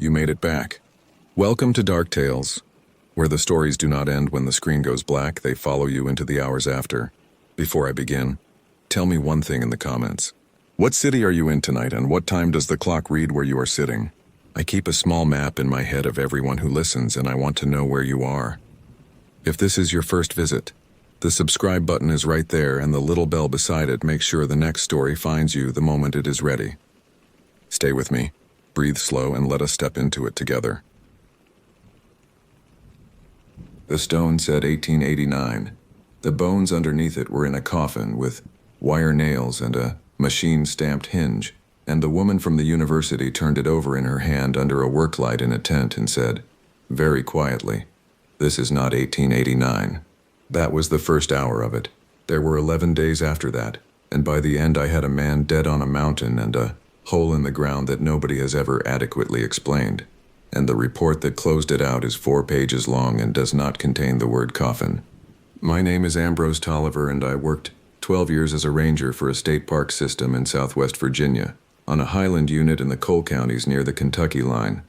You made it back. Welcome to Dark Tales, where the stories do not end when the screen goes black, they follow you into the hours after. Before I begin, tell me one thing in the comments. What city are you in tonight, and what time does the clock read where you are sitting? I keep a small map in my head of everyone who listens, and I want to know where you are. If this is your first visit, the subscribe button is right there, and the little bell beside it makes sure the next story finds you the moment it is ready. Stay with me, breathe slow, and let us step into it together. The stone said 1889. The bones underneath it were in a coffin with wire nails and a machine-stamped hinge, and the woman from the university turned it over in her hand under a work light in a tent and said, very quietly, "This is not 1889. That was the first hour of it. There were 11 days after that, and by the end I had a man dead on a mountain and a hole in the ground that nobody has ever adequately explained. And the report that closed it out is 4 pages long and does not contain the word coffin. My name is Ambrose Tolliver, and I worked 12 years as a ranger for a state park system in Southwest Virginia, on a highland unit in the coal counties near the Kentucky line.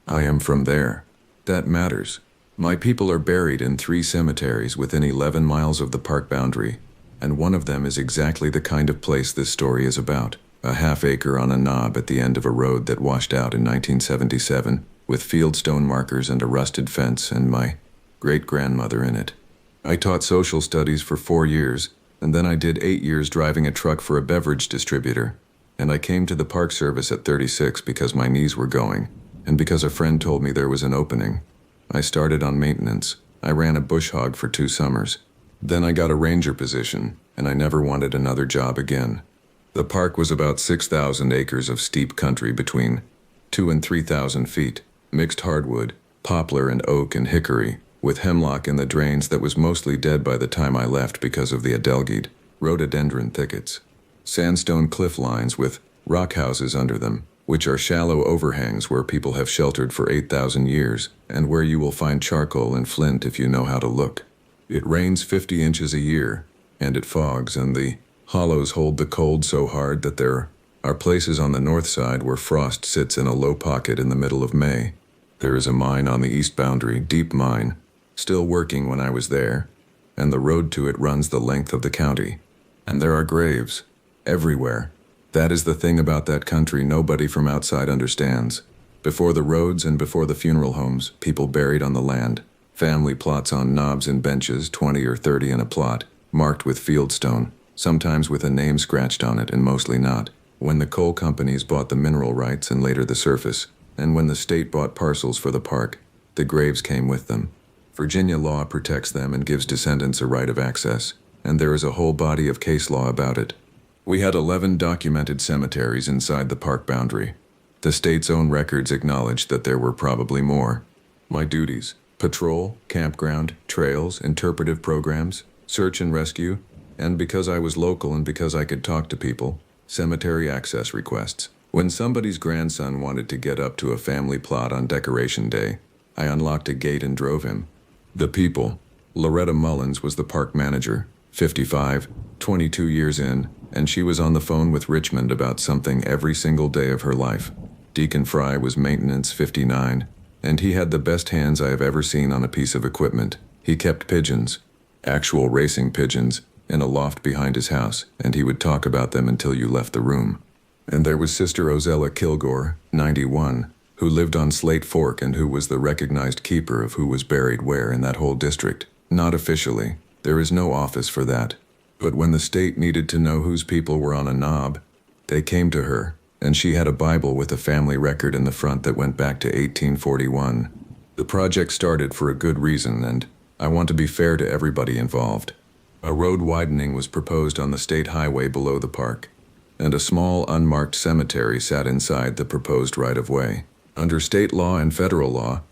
I am from there. That matters. My people are buried in 3 cemeteries within 11 miles of the park boundary, and one of them is exactly the kind of place this story is about. A half-acre on a knob at the end of a road that washed out in 1977, with fieldstone markers and a rusted fence, and my great-grandmother in it. I taught social studies for 4 years, and then I did 8 years driving a truck for a beverage distributor, and I came to the Park Service at 36 because my knees were going, and because a friend told me there was an opening. I started on maintenance. I ran a bush hog for 2 summers. Then I got a ranger position, and I never wanted another job again. The park was about 6,000 acres of steep country between 2,000 and 3,000 feet, mixed hardwood, poplar and oak and hickory, with hemlock in the drains that was mostly dead by the time I left because of the adelgid, rhododendron thickets. Sandstone cliff lines with rock houses under them, which are shallow overhangs where people have sheltered for 8,000 years, and where you will find charcoal and flint if you know how to look. It rains 50 inches a year, and it fogs, and the hollows hold the cold so hard that there are places on the north side where frost sits in a low pocket in the middle of May. There is a mine on the east boundary, deep mine, still working when I was there, and the road to it runs the length of the county. And there are graves, everywhere. That is the thing about that country nobody from outside understands. Before the roads and before the funeral homes, people buried on the land. Family plots on knobs and benches, 20 or 30 in a plot, marked with fieldstone, sometimes with a name scratched on it and mostly not. When the coal companies bought the mineral rights and later the surface, and when the state bought parcels for the park, the graves came with them. Virginia law protects them and gives descendants a right of access, and there is a whole body of case law about it. We had 11 documented cemeteries inside the park boundary. The state's own records acknowledged that there were probably more. My duties: patrol, campground, trails, interpretive programs, search and rescue, and because I was local and because I could talk to people, cemetery access requests. When somebody's grandson wanted to get up to a family plot on Decoration Day, I unlocked a gate and drove him. The people. Loretta Mullins was the park manager, 55, 22 years in, and she was on the phone with Richmond about something every single day of her life. Deacon Fry was maintenance, 59, and he had the best hands I have ever seen on a piece of equipment. He kept pigeons, actual racing pigeons, in a loft behind his house, and he would talk about them until you left the room. And there was Sister Ozella Kilgore, 91, who lived on Slate Fork and who was the recognized keeper of who was buried where in that whole district. Not officially. There is no office for that. But when the state needed to know whose people were on a knob, they came to her, and she had a Bible with a family record in the front that went back to 1841. The project started for a good reason, and I want to be fair to everybody involved. A road widening was proposed on the state highway below the park, and a small unmarked cemetery sat inside the proposed right-of-way. Under state law and federal law,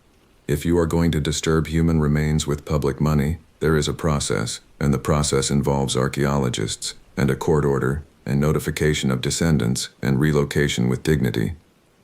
if you are going to disturb human remains with public money, there is a process, and the process involves archaeologists, and a court order, and notification of descendants, and relocation with dignity.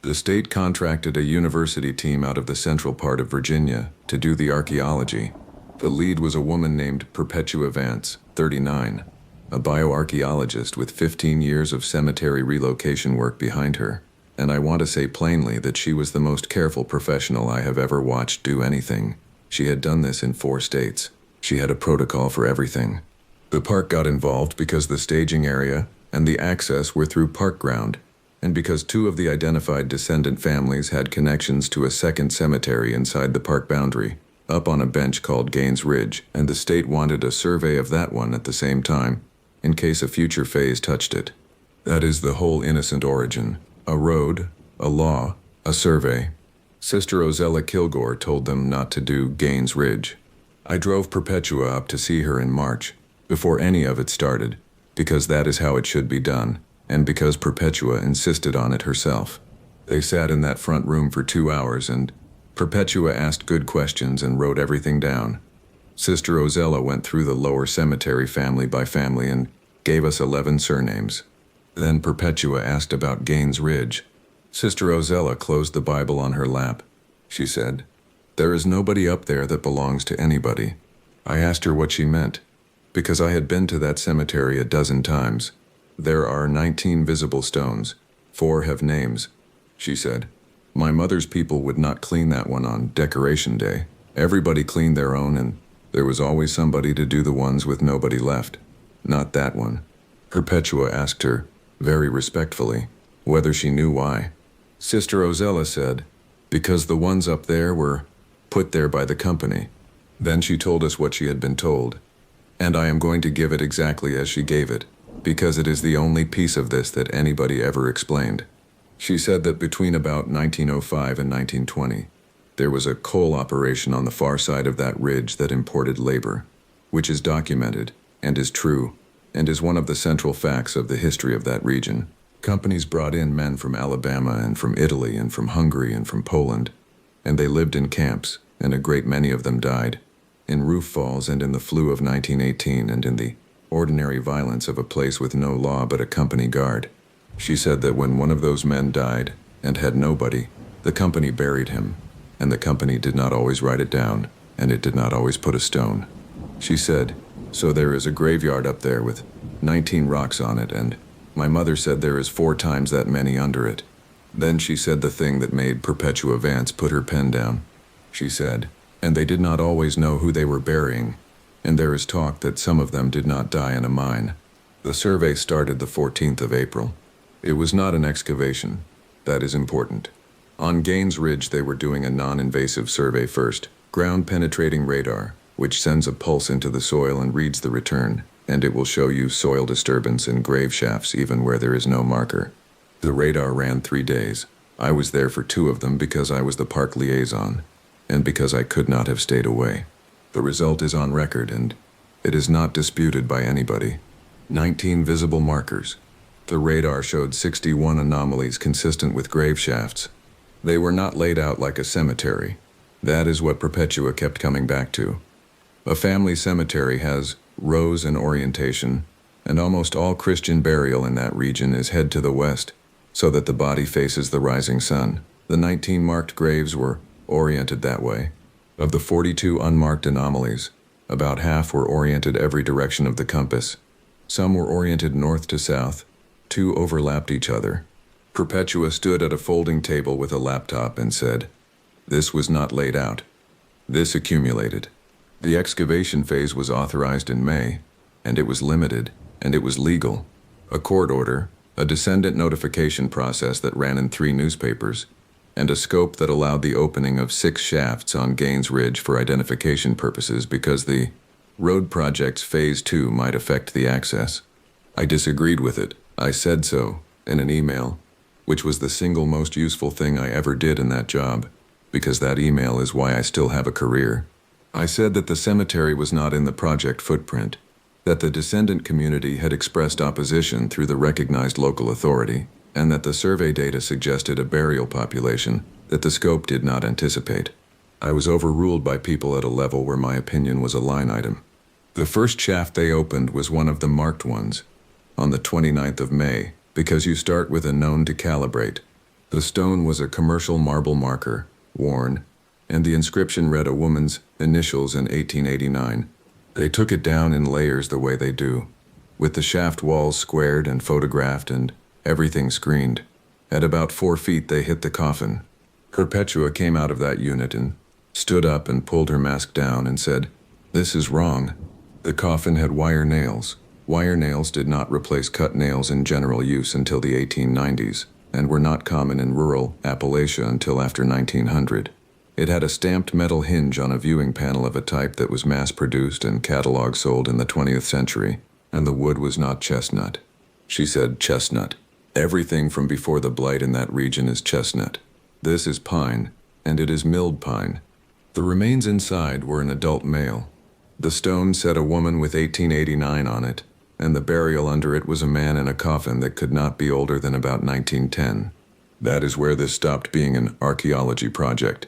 The state contracted a university team out of the central part of Virginia to do the archaeology. The lead was a woman named Perpetua Vance, 39, a bioarchaeologist with 15 years of cemetery relocation work behind her. and I want to say plainly that she was the most careful professional I have ever watched do anything. She had done this in 4 states. She had a protocol for everything. The park got involved because the staging area and the access were through park ground, and because 2 of the identified descendant families had connections to a second cemetery inside the park boundary, up on a bench called Gaines Ridge, and the state wanted a survey of that one at the same time, in case a future phase touched it. That is the whole innocent origin. A road, a law, a survey. Sister Ozella Kilgore told them not to do Gaines Ridge. I drove Perpetua up to see her in March, before any of it started, because that is how it should be done, and because Perpetua insisted on it herself. They sat in that front room for 2 hours, and Perpetua asked good questions and wrote everything down. Sister Ozella went through the lower cemetery family by family and gave us 11 surnames. Then Perpetua asked about Gaines Ridge. Sister Ozella closed the Bible on her lap. She said, "There is nobody up there that belongs to anybody." I asked her what she meant, because I had been to that cemetery a dozen times. There are 19 visible stones. 4 have names. She said, "My mother's people would not clean that one on Decoration Day. Everybody cleaned their own, and there was always somebody to do the ones with nobody left. Not that one." Perpetua asked her, very respectfully, whether she knew why. Sister Ozella said, "Because the ones up there were put there by the company." Then she told us what she had been told, and I am going to give it exactly as she gave it, because it is the only piece of this that anybody ever explained. She said that between about 1905 and 1920, there was a coal operation on the far side of that ridge that imported labor, which is documented and is true, and is one of the central facts of the history of that region. Companies brought in men from Alabama and from Italy and from Hungary and from Poland, and they lived in camps, and a great many of them died, in roof falls and in the flu of 1918 and in the ordinary violence of a place with no law but a company guard. She said that when one of those men died and had nobody, the company buried him, and the company did not always write it down, and it did not always put a stone. She said, "So there is a graveyard up there with 19 rocks on it, and my mother said there is 4 times that many under it." Then she said the thing that made Perpetua Vance put her pen down. She said, "And they did not always know who they were burying, and there is talk that some of them did not die in a mine." The survey started the 14th of April. It was not an excavation. That is important. On Gaines Ridge they were doing a non-invasive survey first, ground-penetrating radar, which sends a pulse into the soil and reads the return, and it will show you soil disturbance in grave shafts even where there is no marker. The radar ran 3 days. I was there for 2 of them because I was the park liaison, and because I could not have stayed away. The result is on record, and it is not disputed by anybody. 19 visible markers. The radar showed 61 anomalies consistent with grave shafts. They were not laid out like a cemetery. That is what Perpetua kept coming back to. A family cemetery has rows and orientation, and almost all Christian burial in that region is head to the west, so that the body faces the rising sun. The 19 marked graves were oriented that way. Of the 42 unmarked anomalies, about half were oriented every direction of the compass. Some were oriented north to south. 2 overlapped each other. Perpetua stood at a folding table with a laptop and said, "This was not laid out. This accumulated." The excavation phase was authorized in May, and it was limited, and it was legal. A court order, a descendant notification process that ran in 3 newspapers, and a scope that allowed the opening of 6 shafts on Gaines Ridge for identification purposes because the road project's Phase 2 might affect the access. I disagreed with it. I said so in an email, which was the single most useful thing I ever did in that job, because that email is why I still have a career. I said that the cemetery was not in the project footprint, that the descendant community had expressed opposition through the recognized local authority, and that the survey data suggested a burial population that the scope did not anticipate. I was overruled by people at a level where my opinion was a line item. The first shaft they opened was one of the marked ones, on the 29th of May, because you start with a known to calibrate. The stone was a commercial marble marker, worn, and the inscription read a woman's initials in 1889. They took it down in layers the way they do, with the shaft walls squared and photographed and everything screened. At about 4 feet, they hit the coffin. Perpetua came out of that unit and stood up and pulled her mask down and said, "This is wrong." The coffin had wire nails. Wire nails did not replace cut nails in general use until the 1890s, and were not common in rural Appalachia until after 1900. It had a stamped metal hinge on a viewing panel of a type that was mass-produced and catalog sold in the 20th century, and the wood was not chestnut. She said chestnut. Everything from before the blight in that region is chestnut. This is pine, and it is milled pine. The remains inside were an adult male. The stone said a woman with 1889 on it, and the burial under it was a man in a coffin that could not be older than about 1910. That is where this stopped being an archaeology project.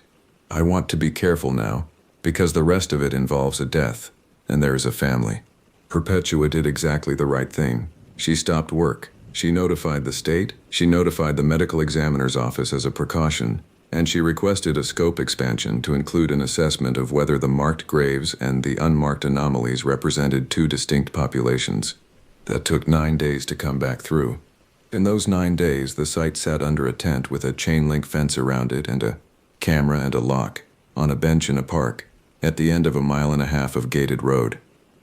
I want to be careful now, because the rest of it involves a death, and there is a family. Perpetua did exactly the right thing. She stopped work. She notified the state, she notified the medical examiner's office as a precaution, and she requested a scope expansion to include an assessment of whether the marked graves and the unmarked anomalies represented two distinct populations. That took 9 days to come back through. In those 9 days, the site sat under a tent with a chain-link fence around it and a camera and a lock, on a bench in a park, at the end of 1.5 miles of gated road.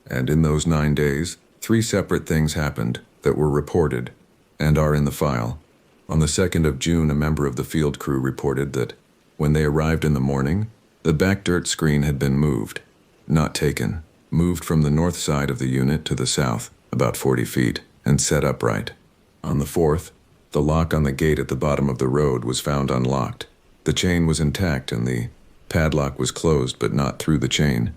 And in those 9 days, 3 separate things happened that were reported and are in the file. On the 2nd of June, a member of the field crew reported that when they arrived in the morning, the back dirt screen had been moved, not taken, moved from the north side of the unit to the south, about 40 feet, and set upright. On the 4th, the lock on the gate at the bottom of the road was found unlocked. The chain was intact and the padlock was closed but not through the chain.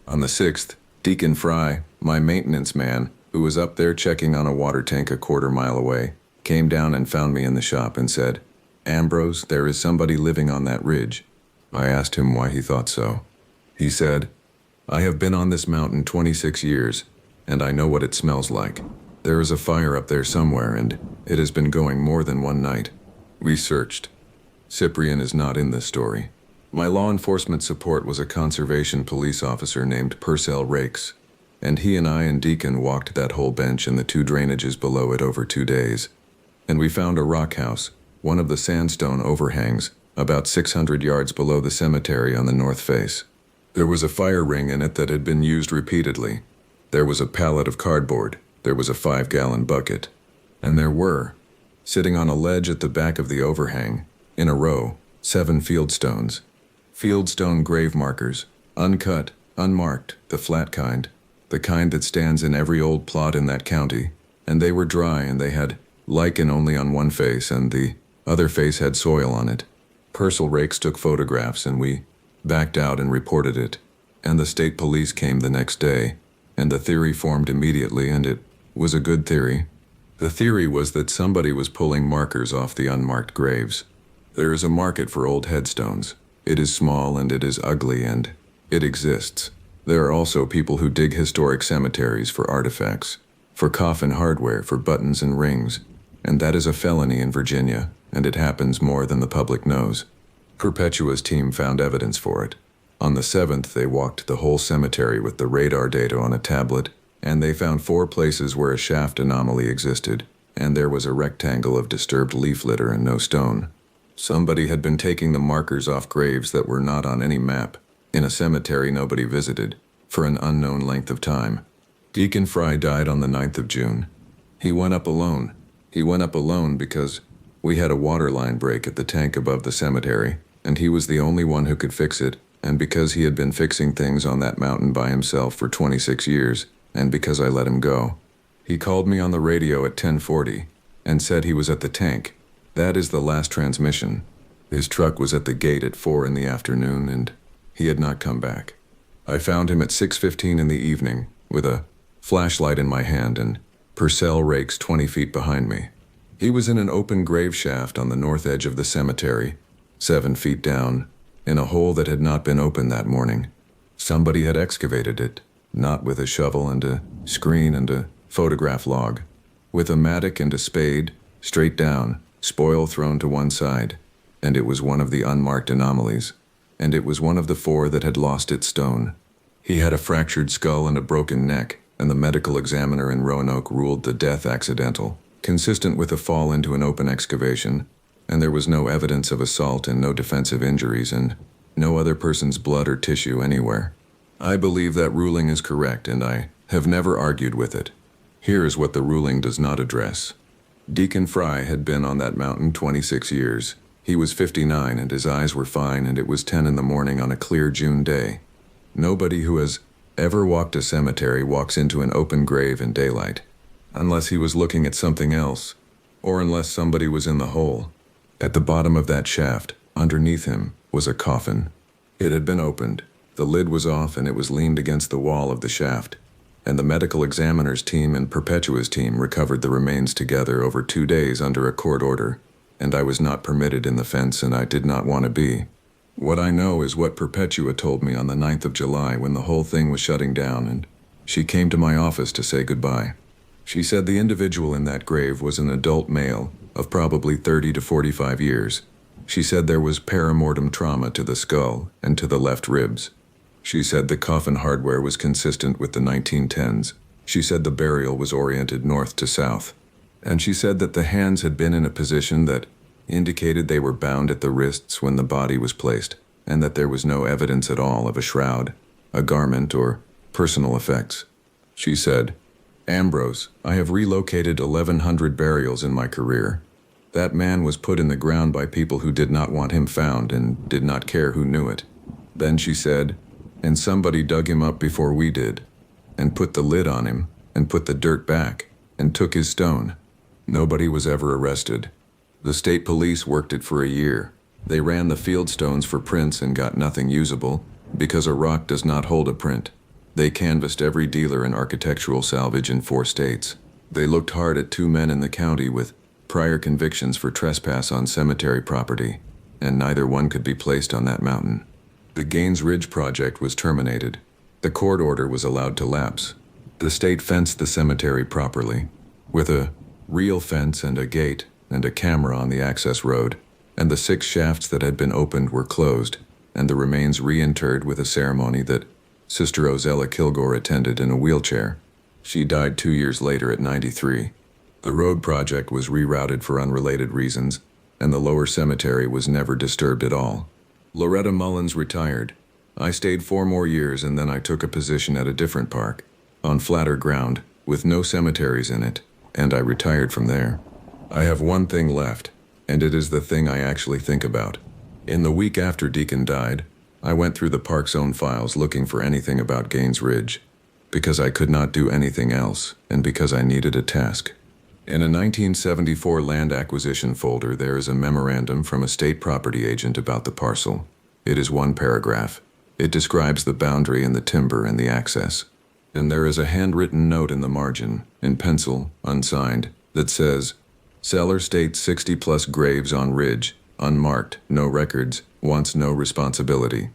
On the 6th, Deacon Fry, my maintenance man, who was up there checking on a water tank a 1/4 mile away, came down and found me in the shop and said, "Ambrose, there is somebody living on that ridge." I asked him why he thought so. He said, "I have been on this mountain 26 years, and I know what it smells like. There is a fire up there somewhere, and it has been going more than one night." We searched. Cyprian is not in this story. My law enforcement support was a conservation police officer named Purcell Rakes, and he and I and Deacon walked that whole bench and the 2 drainages below it over 2 days. And we found a rock house, one of the sandstone overhangs, about 600 yards below the cemetery on the north face. There was a fire ring in it that had been used repeatedly. There was a pallet of cardboard. There was a 5-gallon bucket. And there were, sitting on a ledge at the back of the overhang, in a row, 7 fieldstones. Fieldstone grave markers, uncut, unmarked, the flat kind, the kind that stands in every old plot in that county, and they were dry and they had lichen only on one face and the other face had soil on it. Purcell Rakes took photographs and we backed out and reported it, and the state police came the next day, and the theory formed immediately, and it was a good theory. The theory was that somebody was pulling markers off the unmarked graves. There is a market for old headstones. It is small and it is ugly and it exists. There are also people who dig historic cemeteries for artifacts, for coffin hardware, for buttons and rings, and that is a felony in Virginia, and it happens more than the public knows. Perpetua's team found evidence for it. On the 7th, they walked the whole cemetery with the radar data on a tablet, and they found 4 places where a shaft anomaly existed, and there was a rectangle of disturbed leaf litter and no stone. Somebody had been taking the markers off graves that were not on any map, in a cemetery nobody visited, for an unknown length of time. Deacon Fry died on the 9th of June. He went up alone. He went up alone because we had a water line break at the tank above the cemetery, and he was the only one who could fix it, and because he had been fixing things on that mountain by himself for 26 years, and because I let him go. He called me on the radio at 10:40 and said he was at the tank. That is the last transmission. His truck was at the gate at 4 in the afternoon, and he had not come back. I found him at 6:15 in the evening, with a flashlight in my hand and Purcell Rakes 20 feet behind me. He was in an open grave shaft on the north edge of the cemetery, 7 feet down, in a hole that had not been opened that morning. Somebody had excavated it, not with a shovel and a screen and a photograph log, with a mattock and a spade, straight down, spoil thrown to one side, and it was one of the unmarked anomalies, and it was one of the 4 that had lost its stone. He had a fractured skull and a broken neck, and the medical examiner in Roanoke ruled the death accidental, consistent with a fall into an open excavation, and there was no evidence of assault and no defensive injuries and no other person's blood or tissue anywhere. I believe that ruling is correct, and I have never argued with it. Here is what the ruling does not address. Deacon Fry had been on that mountain 26 years. He was 59 and his eyes were fine, and it was 10 in the morning on a clear June day. Nobody who has ever walked a cemetery walks into an open grave in daylight, unless he was looking at something else, or unless somebody was in the hole. At the bottom of that shaft, underneath him, was a coffin. It had been opened, the lid was off, and it was leaned against the wall of the shaft, and the medical examiner's team and Perpetua's team recovered the remains together over 2 days under a court order, and I was not permitted in the fence, and I did not want to be. What I know is what Perpetua told me on the 9th of July when the whole thing was shutting down, and she came to my office to say goodbye. She said the individual in that grave was an adult male of probably 30 to 45 years. She said there was perimortem trauma to the skull and to the left ribs. She said the coffin hardware was consistent with the 1910s. She said the burial was oriented north to south. And she said that the hands had been in a position that indicated they were bound at the wrists when the body was placed, and that there was no evidence at all of a shroud, a garment, or personal effects. She said, "Ambrose, I have relocated 1,100 burials in my career. That man was put in the ground by people who did not want him found and did not care who knew it." Then she said, "And somebody dug him up before we did, and put the lid on him, and put the dirt back, and took his stone. Nobody was ever arrested. The state police worked it for a year. They ran the field stones for prints and got nothing usable, because a rock does not hold a print. They canvassed every dealer in architectural salvage in 4 states. They looked hard at 2 men in the county with prior convictions for trespass on cemetery property, and neither one could be placed on that mountain. The Gaines Ridge project was terminated. The court order was allowed to lapse. The state fenced the cemetery properly, with a real fence and a gate and a camera on the access road, and the 6 shafts that had been opened were closed, and the remains reinterred with a ceremony that Sister Ozella Kilgore attended in a wheelchair. She died 2 years later at 93. The road project was rerouted for unrelated reasons, and the lower cemetery was never disturbed at all. Loretta Mullins retired. I stayed 4 more years, and then I took a position at a different park, on flatter ground, with no cemeteries in it, and I retired from there. I have one thing left, and it is the thing I actually think about. In the week after Deacon died, I went through the park's own files looking for anything about Gaines Ridge, because I could not do anything else, and because I needed a task. In a 1974 land acquisition folder, there is a memorandum from a state property agent about the parcel. It is 1 paragraph. It describes the boundary and the timber and the access. And there is a handwritten note in the margin, in pencil, unsigned, that says, "Seller states 60+ graves on ridge, unmarked, no records, wants no responsibility."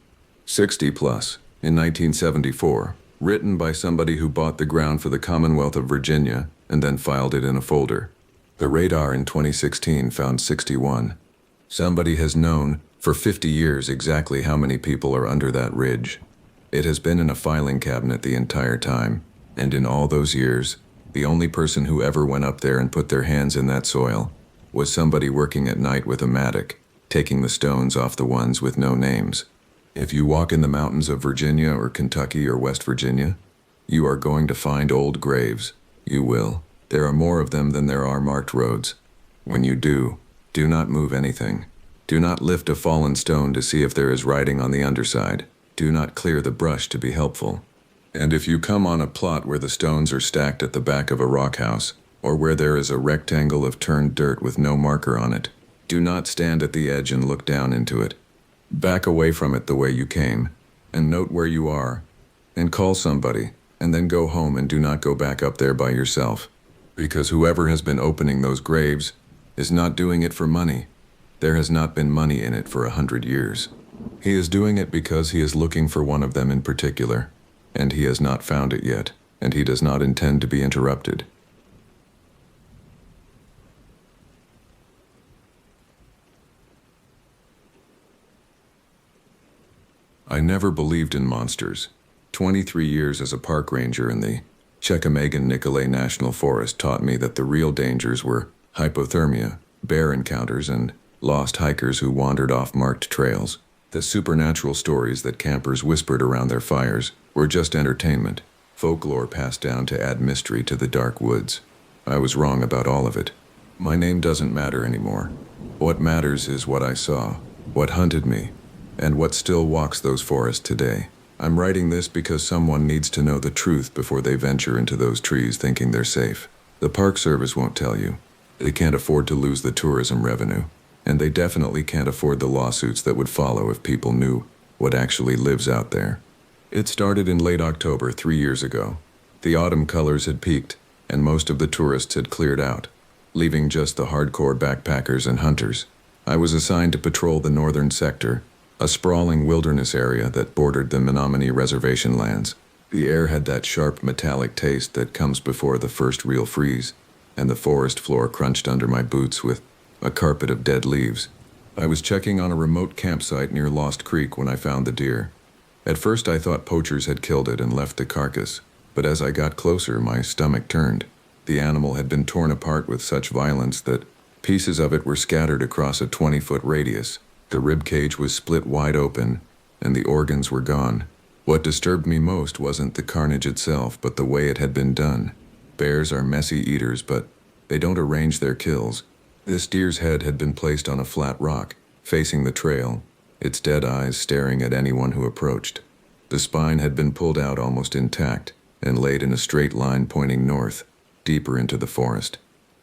60+ in 1974, written by somebody who bought the ground for the Commonwealth of Virginia and then filed it in a folder. The radar in 2016 found 61. Somebody has known for 50 years exactly how many people are under that ridge. It has been in a filing cabinet the entire time, and in all those years, the only person who ever went up there and put their hands in that soil was somebody working at night with a mattock, taking the stones off the ones with no names. If you walk in the mountains of Virginia or Kentucky or West Virginia, you are going to find old graves. You will. There are more of them than there are marked roads. When you do not move anything. Do not lift a fallen stone to see if there is writing on the underside. Do not clear the brush to be helpful. And if you come on a plot where the stones are stacked at the back of a rock house, or where there is a rectangle of turned dirt with no marker on it, do not stand at the edge and look down into it. Back away from it the way you came, and note where you are, and call somebody, and then go home and do not go back up there by yourself. Because whoever has been opening those graves is not doing it for money. There has not been money in it for 100 years. He is doing it because he is looking for one of them in particular, and he has not found it yet, and he does not intend to be interrupted. I never believed in monsters. 23 years as a park ranger in the Chequamegon-Nicolet National Forest taught me that the real dangers were hypothermia, bear encounters, and lost hikers who wandered off marked trails. The supernatural stories that campers whispered around their fires were just entertainment, folklore passed down to add mystery to the dark woods. I was wrong about all of it. My name doesn't matter anymore. What matters is what I saw, what hunted me, and what still walks those forests today. I'm writing this because someone needs to know the truth before they venture into those trees thinking they're safe. The Park Service won't tell you. They can't afford to lose the tourism revenue, and they definitely can't afford the lawsuits that would follow if people knew what actually lives out there. It started in late October 3 years ago. The autumn colors had peaked, and most of the tourists had cleared out, leaving just the hardcore backpackers and hunters. I was assigned to patrol the northern sector, a sprawling wilderness area that bordered the Menominee Reservation lands. The air had that sharp metallic taste that comes before the first real freeze, and the forest floor crunched under my boots with a carpet of dead leaves. I was checking on a remote campsite near Lost Creek when I found the deer. At first I thought poachers had killed it and left the carcass, but as I got closer my stomach turned. The animal had been torn apart with such violence that pieces of it were scattered across a 20-foot radius. The rib cage was split wide open, and the organs were gone. What disturbed me most wasn't the carnage itself, but the way it had been done. Bears are messy eaters, but they don't arrange their kills. This deer's head had been placed on a flat rock, facing the trail, its dead eyes staring at anyone who approached. The spine had been pulled out almost intact, and laid in a straight line pointing north, deeper into the forest.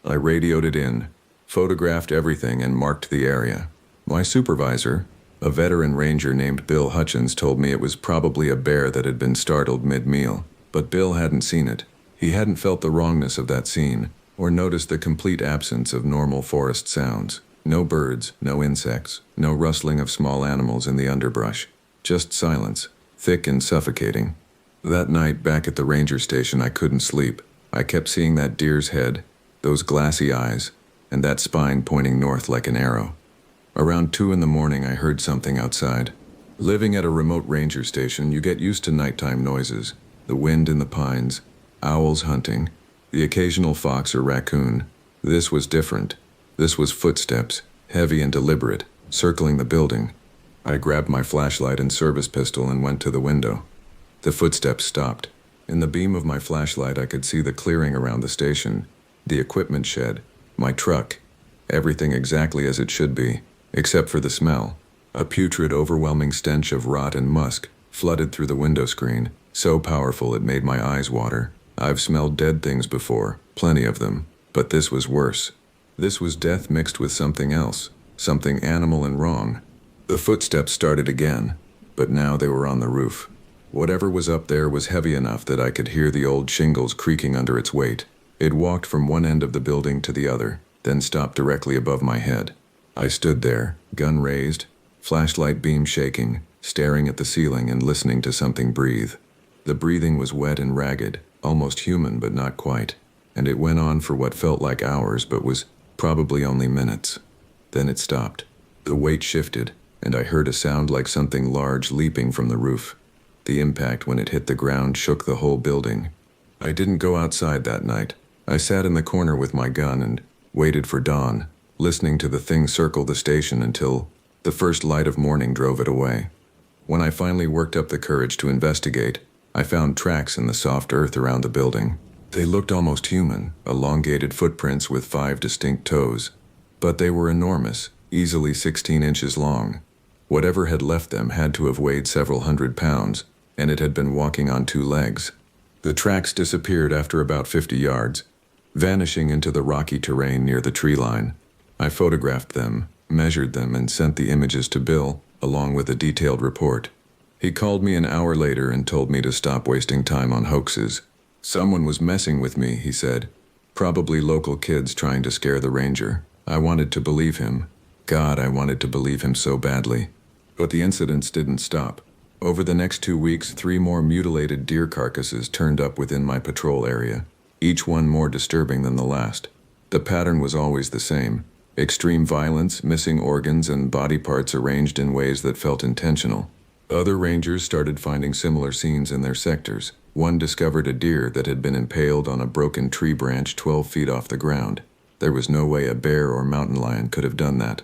I radioed it in, photographed everything, and marked the area. My supervisor, a veteran ranger named Bill Hutchins, told me it was probably a bear that had been startled mid-meal, but Bill hadn't seen it. He hadn't felt the wrongness of that scene, or noticed the complete absence of normal forest sounds. No birds, no insects, no rustling of small animals in the underbrush. Just silence, thick and suffocating. That night, back at the ranger station, I couldn't sleep. I kept seeing that deer's head, those glassy eyes, and that spine pointing north like an arrow. Around 2 in the morning, I heard something outside. Living at a remote ranger station, you get used to nighttime noises, the wind in the pines, owls hunting, the occasional fox or raccoon. This was different. This was footsteps, heavy and deliberate, circling the building. I grabbed my flashlight and service pistol and went to the window. The footsteps stopped. In the beam of my flashlight, I could see the clearing around the station, the equipment shed, my truck, everything exactly as it should be. Except for the smell. A putrid, overwhelming stench of rot and musk flooded through the window screen, so powerful it made my eyes water. I've smelled dead things before, plenty of them, but this was worse. This was death mixed with something else, something animal and wrong. The footsteps started again, but now they were on the roof. Whatever was up there was heavy enough that I could hear the old shingles creaking under its weight. It walked from one end of the building to the other, then stopped directly above my head. I stood there, gun raised, flashlight beam shaking, staring at the ceiling and listening to something breathe. The breathing was wet and ragged, almost human but not quite, and it went on for what felt like hours but was probably only minutes. Then it stopped. The weight shifted, and I heard a sound like something large leaping from the roof. The impact when it hit the ground shook the whole building. I didn't go outside that night. I sat in the corner with my gun and waited for dawn, listening to the thing circle the station until the first light of morning drove it away. When I finally worked up the courage to investigate, I found tracks in the soft earth around the building. They looked almost human, elongated footprints with 5 distinct toes. But they were enormous, easily 16 inches long. Whatever had left them had to have weighed several hundred pounds, and it had been walking on 2 legs. The tracks disappeared after about 50 yards, vanishing into the rocky terrain near the tree line. I photographed them, measured them, and sent the images to Bill, along with a detailed report. He called me an hour later and told me to stop wasting time on hoaxes. Someone was messing with me, he said. Probably local kids trying to scare the ranger. I wanted to believe him. God, I wanted to believe him so badly. But the incidents didn't stop. Over the next 2 weeks, 3 more mutilated deer carcasses turned up within my patrol area, each one more disturbing than the last. The pattern was always the same. Extreme violence, missing organs, and body parts arranged in ways that felt intentional. Other rangers started finding similar scenes in their sectors. One discovered a deer that had been impaled on a broken tree branch 12 feet off the ground. There was no way a bear or mountain lion could have done that.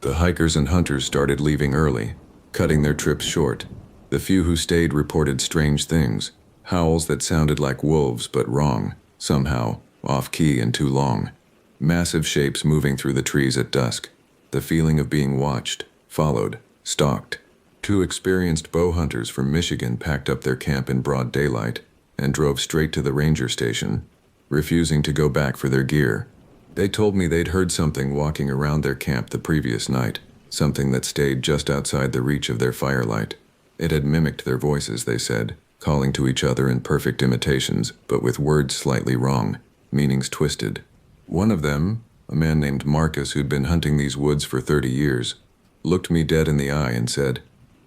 The hikers and hunters started leaving early, cutting their trips short. The few who stayed reported strange things, howls that sounded like wolves but wrong, somehow, off-key and too long. Massive shapes moving through the trees at dusk. The feeling of being watched, followed, stalked. 2 experienced bow hunters from Michigan packed up their camp in broad daylight and drove straight to the ranger station, refusing to go back for their gear. They told me they'd heard something walking around their camp the previous night, something that stayed just outside the reach of their firelight. It had mimicked their voices, they said, calling to each other in perfect imitations, but with words slightly wrong, meanings twisted. One of them, a man named Marcus who'd been hunting these woods for 30 years, looked me dead in the eye and said,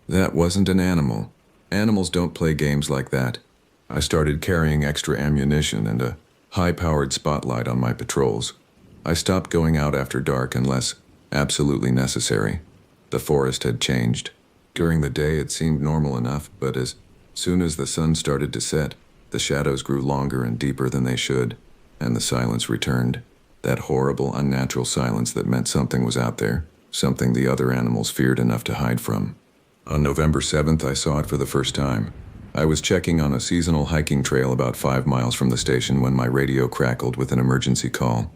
"That wasn't an animal. Animals don't play games like that." I started carrying extra ammunition and a high-powered spotlight on my patrols. I stopped going out after dark unless absolutely necessary. The forest had changed. During the day it seemed normal enough, but as soon as the sun started to set, the shadows grew longer and deeper than they should, and the silence returned. That horrible, unnatural silence that meant something was out there, something the other animals feared enough to hide from. On November 7th, I saw it for the first time. I was checking on a seasonal hiking trail about 5 miles from the station when my radio crackled with an emergency call.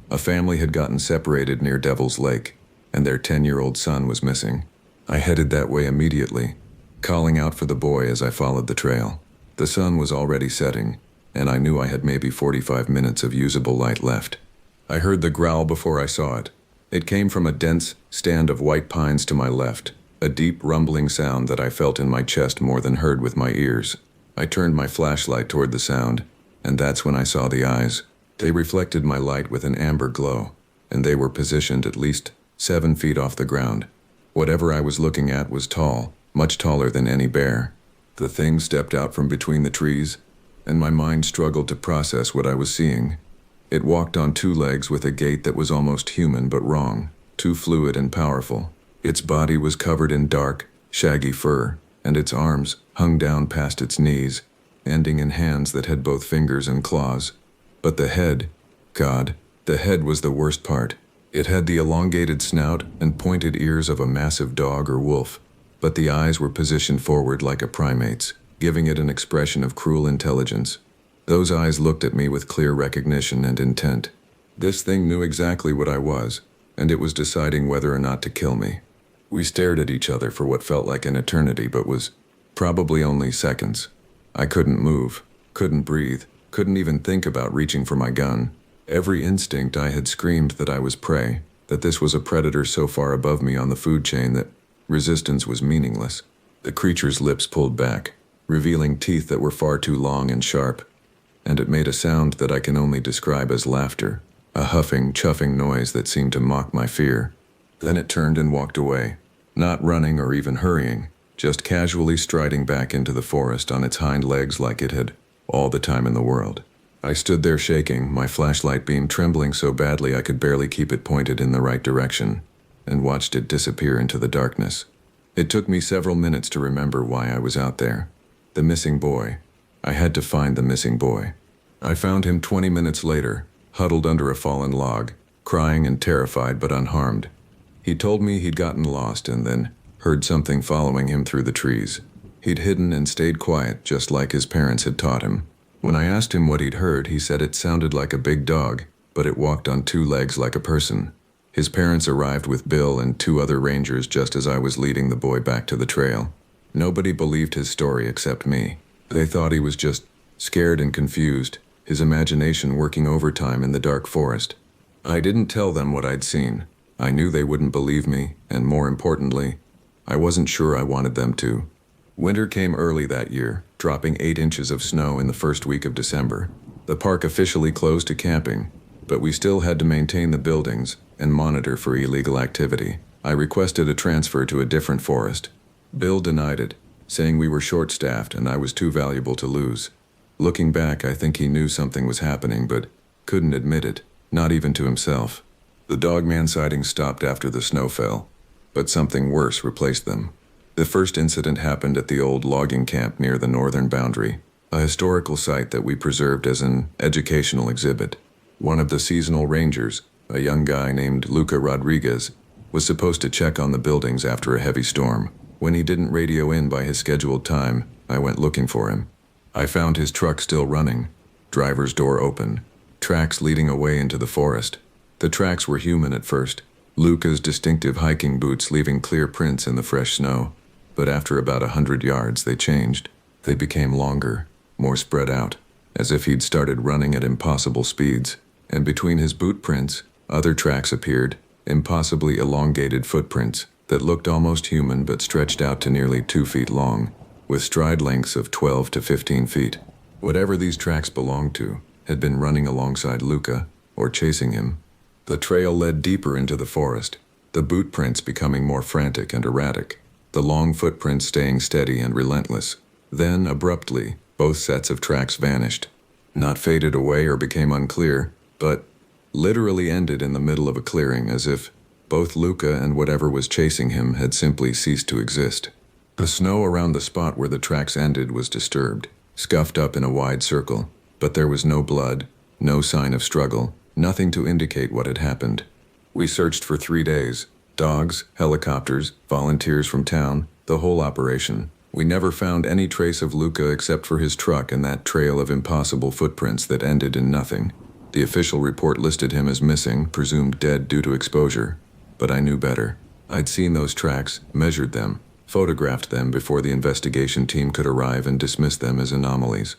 A family had gotten separated near Devil's Lake, and their 10-year-old son was missing. I headed that way immediately, calling out for the boy as I followed the trail. The sun was already setting, and I knew I had maybe 45 minutes of usable light left. I heard the growl before I saw it. It came from a dense stand of white pines to my left, a deep rumbling sound that I felt in my chest more than heard with my ears. I turned my flashlight toward the sound, and that's when I saw the eyes. They reflected my light with an amber glow, and they were positioned at least 7 feet off the ground. Whatever I was looking at was tall, much taller than any bear. The thing stepped out from between the trees, and my mind struggled to process what I was seeing. It walked on 2 legs with a gait that was almost human but wrong, too fluid and powerful. Its body was covered in dark, shaggy fur, and its arms hung down past its knees, ending in hands that had both fingers and claws. But the head, God, the head was the worst part. It had the elongated snout and pointed ears of a massive dog or wolf, but the eyes were positioned forward like a primate's, giving it an expression of cruel intelligence. Those eyes looked at me with clear recognition and intent. This thing knew exactly what I was, and it was deciding whether or not to kill me. We stared at each other for what felt like an eternity, but was probably only seconds. I couldn't move, couldn't breathe, couldn't even think about reaching for my gun. Every instinct I had screamed that I was prey, that this was a predator so far above me on the food chain that resistance was meaningless. The creature's lips pulled back, revealing teeth that were far too long and sharp, and it made a sound that I can only describe as laughter, a huffing, chuffing noise that seemed to mock my fear. Then it turned and walked away, not running or even hurrying, just casually striding back into the forest on its hind legs like it had all the time in the world. I stood there shaking, my flashlight beam trembling so badly I could barely keep it pointed in the right direction, and watched it disappear into the darkness. It took me several minutes to remember why I was out there. The missing boy. I had to find the missing boy. I found him 20 minutes later, huddled under a fallen log, crying and terrified but unharmed. He told me he'd gotten lost and then heard something following him through the trees. He'd hidden and stayed quiet, just like his parents had taught him. When I asked him what he'd heard, he said it sounded like a big dog, but it walked on 2 legs like a person. His parents arrived with Bill and 2 other rangers just as I was leading the boy back to the trail. Nobody believed his story except me. They thought he was just scared and confused, his imagination working overtime in the dark forest. I didn't tell them what I'd seen. I knew they wouldn't believe me, and more importantly, I wasn't sure I wanted them to. Winter came early that year, dropping 8 inches of snow in the first week of December. The park officially closed to camping, but we still had to maintain the buildings and monitor for illegal activity. I requested a transfer to a different forest. Bill denied it, saying we were short-staffed and I was too valuable to lose. Looking back, I think he knew something was happening, but couldn't admit it, not even to himself. The Dogman sightings stopped after the snow fell, but something worse replaced them. The first incident happened at the old logging camp near the northern boundary, a historical site that we preserved as an educational exhibit. One of the seasonal rangers, a young guy named Luca Rodriguez, was supposed to check on the buildings after a heavy storm. When he didn't radio in by his scheduled time, I went looking for him. I found his truck still running, driver's door open, tracks leading away into the forest. The tracks were human at first, Luca's distinctive hiking boots leaving clear prints in the fresh snow. But after about 100 yards, they changed. They became longer, more spread out, as if he'd started running at impossible speeds. And between his boot prints, other tracks appeared, impossibly elongated footprints that looked almost human but stretched out to nearly 2 feet long, with stride lengths of 12 to 15 feet. Whatever these tracks belonged to had been running alongside Luca, or chasing him. The trail led deeper into the forest, the boot prints becoming more frantic and erratic, the long footprints staying steady and relentless. Then, abruptly, both sets of tracks vanished. Not faded away or became unclear, but literally ended in the middle of a clearing, as if both Luca and whatever was chasing him had simply ceased to exist. The snow around the spot where the tracks ended was disturbed, scuffed up in a wide circle, but there was no blood, no sign of struggle, nothing to indicate what had happened. We searched for 3 days. Dogs, helicopters, volunteers from town, the whole operation. We never found any trace of Luca except for his truck and that trail of impossible footprints that ended in nothing. The official report listed him as missing, presumed dead due to exposure. But I knew better. I'd seen those tracks, measured them, photographed them before the investigation team could arrive and dismiss them as anomalies.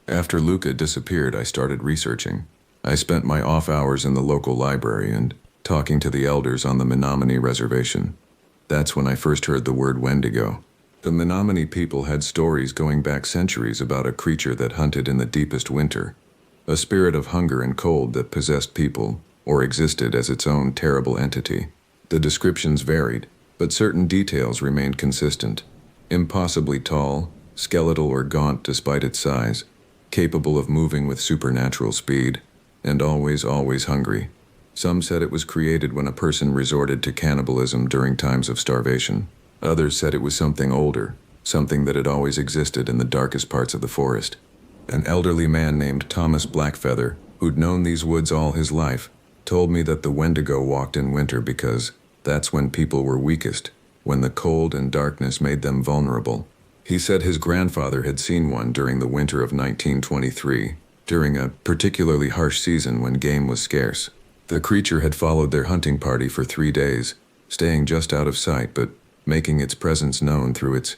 After Luca disappeared, I started researching. I spent my off hours in the local library and talking to the elders on the Menominee Reservation. That's when I first heard the word Wendigo. The Menominee people had stories going back centuries about a creature that hunted in the deepest winter, a spirit of hunger and cold that possessed people, or existed as its own terrible entity. The descriptions varied, but certain details remained consistent. Impossibly tall, skeletal or gaunt despite its size, capable of moving with supernatural speed, and always hungry. Some said it was created when a person resorted to cannibalism during times of starvation. Others said it was something older, something that had always existed in the darkest parts of the forest. An elderly man named Thomas Blackfeather, who'd known these woods all his life, told me that the Wendigo walked in winter because that's when people were weakest, when the cold and darkness made them vulnerable. He said his grandfather had seen one during the winter of 1923, during a particularly harsh season when game was scarce. The creature had followed their hunting party for 3 days, staying just out of sight but making its presence known through its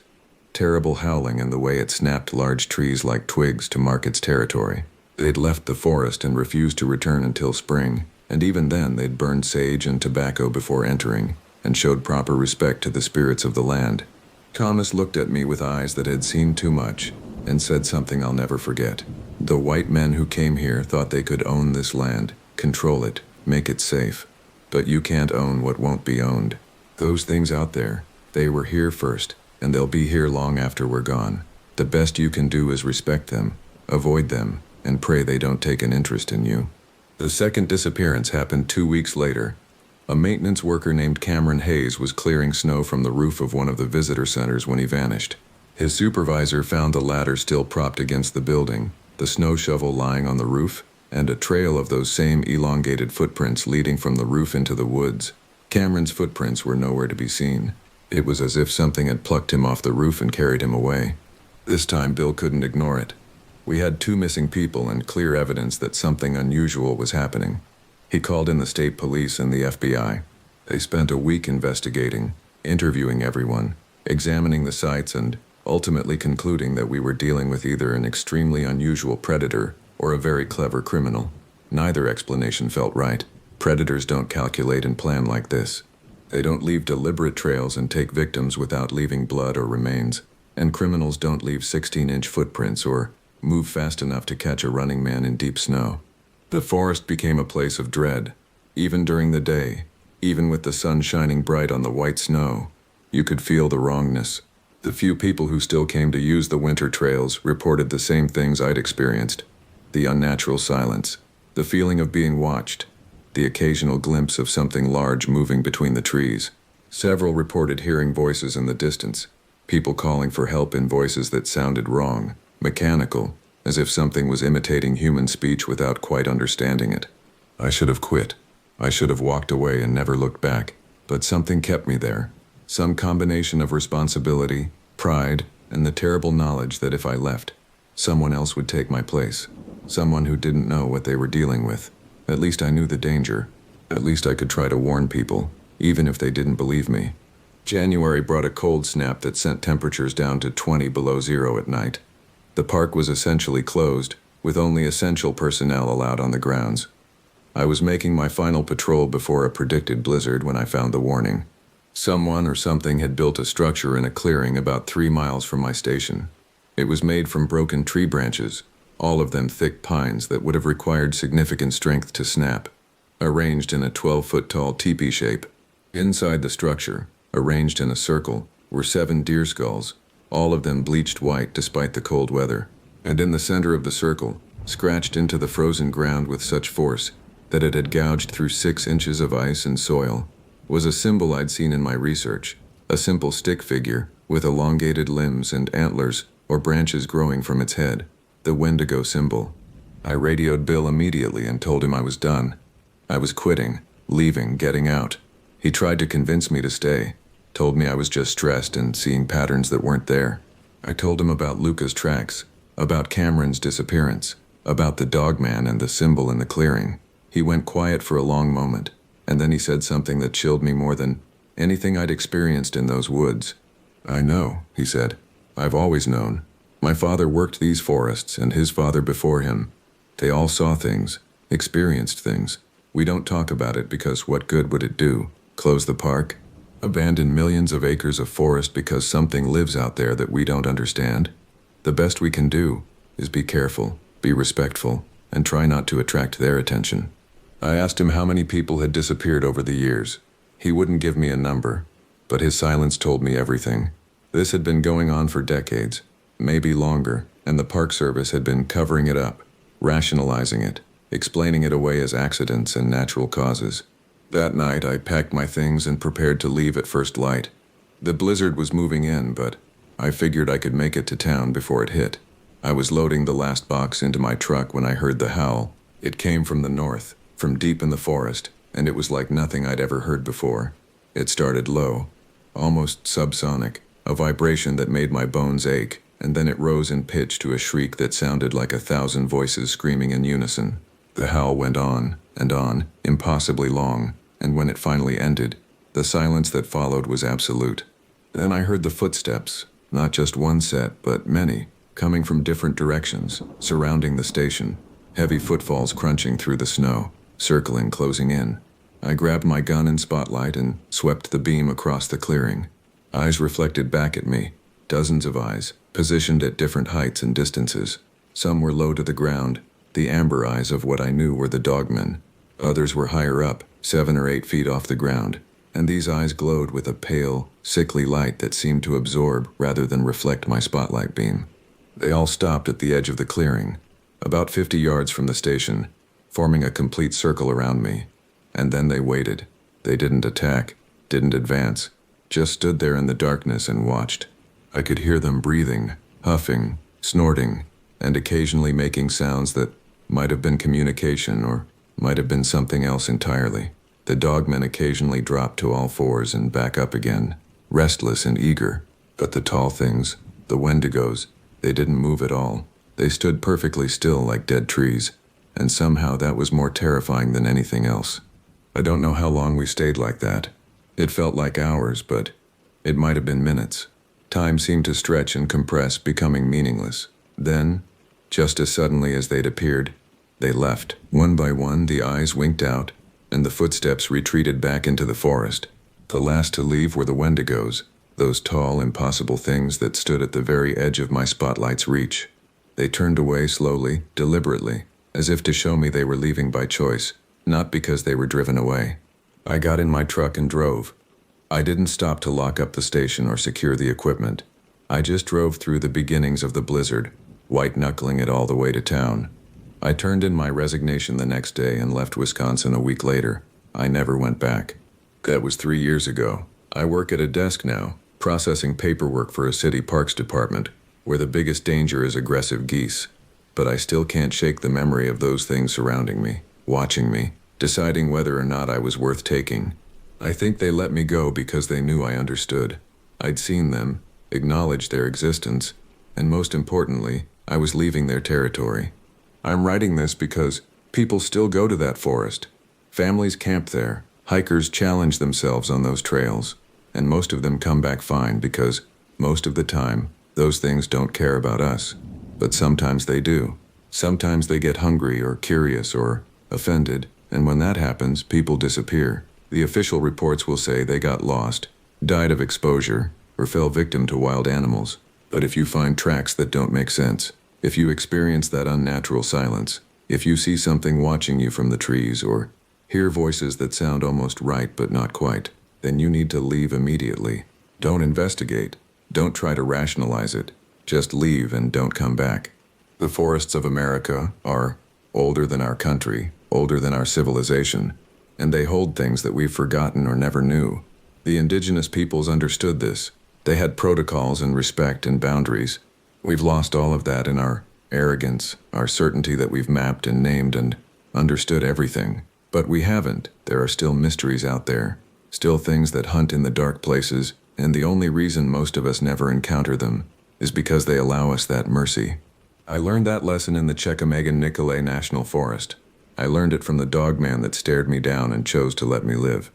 terrible howling and the way it snapped large trees like twigs to mark its territory. They'd left the forest and refused to return until spring, and even then they'd burned sage and tobacco before entering, and showed proper respect to the spirits of the land. Thomas looked at me with eyes that had seen too much, and said something I'll never forget. The white men who came here thought they could own this land, control it, make it safe. But you can't own what won't be owned. Those things out there, they were here first, and they'll be here long after we're gone. The best you can do is respect them, avoid them, and pray they don't take an interest in you. The second disappearance happened 2 weeks later. A maintenance worker named Cameron Hayes was clearing snow from the roof of one of the visitor centers when he vanished. His supervisor found the ladder still propped against the building, the snow shovel lying on the roof, and a trail of those same elongated footprints leading from the roof into the woods. Cameron's footprints were nowhere to be seen. It was as if something had plucked him off the roof and carried him away. This time Bill couldn't ignore it. We had 2 missing people and clear evidence that something unusual was happening. He called in the state police and the FBI. They spent a week investigating, interviewing everyone, examining the sites, and ultimately concluding that we were dealing with either an extremely unusual predator or a very clever criminal. Neither explanation felt right. Predators don't calculate and plan like this. They don't leave deliberate trails and take victims without leaving blood or remains. And criminals don't leave 16-inch footprints or move fast enough to catch a running man in deep snow. The forest became a place of dread. Even during the day, even with the sun shining bright on the white snow, you could feel the wrongness. The few people who still came to use the winter trails reported the same things I'd experienced. The unnatural silence, the feeling of being watched, the occasional glimpse of something large moving between the trees. Several reported hearing voices in the distance, people calling for help in voices that sounded wrong, mechanical, as if something was imitating human speech without quite understanding it. I should have quit. I should have walked away and never looked back. But something kept me there. Some combination of responsibility, pride, and the terrible knowledge that if I left, someone else would take my place. Someone who didn't know what they were dealing with. At least I knew the danger. At least I could try to warn people, even if they didn't believe me. January brought a cold snap that sent temperatures down to 20 below zero at night. The park was essentially closed, with only essential personnel allowed on the grounds. I was making my final patrol before a predicted blizzard when I found the warning. Someone or something had built a structure in a clearing about 3 miles from my station. It was made from broken tree branches, all of them thick pines that would have required significant strength to snap, arranged in a 12-foot-tall teepee shape. Inside the structure, arranged in a circle, were 7 deer skulls, all of them bleached white despite the cold weather. And in the center of the circle, scratched into the frozen ground with such force that it had gouged through 6 inches of ice and soil, was a symbol I'd seen in my research, a simple stick figure with elongated limbs and antlers or branches growing from its head, the Wendigo symbol. I radioed Bill immediately and told him I was done. I was quitting, leaving, getting out. He tried to convince me to stay, told me I was just stressed and seeing patterns that weren't there. I told him about Luca's tracks, about Cameron's disappearance, about the dogman and the symbol in the clearing. He went quiet for a long moment, and then he said something that chilled me more than anything I'd experienced in those woods. "I know," he said. "I've always known. My father worked these forests, and his father before him. They all saw things, experienced things. We don't talk about it because what good would it do? Close the park? Abandon millions of acres of forest because something lives out there that we don't understand? The best we can do is be careful, be respectful, and try not to attract their attention." I asked him how many people had disappeared over the years. He wouldn't give me a number, but his silence told me everything. This had been going on for decades, maybe longer, and the Park Service had been covering it up, rationalizing it, explaining it away as accidents and natural causes. That night, I packed my things and prepared to leave at first light. The blizzard was moving in, but I figured I could make it to town before it hit. I was loading the last box into my truck when I heard the howl. It came from the north, from deep in the forest, and it was like nothing I'd ever heard before. It started low, almost subsonic, a vibration that made my bones ache, and then it rose in pitch to a shriek that sounded like 1,000 voices screaming in unison. The howl went on, impossibly long, and when it finally ended, the silence that followed was absolute. Then I heard the footsteps, not just one set, but many, coming from different directions, surrounding the station, heavy footfalls crunching through the snow, circling, closing in. I grabbed my gun and spotlight and swept the beam across the clearing. Eyes reflected back at me, dozens of eyes, positioned at different heights and distances. Some were low to the ground, the amber eyes of what I knew were the dogmen. Others were higher up, 7 or 8 feet off the ground, and these eyes glowed with a pale, sickly light that seemed to absorb rather than reflect my spotlight beam. They all stopped at the edge of the clearing, about 50 yards from the station, forming a complete circle around me. And then they waited. They didn't attack, didn't advance, just stood there in the darkness and watched. I could hear them breathing, huffing, snorting, and occasionally making sounds that might have been communication or might have been something else entirely. The dogmen occasionally dropped to all fours and back up again, restless and eager. But the tall things, the Wendigos, they didn't move at all. They stood perfectly still like dead trees, and somehow that was more terrifying than anything else. I don't know how long we stayed like that. It felt like hours, but it might have been minutes. Time seemed to stretch and compress, becoming meaningless. Then, just as suddenly as they'd appeared, they left. One by one, the eyes winked out, and the footsteps retreated back into the forest. The last to leave were the Wendigos, those tall, impossible things that stood at the very edge of my spotlight's reach. They turned away slowly, deliberately, as if to show me they were leaving by choice, not because they were driven away. I got in my truck and drove. I didn't stop to lock up the station or secure the equipment. I just drove through the beginnings of the blizzard, white-knuckling it all the way to town. I turned in my resignation the next day and left Wisconsin a week later. I never went back. That was 3 years ago. I work at a desk now, processing paperwork for a city parks department, where the biggest danger is aggressive geese. But I still can't shake the memory of those things surrounding me, watching me, deciding whether or not I was worth taking. I think they let me go because they knew I understood. I'd seen them, acknowledged their existence, and most importantly, I was leaving their territory. I'm writing this because people still go to that forest. Families camp there, hikers challenge themselves on those trails, and most of them come back fine because, most of the time, those things don't care about us. But sometimes they do. Sometimes they get hungry or curious or offended, and when that happens, people disappear. The official reports will say they got lost, died of exposure, or fell victim to wild animals. But if you find tracks that don't make sense, if you experience that unnatural silence, if you see something watching you from the trees or hear voices that sound almost right but not quite, then you need to leave immediately. Don't investigate. Don't try to rationalize it. Just leave and don't come back. The forests of America are older than our country, older than our civilization, and they hold things that we've forgotten or never knew. The indigenous peoples understood this. They had protocols and respect and boundaries. We've lost all of that in our arrogance, our certainty that we've mapped and named and understood everything. But we haven't. There are still mysteries out there, still things that hunt in the dark places, and the only reason most of us never encounter them is because they allow us that mercy. I learned that lesson in the Chequamegon Nicolet National Forest. I learned it from the dogman that stared me down and chose to let me live.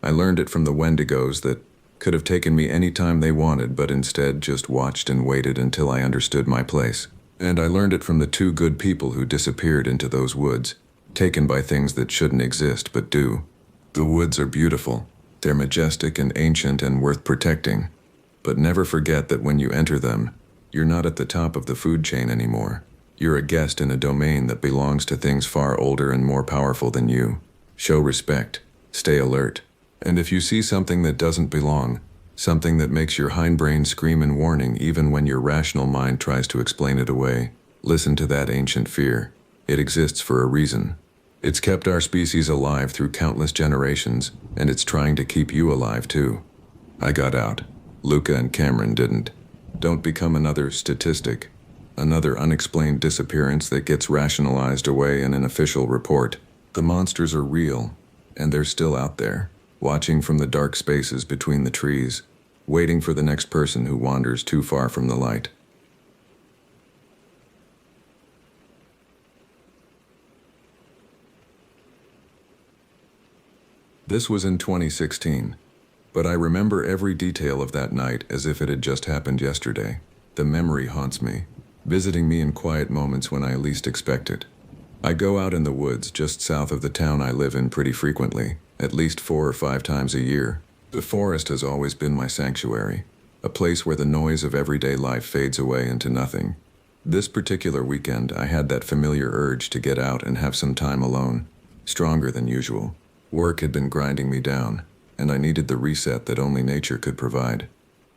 I learned it from the Wendigos that could have taken me any time they wanted, but instead just watched and waited until I understood my place. And I learned it from the two good people who disappeared into those woods, taken by things that shouldn't exist but do. The woods are beautiful. They're majestic and ancient and worth protecting. But never forget that when you enter them, you're not at the top of the food chain anymore. You're a guest in a domain that belongs to things far older and more powerful than you. Show respect. Stay alert. And if you see something that doesn't belong, something that makes your hindbrain scream in warning even when your rational mind tries to explain it away, listen to that ancient fear. It exists for a reason. It's kept our species alive through countless generations, and it's trying to keep you alive too. I got out. Luca and Cameron didn't. Don't become another statistic, another unexplained disappearance that gets rationalized away in an official report. The monsters are real, and they're still out there, watching from the dark spaces between the trees, waiting for the next person who wanders too far from the light. This was in 2016, but I remember every detail of that night as if it had just happened yesterday. The memory haunts me, visiting me in quiet moments when I least expect it. I go out in the woods just south of the town I live in pretty frequently, at least 4 or 5 times a year. The forest has always been my sanctuary, a place where the noise of everyday life fades away into nothing. This particular weekend, I had that familiar urge to get out and have some time alone, stronger than usual. Work had been grinding me down, and I needed the reset that only nature could provide.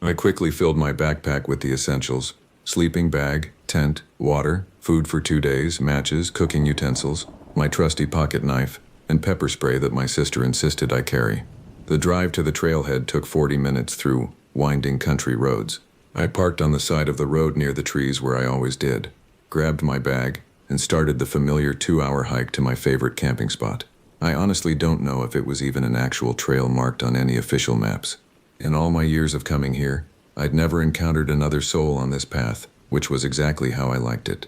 I quickly filled my backpack with the essentials: sleeping bag, tent, water, food for 2 days, matches, cooking utensils, my trusty pocket knife, and pepper spray that my sister insisted I carry. The drive to the trailhead took 40 minutes through winding country roads. I parked on the side of the road near the trees where I always did, grabbed my bag, and started the familiar 2-hour hike to my favorite camping spot. I honestly don't know if it was even an actual trail marked on any official maps. In all my years of coming here, I'd never encountered another soul on this path, which was exactly how I liked it.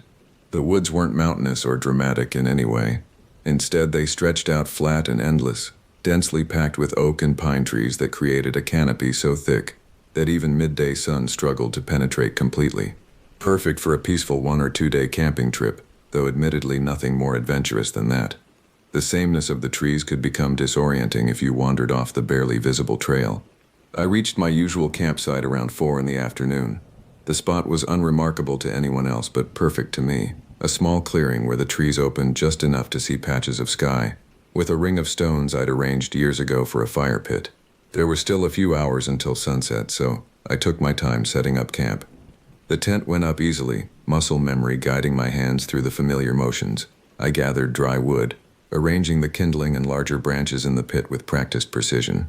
The woods weren't mountainous or dramatic in any way. Instead, they stretched out flat and endless, densely packed with oak and pine trees that created a canopy so thick that even midday sun struggled to penetrate completely. Perfect for a peaceful 1 or 2 day camping trip, though admittedly nothing more adventurous than that. The sameness of the trees could become disorienting if you wandered off the barely visible trail. I reached my usual campsite around 4 in the afternoon. The spot was unremarkable to anyone else but perfect to me. A small clearing where the trees opened just enough to see patches of sky, with a ring of stones I'd arranged years ago for a fire pit. There were still a few hours until sunset, so I took my time setting up camp. The tent went up easily, muscle memory guiding my hands through the familiar motions. I gathered dry wood, arranging the kindling and larger branches in the pit with practiced precision.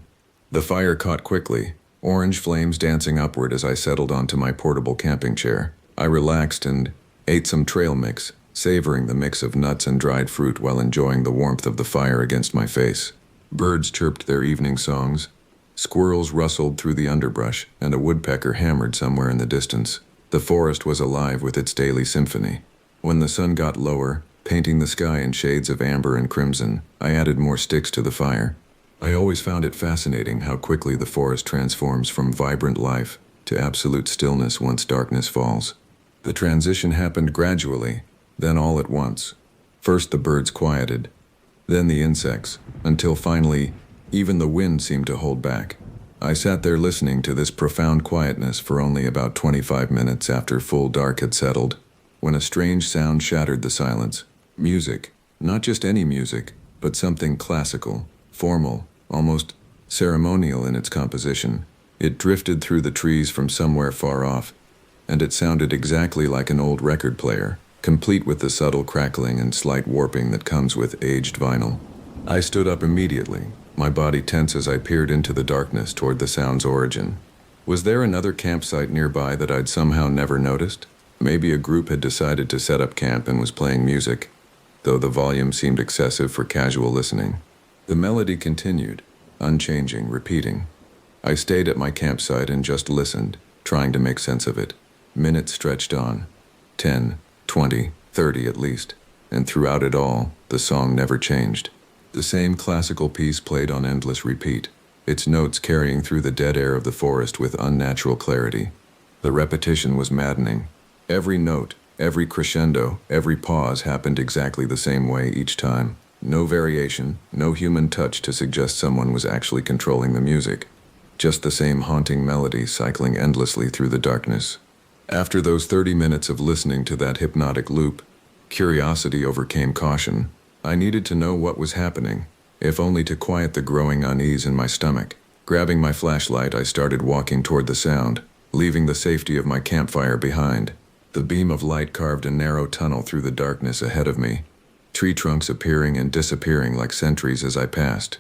The fire caught quickly, orange flames dancing upward as I settled onto my portable camping chair. I relaxed and ate some trail mix, savoring the mix of nuts and dried fruit while enjoying the warmth of the fire against my face. Birds chirped their evening songs. Squirrels rustled through the underbrush, and a woodpecker hammered somewhere in the distance. The forest was alive with its daily symphony. When the sun got lower, painting the sky in shades of amber and crimson, I added more sticks to the fire. I always found it fascinating how quickly the forest transforms from vibrant life to absolute stillness once darkness falls. The transition happened gradually, then all at once. First the birds quieted, then the insects, until finally, even the wind seemed to hold back. I sat there listening to this profound quietness for only about 25 minutes after full dark had settled, when a strange sound shattered the silence. Music. Not just any music, but something classical, formal, almost ceremonial in its composition. It drifted through the trees from somewhere far off, and it sounded exactly like an old record player, complete with the subtle crackling and slight warping that comes with aged vinyl. I stood up immediately, my body tense as I peered into the darkness toward the sound's origin. Was there another campsite nearby that I'd somehow never noticed? Maybe a group had decided to set up camp and was playing music, though the volume seemed excessive for casual listening. The melody continued, unchanging, repeating. I stayed at my campsite and just listened, trying to make sense of it. Minutes stretched on. 10, 20, 30 at least. And throughout it all, the song never changed. The same classical piece played on endless repeat, its notes carrying through the dead air of the forest with unnatural clarity. The repetition was maddening. Every note, every crescendo, every pause happened exactly the same way each time. No variation, no human touch to suggest someone was actually controlling the music. Just the same haunting melody cycling endlessly through the darkness. After those 30 minutes of listening to that hypnotic loop, curiosity overcame caution. I needed to know what was happening, if only to quiet the growing unease in my stomach. Grabbing my flashlight, I started walking toward the sound, leaving the safety of my campfire behind. The beam of light carved a narrow tunnel through the darkness ahead of me, tree trunks appearing and disappearing like sentries as I passed.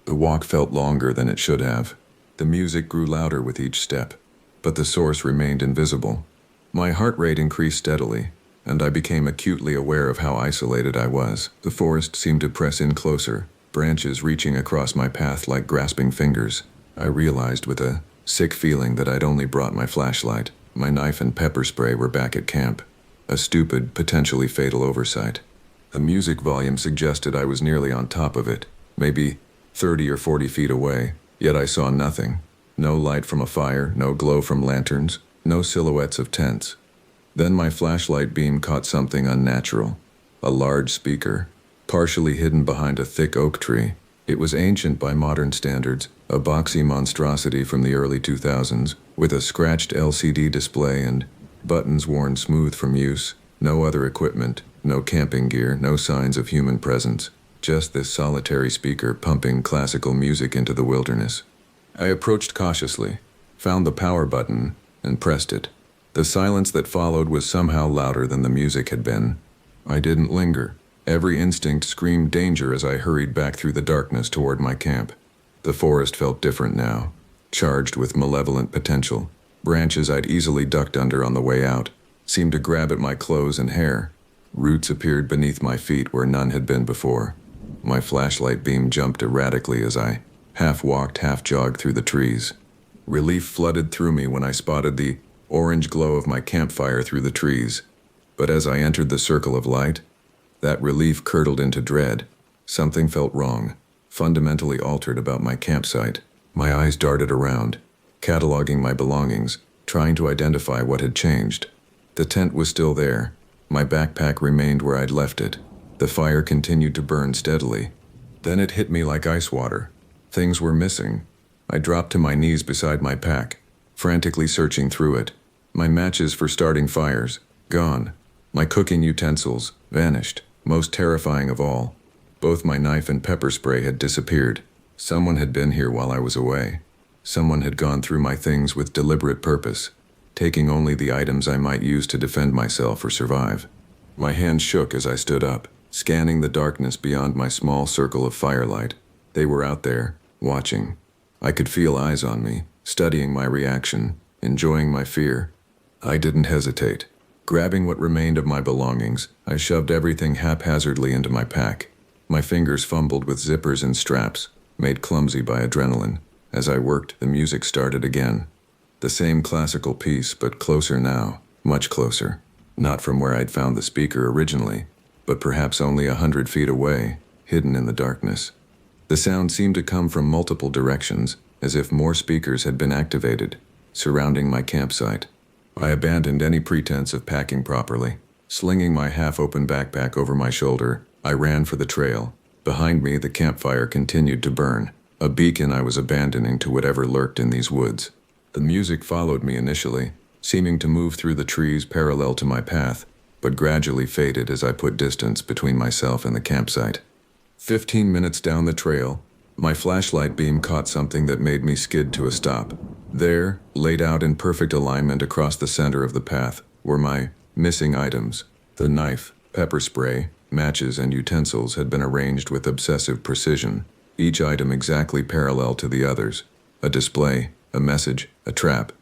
The walk felt longer than it should have. The music grew louder with each step, but the source remained invisible. My heart rate increased steadily, and I became acutely aware of how isolated I was. The forest seemed to press in closer, branches reaching across my path like grasping fingers. I realized with a sick feeling that I'd only brought my flashlight. My knife and pepper spray were back at camp. A stupid, potentially fatal oversight. The music volume suggested I was nearly on top of it, maybe 30 or 40 feet away, yet I saw nothing. No light from a fire, no glow from lanterns, no silhouettes of tents. Then my flashlight beam caught something unnatural. A large speaker, partially hidden behind a thick oak tree. It was ancient by modern standards, a boxy monstrosity from the early 2000s, with a scratched LCD display and buttons worn smooth from use. No other equipment, no camping gear, no signs of human presence. Just this solitary speaker pumping classical music into the wilderness. I approached cautiously, found the power button, and pressed it. The silence that followed was somehow louder than the music had been. I didn't linger. Every instinct screamed danger as I hurried back through the darkness toward my camp. The forest felt different now, charged with malevolent potential. Branches I'd easily ducked under on the way out seemed to grab at my clothes and hair. Roots appeared beneath my feet where none had been before. My flashlight beam jumped erratically as I half walked, half jogged through the trees. Relief flooded through me when I spotted the orange glow of my campfire through the trees. But as I entered the circle of light, that relief curdled into dread. Something felt wrong, fundamentally altered about my campsite. My eyes darted around, cataloging my belongings, trying to identify what had changed. The tent was still there. My backpack remained where I'd left it. The fire continued to burn steadily. Then it hit me like ice water. Things were missing. I dropped to my knees beside my pack, frantically searching through it. My matches for starting fires, gone. My cooking utensils, vanished. Most terrifying of all, both my knife and pepper spray had disappeared. Someone had been here while I was away. Someone had gone through my things with deliberate purpose, taking only the items I might use to defend myself or survive. My hands shook as I stood up, scanning the darkness beyond my small circle of firelight. They were out there, watching. I could feel eyes on me, studying my reaction, enjoying my fear. I didn't hesitate. Grabbing what remained of my belongings, I shoved everything haphazardly into my pack. My fingers fumbled with zippers and straps, made clumsy by adrenaline. As I worked, the music started again. The same classical piece, but closer now, much closer. Not from where I'd found the speaker originally, but perhaps only 100 feet away, hidden in the darkness. The sound seemed to come from multiple directions, as if more speakers had been activated, surrounding my campsite. I abandoned any pretense of packing properly. Slinging my half-open backpack over my shoulder, I ran for the trail. Behind me, the campfire continued to burn, a beacon I was abandoning to whatever lurked in these woods. The music followed me initially, seeming to move through the trees parallel to my path, but gradually faded as I put distance between myself and the campsite. 15 minutes down the trail, my flashlight beam caught something that made me skid to a stop. There, laid out in perfect alignment across the center of the path, were my missing items. The knife, pepper spray, matches, and utensils had been arranged with obsessive precision, each item exactly parallel to the others. A display, a message, a trap.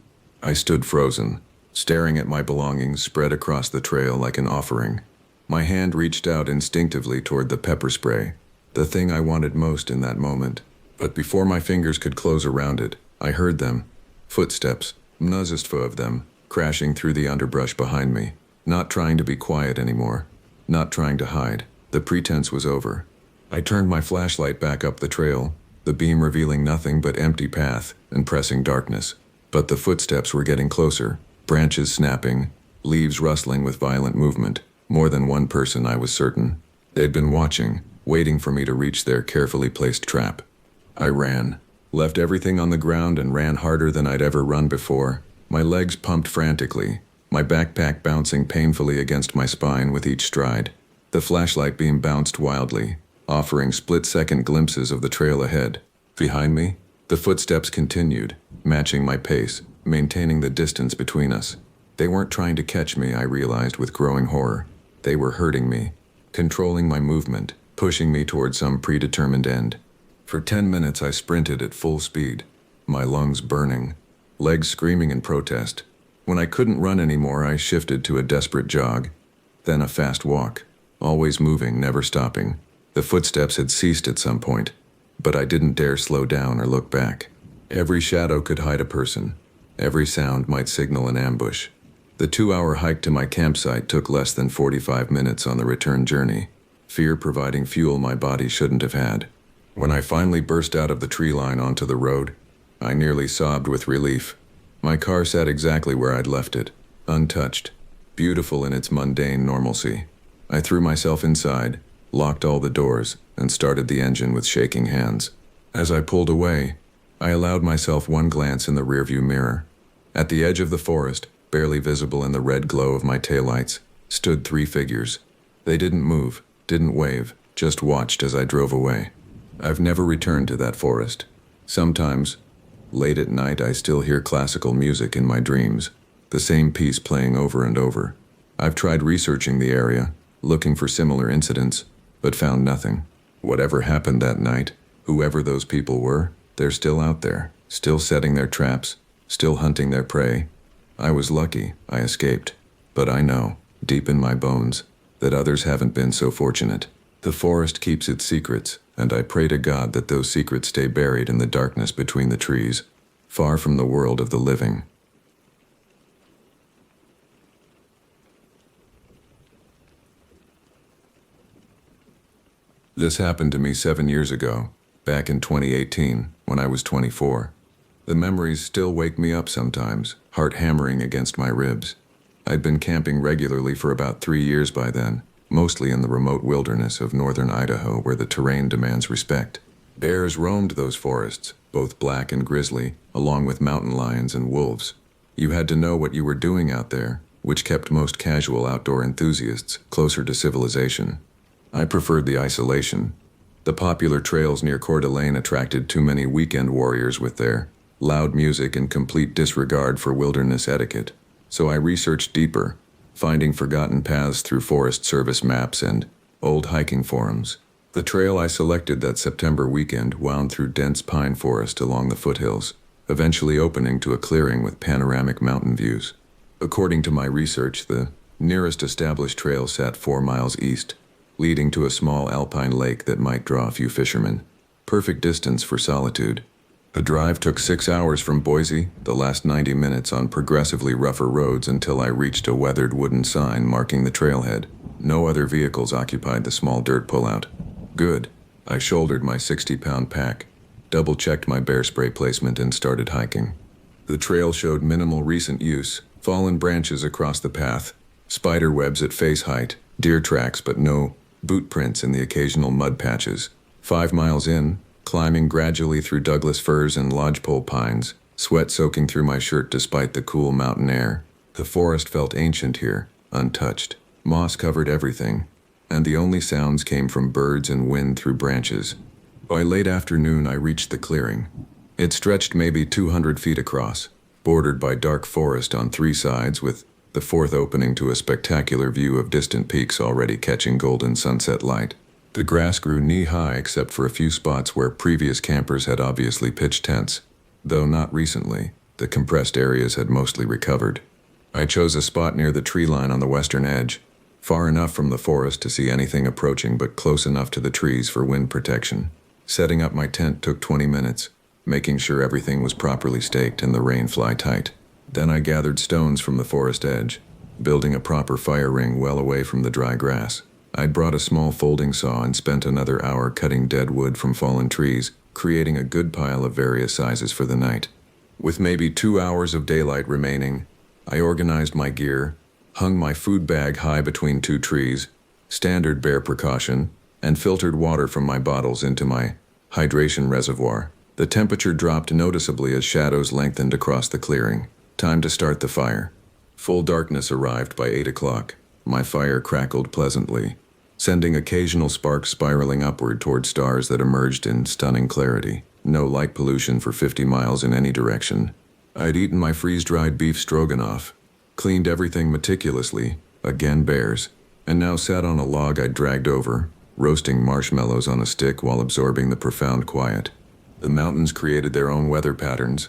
I stood frozen, staring at my belongings spread across the trail like an offering. My hand reached out instinctively toward the pepper spray, the thing I wanted most in that moment. But before my fingers could close around it, I heard them. Footsteps, mnuzistful of them, crashing through the underbrush behind me. Not trying to be quiet anymore. Not trying to hide. The pretense was over. I turned my flashlight back up the trail, the beam revealing nothing but empty path and pressing darkness. But the footsteps were getting closer, branches snapping, leaves rustling with violent movement. More than one person, I was certain. They'd been watching, waiting for me to reach their carefully placed trap. I ran, left everything on the ground and ran harder than I'd ever run before. My legs pumped frantically, my backpack bouncing painfully against my spine with each stride. The flashlight beam bounced wildly, offering split-second glimpses of the trail ahead. Behind me, the footsteps continued, matching my pace, maintaining the distance between us. They weren't trying to catch me, I realized with growing horror. They were hurting me, controlling my movement, pushing me toward some predetermined end. For 10 minutes I sprinted at full speed, my lungs burning, legs screaming in protest. When I couldn't run anymore, I shifted to a desperate jog, then a fast walk, always moving, never stopping. The footsteps had ceased at some point, but I didn't dare slow down or look back. Every shadow could hide a person. Every sound might signal an ambush. The 2-hour hike to my campsite took less than 45 minutes on the return journey, fear providing fuel my body shouldn't have had. When I finally burst out of the tree line onto the road, I nearly sobbed with relief. My car sat exactly where I'd left it, untouched, beautiful in its mundane normalcy. I threw myself inside, locked all the doors, and started the engine with shaking hands. As I pulled away, I allowed myself one glance in the rearview mirror. At the edge of the forest, barely visible in the red glow of my taillights, stood 3 figures. They didn't move, didn't wave, just watched as I drove away. I've never returned to that forest. Sometimes, late at night, I still hear classical music in my dreams, the same piece playing over and over. I've tried researching the area, looking for similar incidents, but found nothing. Whatever happened that night, whoever those people were, they're still out there, still setting their traps, still hunting their prey. I was lucky, I escaped, but I know, deep in my bones, that others haven't been so fortunate. The forest keeps its secrets, and I pray to God that those secrets stay buried in the darkness between the trees, far from the world of the living. This happened to me 7 years ago, back in 2018, when I was 24. The memories still wake me up sometimes, heart hammering against my ribs. I'd been camping regularly for about 3 years by then, mostly in the remote wilderness of northern Idaho where the terrain demands respect. Bears roamed those forests, both black and grizzly, along with mountain lions and wolves. You had to know what you were doing out there, which kept most casual outdoor enthusiasts closer to civilization. I preferred the isolation. The popular trails near Coeur d'Alene attracted too many weekend warriors with their loud music and complete disregard for wilderness etiquette. So I researched deeper, finding forgotten paths through Forest Service maps and old hiking forums. The trail I selected that September weekend wound through dense pine forest along the foothills, eventually opening to a clearing with panoramic mountain views. According to my research, the nearest established trail sat 4 miles east, leading to a small alpine lake that might draw a few fishermen. Perfect distance for solitude. The drive took 6 hours from Boise, the last 90 minutes on progressively rougher roads until I reached a weathered wooden sign marking the trailhead. No other vehicles occupied the small dirt pullout. Good. I shouldered my 60-pound pack, double-checked my bear spray placement, and started hiking. The trail showed minimal recent use, fallen branches across the path, spider webs at face height, deer tracks but no boot prints in the occasional mud patches. 5 miles in, climbing gradually through Douglas firs and lodgepole pines, sweat soaking through my shirt despite the cool mountain air. The forest felt ancient here, untouched. Moss covered everything, and the only sounds came from birds and wind through branches. By late afternoon, I reached the clearing. It stretched maybe 200 feet across, bordered by dark forest on 3 sides, with the 4th opening to a spectacular view of distant peaks already catching golden sunset light. The grass grew knee-high except for a few spots where previous campers had obviously pitched tents. Though not recently, the compressed areas had mostly recovered. I chose a spot near the tree line on the western edge, far enough from the forest to see anything approaching but close enough to the trees for wind protection. Setting up my tent took 20 minutes, making sure everything was properly staked and the rain fly tight. Then I gathered stones from the forest edge, building a proper fire ring well away from the dry grass. I'd brought a small folding saw and spent another hour cutting dead wood from fallen trees, creating a good pile of various sizes for the night. With maybe 2 hours of daylight remaining, I organized my gear, hung my food bag high between 2 trees, standard bear precaution, and filtered water from my bottles into my hydration reservoir. The temperature dropped noticeably as shadows lengthened across the clearing. Time to start the fire. Full darkness arrived by 8 o'clock. My fire crackled pleasantly, sending occasional sparks spiraling upward toward stars that emerged in stunning clarity. No light pollution for 50 miles in any direction. I'd eaten my freeze-dried beef stroganoff, cleaned everything meticulously, again bears, and now sat on a log I'd dragged over, roasting marshmallows on a stick while absorbing the profound quiet. The mountains created their own weather patterns,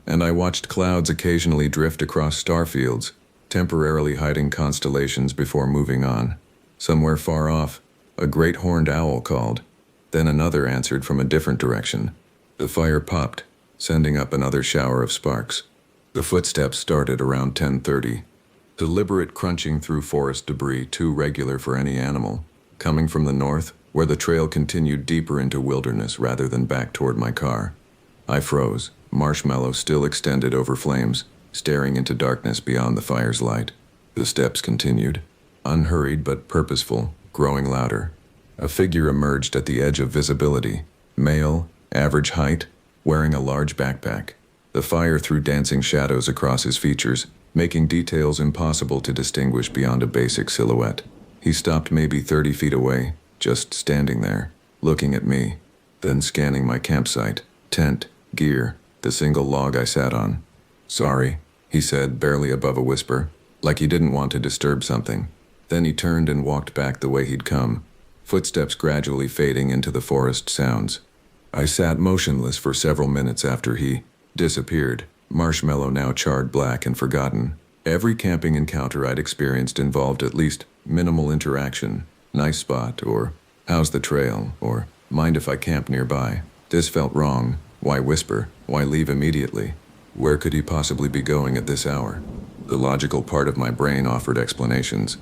and I watched clouds occasionally drift across star fields, temporarily hiding constellations before moving on. Somewhere far off, a great horned owl called. Then another answered from a different direction. The fire popped, sending up another shower of sparks. The footsteps started around 10:30. Deliberate crunching through forest debris too regular for any animal, coming from the north, where the trail continued deeper into wilderness rather than back toward my car. I froze, marshmallow still extended over flames, staring into darkness beyond the fire's light. The steps continued, unhurried but purposeful, growing louder. A figure emerged at the edge of visibility, male, average height, wearing a large backpack. The fire threw dancing shadows across his features, making details impossible to distinguish beyond a basic silhouette. He stopped maybe 30 feet away, just standing there, looking at me, then scanning my campsite, tent, gear, the single log I sat on. "Sorry," he said, barely above a whisper, like he didn't want to disturb something. Then he turned and walked back the way he'd come, footsteps gradually fading into the forest sounds. I sat motionless for several minutes after he disappeared, marshmallow now charred black and forgotten. Every camping encounter I'd experienced involved at least minimal interaction. "Nice spot," or "How's the trail?" or "Mind if I camp nearby?" This felt wrong. Why whisper? Why leave immediately? Where could he possibly be going at this hour? The logical part of my brain offered explanations.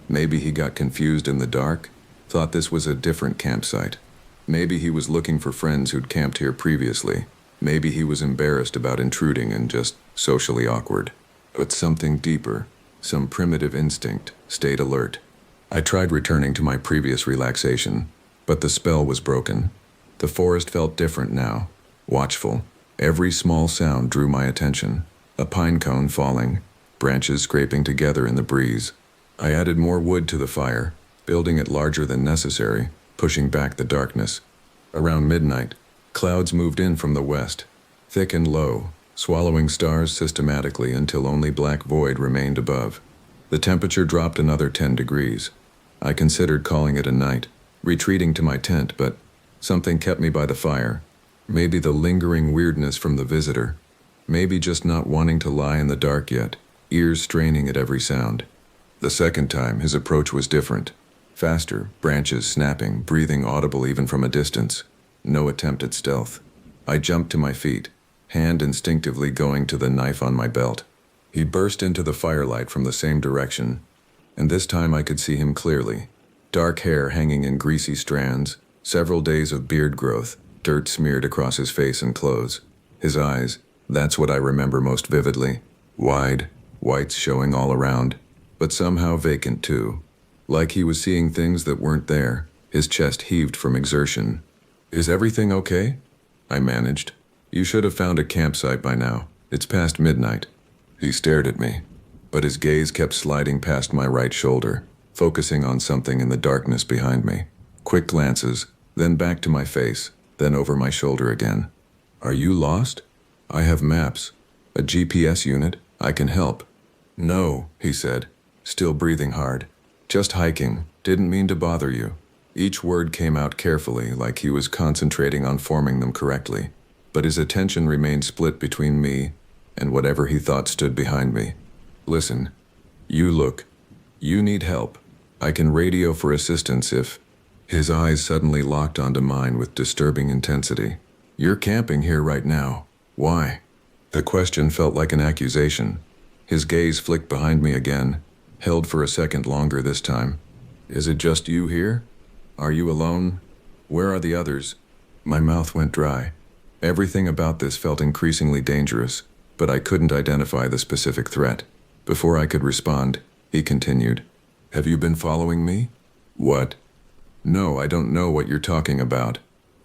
Maybe he got confused in the dark, thought this was a different campsite. Maybe he was looking for friends who'd camped here previously. Maybe he was embarrassed about intruding and just socially awkward. But something deeper, some primitive instinct, stayed alert. I tried returning to my previous relaxation, but the spell was broken. The forest felt different now, watchful. Every small sound drew my attention. A pine cone falling, branches scraping together in the breeze. I added more wood to the fire, building it larger than necessary, pushing back the darkness. Around midnight, clouds moved in from the west, thick and low, swallowing stars systematically until only black void remained above. The temperature dropped another 10 degrees. I considered calling it a night, retreating to my tent, but something kept me by the fire. Maybe the lingering weirdness from the visitor. Maybe just not wanting to lie in the dark yet, ears straining at every sound. The second time, his approach was different. Faster, branches snapping, breathing audible even from a distance. no attempt at stealth. I jumped to my feet, hand instinctively going to the knife on my belt. He burst into the firelight from the same direction, and this time I could see him clearly. Dark hair hanging in greasy strands, several days of beard growth, dirt smeared across his face and clothes. His eyes, that's what I remember most vividly. Wide, whites showing all around, but somehow vacant too. Like he was seeing things that weren't there. His chest heaved from exertion. "Is everything okay?" I managed. "You should have found a campsite by now. It's past midnight." He stared at me, but his gaze kept sliding past my right shoulder, focusing on something in the darkness behind me. Quick glances, then back to my face, then over my shoulder again. "Are you lost? I have maps. A GPS unit. I can help." "No," he said, still breathing hard. "Just hiking. Didn't mean to bother you." Each word came out carefully, like he was concentrating on forming them correctly, but his attention remained split between me and whatever he thought stood behind me. "Listen, you need help. I can radio for assistance if—" His eyes suddenly locked onto mine with disturbing intensity. "You're camping here right now. Why?" The question felt like an accusation. His gaze flicked behind me again, held for a second longer this time. "Is it just you here? Are you alone? Where are the others?" My mouth went dry. Everything about this felt increasingly dangerous, but I couldn't identify the specific threat. Before I could respond, he continued, "Have you been following me?" "What?" "No, I don't know what you're talking about."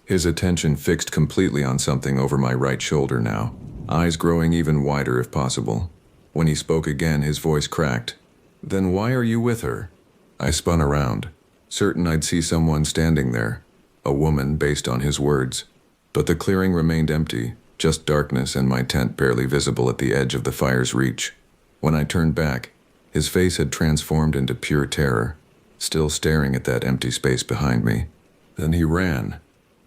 His attention fixed completely on something over my right shoulder now, eyes growing even wider if possible. When he spoke again, his voice cracked. "Then why are you with her?" I spun around, certain I'd see someone standing there, a woman based on his words. But the clearing remained empty, just darkness and my tent barely visible at the edge of the fire's reach. When I turned back, his face had transformed into pure terror, still staring at that empty space behind me. Then he ran,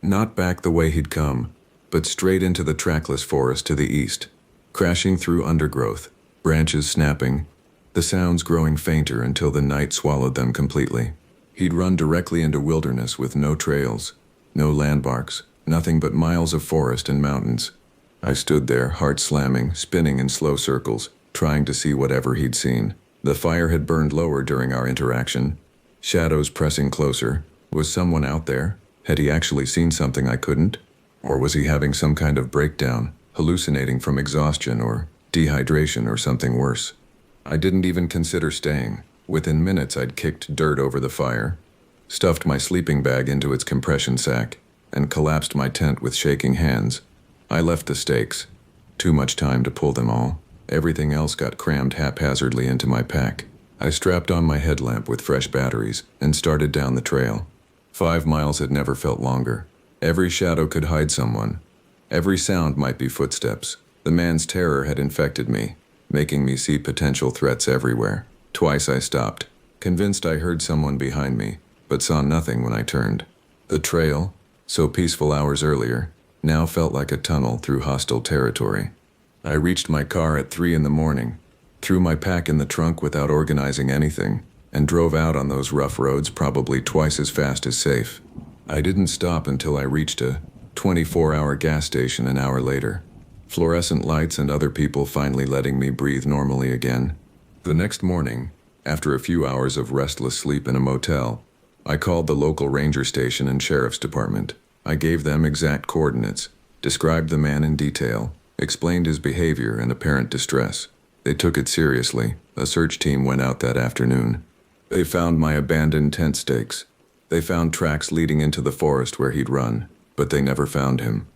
not back the way he'd come, but straight into the trackless forest to the east, crashing through undergrowth, branches snapping, the sounds growing fainter until the night swallowed them completely. He'd run directly into wilderness with no trails, no landmarks, nothing but miles of forest and mountains. I stood there, heart slamming, spinning in slow circles, trying to see whatever he'd seen. The fire had burned lower during our interaction, shadows pressing closer. Was someone out there? Had he actually seen something I couldn't? Or was he having some kind of breakdown, hallucinating from exhaustion or dehydration or something worse? I didn't even consider staying. Within minutes I'd kicked dirt over the fire, stuffed my sleeping bag into its compression sack, and collapsed my tent with shaking hands. I left the stakes. Too much time to pull them all. Everything else got crammed haphazardly into my pack. I strapped on my headlamp with fresh batteries and started down the trail. 5 miles had never felt longer. Every shadow could hide someone. Every sound might be footsteps. The man's terror had infected me, making me see potential threats everywhere. Twice I stopped, convinced I heard someone behind me, but saw nothing when I turned. The trail, so peaceful hours earlier, now felt like a tunnel through hostile territory. I reached my car at 3 in the morning, threw my pack in the trunk without organizing anything, and drove out on those rough roads probably twice as fast as safe. I didn't stop until I reached a 24-hour gas station an hour later. Fluorescent lights and other people finally letting me breathe normally again. The next morning, after a few hours of restless sleep in a motel, I called the local ranger station and sheriff's department. I gave them exact coordinates, described the man in detail, explained his behavior and apparent distress. They took it seriously. A search team went out that afternoon. They found my abandoned tent stakes. They found tracks leading into the forest where he'd run, but they never found him.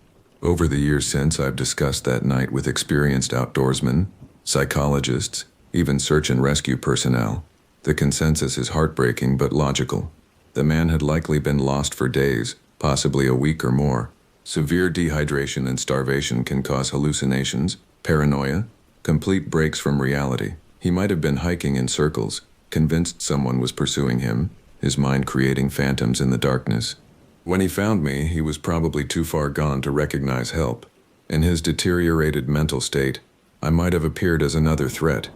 Over the years since, I've discussed that night with experienced outdoorsmen, psychologists, even search and rescue personnel. The consensus is heartbreaking but logical. The man had likely been lost for days, possibly a week or more. Severe dehydration and starvation can cause hallucinations, paranoia, complete breaks from reality. He might have been hiking in circles, convinced someone was pursuing him, his mind creating phantoms in the darkness. When he found me, he was probably too far gone to recognize help. In his deteriorated mental state, I might have appeared as another threat,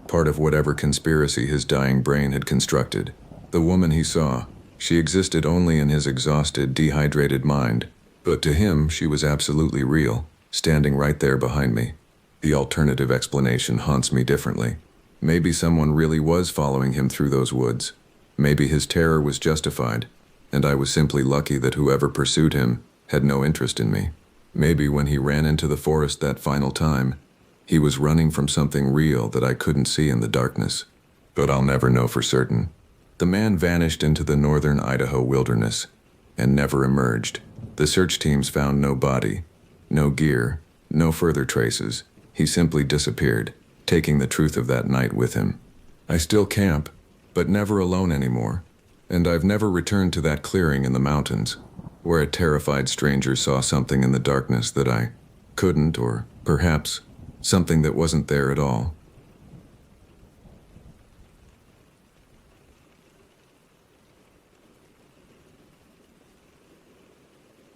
part of whatever conspiracy his dying brain had constructed. The woman he saw, she existed only in his exhausted, dehydrated mind, But to him, she was absolutely real, standing right there behind me. The alternative explanation haunts me differently. Maybe someone really was following him through those woods. Maybe his terror was justified, and I was simply lucky that whoever pursued him had no interest in me. Maybe when he ran into the forest that final time, he was running from something real that I couldn't see in the darkness. But I'll never know for certain. The man vanished into the northern Idaho wilderness and never emerged. The search teams found no body, no gear, no further traces. He simply disappeared, taking the truth of that night with him. I still camp, but never alone anymore. And I've never returned to that clearing in the mountains, where a terrified stranger saw something in the darkness that I couldn't, or perhaps something that wasn't there at all.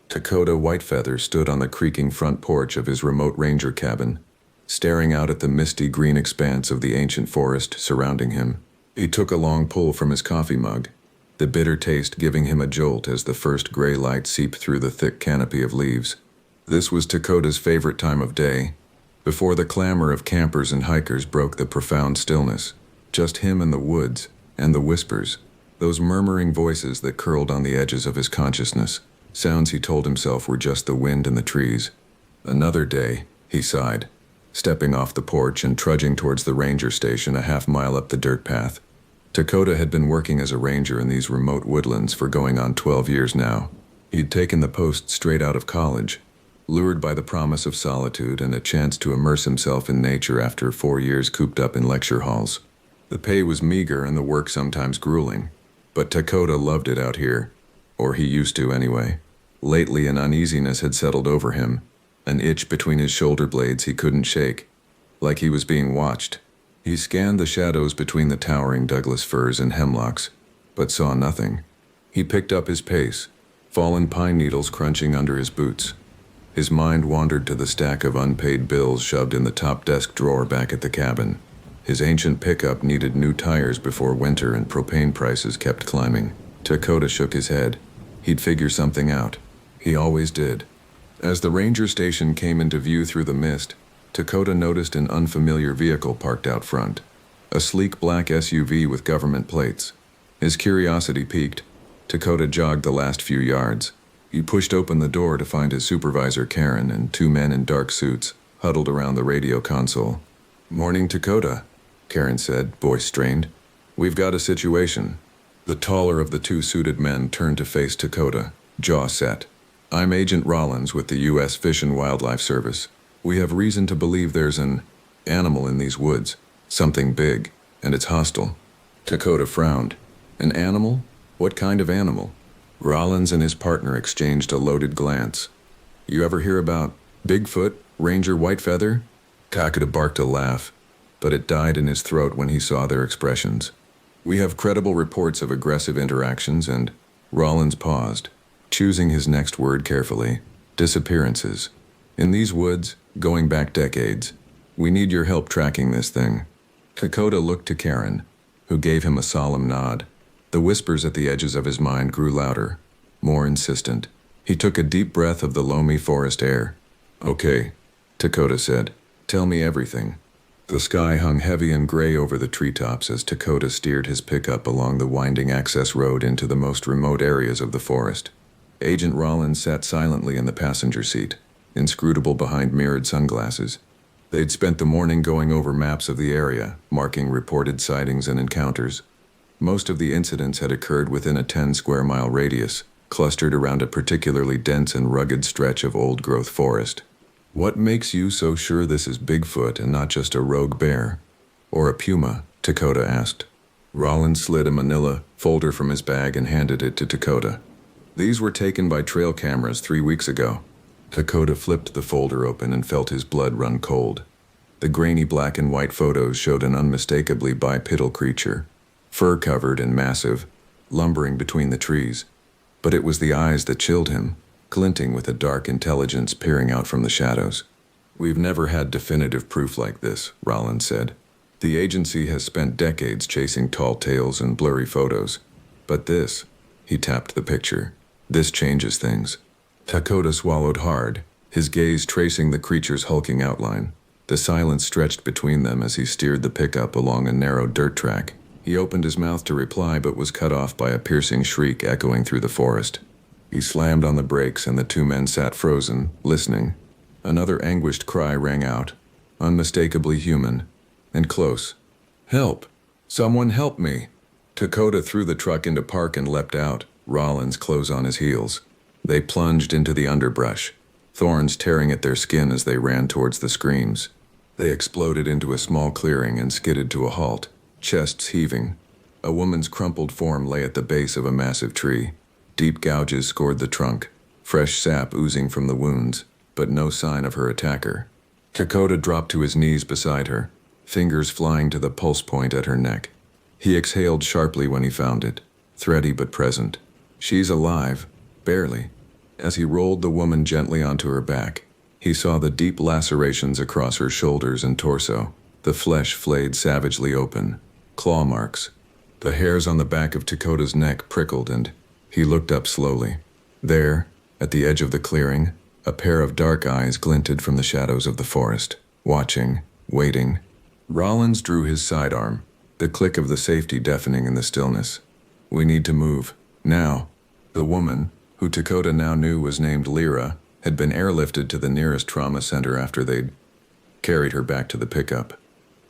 Dakota Whitefeather stood on the creaking front porch of his remote ranger cabin, staring out at the misty green expanse of the ancient forest surrounding him. He took a long pull from his coffee mug, the bitter taste giving him a jolt as the first gray light seeped through the thick canopy of leaves. This was Dakota's favorite time of day, before the clamor of campers and hikers broke the profound stillness. Just him and the woods, and the whispers, those murmuring voices that curled on the edges of his consciousness. Sounds he told himself were just the wind in the trees. Another day, he sighed, stepping off the porch and trudging towards the ranger station a half-mile up the dirt path. Dakota had been working as a ranger in these remote woodlands for going on 12 years now. He'd taken the post straight out of college, lured by the promise of solitude and a chance to immerse himself in nature after 4 years cooped up in lecture halls. The pay was meager and the work sometimes grueling, but Dakota loved it out here, or he used to anyway. Lately, an uneasiness had settled over him, an itch between his shoulder blades he couldn't shake, like he was being watched. He scanned the shadows between the towering Douglas firs and hemlocks, but saw nothing. He picked up his pace, fallen pine needles crunching under his boots. His mind wandered to the stack of unpaid bills shoved in the top desk drawer back at the cabin. His ancient pickup needed new tires before winter and propane prices kept climbing. Dakota shook his head. He'd figure something out. He always did. As the ranger station came into view through the mist, Dakota noticed an unfamiliar vehicle parked out front. A sleek black SUV with government plates. His curiosity piqued. Dakota jogged the last few yards. He pushed open the door to find his supervisor Karen and 2 men in dark suits huddled around the radio console. "Morning, Dakota," Karen said, voice strained. "We've got a situation." The taller of the 2 suited men turned to face Dakota, jaw set. "I'm Agent Rollins with the U.S. Fish and Wildlife Service. We have reason to believe there's an animal in these woods, something big, and it's hostile." Dakota frowned. "An animal? What kind of animal?" Rollins and his partner exchanged a loaded glance. "You ever hear about Bigfoot, Ranger Whitefeather?" Dakota barked a laugh, but it died in his throat when he saw their expressions. "We have credible reports of aggressive interactions and—" Rollins paused, choosing his next word carefully. "Disappearances. In these woods, going back decades. We need your help tracking this thing." Dakota looked to Karen, who gave him a solemn nod. The whispers at the edges of his mind grew louder, more insistent. He took a deep breath of the loamy forest air. "Okay," Dakota said. "Tell me everything." The sky hung heavy and gray over the treetops as Dakota steered his pickup along the winding access road into the most remote areas of the forest. Agent Rollins sat silently in the passenger seat, inscrutable behind mirrored sunglasses. They'd spent the morning going over maps of the area, marking reported sightings and encounters. Most of the incidents had occurred within a 10-square-mile radius, clustered around a particularly dense and rugged stretch of old-growth forest. "What makes you so sure this is Bigfoot and not just a rogue bear? Or a puma?" Dakota asked. Rollins slid a manila folder from his bag and handed it to Dakota. "These were taken by trail cameras 3 weeks ago." Dakota flipped the folder open and felt his blood run cold. The grainy black and white photos showed an unmistakably bipedal creature, fur-covered and massive, lumbering between the trees. But it was the eyes that chilled him, glinting with a dark intelligence peering out from the shadows. "We've never had definitive proof like this," Rollins said. "The agency has spent decades chasing tall tales and blurry photos. But this," he tapped the picture, "this changes things." Dakota swallowed hard, his gaze tracing the creature's hulking outline. The silence stretched between them as he steered the pickup along a narrow dirt track. He opened his mouth to reply but was cut off by a piercing shriek echoing through the forest. He slammed on the brakes and the two men sat frozen, listening. Another anguished cry rang out, unmistakably human, and close. "Help! Someone help me!" Dakota threw the truck into park and leapt out, Rollins close on his heels. They plunged into the underbrush, thorns tearing at their skin as they ran towards the screams. They exploded into a small clearing and skidded to a halt, chests heaving. A woman's crumpled form lay at the base of a massive tree. Deep gouges scored the trunk, fresh sap oozing from the wounds, but no sign of her attacker. Dakota dropped to his knees beside her, fingers flying to the pulse point at her neck. He exhaled sharply when he found it, thready but present. She's alive, barely. As he rolled the woman gently onto her back, he saw the deep lacerations across her shoulders and torso, the flesh flayed savagely open, claw marks. The hairs on the back of Dakota's neck prickled and he looked up slowly. There, at the edge of the clearing, a pair of dark eyes glinted from the shadows of the forest, watching, waiting. Rollins drew his sidearm, the click of the safety deafening in the stillness. "We need to move, now." The woman, who Dakota now knew was named Lyra, had been airlifted to the nearest trauma center after they'd carried her back to the pickup.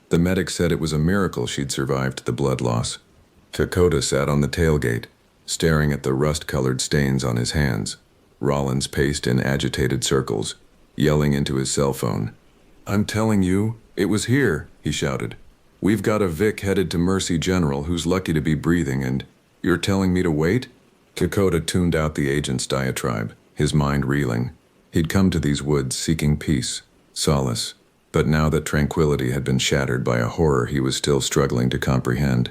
The medic said it was a miracle she'd survived the blood loss. Dakota sat on the tailgate, staring at the rust-colored stains on his hands. Rollins paced in agitated circles, yelling into his cell phone. "I'm telling you, it was here," he shouted. "We've got a Vic headed to Mercy General who's lucky to be breathing, and you're telling me to wait?" Dakota tuned out the agent's diatribe, his mind reeling. He'd come to these woods seeking peace, solace, but now that tranquility had been shattered by a horror he was still struggling to comprehend.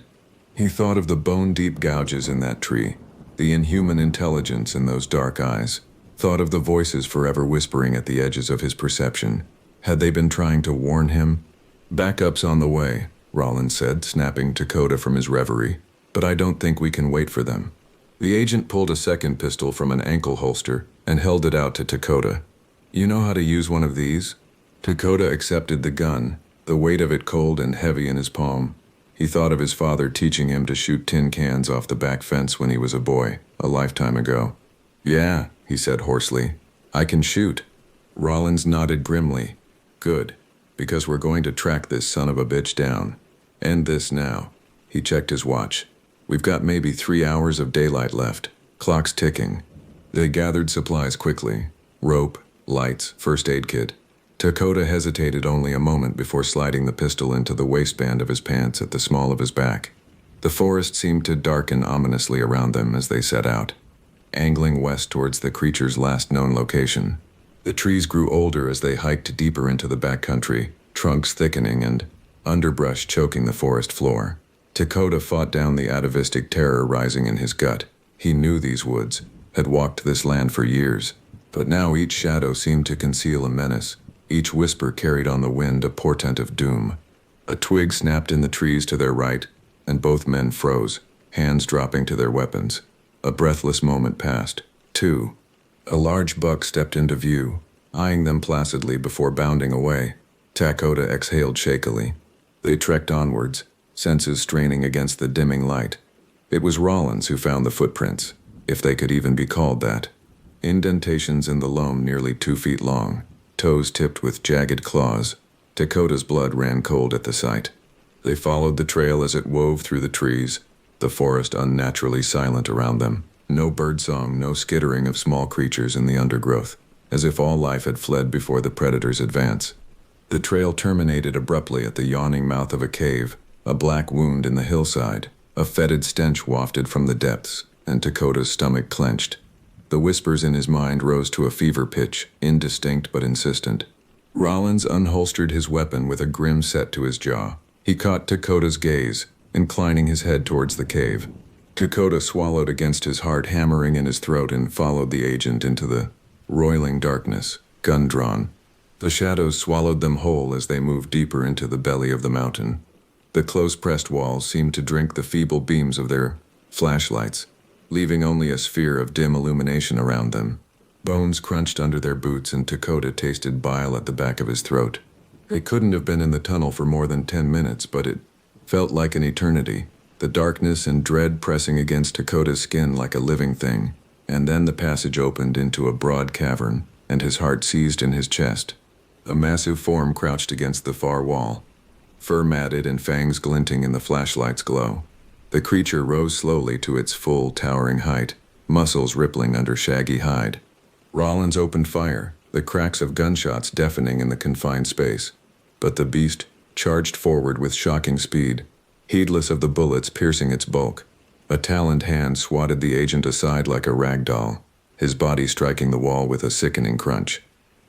He thought of the bone-deep gouges in that tree, the inhuman intelligence in those dark eyes, thought of the voices forever whispering at the edges of his perception. Had they been trying to warn him? "Backup's on the way," Rollins said, snapping Dakota from his reverie, "but I don't think we can wait for them." The agent pulled a second pistol from an ankle holster and held it out to Dakota. "You know how to use one of these?" Dakota accepted the gun, the weight of it cold and heavy in his palm. He thought of his father teaching him to shoot tin cans off the back fence when he was a boy, a lifetime ago. "Yeah," he said hoarsely, "I can shoot." Rollins nodded grimly. "Good, because we're going to track this son of a bitch down. End this now." He checked his watch. "We've got maybe 3 hours of daylight left. Clock's ticking." They gathered supplies quickly. Rope, lights, first aid kit. Dakota hesitated only a moment before sliding the pistol into the waistband of his pants at the small of his back. The forest seemed to darken ominously around them as they set out, angling west towards the creature's last known location. The trees grew older as they hiked deeper into the backcountry, trunks thickening and underbrush choking the forest floor. Dakota fought down the atavistic terror rising in his gut. He knew these woods, had walked this land for years, but now each shadow seemed to conceal a menace. Each whisper carried on the wind a portent of doom. A twig snapped in the trees to their right, and both men froze, hands dropping to their weapons. A breathless moment passed. 2. A large buck stepped into view, eyeing them placidly before bounding away. Dakota exhaled shakily. They trekked onwards, senses straining against the dimming light. It was Rollins who found the footprints, if they could even be called that. Indentations in the loam nearly 2 feet long, toes tipped with jagged claws. Dakota's blood ran cold at the sight. They followed the trail as it wove through the trees, the forest unnaturally silent around them. No birdsong, no skittering of small creatures in the undergrowth, as if all life had fled before the predator's advance. The trail terminated abruptly at the yawning mouth of a cave, a black wound in the hillside. A fetid stench wafted from the depths, and Dakota's stomach clenched. The whispers in his mind rose to a fever pitch, indistinct but insistent. Rollins unholstered his weapon with a grim set to his jaw. He caught Dakota's gaze, inclining his head towards the cave. Dakota swallowed against his heart hammering in his throat and followed the agent into the roiling darkness, gun drawn. The shadows swallowed them whole as they moved deeper into the belly of the mountain. The close-pressed walls seemed to drink the feeble beams of their flashlights, leaving only a sphere of dim illumination around them. Bones crunched under their boots and Dakota tasted bile at the back of his throat. They couldn't have been in the tunnel for more than 10 minutes, but it felt like an eternity, the darkness and dread pressing against Dakota's skin like a living thing. And then the passage opened into a broad cavern, and his heart seized in his chest. A massive form crouched against the far wall, fur matted and fangs glinting in the flashlight's glow. The creature rose slowly to its full, towering height, muscles rippling under shaggy hide. Rollins opened fire, the cracks of gunshots deafening in the confined space. But the beast charged forward with shocking speed, heedless of the bullets piercing its bulk. A taloned hand swatted the agent aside like a rag doll, his body striking the wall with a sickening crunch.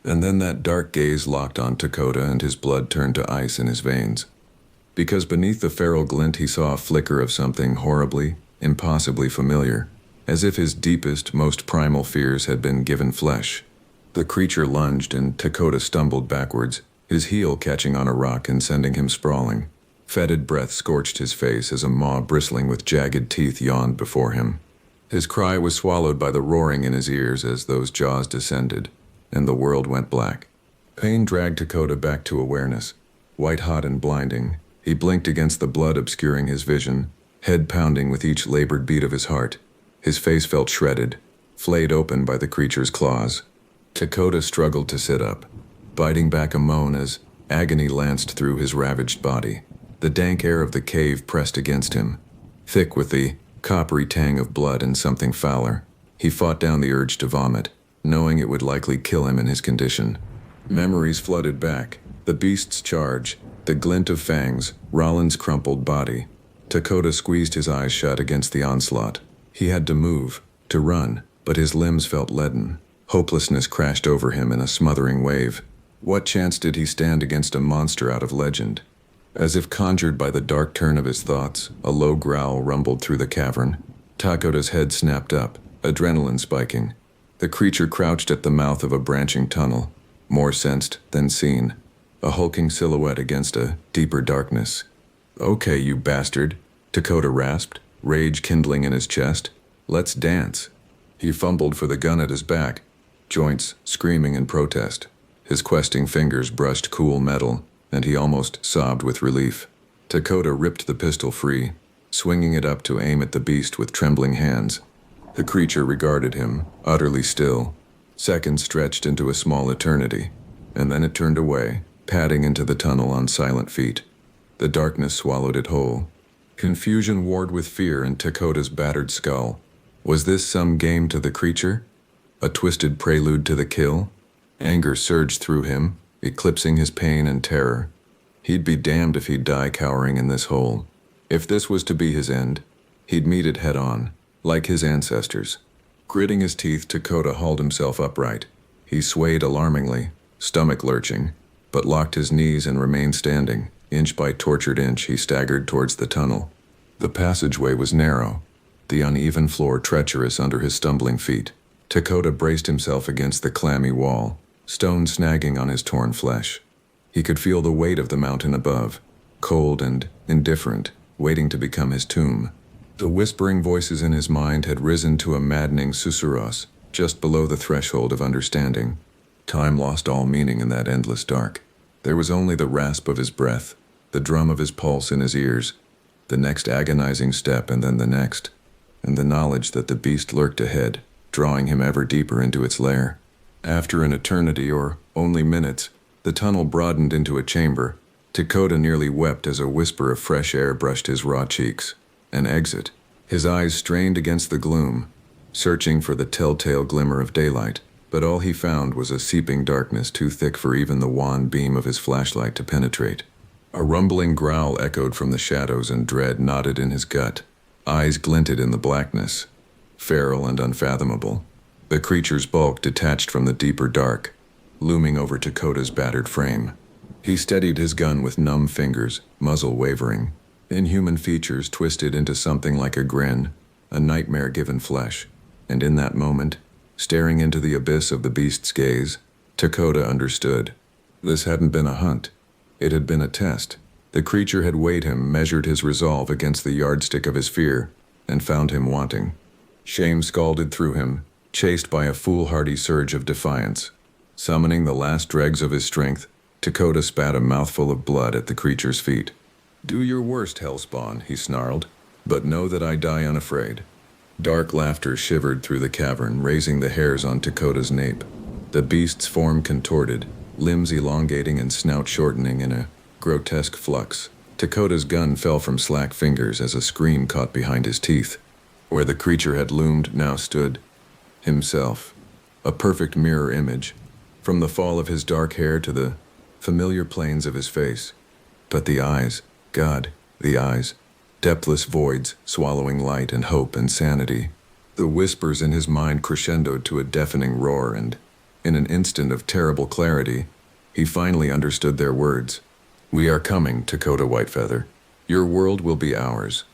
And then that dark gaze locked on Dakota and his blood turned to ice in his veins. Because beneath the feral glint he saw a flicker of something horribly, impossibly familiar, as if his deepest, most primal fears had been given flesh. The creature lunged and Dakota stumbled backwards, his heel catching on a rock and sending him sprawling. Fetid breath scorched his face as a maw bristling with jagged teeth yawned before him. His cry was swallowed by the roaring in his ears as those jaws descended, and the world went black. Pain dragged Dakota back to awareness. White-hot and blinding, he blinked against the blood obscuring his vision, head pounding with each labored beat of his heart. His face felt shredded, flayed open by the creature's claws. Dakota struggled to sit up, biting back a moan as agony lanced through his ravaged body. The dank air of the cave pressed against him, thick with the coppery tang of blood and something fouler. He fought down the urge to vomit, knowing it would likely kill him in his condition. Memories flooded back, the beast's charge, the glint of fangs, Rollins' crumpled body. Dakota squeezed his eyes shut against the onslaught. He had to move, to run, but his limbs felt leaden. Hopelessness crashed over him in a smothering wave. What chance did he stand against a monster out of legend? As if conjured by the dark turn of his thoughts, a low growl rumbled through the cavern. Dakota's head snapped up, adrenaline spiking. The creature crouched at the mouth of a branching tunnel, more sensed than seen, a hulking silhouette against a deeper darkness. "Okay, you bastard," Dakota rasped, rage kindling in his chest. "Let's dance." He fumbled for the gun at his back, joints screaming in protest. His questing fingers brushed cool metal, and he almost sobbed with relief. Dakota ripped the pistol free, swinging it up to aim at the beast with trembling hands. The creature regarded him, utterly still. Seconds stretched into a small eternity, and then it turned away, padding into the tunnel on silent feet. The darkness swallowed it whole. Confusion warred with fear in Dakota's battered skull. Was this some game to the creature? A twisted prelude to the kill? Anger surged through him, eclipsing his pain and terror. He'd be damned if he'd die cowering in this hole. If this was to be his end, he'd meet it head-on, like his ancestors. Gritting his teeth, Dakota hauled himself upright. He swayed alarmingly, stomach lurching, but locked his knees and remained standing. Inch by tortured inch, he staggered towards the tunnel. The passageway was narrow, the uneven floor treacherous under his stumbling feet. Dakota braced himself against the clammy wall, stone snagging on his torn flesh. He could feel the weight of the mountain above, cold and indifferent, waiting to become his tomb. The whispering voices in his mind had risen to a maddening susurros, just below the threshold of understanding. Time lost all meaning in that endless dark. There was only the rasp of his breath, the drum of his pulse in his ears, the next agonizing step and then the next, and the knowledge that the beast lurked ahead, drawing him ever deeper into its lair. After an eternity, or only minutes, the tunnel broadened into a chamber. Dakota nearly wept as a whisper of fresh air brushed his raw cheeks. An exit. His eyes strained against the gloom, searching for the telltale glimmer of daylight, but all he found was a seeping darkness too thick for even the wan beam of his flashlight to penetrate. A rumbling growl echoed from the shadows and dread knotted in his gut. Eyes glinted in the blackness, feral and unfathomable. The creature's bulk detached from the deeper dark, looming over Dakota's battered frame. He steadied his gun with numb fingers, muzzle wavering. Inhuman features twisted into something like a grin, a nightmare given flesh. And in that moment, staring into the abyss of the beast's gaze, Dakota understood. This hadn't been a hunt. It had been a test. The creature had weighed him, measured his resolve against the yardstick of his fear, and found him wanting. Shame scalded through him, chased by a foolhardy surge of defiance. Summoning the last dregs of his strength, Dakota spat a mouthful of blood at the creature's feet. "Do your worst, Hellspawn," he snarled, "but know that I die unafraid." Dark laughter shivered through the cavern, raising the hairs on Dakota's nape. The beast's form contorted, limbs elongating and snout shortening in a grotesque flux. Dakota's gun fell from slack fingers as a scream caught behind his teeth. Where the creature had loomed now stood himself, a perfect mirror image, from the fall of his dark hair to the familiar planes of his face. But the eyes, God, the eyes, depthless voids swallowing light and hope and sanity. The whispers in his mind crescendoed to a deafening roar, and in an instant of terrible clarity, he finally understood their words. "We are coming, Dakota Whitefeather. Your world will be ours."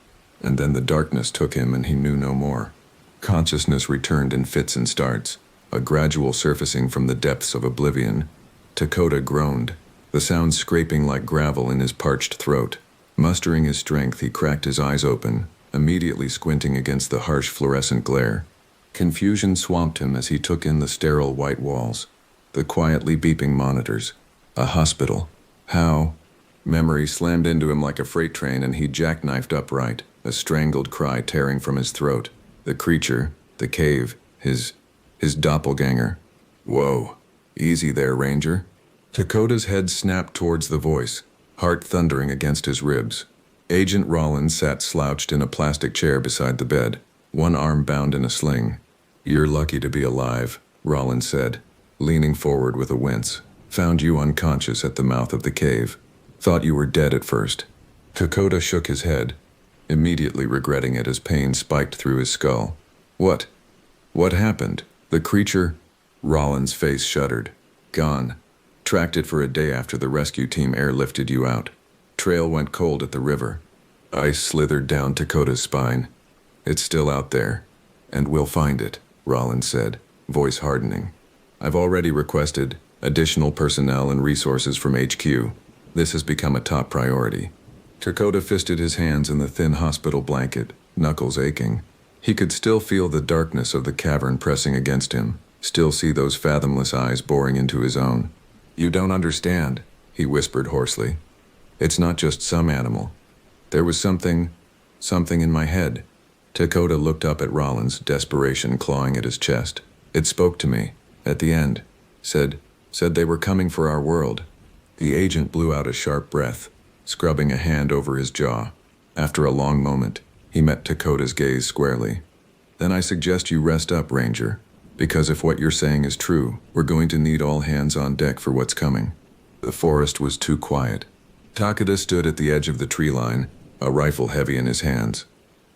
And then the darkness took him and he knew no more. Consciousness returned in fits and starts, a gradual surfacing from the depths of oblivion. Dakota groaned, the sound scraping like gravel in his parched throat. Mustering his strength, he cracked his eyes open, immediately squinting against the harsh fluorescent glare. Confusion swamped him as he took in the sterile white walls, the quietly beeping monitors. A hospital. How? Memory slammed into him like a freight train and he jackknifed upright, a strangled cry tearing from his throat. The creature, the cave, his doppelganger. Whoa. Easy there, Ranger. Dakota's head snapped towards the voice, heart thundering against his ribs. Agent Rollins sat slouched in a plastic chair beside the bed, one arm bound in a sling. "You're lucky to be alive," Rollins said, leaning forward with a wince. "Found you unconscious at the mouth of the cave. Thought you were dead at first." Dakota shook his head, immediately regretting it as pain spiked through his skull. What? What happened? The creature? Rollins' face shuddered. "Gone. Tracked it for a day after the rescue team airlifted you out. Trail went cold at the river." Ice slithered down Dakota's spine. "It's still out there, and we'll find it," Rollins said, voice hardening. "I've already requested additional personnel and resources from HQ. This has become a top priority." Dakota fisted his hands in the thin hospital blanket, knuckles aching. He could still feel the darkness of the cavern pressing against him, still see those fathomless eyes boring into his own. "You don't understand," he whispered hoarsely. "It's not just some animal. There was something in my head." Dakota looked up at Rollins, desperation clawing at his chest. "It spoke to me, at the end. Said they were coming for our world." The agent blew out a sharp breath, scrubbing a hand over his jaw. After a long moment, he met Dakota's gaze squarely. "Then I suggest you rest up, Ranger, because if what you're saying is true, we're going to need all hands on deck for what's coming." The forest was too quiet. Takeda stood at the edge of the tree line, a rifle heavy in his hands.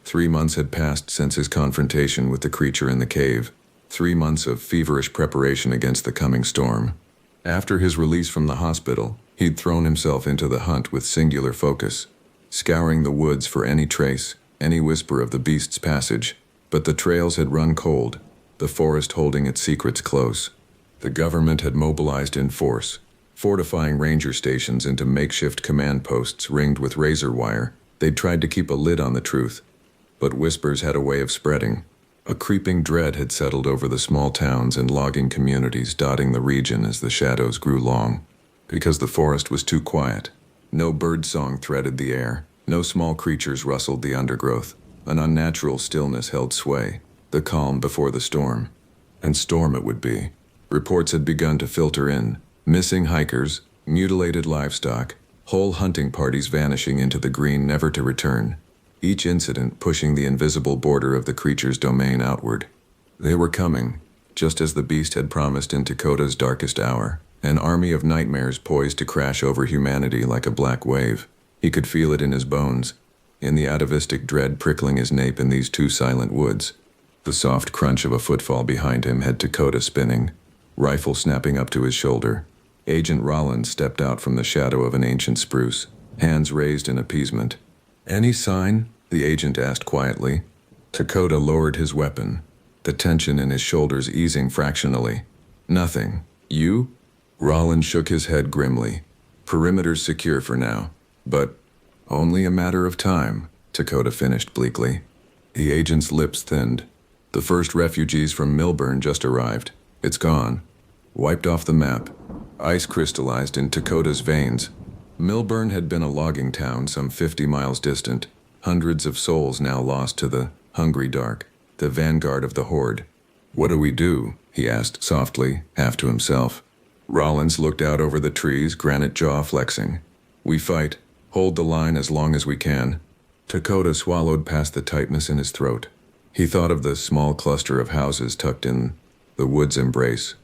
3 months had passed since his confrontation with the creature in the cave. 3 months of feverish preparation against the coming storm. After his release from the hospital, he'd thrown himself into the hunt with singular focus, scouring the woods for any trace, any whisper of the beast's passage. But the trails had run cold, the forest holding its secrets close. The government had mobilized in force, fortifying ranger stations into makeshift command posts ringed with razor wire. They'd tried to keep a lid on the truth, but whispers had a way of spreading. A creeping dread had settled over the small towns and logging communities dotting the region as the shadows grew long. Because the forest was too quiet. No bird song threaded the air. No small creatures rustled the undergrowth. An unnatural stillness held sway, the calm before the storm. And storm it would be. Reports had begun to filter in. Missing hikers, mutilated livestock, whole hunting parties vanishing into the green never to return. Each incident pushing the invisible border of the creature's domain outward. They were coming, just as the beast had promised in Dakota's darkest hour. An army of nightmares poised to crash over humanity like a black wave. He could feel it in his bones, in the atavistic dread prickling his nape in these two silent woods. The soft crunch of a footfall behind him had Dakota spinning, rifle snapping up to his shoulder. Agent Rollins stepped out from the shadow of an ancient spruce, hands raised in appeasement. "Any sign?" the agent asked quietly. Dakota lowered his weapon, the tension in his shoulders easing fractionally. "Nothing. You?" Rollins shook his head grimly. "Perimeter's secure for now, but only a matter of time," Dakota finished bleakly. The agent's lips thinned. The first refugees from Milburn just arrived. It's gone. Wiped off the map. Ice crystallized in Dakota's veins. Milburn had been a logging town some 50 miles distant. Hundreds of souls now lost to the hungry dark, the vanguard of the horde. What do we do? He asked softly, half to himself. Rollins looked out over the trees, granite jaw flexing. We fight. Hold the line as long as we can. Dakota swallowed past the tightness in his throat. He thought of the small cluster of houses tucked in the wood's embrace,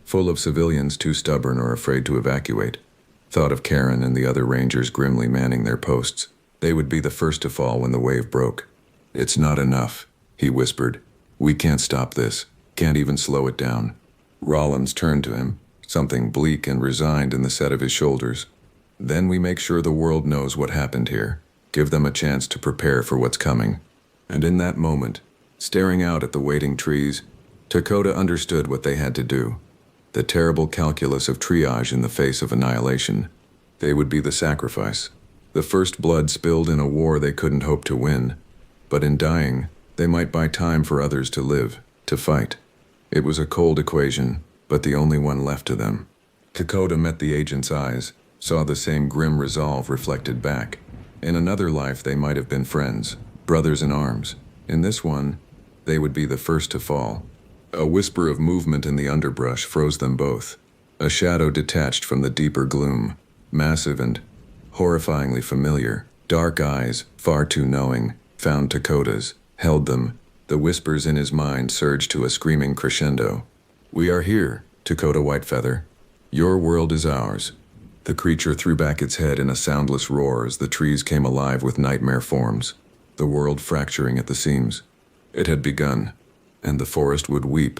full of civilians too stubborn or afraid to evacuate. Thought of Karen and the other rangers grimly manning their posts. They would be the first to fall when the wave broke. It's not enough, he whispered. We can't stop this. Can't even slow it down. Rollins turned to him, something bleak and resigned in the set of his shoulders. Then we make sure the world knows what happened here. Give them a chance to prepare for what's coming. And in that moment, staring out at the waiting trees, Dakota understood what they had to do. The terrible calculus of triage in the face of annihilation. They would be the sacrifice. The first blood spilled in a war they couldn't hope to win. But in dying, they might buy time for others to live, to fight. It was a cold equation, but the only one left to them. Dakota met the agent's eyes, saw the same grim resolve reflected back. In another life they might have been friends, brothers in arms. In this one, they would be the first to fall. A whisper of movement in the underbrush froze them both. A shadow detached from the deeper gloom, massive and horrifyingly familiar. Dark eyes, far too knowing, found Dakota's, held them. The whispers in his mind surged to a screaming crescendo. We are here, Dakota Whitefeather. Your world is ours. The creature threw back its head in a soundless roar as the trees came alive with nightmare forms, the world fracturing at the seams. It had begun, and the forest would weep.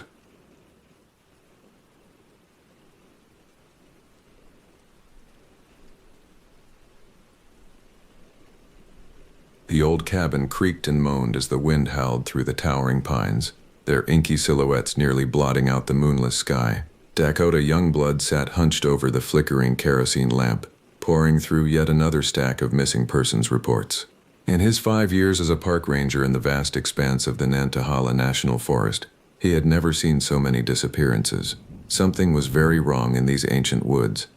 The old cabin creaked and moaned as the wind howled through the towering pines, their inky silhouettes nearly blotting out the moonless sky. Dakota Youngblood sat hunched over the flickering kerosene lamp, poring through yet another stack of missing persons reports. In his 5 years as a park ranger in the vast expanse of the Nantahala National Forest, he had never seen so many disappearances. Something was very wrong in these ancient woods.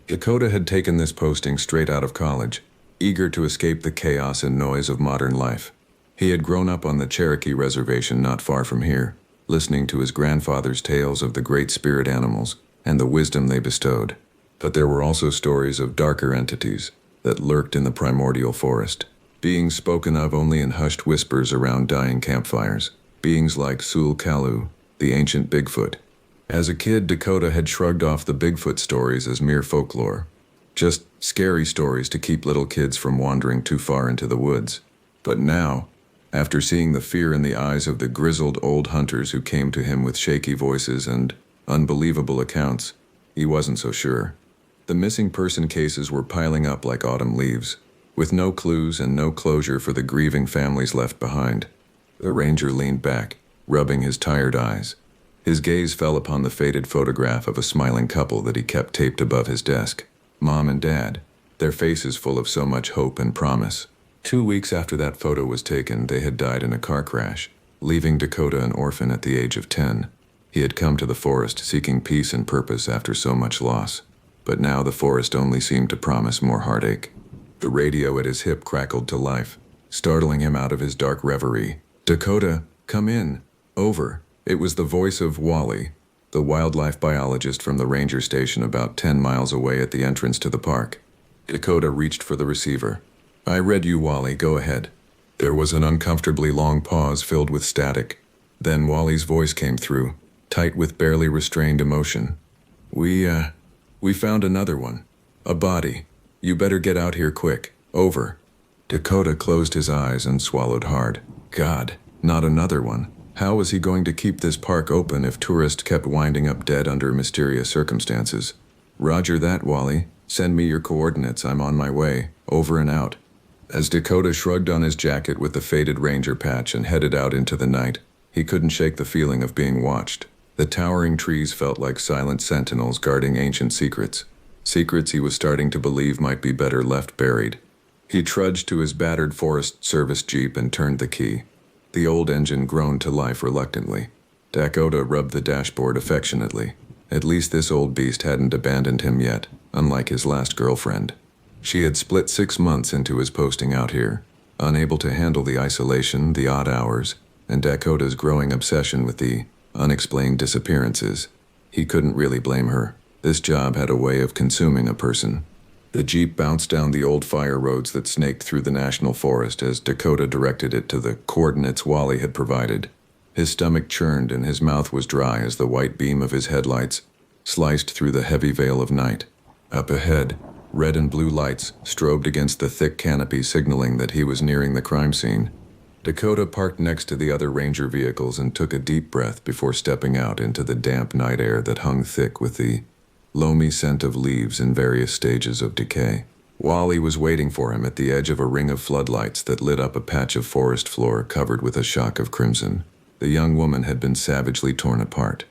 Dakota had taken this posting straight out of college, eager to escape the chaos and noise of modern life. He had grown up on the Cherokee Reservation not far from here, listening to his grandfather's tales of the great spirit animals and the wisdom they bestowed. But there were also stories of darker entities that lurked in the primordial forest, beings spoken of only in hushed whispers around dying campfires, beings like Sul Kalu, the ancient Bigfoot. As a kid, Dakota had shrugged off the Bigfoot stories as mere folklore, just scary stories to keep little kids from wandering too far into the woods. But now, after seeing the fear in the eyes of the grizzled old hunters who came to him with shaky voices and unbelievable accounts, he wasn't so sure. The missing person cases were piling up like autumn leaves, with no clues and no closure for the grieving families left behind. The ranger leaned back, rubbing his tired eyes. His gaze fell upon the faded photograph of a smiling couple that he kept taped above his desk. Mom and Dad, their faces full of so much hope and promise. 2 weeks after that photo was taken, they had died in a car crash, leaving Dakota an orphan at the age of 10. He had come to the forest seeking peace and purpose after so much loss, but now the forest only seemed to promise more heartache. The radio at his hip crackled to life, startling him out of his dark reverie. Dakota, come in. Over. It was the voice of Wally, the wildlife biologist from the ranger station about 10 miles away at the entrance to the park. Dakota reached for the receiver. I read you, Wally. Go ahead. There was an uncomfortably long pause filled with static. Then Wally's voice came through, tight with barely restrained emotion. We found another one. A body. You better get out here quick. Over. Dakota closed his eyes and swallowed hard. God, not another one. How was he going to keep this park open if tourists kept winding up dead under mysterious circumstances? Roger that, Wally. Send me your coordinates. I'm on my way. Over and out. As Dakota shrugged on his jacket with the faded ranger patch and headed out into the night, he couldn't shake the feeling of being watched. The towering trees felt like silent sentinels guarding ancient secrets. Secrets he was starting to believe might be better left buried. He trudged to his battered Forest Service Jeep and turned the key. The old engine groaned to life reluctantly. Dakota rubbed the dashboard affectionately. At least this old beast hadn't abandoned him yet, unlike his last girlfriend. She had split 6 months into his posting out here, unable to handle the isolation, the odd hours, and Dakota's growing obsession with the unexplained disappearances. He couldn't really blame her. This job had a way of consuming a person. The Jeep bounced down the old fire roads that snaked through the national forest as Dakota directed it to the coordinates Wally had provided. His stomach churned and his mouth was dry as the white beam of his headlights sliced through the heavy veil of night. Up ahead, red and blue lights strobed against the thick canopy, signaling that he was nearing the crime scene. Dakota parked next to the other Ranger vehicles and took a deep breath before stepping out into the damp night air that hung thick with the loamy scent of leaves in various stages of decay. Wally was waiting for him at the edge of a ring of floodlights that lit up a patch of forest floor covered with a shock of crimson. The young woman had been savagely torn apart.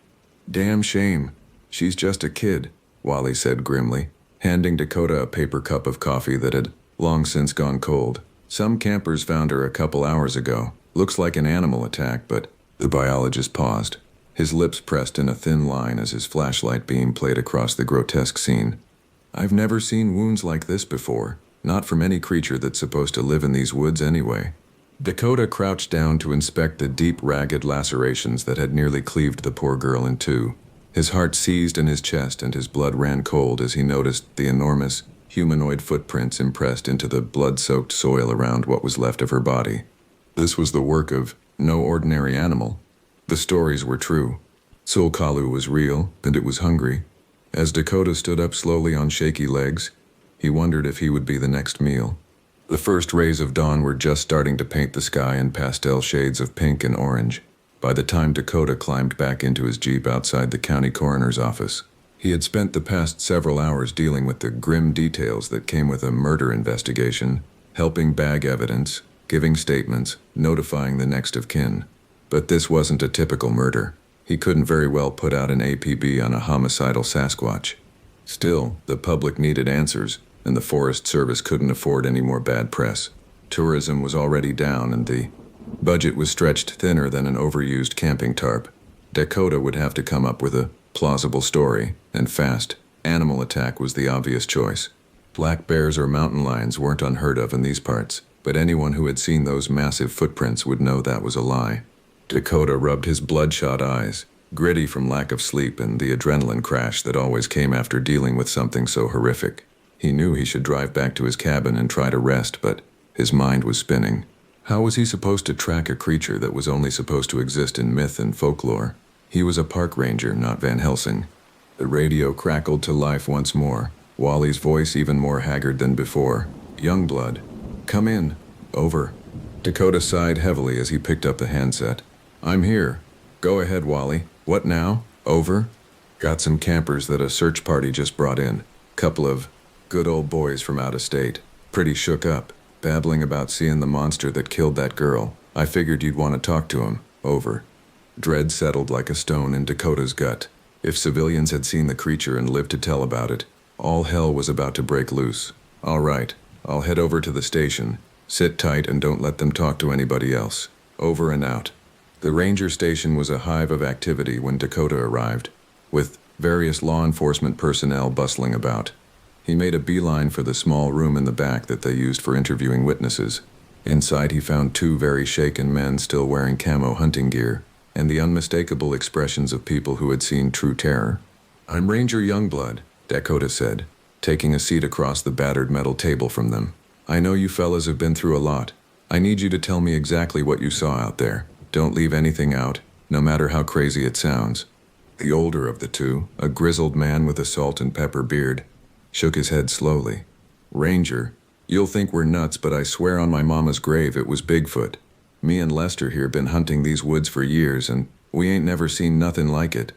"Damn shame. She's just a kid," Wally said grimly, handing Dakota a paper cup of coffee that had long since gone cold. "Some campers found her a couple hours ago. Looks like an animal attack, but..." The biologist paused, his lips pressed in a thin line as his flashlight beam played across the grotesque scene. "I've never seen wounds like this before, not from any creature that's supposed to live in these woods anyway." Dakota crouched down to inspect the deep, ragged lacerations that had nearly cleaved the poor girl in two. His heart seized in his chest and his blood ran cold as he noticed the enormous, humanoid footprints impressed into the blood-soaked soil around what was left of her body. This was the work of no ordinary animal. The stories were true. Sulkalu was real, and it was hungry. As Dakota stood up slowly on shaky legs, he wondered if he would be the next meal. The first rays of dawn were just starting to paint the sky in pastel shades of pink and orange by the time Dakota climbed back into his Jeep outside the county coroner's office. He had spent the past several hours dealing with the grim details that came with a murder investigation, helping bag evidence, giving statements, notifying the next of kin. But this wasn't a typical murder. He couldn't very well put out an APB on a homicidal Sasquatch. Still, the public needed answers, and the Forest Service couldn't afford any more bad press. Tourism was already down, and the budget was stretched thinner than an overused camping tarp. Dakota would have to come up with a plausible story, and fast. Animal attack was the obvious choice. Black bears or mountain lions weren't unheard of in these parts, but anyone who had seen those massive footprints would know that was a lie. Dakota rubbed his bloodshot eyes, gritty from lack of sleep and the adrenaline crash that always came after dealing with something so horrific. He knew he should drive back to his cabin and try to rest, but his mind was spinning. How was he supposed to track a creature that was only supposed to exist in myth and folklore? He was a park ranger, not Van Helsing. The radio crackled to life once more, Wally's voice even more haggard than before. "Youngblood. Come in. Over." Dakota sighed heavily as he picked up the handset. "I'm here. Go ahead, Wally. What now? Over?" "Got some campers that a search party just brought in. Couple of good old boys from out of state. Pretty shook up, babbling about seeing the monster that killed that girl. I figured you'd want to talk to him. Over." Dread settled like a stone in Dakota's gut. If civilians had seen the creature and lived to tell about it, all hell was about to break loose. "All right, I'll head over to the station. Sit tight and don't let them talk to anybody else. Over and out." The ranger station was a hive of activity when Dakota arrived, with various law enforcement personnel bustling about. He made a beeline for the small room in the back that they used for interviewing witnesses. Inside he found 2 very shaken men still wearing camo hunting gear, and the unmistakable expressions of people who had seen true terror. "I'm Ranger Youngblood," Dakota said, taking a seat across the battered metal table from them. "I know you fellas have been through a lot. I need you to tell me exactly what you saw out there. Don't leave anything out, no matter how crazy it sounds." The older of the two, a grizzled man with a salt and pepper beard, shook his head slowly. "Ranger, you'll think we're nuts, but I swear on my mama's grave it was Bigfoot. Me and Lester here been hunting these woods for years, and we ain't never seen nothing like it.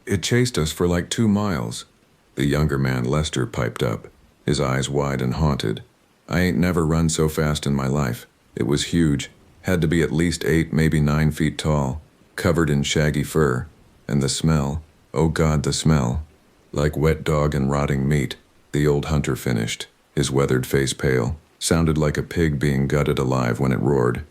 It chased us for like 2 miles. The younger man, Lester, piped up, his eyes wide and haunted. "I ain't never run so fast in my life. It was huge. Had to be at least 8, maybe 9 feet tall, covered in shaggy fur. And the smell, oh God, the smell. Like wet dog and rotting meat," the old hunter finished, his weathered face pale. "Sounded like a pig being gutted alive when it roared."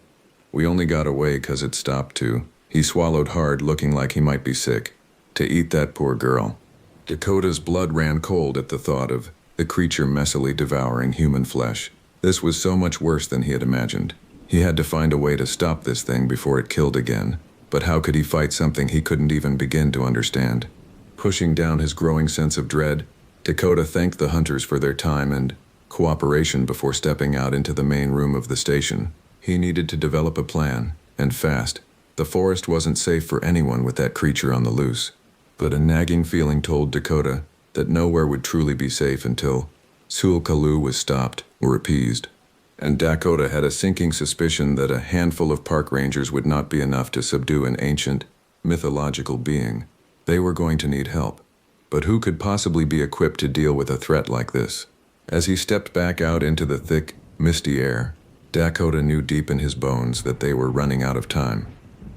We only got away 'cause it stopped to. He swallowed hard, looking like he might be sick. To eat that poor girl. Dakota's blood ran cold at the thought of the creature messily devouring human flesh. This was so much worse than he had imagined. He had to find a way to stop this thing before it killed again. But how could he fight something he couldn't even begin to understand? Pushing down his growing sense of dread, Dakota thanked the hunters for their time and cooperation before stepping out into the main room of the station. He needed to develop a plan, and fast. The forest wasn't safe for anyone with that creature on the loose. But a nagging feeling told Dakota that nowhere would truly be safe until Sul Kalu was stopped or appeased. And Dakota had a sinking suspicion that a handful of park rangers would not be enough to subdue an ancient, mythological being. They were going to need help. But who could possibly be equipped to deal with a threat like this? As he stepped back out into the thick, misty air, Dakota knew deep in his bones that they were running out of time.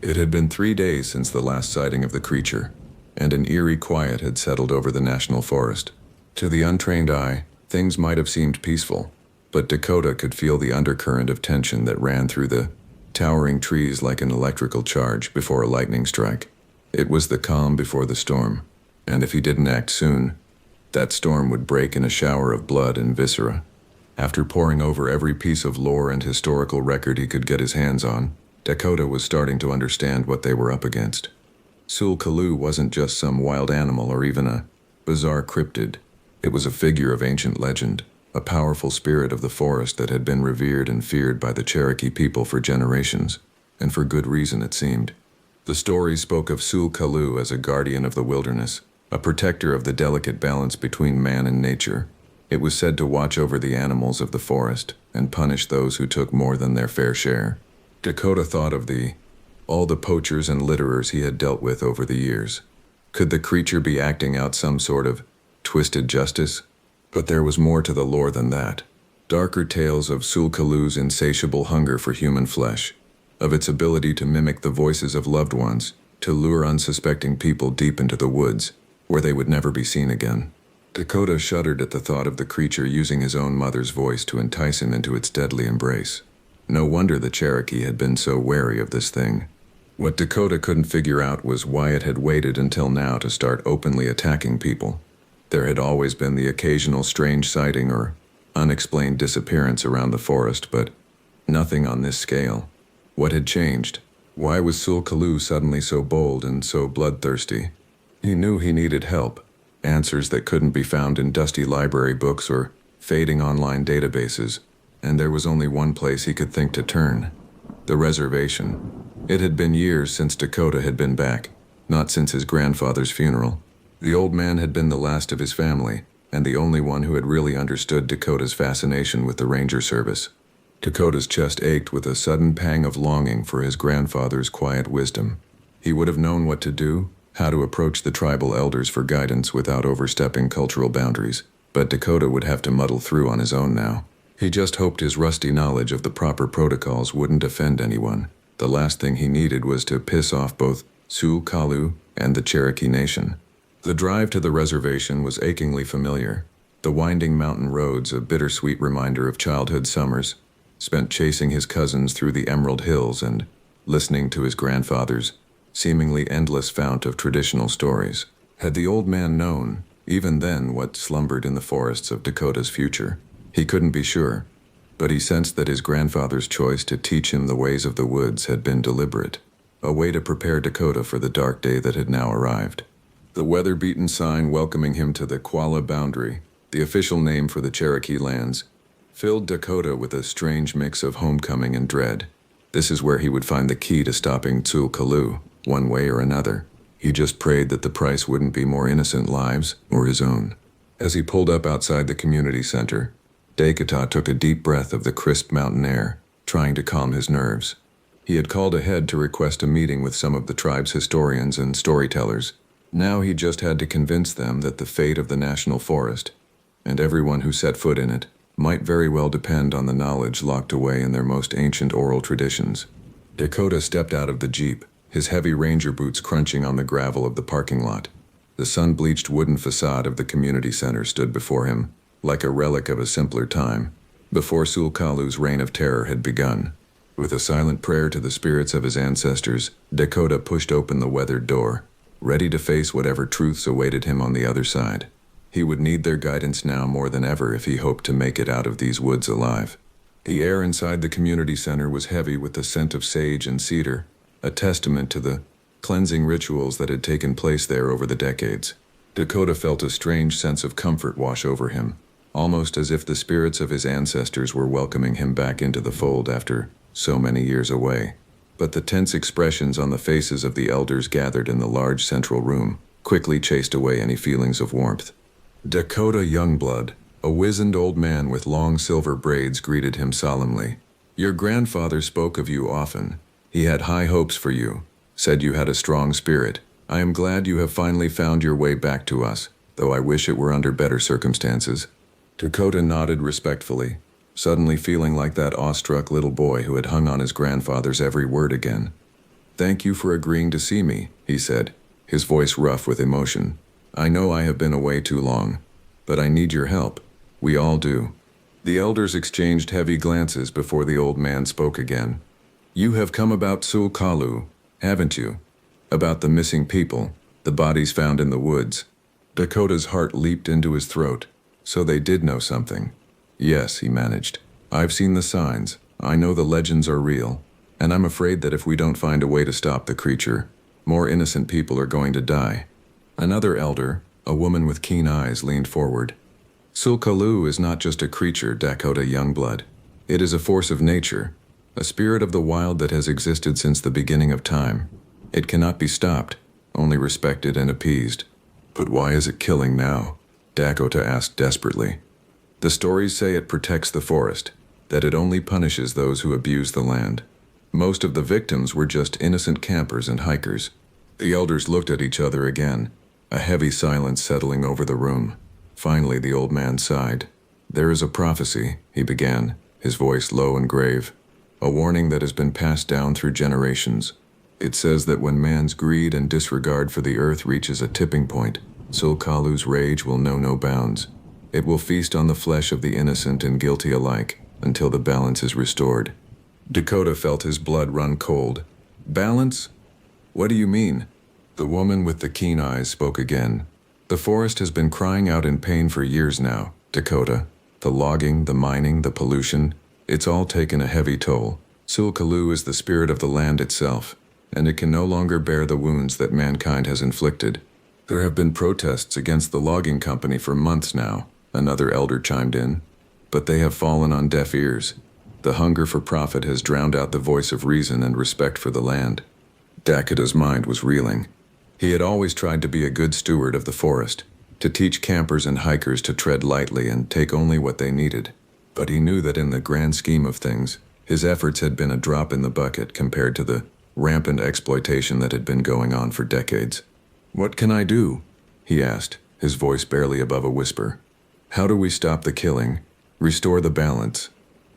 It had been 3 days since the last sighting of the creature, and an eerie quiet had settled over the national forest. To the untrained eye, things might have seemed peaceful, but Dakota could feel the undercurrent of tension that ran through the towering trees like an electrical charge before a lightning strike. It was the calm before the storm, and if he didn't act soon, that storm would break in a shower of blood and viscera. After poring over every piece of lore and historical record he could get his hands on, Dakota was starting to understand what they were up against. Sul Kalu wasn't just some wild animal or even a bizarre cryptid. It was a figure of ancient legend, a powerful spirit of the forest that had been revered and feared by the Cherokee people for generations, and for good reason it seemed. The story spoke of Sul Kalu as a guardian of the wilderness, a protector of the delicate balance between man and nature. It was said to watch over the animals of the forest and punish those who took more than their fair share. Dakota thought of all the poachers and litterers he had dealt with over the years. Could the creature be acting out some sort of twisted justice? But there was more to the lore than that. Darker tales of Sul Kalu's insatiable hunger for human flesh, of its ability to mimic the voices of loved ones, to lure unsuspecting people deep into the woods, where they would never be seen again. Dakota shuddered at the thought of the creature using his own mother's voice to entice him into its deadly embrace. No wonder the Cherokee had been so wary of this thing. What Dakota couldn't figure out was why it had waited until now to start openly attacking people. There had always been the occasional strange sighting or unexplained disappearance around the forest, but nothing on this scale. What had changed? Why was Sul Kalu suddenly so bold and so bloodthirsty? He knew he needed help, answers that couldn't be found in dusty library books or fading online databases, and there was only one place he could think to turn: the reservation. It had been years since Dakota had been back, not since his grandfather's funeral. The old man had been the last of his family, and the only one who had really understood Dakota's fascination with the ranger service. Dakota's chest ached with a sudden pang of longing for his grandfather's quiet wisdom. He would have known what to do, how to approach the tribal elders for guidance without overstepping cultural boundaries, but Dakota would have to muddle through on his own now. He just hoped his rusty knowledge of the proper protocols wouldn't offend anyone. The last thing he needed was to piss off both Sul Kalu and the Cherokee Nation. The drive to the reservation was achingly familiar. The winding mountain roads, a bittersweet reminder of childhood summers, spent chasing his cousins through the Emerald Hills and listening to his grandfather's seemingly endless fount of traditional stories. Had the old man known, even then, what slumbered in the forests of Dakota's future? He couldn't be sure, but he sensed that his grandfather's choice to teach him the ways of the woods had been deliberate, a way to prepare Dakota for the dark day that had now arrived. The weather-beaten sign welcoming him to the Qualla boundary, the official name for the Cherokee lands, filled Dakota with a strange mix of homecoming and dread. This is where he would find the key to stopping Sul Kalu, one way or another. He just prayed that the price wouldn't be more innocent lives or his own. As he pulled up outside the community center, Dakota took a deep breath of the crisp mountain air, trying to calm his nerves. He had called ahead to request a meeting with some of the tribe's historians and storytellers. Now he just had to convince them that the fate of the national forest, and everyone who set foot in it, might very well depend on the knowledge locked away in their most ancient oral traditions. Dakota stepped out of the Jeep, his heavy ranger boots crunching on the gravel of the parking lot. The sun-bleached wooden facade of the community center stood before him, like a relic of a simpler time, before Sul Kalu's reign of terror had begun. With a silent prayer to the spirits of his ancestors, Dakota pushed open the weathered door, ready to face whatever truths awaited him on the other side. He would need their guidance now more than ever if he hoped to make it out of these woods alive. The air inside the community center was heavy with the scent of sage and cedar, a testament to the cleansing rituals that had taken place there over the decades. Dakota felt a strange sense of comfort wash over him, almost as if the spirits of his ancestors were welcoming him back into the fold after so many years away. But the tense expressions on the faces of the elders gathered in the large central room quickly chased away any feelings of warmth. Dakota Youngblood, a wizened old man with long silver braids, greeted him solemnly. "Your grandfather spoke of you often. He had high hopes for you, said you had a strong spirit. I am glad you have finally found your way back to us, though I wish it were under better circumstances." Dakota nodded respectfully, suddenly feeling like that awestruck little boy who had hung on his grandfather's every word again. "Thank you for agreeing to see me," he said, his voice rough with emotion. "I know I have been away too long, but I need your help. We all do." The elders exchanged heavy glances before the old man spoke again. "You have come about Sul Kalu, haven't you? About the missing people, the bodies found in the woods." Dakota's heart leaped into his throat. So they did know something. "Yes," he managed. "I've seen the signs. I know the legends are real. And I'm afraid that if we don't find a way to stop the creature, more innocent people are going to die." Another elder, a woman with keen eyes, leaned forward. "Sulkalu is not just a creature, Dakota Youngblood. It is a force of nature, a spirit of the wild that has existed since the beginning of time. It cannot be stopped, only respected and appeased." "But why is it killing now?" Dakota asked desperately. "The stories say it protects the forest, that it only punishes those who abuse the land. Most of the victims were just innocent campers and hikers." The elders looked at each other again, a heavy silence settling over the room. Finally, the old man sighed. "There is a prophecy," he began, his voice low and grave, "a warning that has been passed down through generations. It says that when man's greed and disregard for the earth reaches a tipping point, Sulkalu's rage will know no bounds. It will feast on the flesh of the innocent and guilty alike until the balance is restored." Dakota felt his blood run cold. "Balance? What do you mean?" The woman with the keen eyes spoke again. "The forest has been crying out in pain for years now, Dakota. The logging, the mining, the pollution, it's all taken a heavy toll. Sulkalu is the spirit of the land itself, and it can no longer bear the wounds that mankind has inflicted." "There have been protests against the logging company for months now," another elder chimed in, "but they have fallen on deaf ears. The hunger for profit has drowned out the voice of reason and respect for the land." Dakota's mind was reeling. He had always tried to be a good steward of the forest, to teach campers and hikers to tread lightly and take only what they needed. But he knew that in the grand scheme of things, his efforts had been a drop in the bucket compared to the rampant exploitation that had been going on for decades. "What can I do?" he asked, his voice barely above a whisper. "How do we stop the killing, restore the balance?"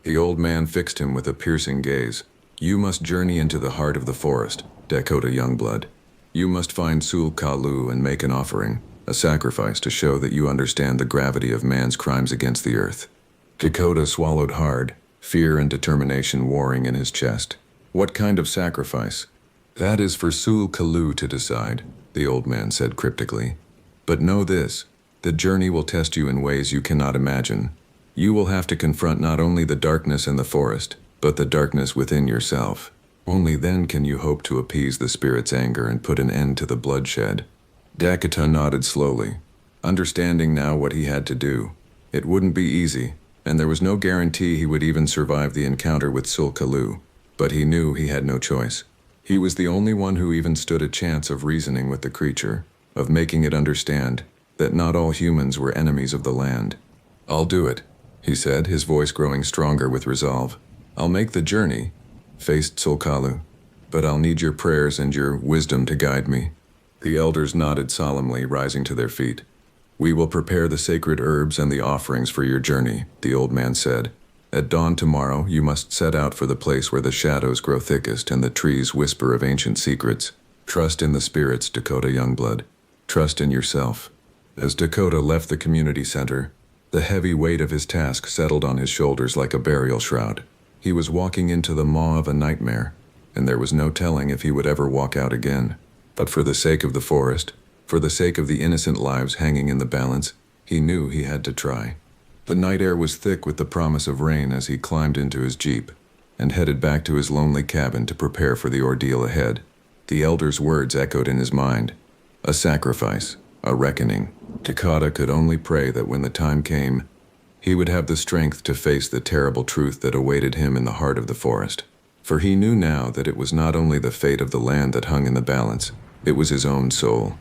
The old man fixed him with a piercing gaze. "You must journey into the heart of the forest, Dakota Youngblood. You must find Sul Kalu and make an offering, a sacrifice to show that you understand the gravity of man's crimes against the earth." Dakota swallowed hard, fear and determination warring in his chest. "What kind of sacrifice?" "That is for Sul Kalu to decide," the old man said cryptically. "But know this, the journey will test you in ways you cannot imagine. You will have to confront not only the darkness in the forest, but the darkness within yourself. Only then can you hope to appease the spirit's anger and put an end to the bloodshed." Dakota nodded slowly, understanding now what he had to do. It wouldn't be easy, and there was no guarantee he would even survive the encounter with Sulkalu, but he knew he had no choice. He was the only one who even stood a chance of reasoning with the creature, of making it understand that not all humans were enemies of the land. "I'll do it," he said, his voice growing stronger with resolve. "I'll make the journey," faced Sulkalu, "but I'll need your prayers and your wisdom to guide me." The elders nodded solemnly, rising to their feet. "We will prepare the sacred herbs and the offerings for your journey," the old man said. "At dawn tomorrow, you must set out for the place where the shadows grow thickest and the trees whisper of ancient secrets. Trust in the spirits, Dakota Youngblood. Trust in yourself." As Dakota left the community center, the heavy weight of his task settled on his shoulders like a burial shroud. He was walking into the maw of a nightmare, and there was no telling if he would ever walk out again. But for the sake of the forest, for the sake of the innocent lives hanging in the balance, he knew he had to try. The night air was thick with the promise of rain as he climbed into his jeep and headed back to his lonely cabin to prepare for the ordeal ahead. The elder's words echoed in his mind. A sacrifice, a reckoning. Dakota could only pray that when the time came, he would have the strength to face the terrible truth that awaited him in the heart of the forest. For he knew now that it was not only the fate of the land that hung in the balance, it was his own soul.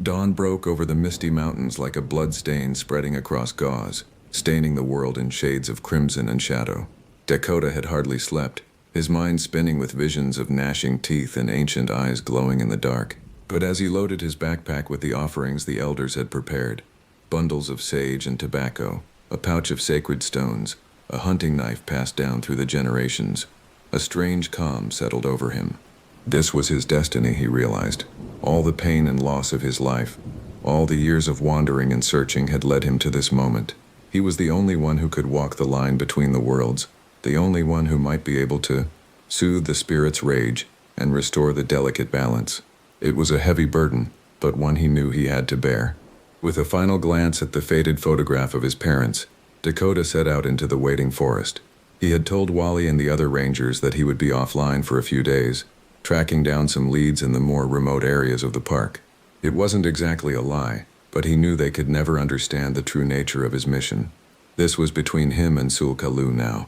Dawn broke over the misty mountains like a blood stain spreading across gauze, staining the world in shades of crimson and shadow. Dakota had hardly slept, his mind spinning with visions of gnashing teeth and ancient eyes glowing in the dark. But as he loaded his backpack with the offerings the elders had prepared, bundles of sage and tobacco, a pouch of sacred stones, a hunting knife passed down through the generations, a strange calm settled over him. This was his destiny, he realized. All the pain and loss of his life, all the years of wandering and searching had led him to this moment. He was the only one who could walk the line between the worlds, the only one who might be able to soothe the spirit's rage and restore the delicate balance. It was a heavy burden, but one he knew he had to bear. With a final glance at the faded photograph of his parents, Dakota set out into the waiting forest. He had told Wally and the other rangers that he would be offline for a few days, tracking down some leads in the more remote areas of the park. It wasn't exactly a lie, but he knew they could never understand the true nature of his mission. This was between him and Sul-Kalu now.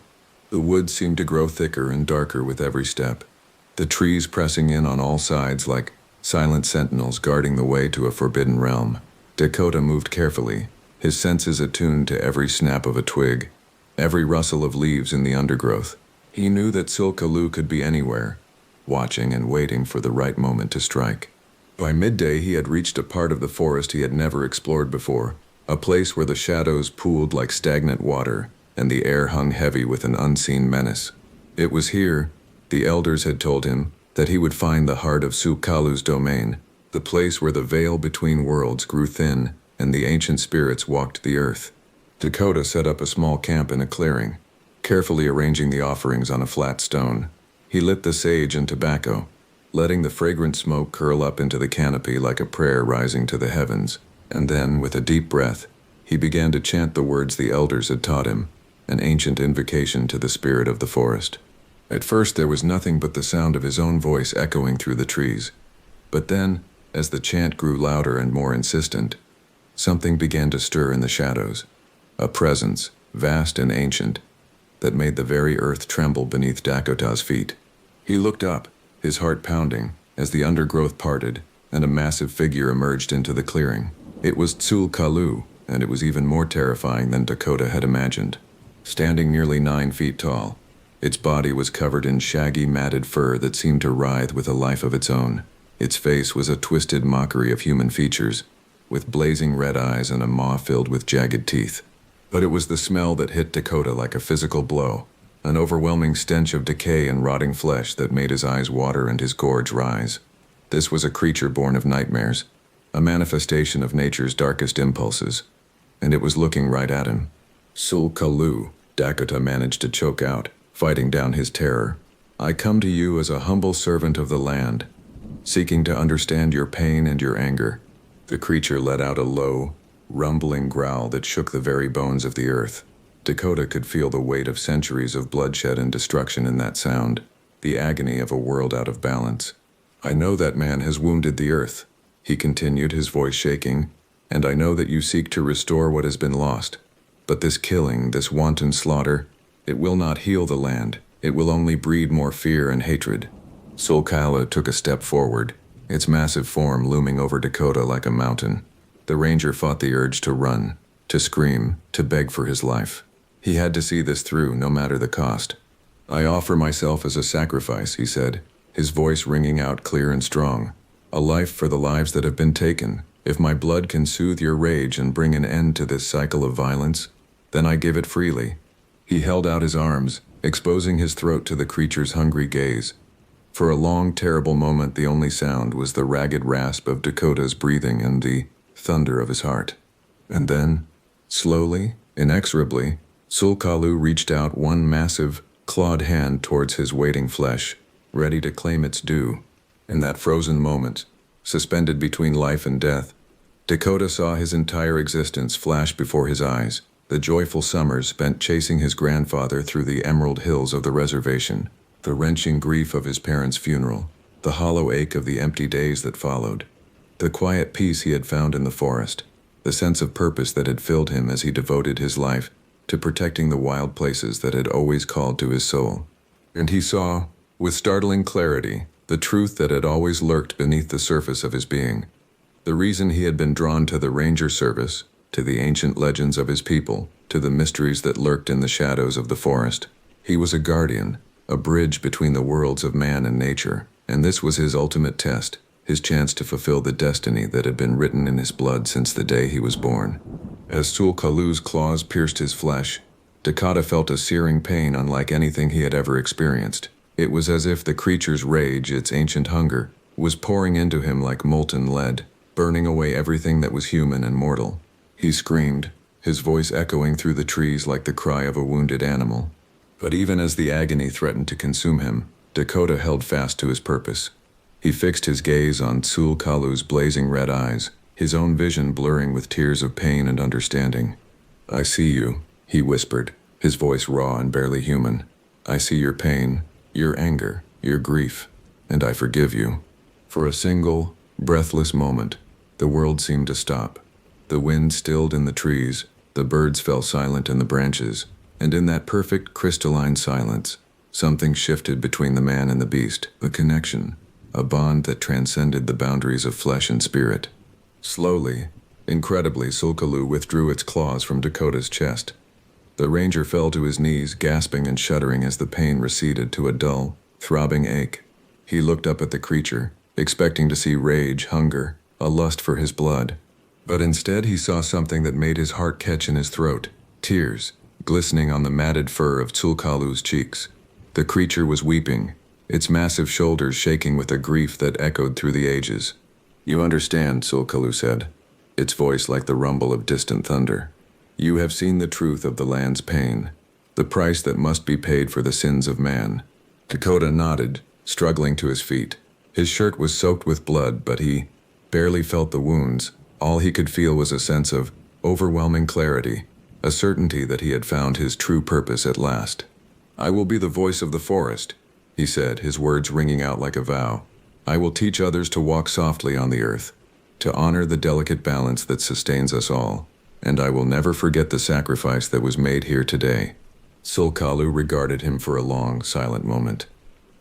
The woods seemed to grow thicker and darker with every step, the trees pressing in on all sides like silent sentinels guarding the way to a forbidden realm. Dakota moved carefully, his senses attuned to every snap of a twig, every rustle of leaves in the undergrowth. He knew that Sul-Kalu could be anywhere, watching and waiting for the right moment to strike. By midday he had reached a part of the forest he had never explored before, a place where the shadows pooled like stagnant water and the air hung heavy with an unseen menace. It was here, the elders had told him, that he would find the heart of Sul-Kalu's domain, the place where the veil between worlds grew thin and the ancient spirits walked the earth. Dakota set up a small camp in a clearing, carefully arranging the offerings on a flat stone. He lit the sage and tobacco, letting the fragrant smoke curl up into the canopy like a prayer rising to the heavens. And then, with a deep breath, he began to chant the words the elders had taught him, an ancient invocation to the spirit of the forest. At first there was nothing but the sound of his own voice echoing through the trees. But then, as the chant grew louder and more insistent, something began to stir in the shadows. A presence, vast and ancient, that made the very earth tremble beneath Dakota's feet. He looked up, his heart pounding, as the undergrowth parted and a massive figure emerged into the clearing. It was Sul-Kalu, and it was even more terrifying than Dakota had imagined. Standing nearly 9 feet tall, its body was covered in shaggy, matted fur that seemed to writhe with a life of its own. Its face was a twisted mockery of human features, with blazing red eyes and a maw filled with jagged teeth. But it was the smell that hit Dakota like a physical blow, an overwhelming stench of decay and rotting flesh that made his eyes water and his gorge rise. This was a creature born of nightmares, a manifestation of nature's darkest impulses, and it was looking right at him. Sul-Kalu, Dakota managed to choke out, fighting down his terror. I come to you as a humble servant of the land, seeking to understand your pain and your anger. The creature let out a low, rumbling growl that shook the very bones of the earth. Dakota could feel the weight of centuries of bloodshed and destruction in that sound, the agony of a world out of balance. I know that man has wounded the earth, he continued, his voice shaking, and I know that you seek to restore what has been lost. But this killing, this wanton slaughter, it will not heal the land. It will only breed more fear and hatred. Sul-Kalu took a step forward, its massive form looming over Dakota like a mountain. The ranger fought the urge to run, to scream, to beg for his life. He had to see this through, no matter the cost. I offer myself as a sacrifice, he said, his voice ringing out clear and strong. A life for the lives that have been taken. If my blood can soothe your rage and bring an end to this cycle of violence, then I give it freely. He held out his arms, exposing his throat to the creature's hungry gaze. For a long, terrible moment, the only sound was the ragged rasp of Dakota's breathing and the thunder of his heart. And then, slowly, inexorably, Sul-Kalu reached out one massive, clawed hand towards his waiting flesh, ready to claim its due. In that frozen moment, suspended between life and death, Dakota saw his entire existence flash before his eyes. The joyful summers spent chasing his grandfather through the emerald hills of the reservation, the wrenching grief of his parents' funeral, the hollow ache of the empty days that followed, the quiet peace he had found in the forest, the sense of purpose that had filled him as he devoted his life to protecting the wild places that had always called to his soul. And he saw, with startling clarity, the truth that had always lurked beneath the surface of his being. The reason he had been drawn to the ranger service, to the ancient legends of his people, to the mysteries that lurked in the shadows of the forest. He was a guardian, a bridge between the worlds of man and nature, and this was his ultimate test, his chance to fulfill the destiny that had been written in his blood since the day he was born. As Sul-Kalu's claws pierced his flesh, Dakota felt a searing pain unlike anything he had ever experienced. It was as if the creature's rage, its ancient hunger, was pouring into him like molten lead, burning away everything that was human and mortal. He screamed, his voice echoing through the trees like the cry of a wounded animal. But even as the agony threatened to consume him, Dakota held fast to his purpose. He fixed his gaze on Sul-Kalu's blazing red eyes, his own vision blurring with tears of pain and understanding. "I see you," he whispered, his voice raw and barely human. "I see your pain, your anger, your grief, and I forgive you." For a single, breathless moment, the world seemed to stop. The wind stilled in the trees, the birds fell silent in the branches, and in that perfect crystalline silence, something shifted between the man and the beast, a connection, a bond that transcended the boundaries of flesh and spirit. Slowly, incredibly, Sul-Kalu withdrew its claws from Dakota's chest. The ranger fell to his knees, gasping and shuddering as the pain receded to a dull, throbbing ache. He looked up at the creature, expecting to see rage, hunger, a lust for his blood. But instead he saw something that made his heart catch in his throat, tears, glistening on the matted fur of Sul-Kalu's cheeks. The creature was weeping, its massive shoulders shaking with a grief that echoed through the ages. "You understand," Sul-Kalu said, its voice like the rumble of distant thunder. "You have seen the truth of the land's pain, the price that must be paid for the sins of man." Dakota nodded, struggling to his feet. His shirt was soaked with blood, but he barely felt the wounds. All he could feel was a sense of overwhelming clarity, a certainty that he had found his true purpose at last. "I will be the voice of the forest," he said, his words ringing out like a vow. "I will teach others to walk softly on the earth, to honor the delicate balance that sustains us all, and I will never forget the sacrifice that was made here today." Sul-Kalu regarded him for a long, silent moment.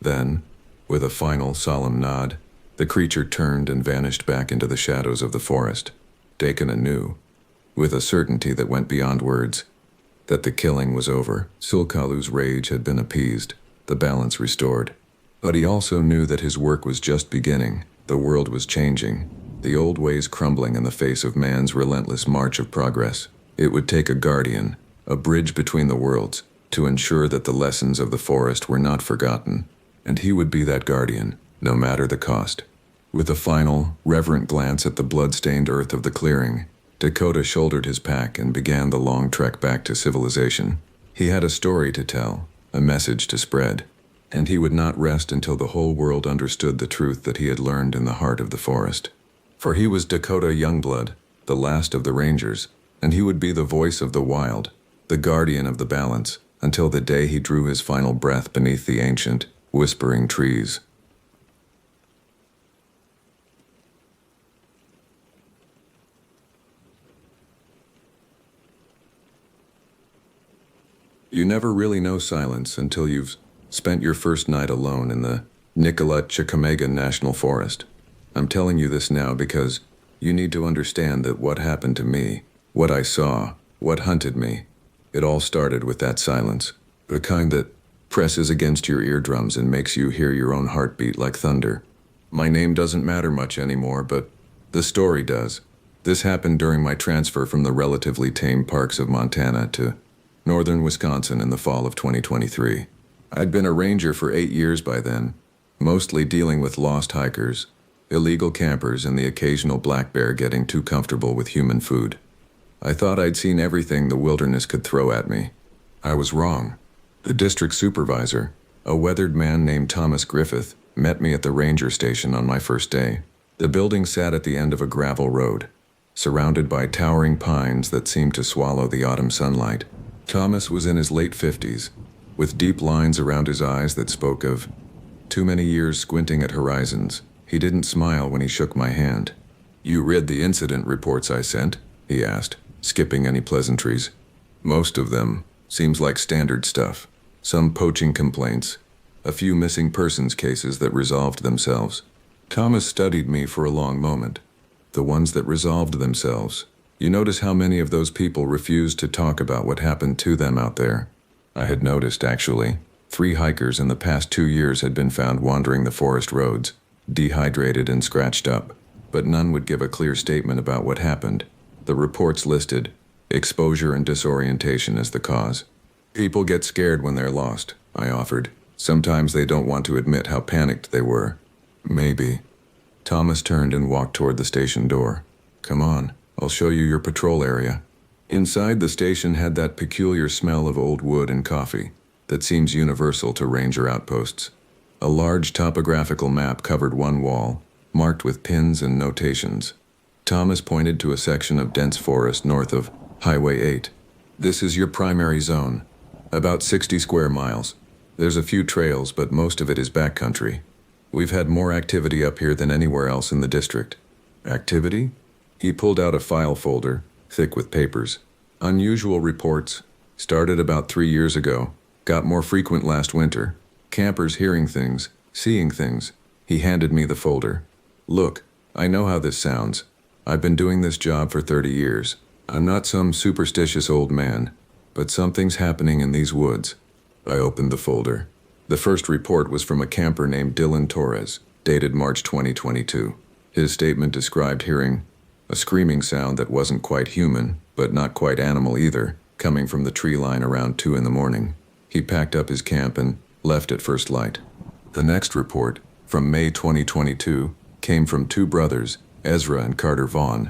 Then, with a final, solemn nod, the creature turned and vanished back into the shadows of the forest. Dakota knew, with a certainty that went beyond words, that the killing was over. Sul-Kalu's rage had been appeased, the balance restored. But he also knew that his work was just beginning. The world was changing, the old ways crumbling in the face of man's relentless march of progress. It would take a guardian, a bridge between the worlds, to ensure that the lessons of the forest were not forgotten. And he would be that guardian, no matter the cost. With a final, reverent glance at the blood-stained earth of the clearing, Dakota shouldered his pack and began the long trek back to civilization. He had a story to tell, a message to spread, and he would not rest until the whole world understood the truth that he had learned in the heart of the forest. For he was Dakota Youngblood, the last of the Rangers, and he would be the voice of the wild, the guardian of the balance, until the day he drew his final breath beneath the ancient, whispering trees. You never really know silence until you've spent your first night alone in the Nicolet Chickamauga National Forest. I'm telling you this now because you need to understand that what happened to me, what I saw, what hunted me, it all started with that silence, the kind that presses against your eardrums and makes you hear your own heartbeat like thunder. My name doesn't matter much anymore, but the story does. This happened during my transfer from the relatively tame parks of Montana to northern Wisconsin in the fall of 2023. I'd been a ranger for 8 years by then, mostly dealing with lost hikers, illegal campers, and the occasional black bear getting too comfortable with human food. I thought I'd seen everything the wilderness could throw at me. I was wrong. The district supervisor, a weathered man named Thomas Griffith, met me at the ranger station on my first day. The building sat at the end of a gravel road, surrounded by towering pines that seemed to swallow the autumn sunlight. Thomas was in his late 50s, with deep lines around his eyes that spoke of too many years squinting at horizons. He didn't smile when he shook my hand. "You read the incident reports I sent?" he asked, skipping any pleasantries. "Most of them. Seems like standard stuff. Some poaching complaints. A few missing persons cases that resolved themselves." Thomas studied me for a long moment. "The ones that resolved themselves. You notice how many of those people refused to talk about what happened to them out there?" I had noticed, actually. 3 hikers in the past 2 years had been found wandering the forest roads, dehydrated and scratched up, but none would give a clear statement about what happened. The reports listed exposure and disorientation as the cause. "People get scared when they're lost," I offered. "Sometimes they don't want to admit how panicked they were." "Maybe." Thomas turned and walked toward the station door. "Come on, I'll show you your patrol area." Inside, the station had that peculiar smell of old wood and coffee that seems universal to ranger outposts. A large topographical map covered one wall, marked with pins and notations. Thomas pointed to a section of dense forest north of Highway 8. "This is your primary zone. About 60 square miles. There's a few trails, but most of it is backcountry. We've had more activity up here than anywhere else in the district." "Activity?" He pulled out a file folder, thick with papers. "Unusual reports. Started about 3 years ago. Got more frequent last winter. Campers hearing things, seeing things." He handed me the folder. "Look, I know how this sounds. I've been doing this job for 30 years. I'm not some superstitious old man, but something's happening in these woods." I opened the folder. The first report was from a camper named Dylan Torres, dated March 2022. His statement described hearing a screaming sound that wasn't quite human, but not quite animal either, coming from the tree line around 2 in the morning. He packed up his camp and left at first light. The next report, from May 2022, came from 2 brothers, Ezra and Carter Vaughn.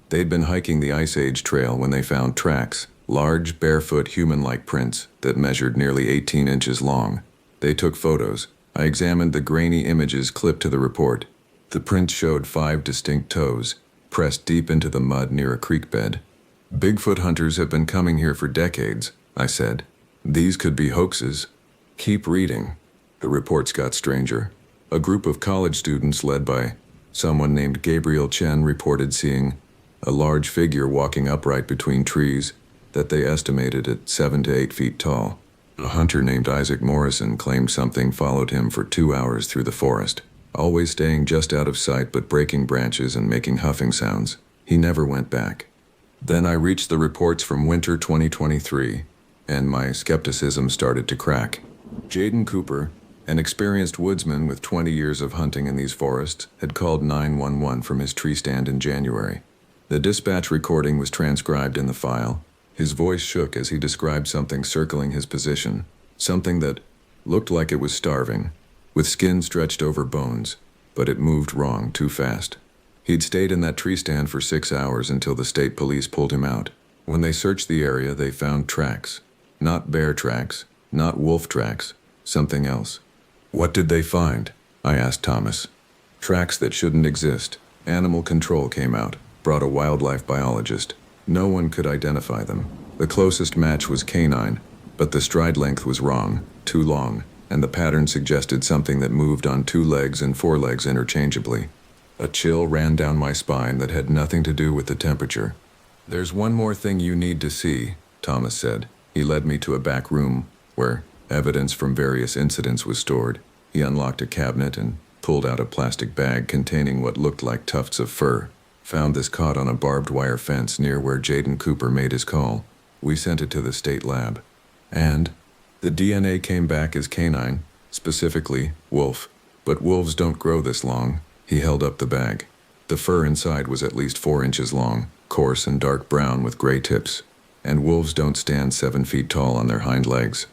They'd been hiking the Ice Age Trail when they found tracks, large, barefoot, human-like prints that measured nearly 18 inches long. They took photos. I examined the grainy images clipped to the report. The prints showed 5 distinct toes, pressed deep into the mud near a creek bed. "Bigfoot hunters have been coming here for decades," I said. "These could be hoaxes." "Keep reading." The reports got stranger. A group of college students led by someone named Gabriel Chen reported seeing a large figure walking upright between trees that they estimated at 7 to 8 feet tall. A hunter named Isaac Morrison claimed something followed him for 2 hours through the forest, always staying just out of sight but breaking branches and making huffing sounds. He never went back. Then I reached the reports from winter 2023, and my skepticism started to crack. Jaden Cooper, an experienced woodsman with 20 years of hunting in these forests, had called 911 from his tree stand in January. The dispatch recording was transcribed in the file. His voice shook as he described something circling his position, something that looked like it was starving, with skin stretched over bones, but it moved wrong, too fast. He'd stayed in that tree stand for 6 hours until the state police pulled him out. When they searched the area, they found tracks. Not bear tracks, not wolf tracks, something else. "What did they find?" I asked Thomas. "Tracks that shouldn't exist." Animal control came out, brought a wildlife biologist. No one could identify them. The closest match was canine, but the stride length was wrong, too long, and the pattern suggested something that moved on 2 legs and 4 legs interchangeably. A chill ran down my spine that had nothing to do with the temperature. "There's one more thing you need to see," Thomas said. He led me to a back room where evidence from various incidents was stored. He unlocked a cabinet and pulled out a plastic bag containing what looked like tufts of fur. "Found this caught on a barbed wire fence near where Jaden Cooper made his call. We sent it to the state lab. And the DNA came back as canine, specifically wolf. But wolves don't grow this long." He held up the bag. The fur inside was at least 4 inches long, coarse and dark brown with gray tips. And wolves don't stand 7 feet tall on their hind legs.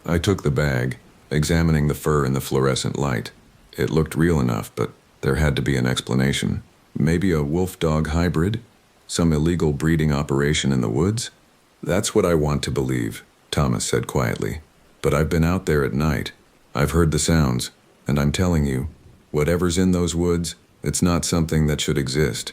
I took the bag, examining the fur in the fluorescent light. It looked real enough, but there had to be an explanation. Maybe a wolf-dog hybrid? Some illegal breeding operation in the woods? "That's what I want to believe," Thomas said quietly. But I've been out there at night. I've heard the sounds, and I'm telling you, whatever's in those woods, it's not something that should exist.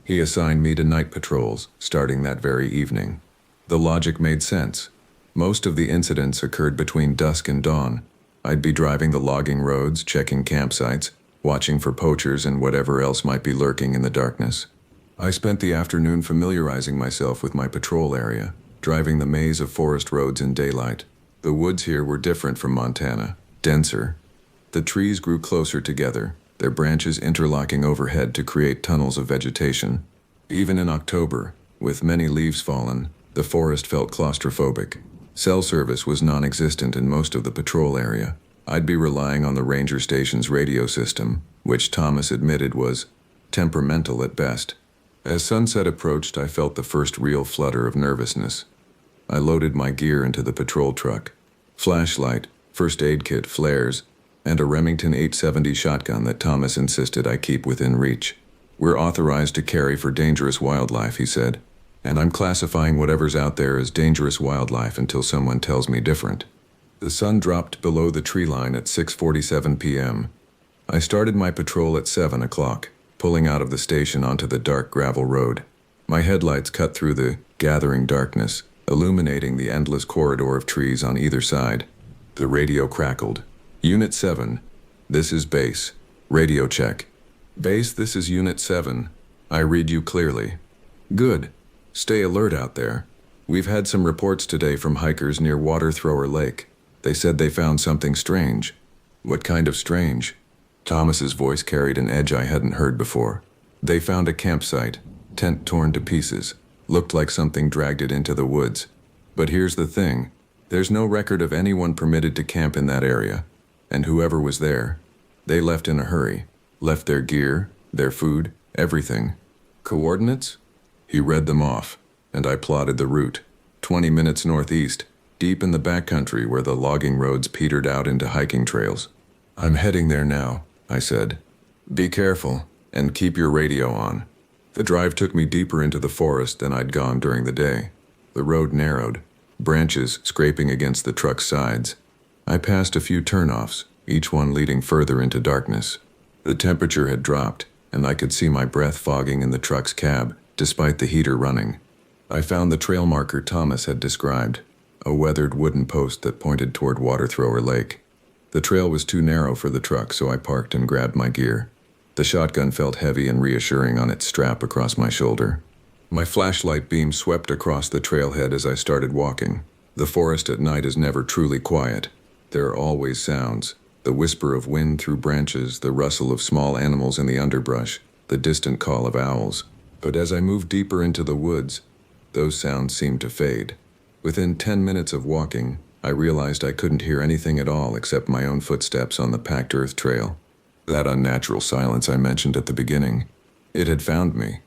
He assigned me to night patrols, starting that very evening. The logic made sense. Most of the incidents occurred between dusk and dawn. I'd be driving the logging roads, checking campsites, watching for poachers and whatever else might be lurking in the darkness. I spent the afternoon familiarizing myself with my patrol area, driving the maze of forest roads in daylight. The woods here were different from Montana, denser. The trees grew closer together, their branches interlocking overhead to create tunnels of vegetation. Even in October, with many leaves fallen, the forest felt claustrophobic. Cell service was non-existent in most of the patrol area. I'd be relying on the ranger station's radio system, which Thomas admitted was temperamental at best. As sunset approached, I felt the first real flutter of nervousness. I loaded my gear into the patrol truck. Flashlight, first aid kit, flares, and a Remington 870 shotgun that Thomas insisted I keep within reach. "We're authorized to carry for dangerous wildlife," he said, "and I'm classifying whatever's out there as dangerous wildlife until someone tells me different." The sun dropped below the tree line at 6:47 p.m. I started my patrol at 7 o'clock, pulling out of the station onto the dark gravel road. My headlights cut through the gathering darkness, illuminating the endless corridor of trees on either side. The radio crackled. "Unit 7, this is base. Radio check." "Base, this is Unit 7. I read you clearly." "Good. Stay alert out there. We've had some reports today from hikers near Water Thrower Lake. They said they found something strange." "What kind of strange?" Thomas's voice carried an edge I hadn't heard before. "They found a campsite, tent torn to pieces. Looked like something dragged it into the woods. But here's the thing. There's no record of anyone permitted to camp in that area. And whoever was there, they left in a hurry. Left their gear, their food, everything." "Coordinates?" He read them off, and I plotted the route. 20 minutes northeast, deep in the backcountry where the logging roads petered out into hiking trails. "I'm heading there now," I said. "Be careful, and keep your radio on." The drive took me deeper into the forest than I'd gone during the day. The road narrowed, branches scraping against the truck's sides. I passed a few turnoffs, each one leading further into darkness. The temperature had dropped, and I could see my breath fogging in the truck's cab, despite the heater running. I found the trail marker Thomas had described, a weathered wooden post that pointed toward Water Thrower Lake. The trail was too narrow for the truck, so I parked and grabbed my gear. The shotgun felt heavy and reassuring on its strap across my shoulder. My flashlight beam swept across the trailhead as I started walking. The forest at night is never truly quiet. There are always sounds. The whisper of wind through branches, the rustle of small animals in the underbrush, the distant call of owls. But as I moved deeper into the woods, those sounds seemed to fade. Within 10 minutes of walking, I realized I couldn't hear anything at all except my own footsteps on the packed earth trail. That unnatural silence I mentioned at the beginning. It had found me.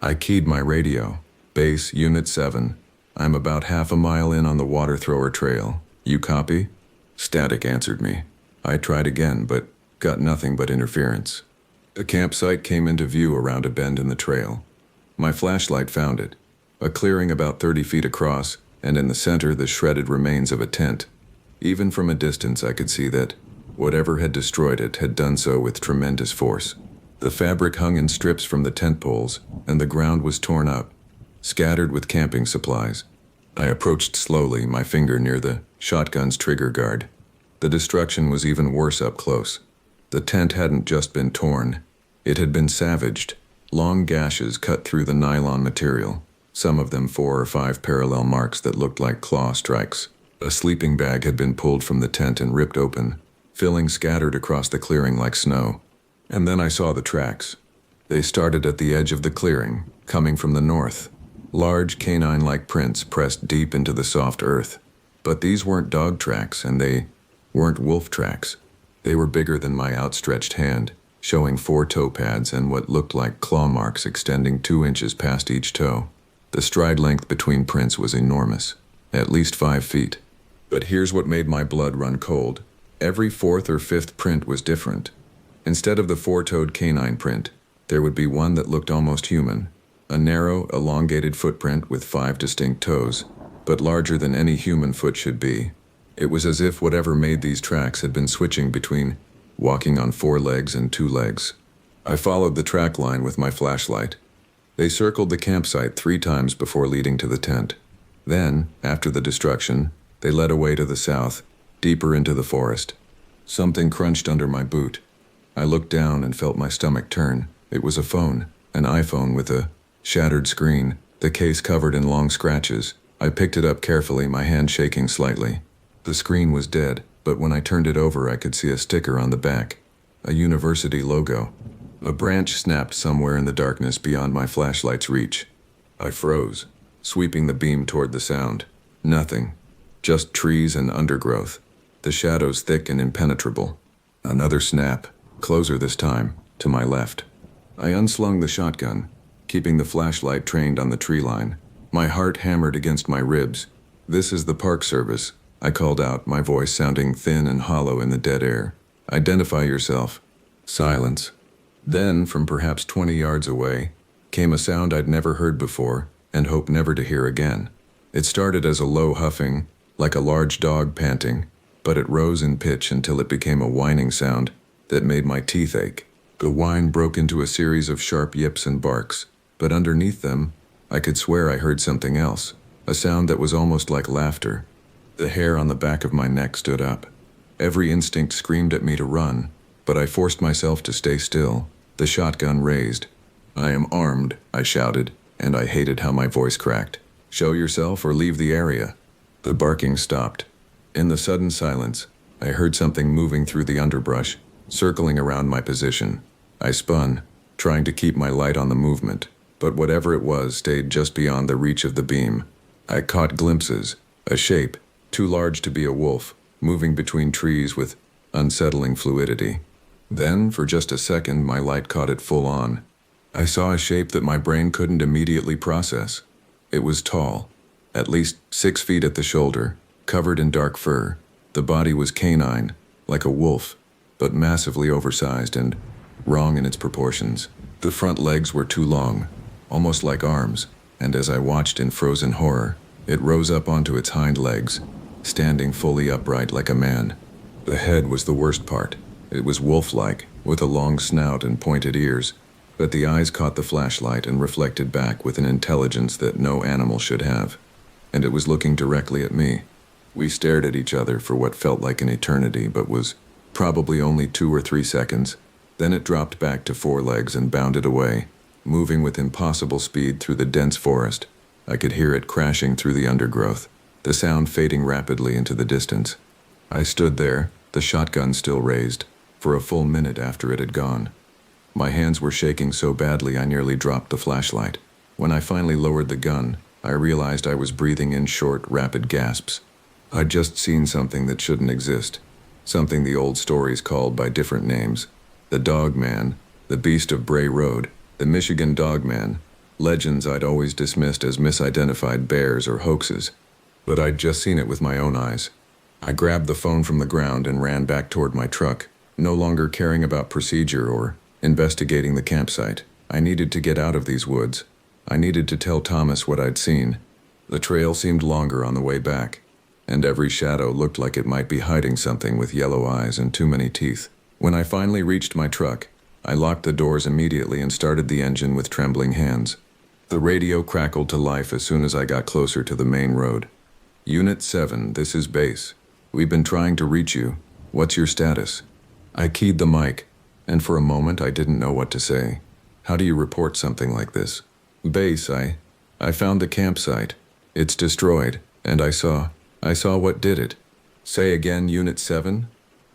I keyed my radio. "Base, Unit 7. I'm about half a mile in on the Water Thrower Trail. You copy?" Static answered me. I tried again, but got nothing but interference. A campsite came into view around a bend in the trail. My flashlight found it. A clearing about 30 feet across, and in the center the shredded remains of a tent. Even from a distance I could see that whatever had destroyed it had done so with tremendous force. The fabric hung in strips from the tent poles, and the ground was torn up, scattered with camping supplies. I approached slowly, my finger near the shotgun's trigger guard. The destruction was even worse up close. The tent hadn't just been torn. It had been savaged. Long gashes cut through the nylon material, some of them 4 or 5 parallel marks that looked like claw strikes. A sleeping bag had been pulled from the tent and ripped open, fillings scattered across the clearing like snow. And then I saw the tracks. They started at the edge of the clearing, coming from the north. Large canine-like prints pressed deep into the soft earth. But these weren't dog tracks, and they weren't wolf tracks. They were bigger than my outstretched hand, showing 4 toe pads and what looked like claw marks extending 2 inches past each toe. The stride length between prints was enormous, at least 5 feet. But here's what made my blood run cold. Every 4th or 5th print was different. Instead of the 4-toed canine print, there would be one that looked almost human. A narrow, elongated footprint with 5 distinct toes, but larger than any human foot should be. It was as if whatever made these tracks had been switching between walking on 4 legs and 2 legs. I followed the track line with my flashlight. They circled the campsite 3 times before leading to the tent. Then, after the destruction, they led away to the south, deeper into the forest. Something crunched under my boot. I looked down and felt my stomach turn. It was a phone, an iPhone with a shattered screen, the case covered in long scratches. I picked it up carefully, my hand shaking slightly. The screen was dead, but when I turned it over, I could see a sticker on the back, a university logo. A branch snapped somewhere in the darkness beyond my flashlight's reach. I froze, sweeping the beam toward the sound. Nothing. Just trees and undergrowth, the shadows thick and impenetrable. Another snap, closer this time, to my left. I unslung the shotgun, keeping the flashlight trained on the tree line. My heart hammered against my ribs. "This is the Park Service," I called out, my voice sounding thin and hollow in the dead air. "Identify yourself." Silence. Then, from perhaps 20 yards away, came a sound I'd never heard before and hoped never to hear again. It started as a low huffing, like a large dog panting, but it rose in pitch until it became a whining sound that made my teeth ache. The whine broke into a series of sharp yips and barks, but underneath them, I could swear I heard something else, a sound that was almost like laughter. The hair on the back of my neck stood up. Every instinct screamed at me to run, but I forced myself to stay still, the shotgun raised. "I am armed," I shouted, and I hated how my voice cracked. "Show yourself or leave the area." The barking stopped. In the sudden silence, I heard something moving through the underbrush, circling around my position. I spun, trying to keep my light on the movement, but whatever it was stayed just beyond the reach of the beam. I caught glimpses, a shape, too large to be a wolf, moving between trees with unsettling fluidity. Then, for just a second, my light caught it full on. I saw a shape that my brain couldn't immediately process. It was tall, at least 6 feet at the shoulder, covered in dark fur. The body was canine, like a wolf, but massively oversized and wrong in its proportions. The front legs were too long, almost like arms, and as I watched in frozen horror, it rose up onto its hind legs, standing fully upright like a man. The head was the worst part. It was wolf-like, with a long snout and pointed ears, but the eyes caught the flashlight and reflected back with an intelligence that no animal should have. And it was looking directly at me. We stared at each other for what felt like an eternity, but was probably only 2 or 3 seconds. Then it dropped back to 4 legs and bounded away, moving with impossible speed through the dense forest. I could hear it crashing through the undergrowth, the sound fading rapidly into the distance. I stood there, the shotgun still raised, for a full minute after it had gone. My hands were shaking so badly I nearly dropped the flashlight. When I finally lowered the gun, I realized I was breathing in short, rapid gasps. I'd just seen something that shouldn't exist, something the old stories called by different names. The Dog Man, the Beast of Bray Road, the Michigan Dog Man, legends I'd always dismissed as misidentified bears or hoaxes. But I'd just seen it with my own eyes. I grabbed the phone from the ground and ran back toward my truck, no longer caring about procedure or investigating the campsite. I needed to get out of these woods. I needed to tell Thomas what I'd seen. The trail seemed longer on the way back, and every shadow looked like it might be hiding something with yellow eyes and too many teeth. When I finally reached my truck, I locked the doors immediately and started the engine with trembling hands. The radio crackled to life as soon as I got closer to the main road. "Unit 7, this is base. We've been trying to reach you. What's your status?" I keyed the mic, and for a moment I didn't know what to say. How do you report something like this? "Base, I found the campsite. It's destroyed, and I saw what did it." "Say again, Unit 7?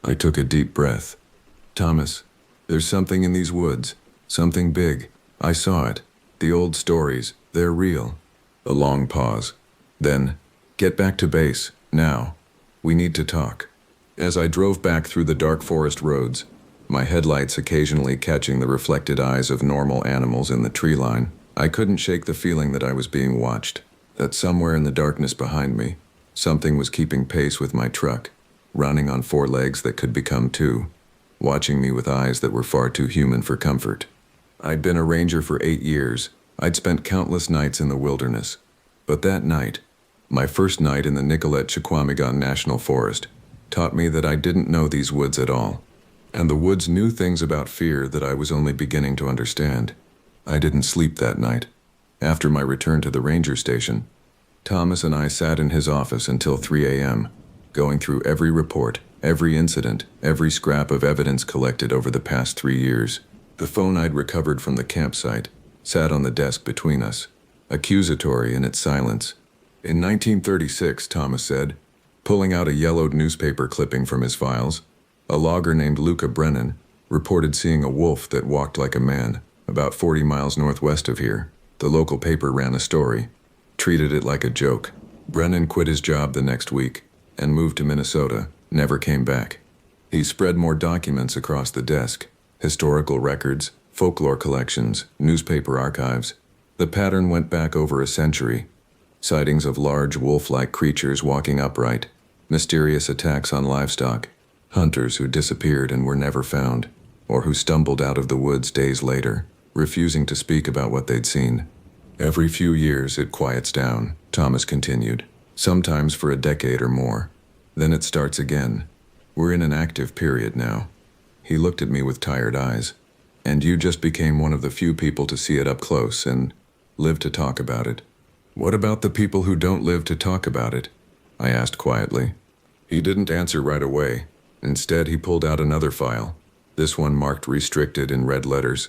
I took a deep breath. "Thomas, there's something in these woods. Something big. I saw it. The old stories, they're real." A long pause. Then, "Get back to base, now. We need to talk." As I drove back through the dark forest roads, my headlights occasionally catching the reflected eyes of normal animals in the tree line, I couldn't shake the feeling that I was being watched, that somewhere in the darkness behind me, something was keeping pace with my truck, running on 4 legs that could become 2, watching me with eyes that were far too human for comfort. I'd been a ranger for 8 years. I'd spent countless nights in the wilderness. But that night, My first night in the Nicolet-Chequamegon National Forest taught me that I didn't know these woods at all. And the woods knew things about fear that I was only beginning to understand. I didn't sleep that night. After my return to the ranger station, Thomas and I sat in his office until 3 a.m., going through every report, every incident, every scrap of evidence collected over the past 3 years. The phone I'd recovered from the campsite sat on the desk between us, accusatory in its silence. In 1936, Thomas said, pulling out a yellowed newspaper clipping from his files, a logger named Luca Brennan reported seeing a wolf that walked like a man about 40 miles northwest of here. The local paper ran a story, treated it like a joke. Brennan quit his job the next week and moved to Minnesota, never came back. He spread more documents across the desk, historical records, folklore collections, newspaper archives. The pattern went back over a century. Sightings of large wolf-like creatures walking upright, mysterious attacks on livestock, hunters who disappeared and were never found, or who stumbled out of the woods days later, refusing to speak about what they'd seen. Every few years it quiets down, Thomas continued, sometimes for a decade or more. Then it starts again. We're in an active period now. He looked at me with tired eyes. And you just became one of the few people to see it up close and live to talk about it. What about the people who don't live to talk about it? I asked quietly. He didn't answer right away. Instead, he pulled out another file, this one marked restricted in red letters.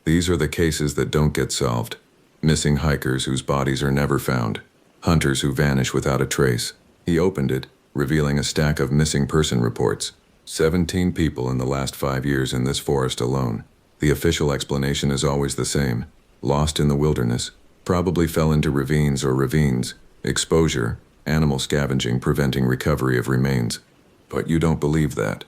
These are the cases that don't get solved. Missing hikers whose bodies are never found. Hunters who vanish without a trace. He opened it, revealing a stack of missing person reports. 17 people in the last 5 years in this forest alone. The official explanation is always the same. Lost in the wilderness. Probably fell into ravines or ravines. Exposure. Animal scavenging preventing recovery of remains. But you don't believe that.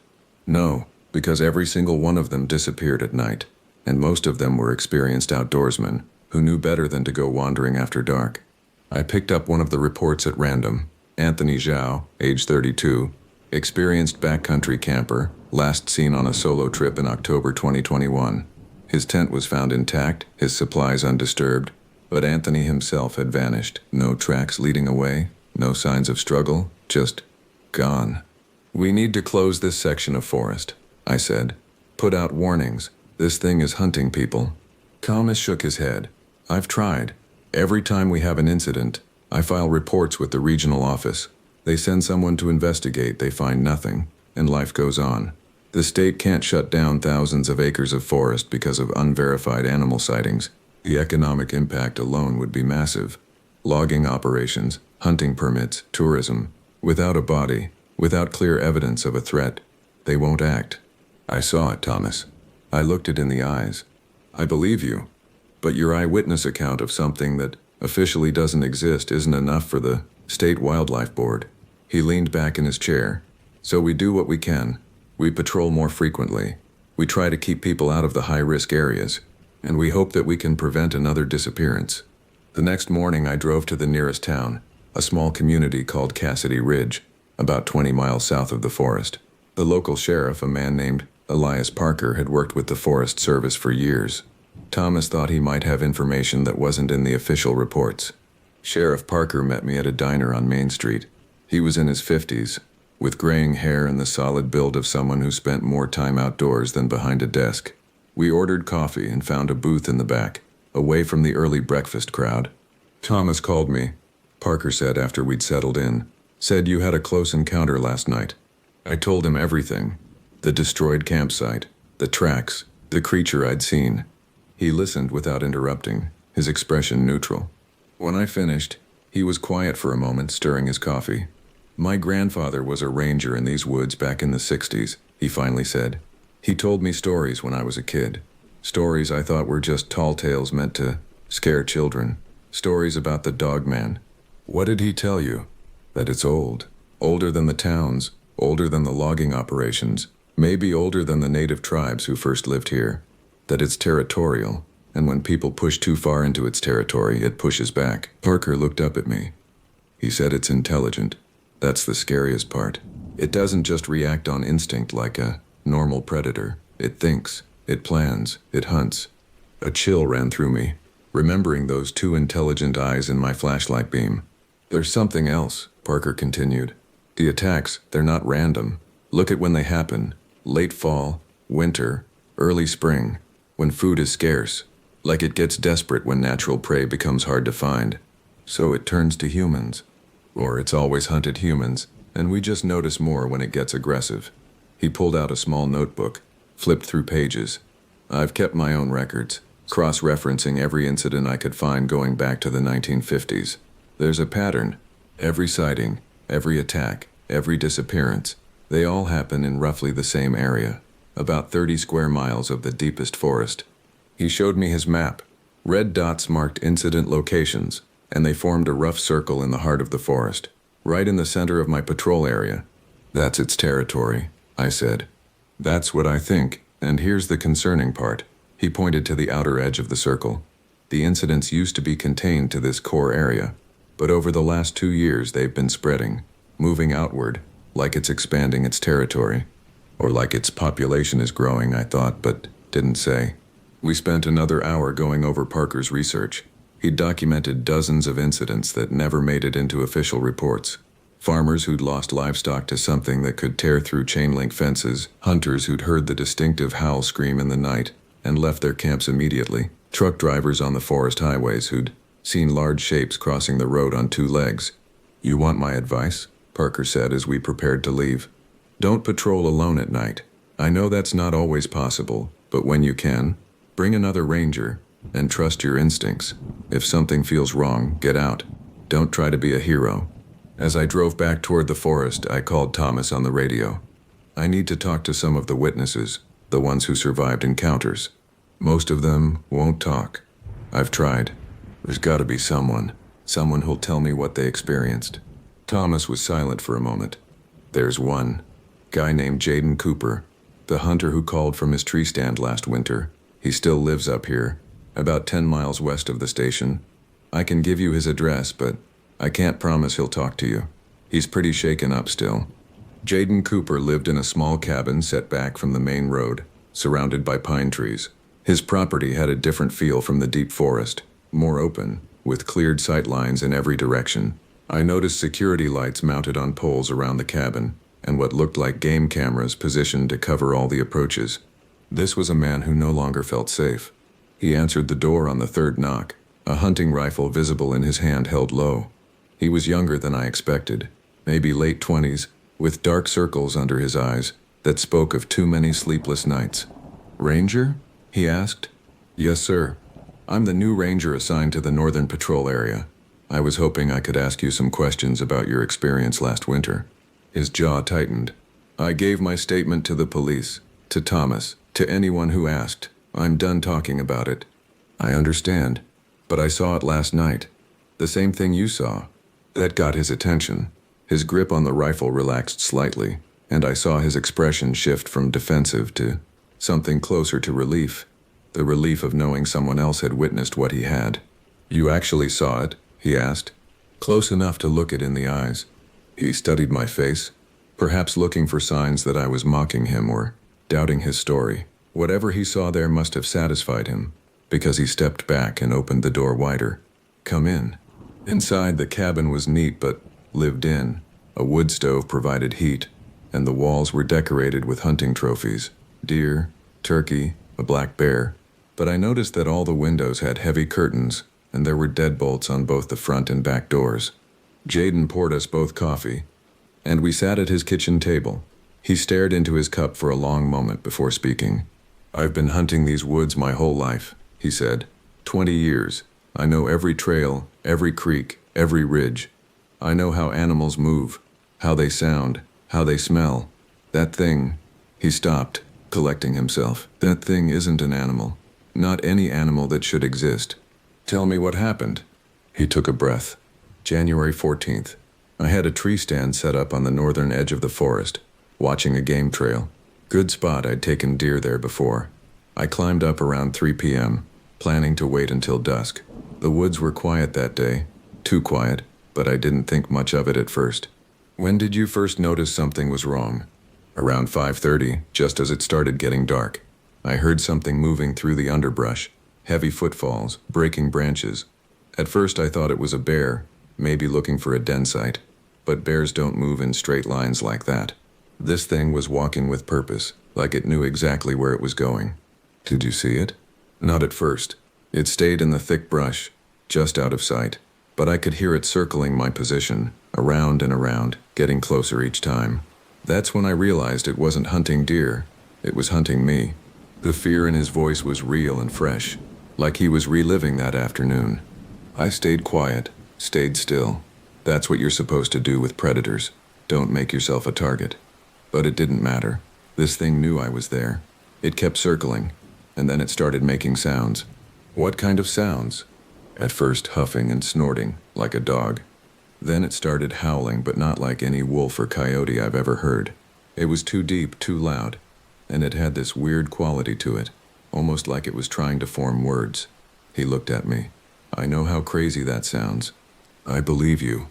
No, because every single one of them disappeared at night. And most of them were experienced outdoorsmen who knew better than to go wandering after dark. I picked up one of the reports at random. Anthony Zhao, age 32, experienced backcountry camper, last seen on a solo trip in October 2021. His tent was found intact, his supplies undisturbed, but Anthony himself had vanished. No tracks leading away, no signs of struggle, just gone. We need to close this section of forest, I said. Put out warnings. This thing is hunting people. Thomas shook his head. I've tried. Every time we have an incident, I file reports with the regional office. They send someone to investigate, they find nothing, and life goes on. The state can't shut down thousands of acres of forest because of unverified animal sightings. The economic impact alone would be massive. Logging operations, hunting permits, tourism. Without a body, without clear evidence of a threat, they won't act. I saw it, Thomas. I looked it in the eyes. I believe you. But your eyewitness account of something that officially doesn't exist isn't enough for the State Wildlife Board. He leaned back in his chair. So we do what we can. We patrol more frequently. We try to keep people out of the high-risk areas. And we hope that we can prevent another disappearance. The next morning I drove to the nearest town, a small community called Cassidy Ridge, about 20 miles south of the forest. The local sheriff, a man named Elias Parker, had worked with the Forest Service for years. Thomas thought he might have information that wasn't in the official reports. Sheriff Parker met me at a diner on Main Street. He was in his 50s, with graying hair and the solid build of someone who spent more time outdoors than behind a desk. We ordered coffee and found a booth in the back, away from the early breakfast crowd. Thomas called me, Parker said after we'd settled in. Said you had a close encounter last night. I told him everything. The destroyed campsite, the tracks, the creature I'd seen. He listened without interrupting, his expression neutral. When I finished, he was quiet for a moment, stirring his coffee. My grandfather was a ranger in these woods back in the 60s, he finally said. He told me stories when I was a kid. Stories I thought were just tall tales meant to scare children. Stories about the dogman. What did he tell you? That it's old. Older than the towns, older than the logging operations, maybe older than the native tribes who first lived here. That it's territorial, and when people push too far into its territory, it pushes back. Parker looked up at me. He said it's intelligent. That's the scariest part. It doesn't just react on instinct like a normal predator. It thinks, it plans, it hunts. A chill ran through me, remembering those two intelligent eyes in my flashlight beam. There's something else, Parker continued. The attacks, they're not random. Look at when they happen. Late fall, winter, early spring, when food is scarce. Like it gets desperate when natural prey becomes hard to find. So it turns to humans. Or it's always hunted humans, and we just notice more when it gets aggressive. He pulled out a small notebook, flipped through pages. I've kept my own records, cross-referencing every incident I could find going back to the 1950s. There's a pattern. Every sighting, every attack, every disappearance, they all happen in roughly the same area, about 30 square miles of the deepest forest. He showed me his map. Red dots marked incident locations, and they formed a rough circle in the heart of the forest, right in the center of my patrol area. That's its territory, I said. That's what I think, and here's the concerning part. He pointed to the outer edge of the circle. The incidents used to be contained to this core area, but over the last 2 years they've been spreading, moving outward, like it's expanding its territory. Or like its population is growing, I thought, but didn't say. We spent another hour going over Parker's research. He'd documented dozens of incidents that never made it into official reports. Farmers who'd lost livestock to something that could tear through chain-link fences, hunters who'd heard the distinctive howl scream in the night and left their camps immediately, truck drivers on the forest highways who'd seen large shapes crossing the road on 2 legs. You want my advice? Parker said as we prepared to leave. Don't patrol alone at night. I know that's not always possible, but when you can, bring another ranger and trust your instincts. If something feels wrong, get out. Don't try to be a hero. As I drove back toward the forest, I called Thomas on the radio. I need to talk to some of the witnesses, the ones who survived encounters. Most of them won't talk. I've tried. There's got to be someone who'll tell me what they experienced. Thomas was silent for a moment. There's one. Guy named Jaden Cooper, the hunter who called from his tree stand last winter. He still lives up here, about 10 miles west of the station. I can give you his address, but I can't promise he'll talk to you. He's pretty shaken up still. Jaden Cooper lived in a small cabin set back from the main road, surrounded by pine trees. His property had a different feel from the deep forest, more open, with cleared sight lines in every direction. I noticed security lights mounted on poles around the cabin, and what looked like game cameras positioned to cover all the approaches. This was a man who no longer felt safe. He answered the door on the 3rd knock, a hunting rifle visible in his hand held low. He was younger than I expected, maybe late 20s, with dark circles under his eyes that spoke of too many sleepless nights. Ranger? He asked. Yes, sir. I'm the new ranger assigned to the Northern Patrol area. I was hoping I could ask you some questions about your experience last winter. His jaw tightened. I gave my statement to the police, to Thomas, to anyone who asked. I'm done talking about it. I understand, but I saw it last night. The same thing you saw. That got his attention. His grip on the rifle relaxed slightly, and I saw his expression shift from defensive to something closer to relief. The relief of knowing someone else had witnessed what he had. You actually saw it? He asked. Close enough to look it in the eyes. He studied my face, perhaps looking for signs that I was mocking him or doubting his story. Whatever he saw there must have satisfied him, because he stepped back and opened the door wider. Come in. Inside, the cabin was neat but lived in. A wood stove provided heat, and the walls were decorated with hunting trophies. Deer, turkey, a black bear. But I noticed that all the windows had heavy curtains, and there were deadbolts on both the front and back doors. Jaden poured us both coffee, and we sat at his kitchen table. He stared into his cup for a long moment before speaking. I've been hunting these woods my whole life, he said. 20 years. I know every trail, every creek, every ridge. I know how animals move, how they sound, how they smell. That thing. He stopped, collecting himself. That thing isn't an animal. Not any animal that should exist. Tell me what happened. He took a breath. January 14th. I had a tree stand set up on the northern edge of the forest, watching a game trail. Good spot, I'd taken deer there before. I climbed up around 3 p.m., planning to wait until dusk. The woods were quiet that day. Too quiet, but I didn't think much of it at first. When did you first notice something was wrong? Around 5:30, just as it started getting dark. I heard something moving through the underbrush, heavy footfalls, breaking branches. At first I thought it was a bear, maybe looking for a den site. But bears don't move in straight lines like that. This thing was walking with purpose, like it knew exactly where it was going. Did you see it? Not at first. It stayed in the thick brush, just out of sight. But I could hear it circling my position, around and around, getting closer each time. That's when I realized it wasn't hunting deer, it was hunting me. The fear in his voice was real and fresh, like he was reliving that afternoon. I stayed quiet, stayed still. That's what you're supposed to do with predators. Don't make yourself a target. But it didn't matter. This thing knew I was there. It kept circling, and then it started making sounds. What kind of sounds? At first huffing and snorting, like a dog. Then it started howling, but not like any wolf or coyote I've ever heard. It was too deep, too loud, and it had this weird quality to it, almost like it was trying to form words. He looked at me. I know how crazy that sounds. I believe you.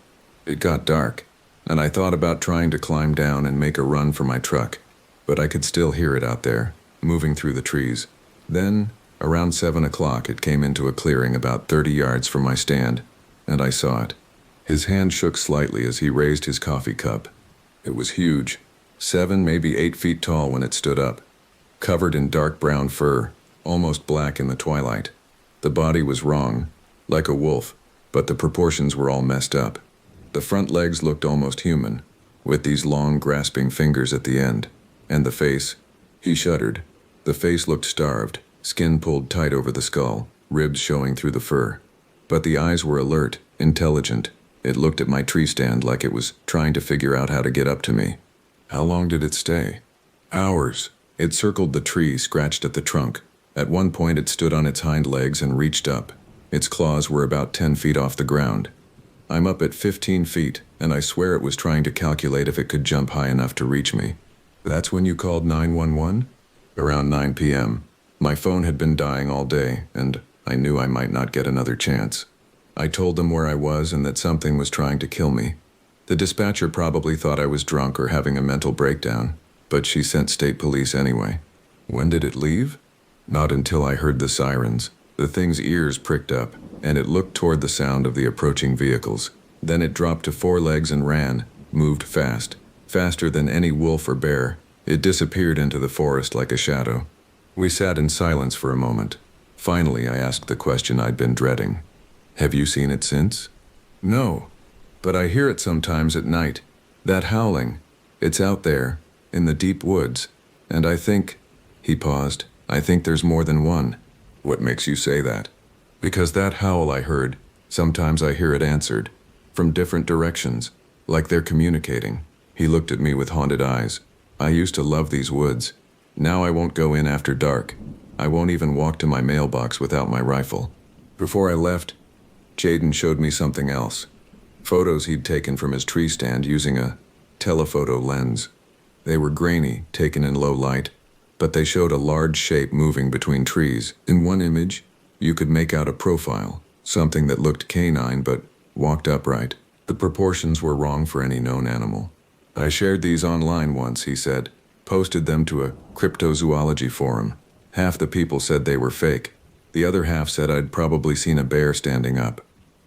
It got dark, and I thought about trying to climb down and make a run for my truck, but I could still hear it out there, moving through the trees. Then, around 7 o'clock, it came into a clearing about 30 yards from my stand, and I saw it. His hand shook slightly as he raised his coffee cup. It was huge, 7, maybe 8 feet tall when it stood up, covered in dark brown fur, almost black in the twilight. The body was wrong, like a wolf, but the proportions were all messed up. The front legs looked almost human, with these long, grasping fingers at the end. And the face, he shuddered. The face looked starved, skin pulled tight over the skull, ribs showing through the fur. But the eyes were alert, intelligent. It looked at my tree stand like it was trying to figure out how to get up to me. How long did it stay? Hours. It circled the tree, scratched at the trunk. At one point it stood on its hind legs and reached up. Its claws were about 10 feet off the ground. I'm up at 15 feet, and I swear it was trying to calculate if it could jump high enough to reach me. That's when you called 911? Around 9 p.m. My phone had been dying all day, and I knew I might not get another chance. I told them where I was and that something was trying to kill me. The dispatcher probably thought I was drunk or having a mental breakdown, but she sent state police anyway. When did it leave? Not until I heard the sirens. The thing's ears pricked up, and it looked toward the sound of the approaching vehicles. Then it dropped to 4 legs and ran, moved fast, faster than any wolf or bear. It disappeared into the forest like a shadow. We sat in silence for a moment. Finally, I asked the question I'd been dreading. Have you seen it since? No, but I hear it sometimes at night. That howling. It's out there, in the deep woods, and I think, he paused, I think there's more than one. What makes you say that? Because that howl I heard, sometimes I hear it answered, from different directions, like they're communicating. He looked at me with haunted eyes. I used to love these woods. Now I won't go in after dark. I won't even walk to my mailbox without my rifle. Before I left, Jaden showed me something else. Photos he'd taken from his tree stand using a telephoto lens. They were grainy, taken in low light, but they showed a large shape moving between trees. In one image, you could make out a profile, something that looked canine but walked upright. The proportions were wrong for any known animal. I shared these online once, he said, posted them to a cryptozoology forum. Half the people said they were fake. The other half said I'd probably seen a bear standing up.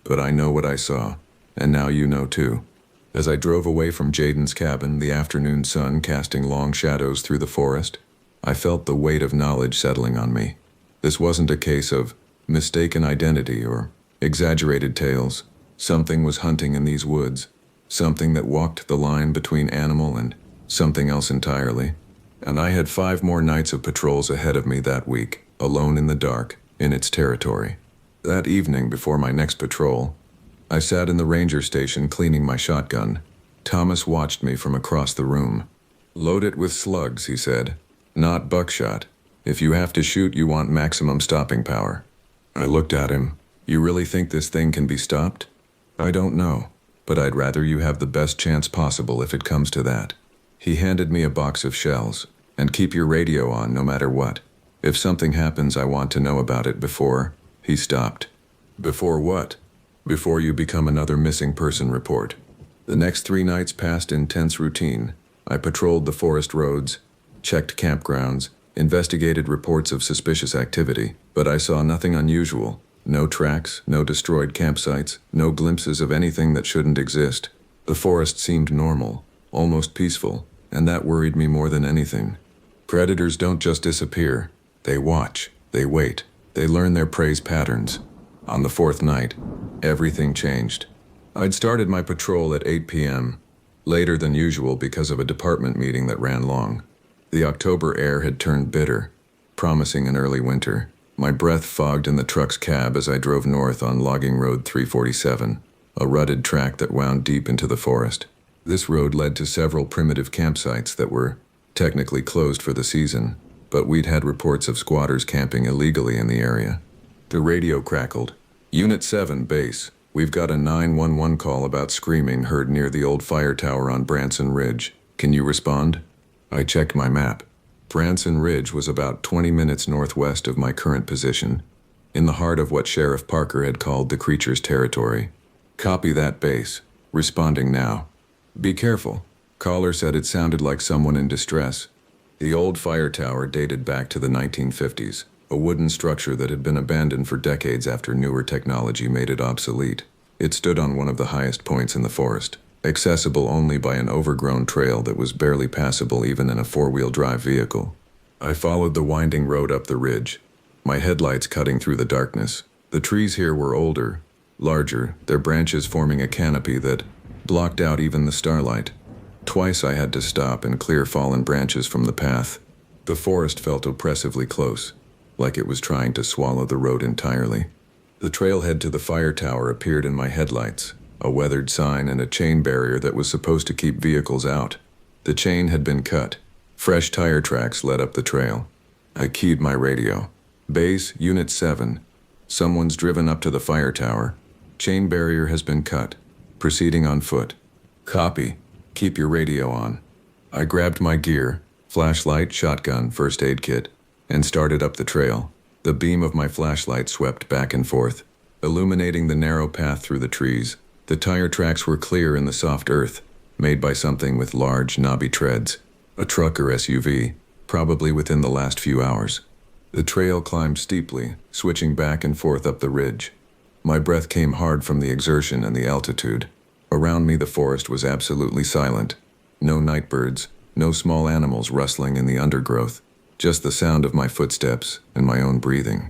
But I know what I saw, and now you know too. As I drove away from Jaden's cabin, the afternoon sun casting long shadows through the forest, I felt the weight of knowledge settling on me. This wasn't a case of mistaken identity or exaggerated tales. Something was hunting in these woods, something that walked the line between animal and something else entirely. And I had 5 more nights of patrols ahead of me that week, alone in the dark, in its territory. That evening before my next patrol, I sat in the ranger station cleaning my shotgun. Thomas watched me from across the room. Load it with slugs, he said. Not buckshot. If you have to shoot, you want maximum stopping power. I looked at him. You really think this thing can be stopped? I don't know, but I'd rather you have the best chance possible if it comes to that. He handed me a box of shells. And keep your radio on no matter what. If something happens, I want to know about it before. He stopped. Before what? Before you become another missing person report. The next 3 nights passed in tense routine. I patrolled the forest roads, checked campgrounds, investigated reports of suspicious activity, but I saw nothing unusual, No tracks, no destroyed campsites, no glimpses of anything that shouldn't exist. The forest seemed normal, almost peaceful, and that worried me more than anything. Predators don't just disappear. They watch, they wait, they learn their prey's patterns. On the fourth night, everything changed. I'd started my patrol at 8 p.m., later than usual because of a department meeting that ran long. The October air had turned bitter, promising an early winter. My breath fogged in the truck's cab as I drove north on Logging Road 347, a rutted track that wound deep into the forest. This road led to several primitive campsites that were technically closed for the season, but we'd had reports of squatters camping illegally in the area. The radio crackled. Unit 7, base. We've got a 911 call about screaming heard near the old fire tower on Branson Ridge. Can you respond? I checked my map. Branson Ridge was about 20 minutes northwest of my current position, in the heart of what Sheriff Parker had called the creature's territory. Copy that, base. Responding now. Be careful. Caller said it sounded like someone in distress. The old fire tower dated back to the 1950s, a wooden structure that had been abandoned for decades after newer technology made it obsolete. It stood on one of the highest points in the forest, accessible only by an overgrown trail that was barely passable even in a four-wheel drive vehicle. I followed the winding road up the ridge, my headlights cutting through the darkness. The trees here were older, larger, their branches forming a canopy that blocked out even the starlight. Twice I had to stop and clear fallen branches from the path. The forest felt oppressively close, like it was trying to swallow the road entirely. The trailhead to the fire tower appeared in my headlights, a weathered sign and a chain barrier that was supposed to keep vehicles out. The chain had been cut. Fresh tire tracks led up the trail. I keyed my radio. Base, Unit 7. Someone's driven up to the fire tower. Chain barrier has been cut. Proceeding on foot. Copy. Keep your radio on. I grabbed my gear, flashlight, shotgun, first aid kit, and started up the trail. The beam of my flashlight swept back and forth, illuminating the narrow path through the trees. The tire tracks were clear in the soft earth, made by something with large, knobby treads. A truck or SUV, probably within the last few hours. The trail climbed steeply, switching back and forth up the ridge. My breath came hard from the exertion and the altitude. Around me the forest was absolutely silent. No night birds, no small animals rustling in the undergrowth. Just the sound of my footsteps and my own breathing.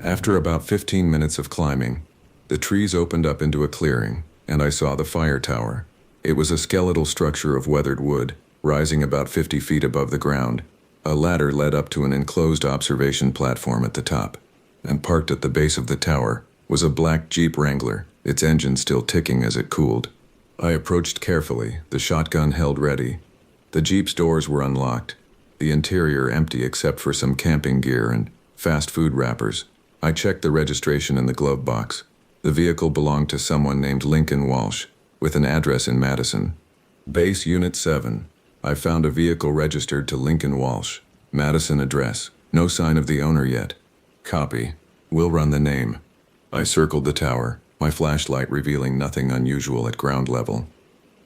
After about 15 minutes of climbing, the trees opened up into a clearing, and I saw the fire tower. It was a skeletal structure of weathered wood, rising about 50 feet above the ground. A ladder led up to an enclosed observation platform at the top, and parked at the base of the tower was a black Jeep Wrangler, its engine still ticking as it cooled. I approached carefully, the shotgun held ready. The Jeep's doors were unlocked, the interior empty except for some camping gear and fast food wrappers. I checked the registration in the glove box. The vehicle belonged to someone named Lincoln Walsh, with an address in Madison. Base Unit 7. I found a vehicle registered to Lincoln Walsh. Madison address. No sign of the owner yet. Copy. We'll run the name. I circled the tower, my flashlight revealing nothing unusual at ground level.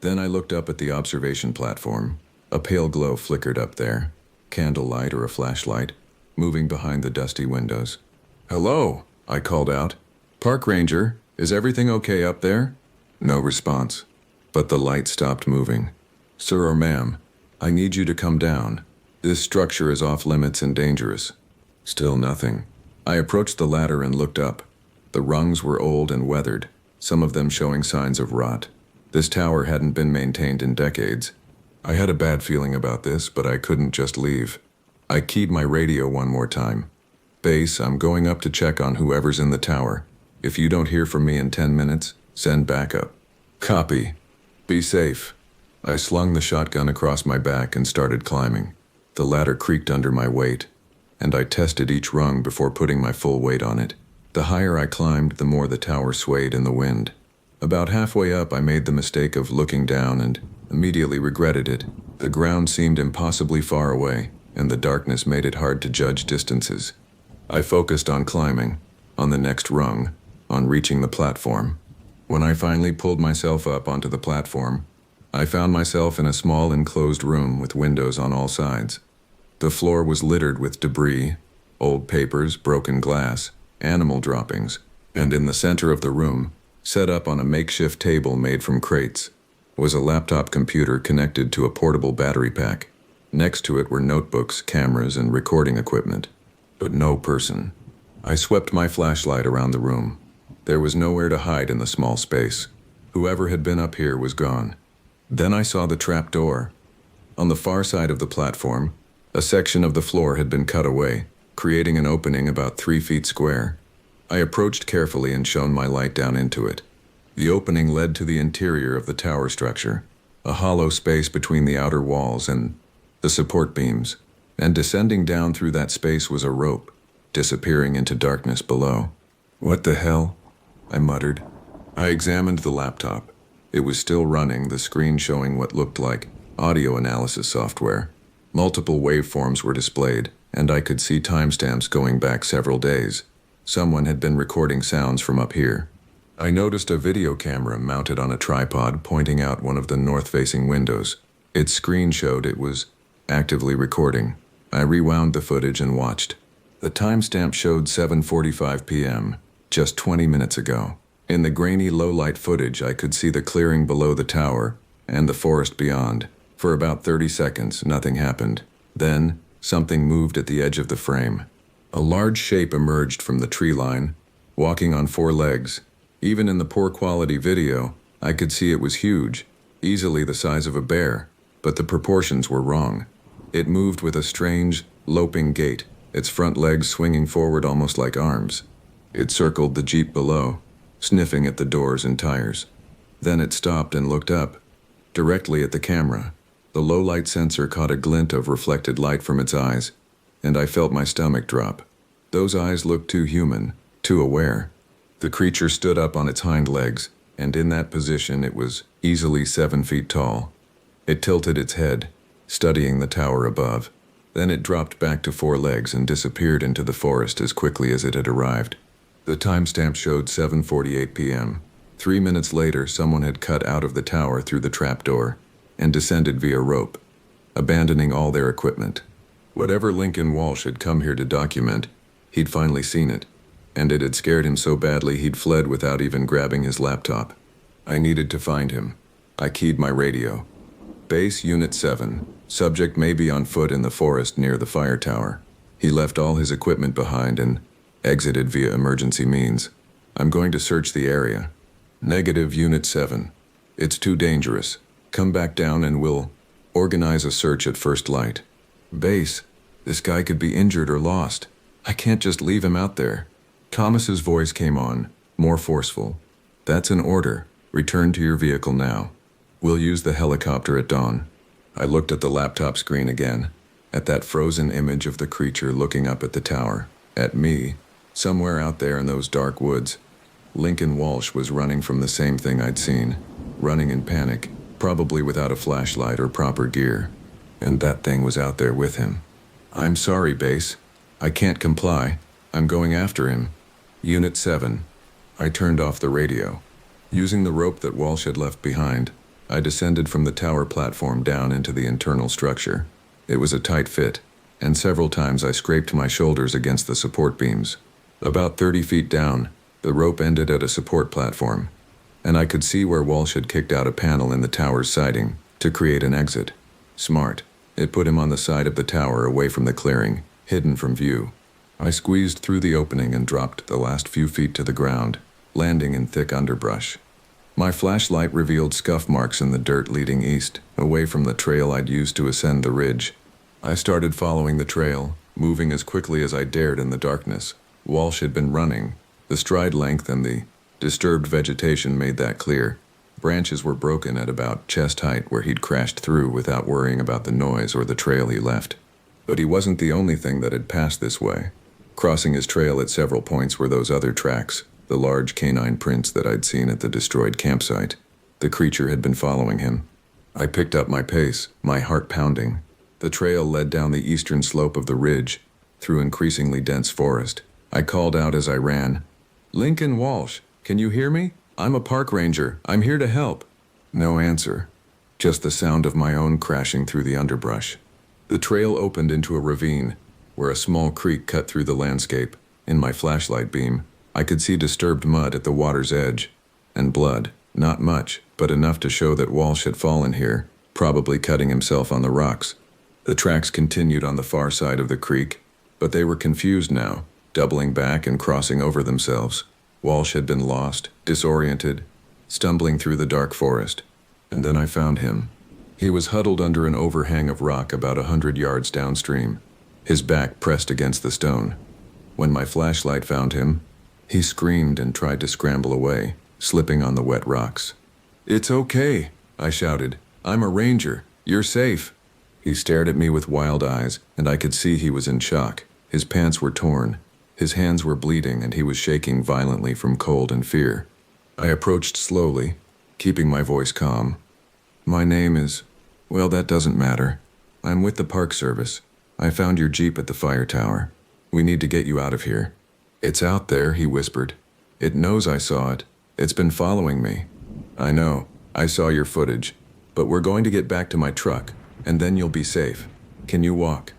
Then I looked up at the observation platform. A pale glow flickered up there. Candlelight or a flashlight, moving behind the dusty windows. Hello, I called out. Park Ranger, is everything okay up there? No response, but the light stopped moving. Sir or ma'am, I need you to come down. This structure is off limits and dangerous. Still nothing. I approached the ladder and looked up. The rungs were old and weathered, some of them showing signs of rot. This tower hadn't been maintained in decades. I had a bad feeling about this, but I couldn't just leave. I keyed my radio one more time. Base, I'm going up to check on whoever's in the tower. If you don't hear from me in 10 minutes, send backup. Copy. Be safe. I slung the shotgun across my back and started climbing. The ladder creaked under my weight, and I tested each rung before putting my full weight on it. The higher I climbed, the more the tower swayed in the wind. About halfway up, I made the mistake of looking down and immediately regretted it. The ground seemed impossibly far away, and the darkness made it hard to judge distances. I focused on climbing, on the next rung, on reaching the platform. When I finally pulled myself up onto the platform, I found myself in a small enclosed room with windows on all sides. The floor was littered with debris, old papers, broken glass, animal droppings. And in the center of the room, set up on a makeshift table made from crates, was a laptop computer connected to a portable battery pack. Next to it were notebooks, cameras, and recording equipment, but no person. I swept my flashlight around the room. There was nowhere to hide in the small space. Whoever had been up here was gone. Then I saw the trap door. On the far side of the platform, a section of the floor had been cut away, creating an opening about 3 feet square. I approached carefully and shone my light down into it. The opening led to the interior of the tower structure, a hollow space between the outer walls and the support beams, and descending down through that space was a rope, disappearing into darkness below. "What the hell?" I muttered. I examined the laptop. It was still running, the screen showing what looked like audio analysis software. Multiple waveforms were displayed, and I could see timestamps going back several days. Someone had been recording sounds from up here. I noticed a video camera mounted on a tripod pointing out one of the north-facing windows. Its screen showed it was actively recording. I rewound the footage and watched. The timestamp showed 7:45 p.m., just 20 minutes ago. In the grainy low-light footage, I could see the clearing below the tower and the forest beyond. For about 30 seconds, nothing happened. Then, something moved at the edge of the frame. A large shape emerged from the tree line, walking on 4 legs. Even in the poor-quality video, I could see it was huge, easily the size of a bear, but the proportions were wrong. It moved with a strange, loping gait, its front legs swinging forward almost like arms. It circled the jeep below, sniffing at the doors and tires. Then it stopped and looked up, directly at the camera. The low-light sensor caught a glint of reflected light from its eyes, and I felt my stomach drop. Those eyes looked too human, too aware. The creature stood up on its hind legs, and in that position it was easily 7 feet tall. It tilted its head, studying the tower above. Then it dropped back to 4 legs and disappeared into the forest as quickly as it had arrived. The timestamp showed 7:48 p.m. 3 minutes later, someone had cut out of the tower through the trapdoor and descended via rope, abandoning all their equipment. Whatever Lincoln Walsh had come here to document, he'd finally seen it, and it had scared him so badly he'd fled without even grabbing his laptop. I needed to find him. I keyed my radio. Base Unit 7. Subject may be on foot in the forest near the fire tower. He left all his equipment behind and exited via emergency means. I'm going to search the area. Negative Unit 7. It's too dangerous. Come back down and we'll organize a search at first light. Base, this guy could be injured or lost. I can't just leave him out there. Thomas's voice came on, more forceful. That's an order. Return to your vehicle now. We'll use the helicopter at dawn. I looked at the laptop screen again, at that frozen image of the creature looking up at the tower, at me, somewhere out there in those dark woods. Lincoln Walsh was running from the same thing I'd seen, running in panic, probably without a flashlight or proper gear. And that thing was out there with him. I'm sorry, Base. I can't comply. I'm going after him. Unit 7. I turned off the radio. Using the rope that Walsh had left behind, I descended from the tower platform down into the internal structure. It was a tight fit, and several times I scraped my shoulders against the support beams. About 30 feet down, the rope ended at a support platform, and I could see where Walsh had kicked out a panel in the tower's siding to create an exit. Smart. It put him on the side of the tower away from the clearing, hidden from view. I squeezed through the opening and dropped the last few feet to the ground, landing in thick underbrush. My flashlight revealed scuff marks in the dirt leading east, away from the trail I'd used to ascend the ridge. I started following the trail, moving as quickly as I dared in the darkness. Walsh had been running. The stride length and the disturbed vegetation made that clear. Branches were broken at about chest height where he'd crashed through without worrying about the noise or the trail he left. But he wasn't the only thing that had passed this way. Crossing his trail at several points were those other tracks, the large canine prints that I'd seen at the destroyed campsite. The creature had been following him. I picked up my pace, my heart pounding. The trail led down the eastern slope of the ridge, through increasingly dense forest. I called out as I ran, "Lincoln Walsh, can you hear me? I'm a park ranger. I'm here to help." No answer, just the sound of my own crashing through the underbrush. The trail opened into a ravine, where a small creek cut through the landscape. In my flashlight beam, I could see disturbed mud at the water's edge, and blood, not much, but enough to show that Walsh had fallen here, probably cutting himself on the rocks. The tracks continued on the far side of the creek, but they were confused now, doubling back and crossing over themselves. Walsh had been lost, disoriented, stumbling through the dark forest. And then I found him. He was huddled under an overhang of rock about 100 yards downstream, his back pressed against the stone. When my flashlight found him, he screamed and tried to scramble away, slipping on the wet rocks. "It's okay," I shouted. "I'm a ranger. You're safe." He stared at me with wild eyes, and I could see he was in shock. His pants were torn, his hands were bleeding, and he was shaking violently from cold and fear. I approached slowly, keeping my voice calm. "My name is... well, that doesn't matter. I'm with the Park Service. I found your Jeep at the fire tower. We need to get you out of here." "It's out there," he whispered. "It knows I saw it. It's been following me." "I know. I saw your footage. But we're going to get back to my truck, and then you'll be safe. Can you walk?"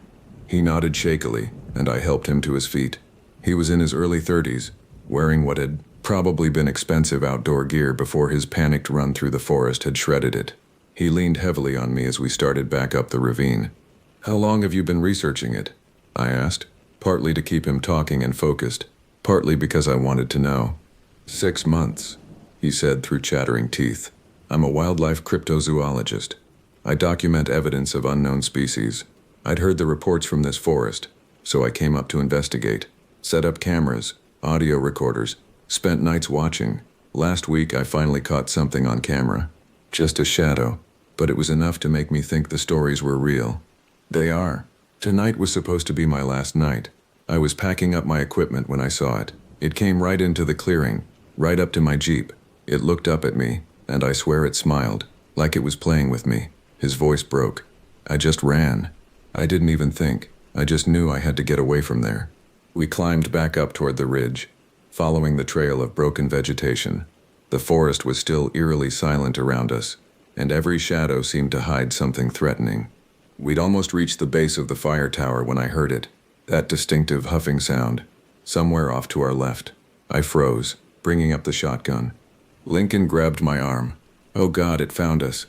He nodded shakily, and I helped him to his feet. He was in his early 30s, wearing what had probably been expensive outdoor gear before his panicked run through the forest had shredded it. He leaned heavily on me as we started back up the ravine. "How long have you been researching it?" I asked, partly to keep him talking and focused, partly because I wanted to know. 6 months, he said through chattering teeth. "I'm a wildlife cryptozoologist. I document evidence of unknown species. I'd heard the reports from this forest, so I came up to investigate. Set up cameras, audio recorders, spent nights watching. Last week I finally caught something on camera. Just a shadow, but it was enough to make me think the stories were real. They are. Tonight was supposed to be my last night. I was packing up my equipment when I saw it. It came right into the clearing, right up to my Jeep. It looked up at me, and I swear it smiled, like it was playing with me." His voice broke. "I just ran. I didn't even think. I just knew I had to get away from there." We climbed back up toward the ridge, following the trail of broken vegetation. The forest was still eerily silent around us, and every shadow seemed to hide something threatening. We'd almost reached the base of the fire tower when I heard it, that distinctive huffing sound, somewhere off to our left. I froze, bringing up the shotgun. Lincoln grabbed my arm. "Oh God, it found us."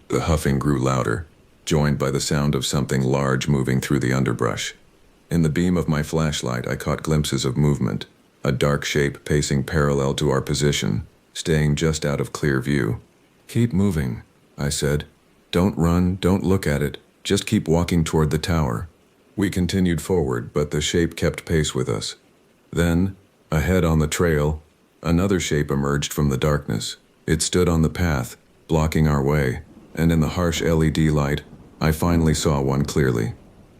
The huffing grew louder, joined by the sound of something large moving through the underbrush. In the beam of my flashlight, I caught glimpses of movement, a dark shape pacing parallel to our position, staying just out of clear view. "Keep moving," I said. "Don't run, don't look at it, just keep walking toward the tower." We continued forward, but the shape kept pace with us. Then, ahead on the trail, another shape emerged from the darkness. It stood on the path, blocking our way, and in the harsh LED light, I finally saw one clearly.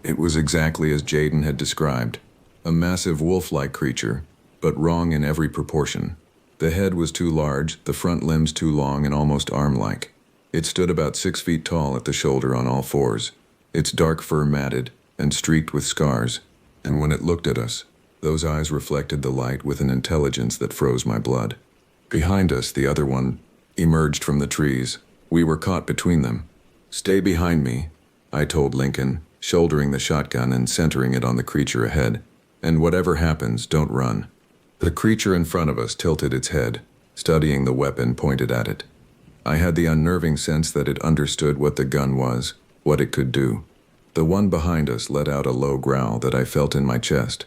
It was exactly as Jaden had described, a massive wolf-like creature, but wrong in every proportion. The head was too large, the front limbs too long and almost arm-like. It stood about 6 feet tall at the shoulder on all fours, its dark fur matted and streaked with scars, and when it looked at us, those eyes reflected the light with an intelligence that froze my blood. Behind us, the other one emerged from the trees. We were caught between them. "Stay behind me," I told Lincoln, shouldering the shotgun and centering it on the creature ahead. "And whatever happens, don't run." The creature in front of us tilted its head, studying the weapon pointed at it. I had the unnerving sense that it understood what the gun was, what it could do. The one behind us let out a low growl that I felt in my chest.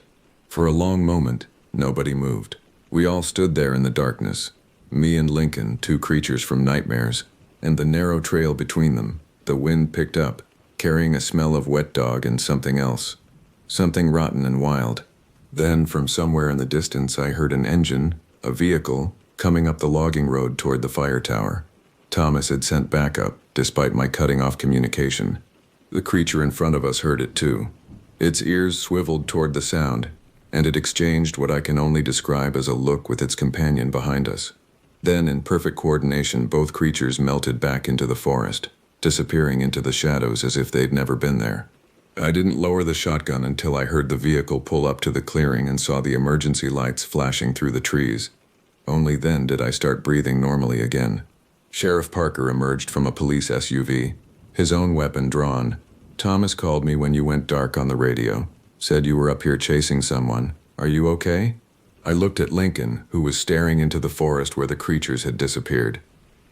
For a long moment, nobody moved. We all stood there in the darkness, me and Lincoln, two creatures from nightmares, and the narrow trail between them. The wind picked up, carrying a smell of wet dog and something else. Something rotten and wild. Then, from somewhere in the distance, I heard an engine, a vehicle, coming up the logging road toward the fire tower. Thomas had sent backup, despite my cutting off communication. The creature in front of us heard it too. Its ears swiveled toward the sound, and it exchanged what I can only describe as a look with its companion behind us. Then, in perfect coordination, both creatures melted back into the forest, disappearing into the shadows as if they'd never been there. I didn't lower the shotgun until I heard the vehicle pull up to the clearing and saw the emergency lights flashing through the trees. Only then did I start breathing normally again. Sheriff Parker emerged from a police SUV, his own weapon drawn. "Thomas called me when you went dark on the radio. Said you were up here chasing someone. Are you okay?" I looked at Lincoln, who was staring into the forest where the creatures had disappeared.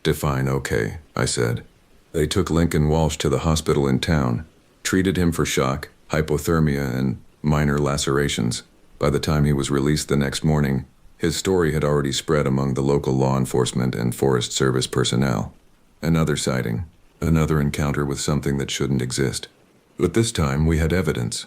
Define okay, I said. They took Lincoln Walsh to the hospital in town, treated him for shock, hypothermia, and minor lacerations. By the time he was released the next morning, his story had already spread among the local law enforcement and Forest Service personnel. Another sighting, another encounter with something that shouldn't exist. But this time we had evidence.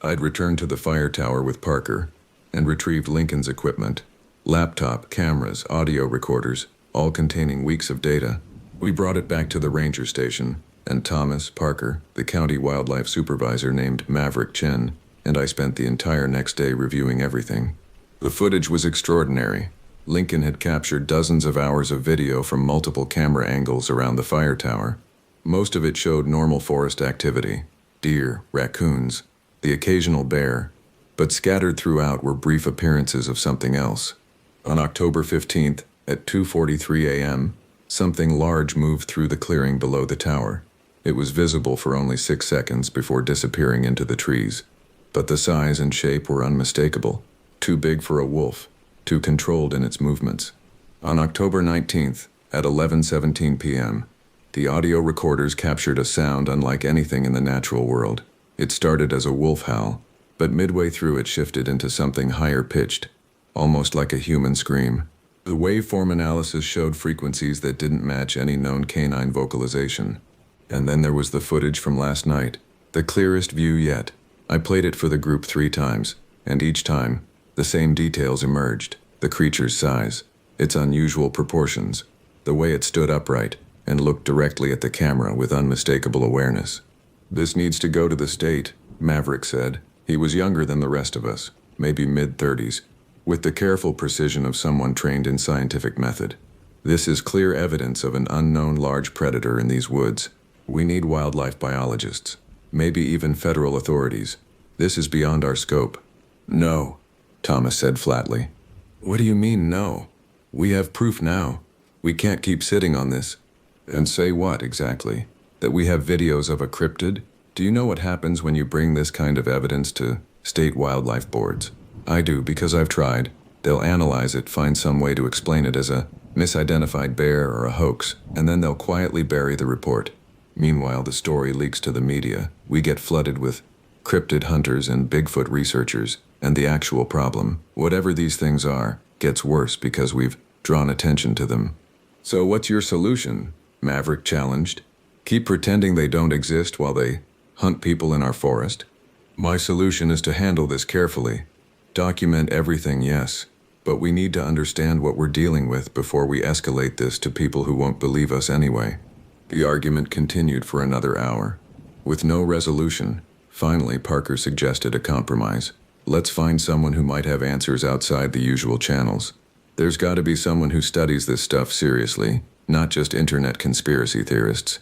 I'd returned to the fire tower with Parker and retrieved Lincoln's equipment, laptop, cameras, audio recorders, all containing weeks of data. We brought it back to the ranger station, and Thomas Parker, the county wildlife supervisor named Maverick Chen, and I spent the entire next day reviewing everything. The footage was extraordinary. Lincoln had captured dozens of hours of video from multiple camera angles around the fire tower. Most of it showed normal forest activity: deer, raccoons, the occasional bear, but scattered throughout were brief appearances of something else. On October 15th, at 2:43 a.m., something large moved through the clearing below the tower. It was visible for only 6 seconds before disappearing into the trees, but the size and shape were unmistakable. Too big for a wolf, too controlled in its movements. On October 19th, at 11:17 p.m., the audio recorders captured a sound unlike anything in the natural world. It started as a wolf howl, but midway through it shifted into something higher pitched, almost like a human scream. The waveform analysis showed frequencies that didn't match any known canine vocalization. And then there was the footage from last night, the clearest view yet. I played it for the group 3 times, and each time, the same details emerged: the creature's size, its unusual proportions, the way it stood upright and looked directly at the camera with unmistakable awareness. "This needs to go to the state," Maverick said. He was younger than the rest of us, maybe mid-30s, with the careful precision of someone trained in scientific method. "This is clear evidence of an unknown large predator in these woods. We need wildlife biologists, maybe even federal authorities. This is beyond our scope." "No," Thomas said flatly. "What do you mean, no? We have proof now. We can't keep sitting on this." "And say what, exactly? That we have videos of a cryptid? Do you know what happens when you bring this kind of evidence to state wildlife boards?" "I do, because I've tried. They'll analyze it, find some way to explain it as a misidentified bear or a hoax, and then they'll quietly bury the report. Meanwhile, the story leaks to the media. We get flooded with cryptid hunters and Bigfoot researchers, and the actual problem, whatever these things are, gets worse because we've drawn attention to them." "So what's your solution?" Maverick challenged. "Keep pretending they don't exist while they hunt people in our forest?" "My solution is to handle this carefully. Document everything, yes, but we need to understand what we're dealing with before we escalate this to people who won't believe us anyway." The argument continued for another hour. With no resolution, finally Parker suggested a compromise. "Let's find someone who might have answers outside the usual channels. There's got to be someone who studies this stuff seriously, not just internet conspiracy theorists."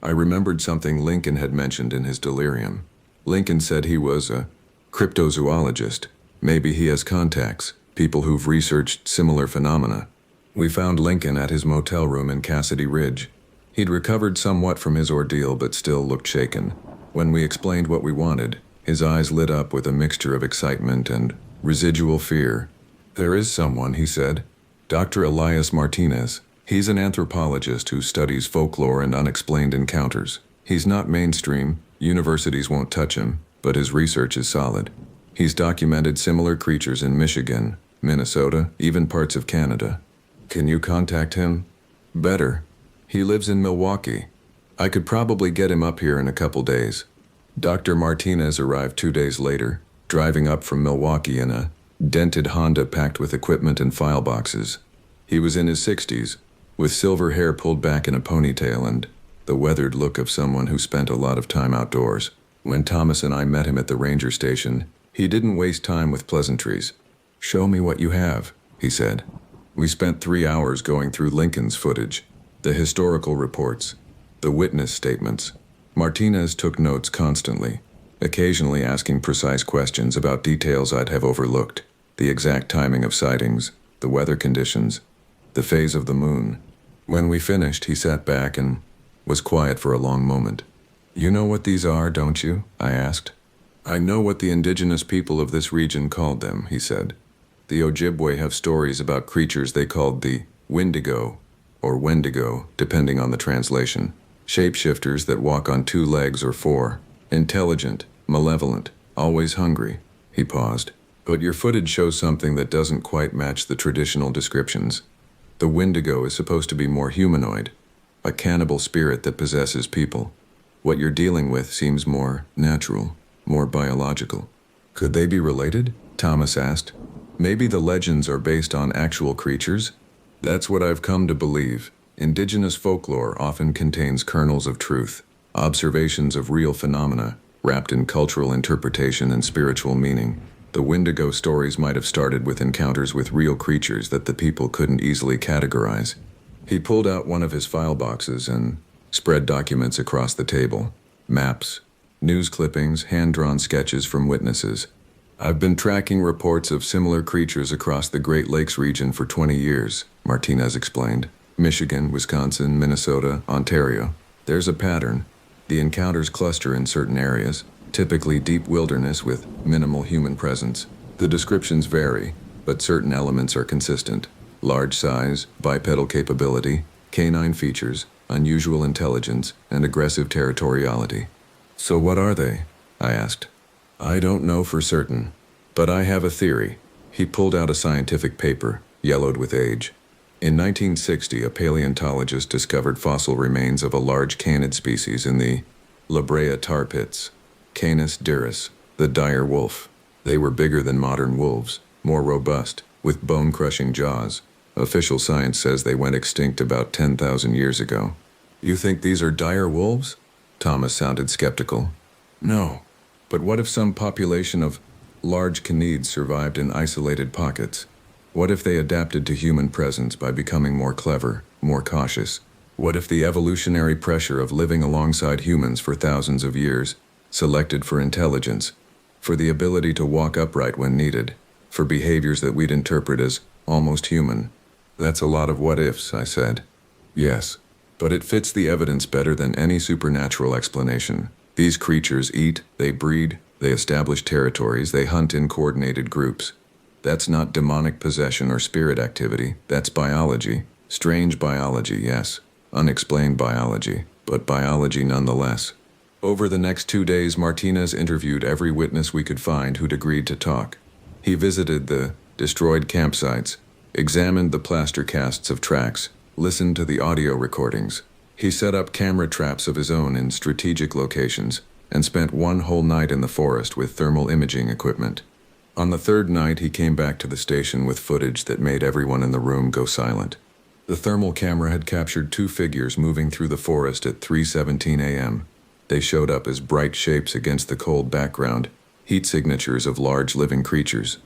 I remembered something Lincoln had mentioned in his delirium. Lincoln said he was a cryptozoologist. Maybe he has contacts, people who've researched similar phenomena. We found Lincoln at his motel room in Cassidy Ridge. He'd recovered somewhat from his ordeal, but still looked shaken. When we explained what we wanted, his eyes lit up with a mixture of excitement and residual fear. "There is someone," he said. "Dr. Elias Martinez. He's an anthropologist who studies folklore and unexplained encounters. He's not mainstream, universities won't touch him, but his research is solid. He's documented similar creatures in Michigan, Minnesota, even parts of Canada." "Can you contact him?" "Better. He lives in Milwaukee. I could probably get him up here in a couple days." Dr. Martinez arrived 2 days later, driving up from Milwaukee in a dented Honda packed with equipment and file boxes. He was in his 60s, with silver hair pulled back in a ponytail and the weathered look of someone who spent a lot of time outdoors. When Thomas and I met him at the ranger station, he didn't waste time with pleasantries. "Show me what you have," he said. We spent 3 hours going through Lincoln's footage, the historical reports, the witness statements. Martinez took notes constantly, occasionally asking precise questions about details I'd have overlooked: the exact timing of sightings, the weather conditions, the phase of the moon. When we finished, he sat back and was quiet for a long moment. "You know what these are, don't you?" I asked. "I know what the indigenous people of this region called them," he said. The Ojibwe have stories about creatures they called the Wendigo, or Wendigo, depending on the translation. Shapeshifters that walk on 2 legs or 4. Intelligent, malevolent, always hungry. He paused. But your footage shows something that doesn't quite match the traditional descriptions. The Wendigo is supposed to be more humanoid, a cannibal spirit that possesses people. What you're dealing with seems more natural, more biological. Could they be related? Thomas asked. Maybe the legends are based on actual creatures? That's what I've come to believe. Indigenous folklore often contains kernels of truth, observations of real phenomena, wrapped in cultural interpretation and spiritual meaning. The Wendigo stories might have started with encounters with real creatures that the people couldn't easily categorize. He pulled out one of his file boxes and spread documents across the table. Maps, news clippings, hand-drawn sketches from witnesses. I've been tracking reports of similar creatures across the Great Lakes region for 20 years, Martinez explained. Michigan, Wisconsin, Minnesota, Ontario. There's a pattern. The encounters cluster in certain areas, typically deep wilderness with minimal human presence. The descriptions vary, but certain elements are consistent. Large size, bipedal capability, canine features, unusual intelligence, and aggressive territoriality. So what are they? I asked. I don't know for certain, but I have a theory. He pulled out a scientific paper, yellowed with age. In 1960, a paleontologist discovered fossil remains of a large canid species in the La Brea tar pits. Canis dirus, the dire wolf. They were bigger than modern wolves, more robust, with bone-crushing jaws. Official science says they went extinct about 10,000 years ago. You think these are dire wolves? Thomas sounded skeptical. No, but what if some population of large canids survived in isolated pockets? What if they adapted to human presence by becoming more clever, more cautious? What if the evolutionary pressure of living alongside humans for thousands of years selected for intelligence, for the ability to walk upright when needed, for behaviors that we'd interpret as almost human? That's a lot of what-ifs, I said. Yes, but it fits the evidence better than any supernatural explanation. These creatures eat, they breed, they establish territories, they hunt in coordinated groups. That's not demonic possession or spirit activity, that's biology. Strange biology, yes. Unexplained biology, but biology nonetheless. Over the next 2 days, Martinez interviewed every witness we could find who'd agreed to talk. He visited the destroyed campsites, examined the plaster casts of tracks, listened to the audio recordings. He set up camera traps of his own in strategic locations, and spent one whole night in the forest with thermal imaging equipment. On the 3rd night, he came back to the station with footage that made everyone in the room go silent. The thermal camera had captured 2 figures moving through the forest at 3:17 a.m. They showed up as bright shapes against the cold background, heat signatures of large living creatures.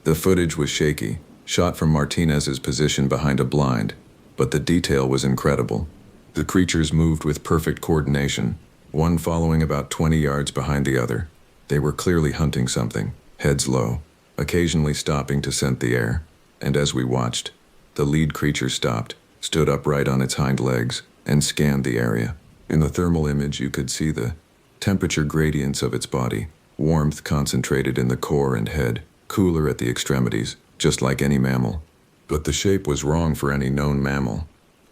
The footage was shaky, shot from Martinez's position behind a blind, but the detail was incredible. The creatures moved with perfect coordination, one following about 20 yards behind the other. They were clearly hunting something, heads low, occasionally stopping to scent the air. And as we watched, the lead creature stopped, stood upright on its hind legs, and scanned the area. In the thermal image, you could see the temperature gradients of its body, warmth concentrated in the core and head, cooler at the extremities, just like any mammal. But the shape was wrong for any known mammal.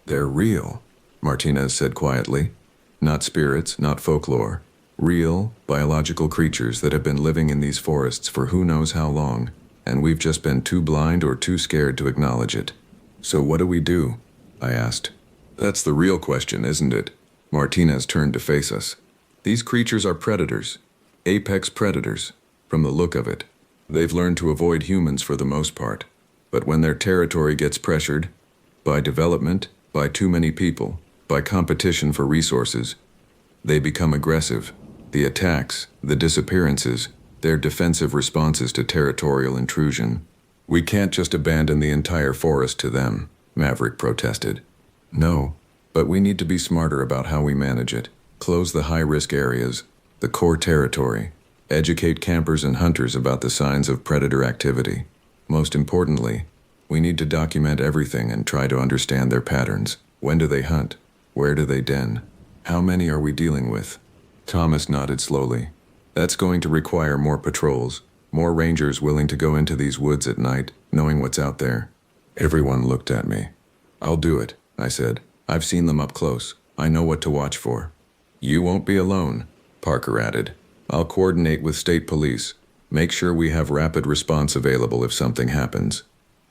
They're real, Martinez said quietly. Not spirits, not folklore. Real, biological creatures that have been living in these forests for who knows how long, and we've just been too blind or too scared to acknowledge it. So what do we do? I asked. That's the real question, isn't it? Martinez turned to face us. These creatures are predators. Apex predators, from the look of it. They've learned to avoid humans for the most part. But when their territory gets pressured, by development, by too many people, by competition for resources, they become aggressive. The attacks, the disappearances, their defensive responses to territorial intrusion. We can't just abandon the entire forest to them, Maverick protested. No, but we need to be smarter about how we manage it. Close the high-risk areas, the core territory. Educate campers and hunters about the signs of predator activity. Most importantly, we need to document everything and try to understand their patterns. When do they hunt? Where do they den? How many are we dealing with? Thomas nodded slowly. That's going to require more patrols, More rangers willing to go into these woods at night, knowing what's out there. Everyone looked at me. I'll do it, I said. I've seen them up close. I know what to watch for. You won't be alone, Parker added. I'll coordinate with state police. Make sure we have rapid response available if something happens.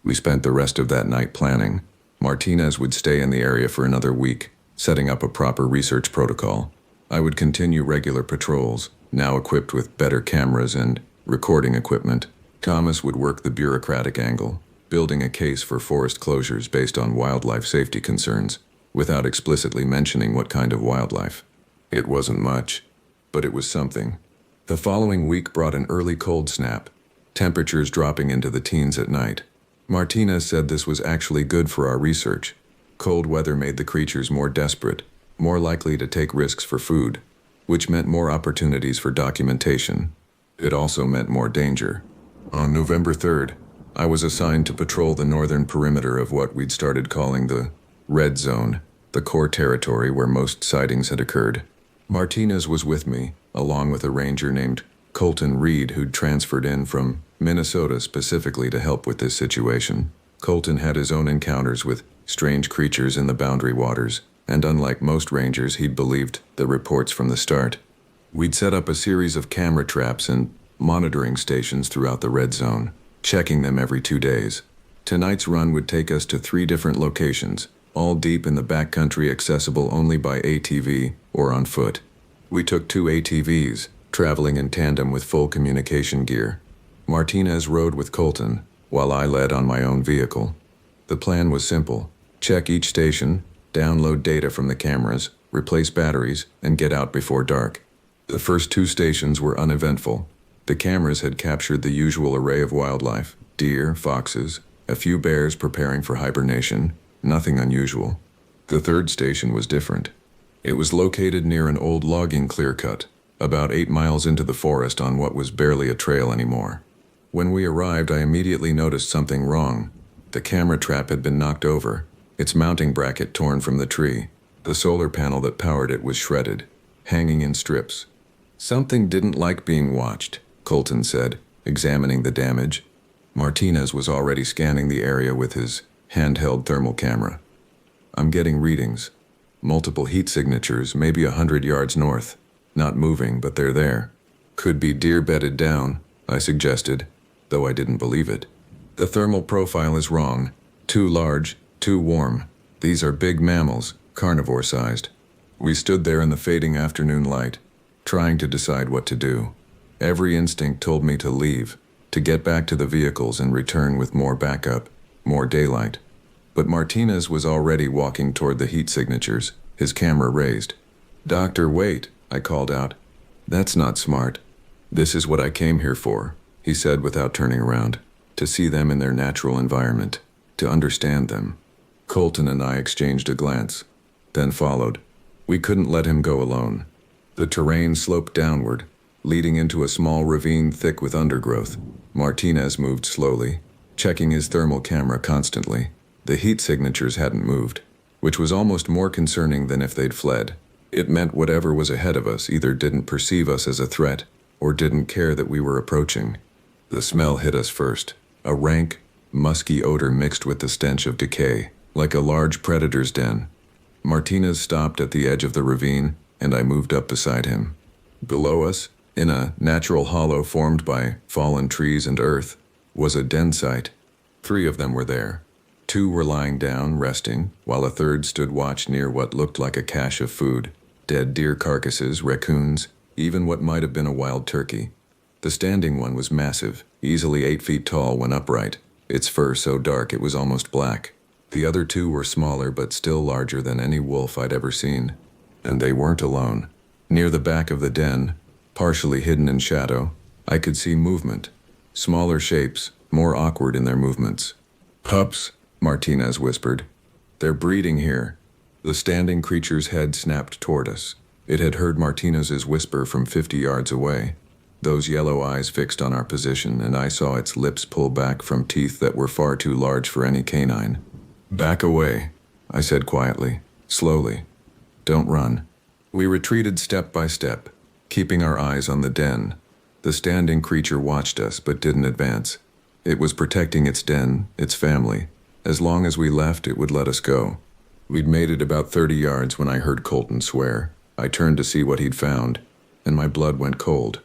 We spent the rest of that night planning. Martinez would stay in the area for another week, setting up a proper research protocol. I would continue regular patrols, now equipped with better cameras and recording equipment. Thomas would work the bureaucratic angle, building a case for forest closures based on wildlife safety concerns, without explicitly mentioning what kind of wildlife. It wasn't much, but it was something. The following week brought an early cold snap, temperatures dropping into the teens at night. Martinez said this was actually good for our research. Cold weather made the creatures more desperate, more likely to take risks for food, which meant more opportunities for documentation. It also meant more danger. On November 3rd, I was assigned to patrol the northern perimeter of what we'd started calling the Red Zone, the core territory where most sightings had occurred. Martinez was with me, along with a ranger named Colton Reed who'd transferred in from Minnesota specifically to help with this situation. Colton had his own encounters with strange creatures in the Boundary Waters, and unlike most rangers, he'd believed the reports from the start. We'd set up a series of camera traps and monitoring stations throughout the Red Zone, checking them every 2 days. Tonight's run would take us to 3 different locations, all deep in the backcountry, accessible only by ATV or on foot. We took 2 ATVs, traveling in tandem with full communication gear. Martinez rode with Colton, while I led on my own vehicle. The plan was simple: check each station, download data from the cameras, replace batteries, and get out before dark. The first 2 stations were uneventful. The cameras had captured the usual array of wildlife: deer, foxes, a few bears preparing for hibernation, nothing unusual. The 3rd station was different. It was located near an old logging clear-cut, about 8 miles into the forest on what was barely a trail anymore. When we arrived, I immediately noticed something wrong. The camera trap had been knocked over, its mounting bracket torn from the tree. The solar panel that powered it was shredded, hanging in strips. Something didn't like being watched, Colton said, examining the damage. Martinez was already scanning the area with his handheld thermal camera. I'm getting readings. Multiple heat signatures, maybe 100 yards north. Not moving, but they're there. Could be deer bedded down, I suggested, though I didn't believe it. The thermal profile is wrong. Too large, too warm. These are big mammals, carnivore-sized. We stood there in the fading afternoon light, trying to decide what to do. Every instinct told me to leave, to get back to the vehicles and return with more backup, more daylight. But Martinez was already walking toward the heat signatures, his camera raised. "Doctor, wait," I called out. "That's not smart. This is what I came here for," he said without turning around. "To see them in their natural environment, to understand them." Colton and I exchanged a glance, then followed. We couldn't let him go alone. The terrain sloped downward, leading into a small ravine thick with undergrowth. Martinez moved slowly, checking his thermal camera constantly. The heat signatures hadn't moved, which was almost more concerning than if they'd fled. It meant whatever was ahead of us either didn't perceive us as a threat or didn't care that we were approaching. The smell hit us first, a rank, musky odor mixed with the stench of decay, like a large predator's den. Martinez stopped at the edge of the ravine, and I moved up beside him. Below us, in a natural hollow formed by fallen trees and earth, was a den site. 3 of them were there. 2 were lying down, resting, while a 3rd stood watch near what looked like a cache of food: dead deer carcasses, raccoons, even what might have been a wild turkey. The standing one was massive, easily 8 feet tall when upright, its fur so dark it was almost black. The other 2 were smaller but still larger than any wolf I'd ever seen. And they weren't alone. Near the back of the den, partially hidden in shadow, I could see movement. Smaller shapes, more awkward in their movements. "Pups," Martinez whispered. "They're breeding here." The standing creature's head snapped toward us. It had heard Martinez's whisper from 50 yards away. Those yellow eyes fixed on our position, and I saw its lips pull back from teeth that were far too large for any canine. "Back away," I said quietly, slowly. "Don't run." We retreated step by step, keeping our eyes on the den. The standing creature watched us but didn't advance. It was protecting its den, its family. As long as we left, it would let us go. We'd made it about 30 yards when I heard Colton swear. I turned to see what he'd found, and my blood went cold.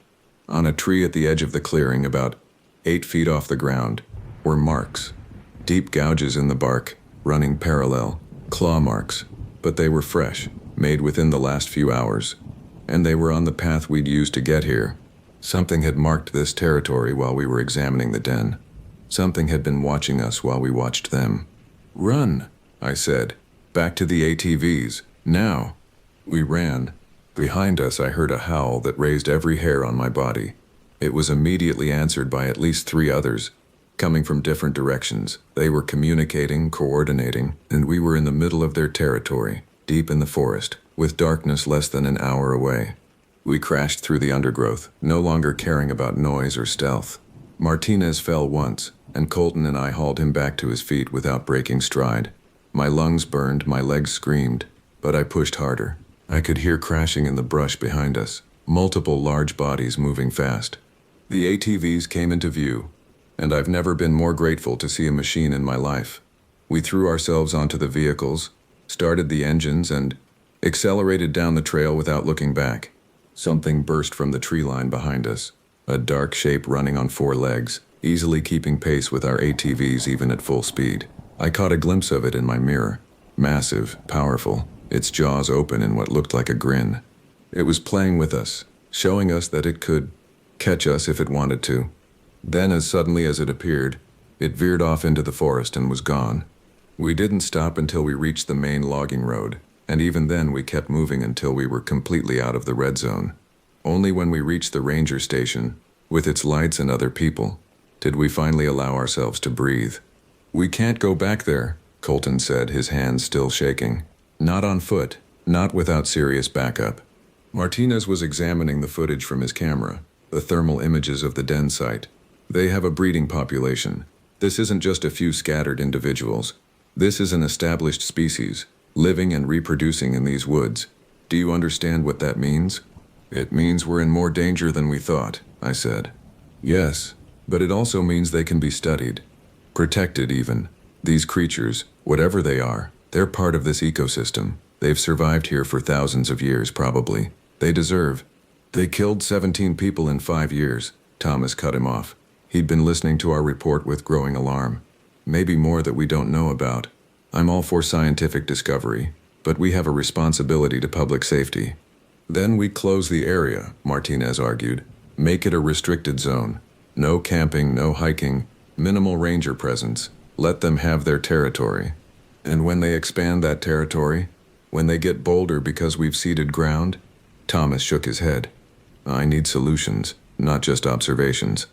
On a tree at the edge of the clearing, about 8 feet off the ground, were marks. Deep gouges in the bark, running parallel, claw marks, but they were fresh, made within the last few hours. And they were on the path we'd used to get here. Something had marked this territory while we were examining the den. Something had been watching us while we watched them. "Run," I said. "Back to the ATVs, now." We ran. Behind us, I heard a howl that raised every hair on my body. It was immediately answered by at least 3 others, coming from different directions. They were communicating, coordinating, and we were in the middle of their territory, deep in the forest, with darkness less than an hour away. We crashed through the undergrowth, no longer caring about noise or stealth. Martinez fell once, and Colton and I hauled him back to his feet without breaking stride. My lungs burned, my legs screamed, but I pushed harder. I could hear crashing in the brush behind us, multiple large bodies moving fast. The ATVs came into view, and I've never been more grateful to see a machine in my life. We threw ourselves onto the vehicles, started the engines, and accelerated down the trail without looking back. Something burst from the tree line behind us, a dark shape running on 4 legs, easily keeping pace with our ATVs even at full speed. I caught a glimpse of it in my mirror. Massive, powerful, its jaws open in what looked like a grin. It was playing with us, showing us that it could catch us if it wanted to. Then, as suddenly as it appeared, it veered off into the forest and was gone. We didn't stop until we reached the main logging road, and even then we kept moving until we were completely out of the red zone. Only when we reached the ranger station, with its lights and other people, did we finally allow ourselves to breathe. "We can't go back there," Colton said, his hands still shaking. "Not on foot, not without serious backup." Martinez was examining the footage from his camera, the thermal images of the den site. They have a breeding population. This isn't just a few scattered individuals. This is an established species, living and reproducing in these woods. Do you understand what that means? "It means we're in more danger than we thought," I said. "Yes, but it also means they can be studied. Protected even. These creatures, whatever they are, they're part of this ecosystem. They've survived here for thousands of years, probably. They deserve." "They killed 17 people in 5 years," Thomas cut him off. He'd been listening to our report with growing alarm. "Maybe more that we don't know about. I'm all for scientific discovery, but we have a responsibility to public safety." "Then we close the area," Martinez argued. "Make it a restricted zone. No camping, no hiking, minimal ranger presence. Let them have their territory. And when they expand that territory, when they get bolder because we've ceded ground?" Thomas shook his head. "I need solutions, not just observations."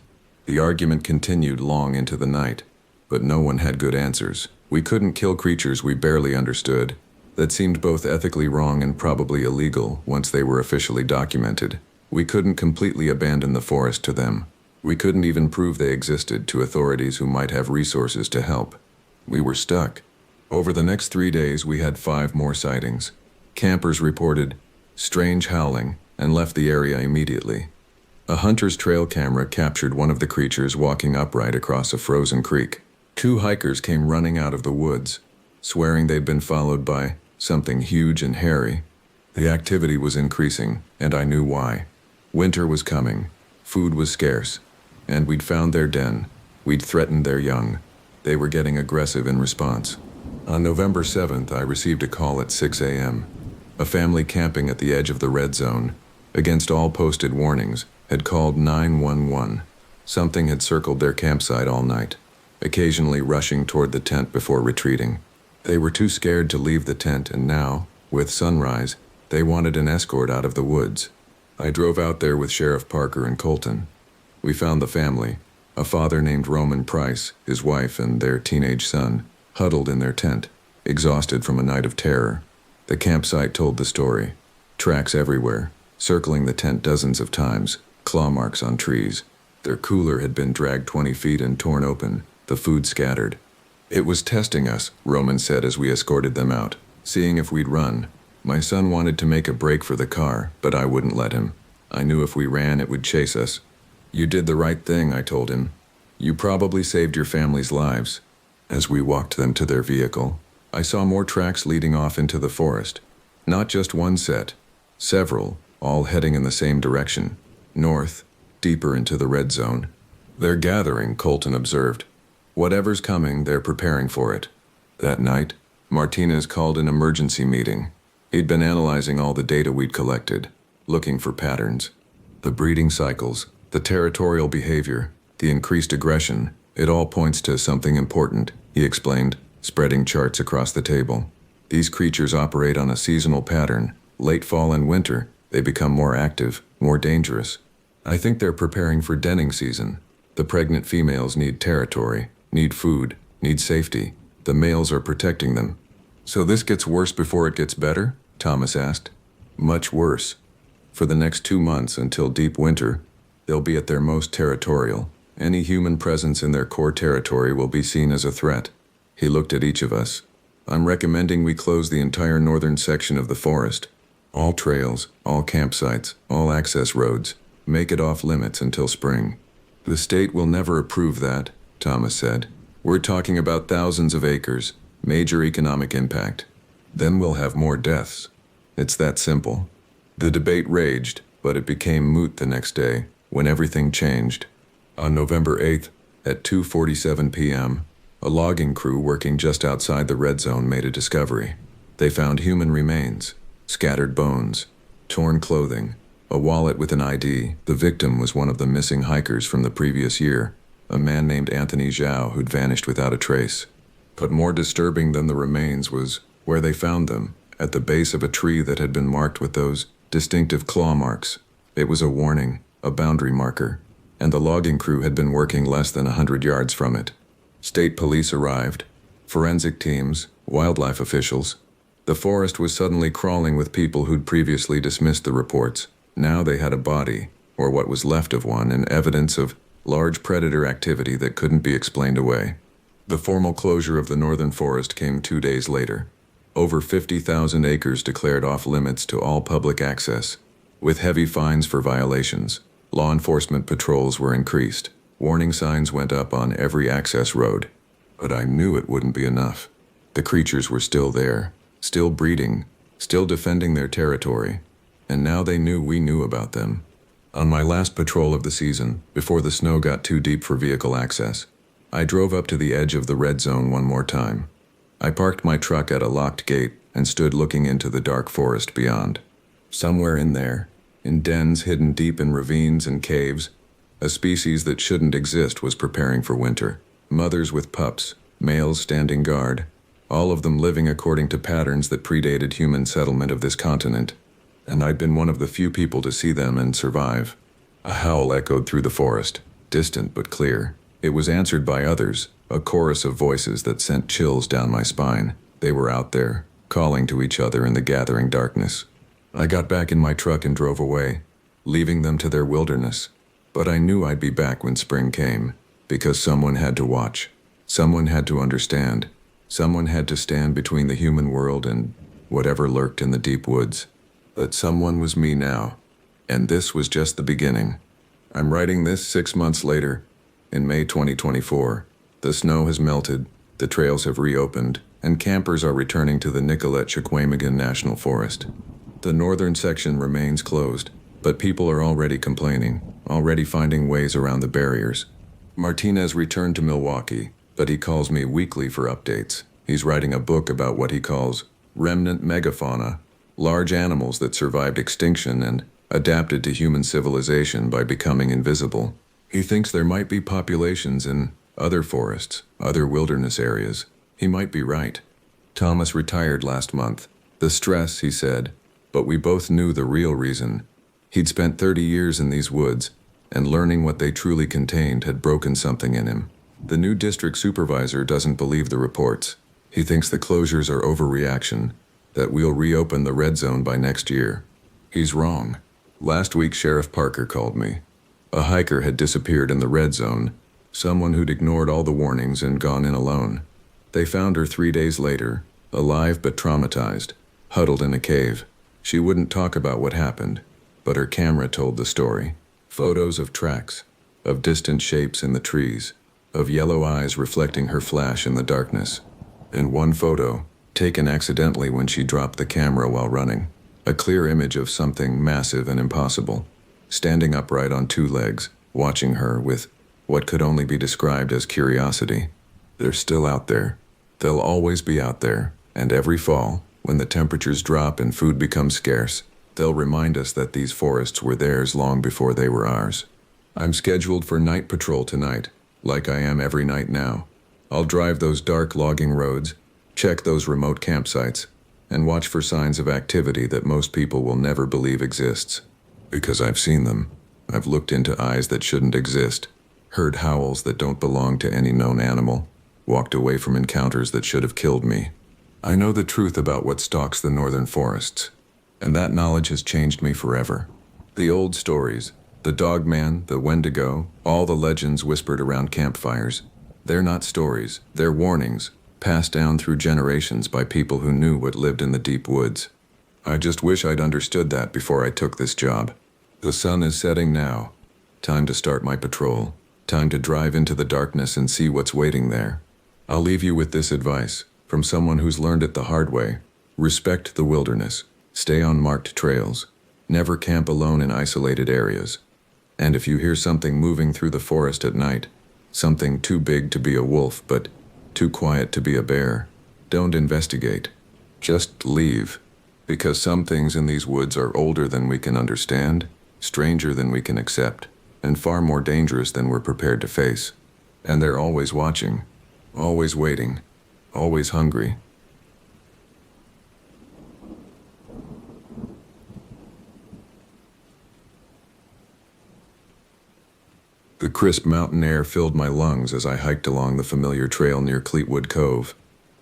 The argument continued long into the night, but no one had good answers. We couldn't kill creatures we barely understood, that seemed both ethically wrong and probably illegal once they were officially documented. We couldn't completely abandon the forest to them. We couldn't even prove they existed to authorities who might have resources to help. We were stuck. Over the next 3 days, we had 5 more sightings. Campers reported strange howling and left the area immediately. A hunter's trail camera captured one of the creatures walking upright across a frozen creek. 2 hikers came running out of the woods, swearing they'd been followed by something huge and hairy. The activity was increasing, and I knew why. Winter was coming, food was scarce, and we'd found their den. We'd threatened their young. They were getting aggressive in response. On November 7th, I received a call at 6 a.m. A family camping at the edge of the red zone, against all posted warnings, had called 911. Something had circled their campsite all night, occasionally rushing toward the tent before retreating. They were too scared to leave the tent, and now, with sunrise, they wanted an escort out of the woods. I drove out there with Sheriff Parker and Colton. We found the family, a father named Roman Price, his wife, and their teenage son, huddled in their tent, exhausted from a night of terror. The campsite told the story. Tracks everywhere, circling the tent dozens of times, claw marks on trees. Their cooler had been dragged 20 feet and torn open, the food scattered. "It was testing us," Roman said as we escorted them out, seeing if we'd run. "My son wanted to make a break for the car, but I wouldn't let him. I knew if we ran, it would chase us." You did the right thing, I told him. You probably saved your family's lives. As we walked them to their vehicle, I saw more tracks leading off into the forest. Not just one set, several, all heading in the same direction, north, deeper into the red zone. They're gathering, Colton observed. Whatever's coming, they're preparing for it. That night, Martinez called an emergency meeting. He'd been analyzing all the data we'd collected, looking for patterns. The breeding cycles, the territorial behavior, the increased aggression, it all points to something important, he explained, spreading charts across the table. These creatures operate on a seasonal pattern. Late fall and winter, they become more active, more dangerous. I think they're preparing for denning season. The pregnant females need territory, need food, need safety. The males are protecting them. So this gets worse before it gets better? Thomas asked. Much worse. For the next 2 months until deep winter, they'll be at their most territorial. Any human presence in their core territory will be seen as a threat. He looked at each of us. I'm recommending we close the entire northern section of the forest. All trails, all campsites, all access roads. Make it off limits until spring. The state will never approve that, Thomas said. We're talking about thousands of acres, major economic impact. Then we'll have more deaths. It's that simple. The debate raged, but it became moot the next day, when everything changed. On November 8th, at 2:47 p.m., a logging crew working just outside the red zone made a discovery. They found human remains, scattered bones, torn clothing, a wallet with an ID. The victim was one of the missing hikers from the previous year, a man named Anthony Zhao who'd vanished without a trace. But more disturbing than the remains was where they found them, at the base of a tree that had been marked with those distinctive claw marks. It was a warning, a boundary marker, and the logging crew had been working less than 100 yards from it. State police arrived, forensic teams, wildlife officials. The forest was suddenly crawling with people who'd previously dismissed the reports. Now they had a body, or what was left of one, and evidence of large predator activity that couldn't be explained away. The formal closure of the northern forest came 2 days later. Over 50,000 acres declared off limits to all public access, with heavy fines for violations. Law enforcement patrols were increased. Warning signs went up on every access road. But I knew it wouldn't be enough. The creatures were still there, still breeding, still defending their territory. And now they knew we knew about them. On my last patrol of the season, before the snow got too deep for vehicle access, I drove up to the edge of the red zone one more time. I parked my truck at a locked gate and stood looking into the dark forest beyond. Somewhere in there, in dens hidden deep in ravines and caves, a species that shouldn't exist was preparing for winter. Mothers with pups, males standing guard, all of them living according to patterns that predated human settlement of this continent. And I'd been one of the few people to see them and survive. A howl echoed through the forest, distant but clear. It was answered by others, a chorus of voices that sent chills down my spine. They were out there, calling to each other in the gathering darkness. I got back in my truck and drove away, leaving them to their wilderness. But I knew I'd be back when spring came, because someone had to watch. Someone had to understand. Someone had to stand between the human world and whatever lurked in the deep woods. But someone was me now, and this was just the beginning. I'm writing this 6 months later, in May 2024. The snow has melted, the trails have reopened, and campers are returning to the Nicolet-Chequamegon National Forest. The northern section remains closed, but people are already complaining, already finding ways around the barriers. Martinez returned to Milwaukee, but he calls me weekly for updates. He's writing a book about what he calls remnant megafauna, large animals that survived extinction and adapted to human civilization by becoming invisible. He thinks there might be populations in other forests, other wilderness areas. He might be right. Thomas retired last month. The stress, he said, but we both knew the real reason. He'd spent 30 years in these woods, and learning what they truly contained had broken something in him. The new district supervisor doesn't believe the reports. He thinks the closures are overreaction, that we'll reopen the red zone by next year. He's wrong. Last week, Sheriff Parker called me. A hiker had disappeared in the red zone, someone who'd ignored all the warnings and gone in alone. They found her 3 days later, alive but traumatized, huddled in a cave. She wouldn't talk about what happened, but her camera told the story. Photos of tracks, of distant shapes in the trees, of yellow eyes reflecting her flash in the darkness. And one photo, taken accidentally when she dropped the camera while running, a clear image of something massive and impossible, standing upright on two legs, watching her with what could only be described as curiosity. They're still out there. They'll always be out there, and every fall, when the temperatures drop and food becomes scarce, they'll remind us that these forests were theirs long before they were ours. I'm scheduled for night patrol tonight, like I am every night now. I'll drive those dark logging roads, check those remote campsites, and watch for signs of activity that most people will never believe exists. Because I've seen them. I've looked into eyes that shouldn't exist, heard howls that don't belong to any known animal, walked away from encounters that should have killed me. I know the truth about what stalks the northern forests, and that knowledge has changed me forever. The old stories, the dogman, the wendigo, all the legends whispered around campfires, they're not stories, they're warnings, passed down through generations by people who knew what lived in the deep woods. I just wish I'd understood that before I took this job. The sun is setting now. Time to start my patrol. Time to drive into the darkness and see what's waiting there. I'll leave you with this advice, from someone who's learned it the hard way. Respect the wilderness. Stay on marked trails. Never camp alone in isolated areas. And if you hear something moving through the forest at night, something too big to be a wolf but too quiet to be a bear, don't investigate. Just leave. Because some things in these woods are older than we can understand, stranger than we can accept, and far more dangerous than we're prepared to face. And they're always watching, always waiting, always hungry. The crisp mountain air filled my lungs as I hiked along the familiar trail near Cleetwood Cove.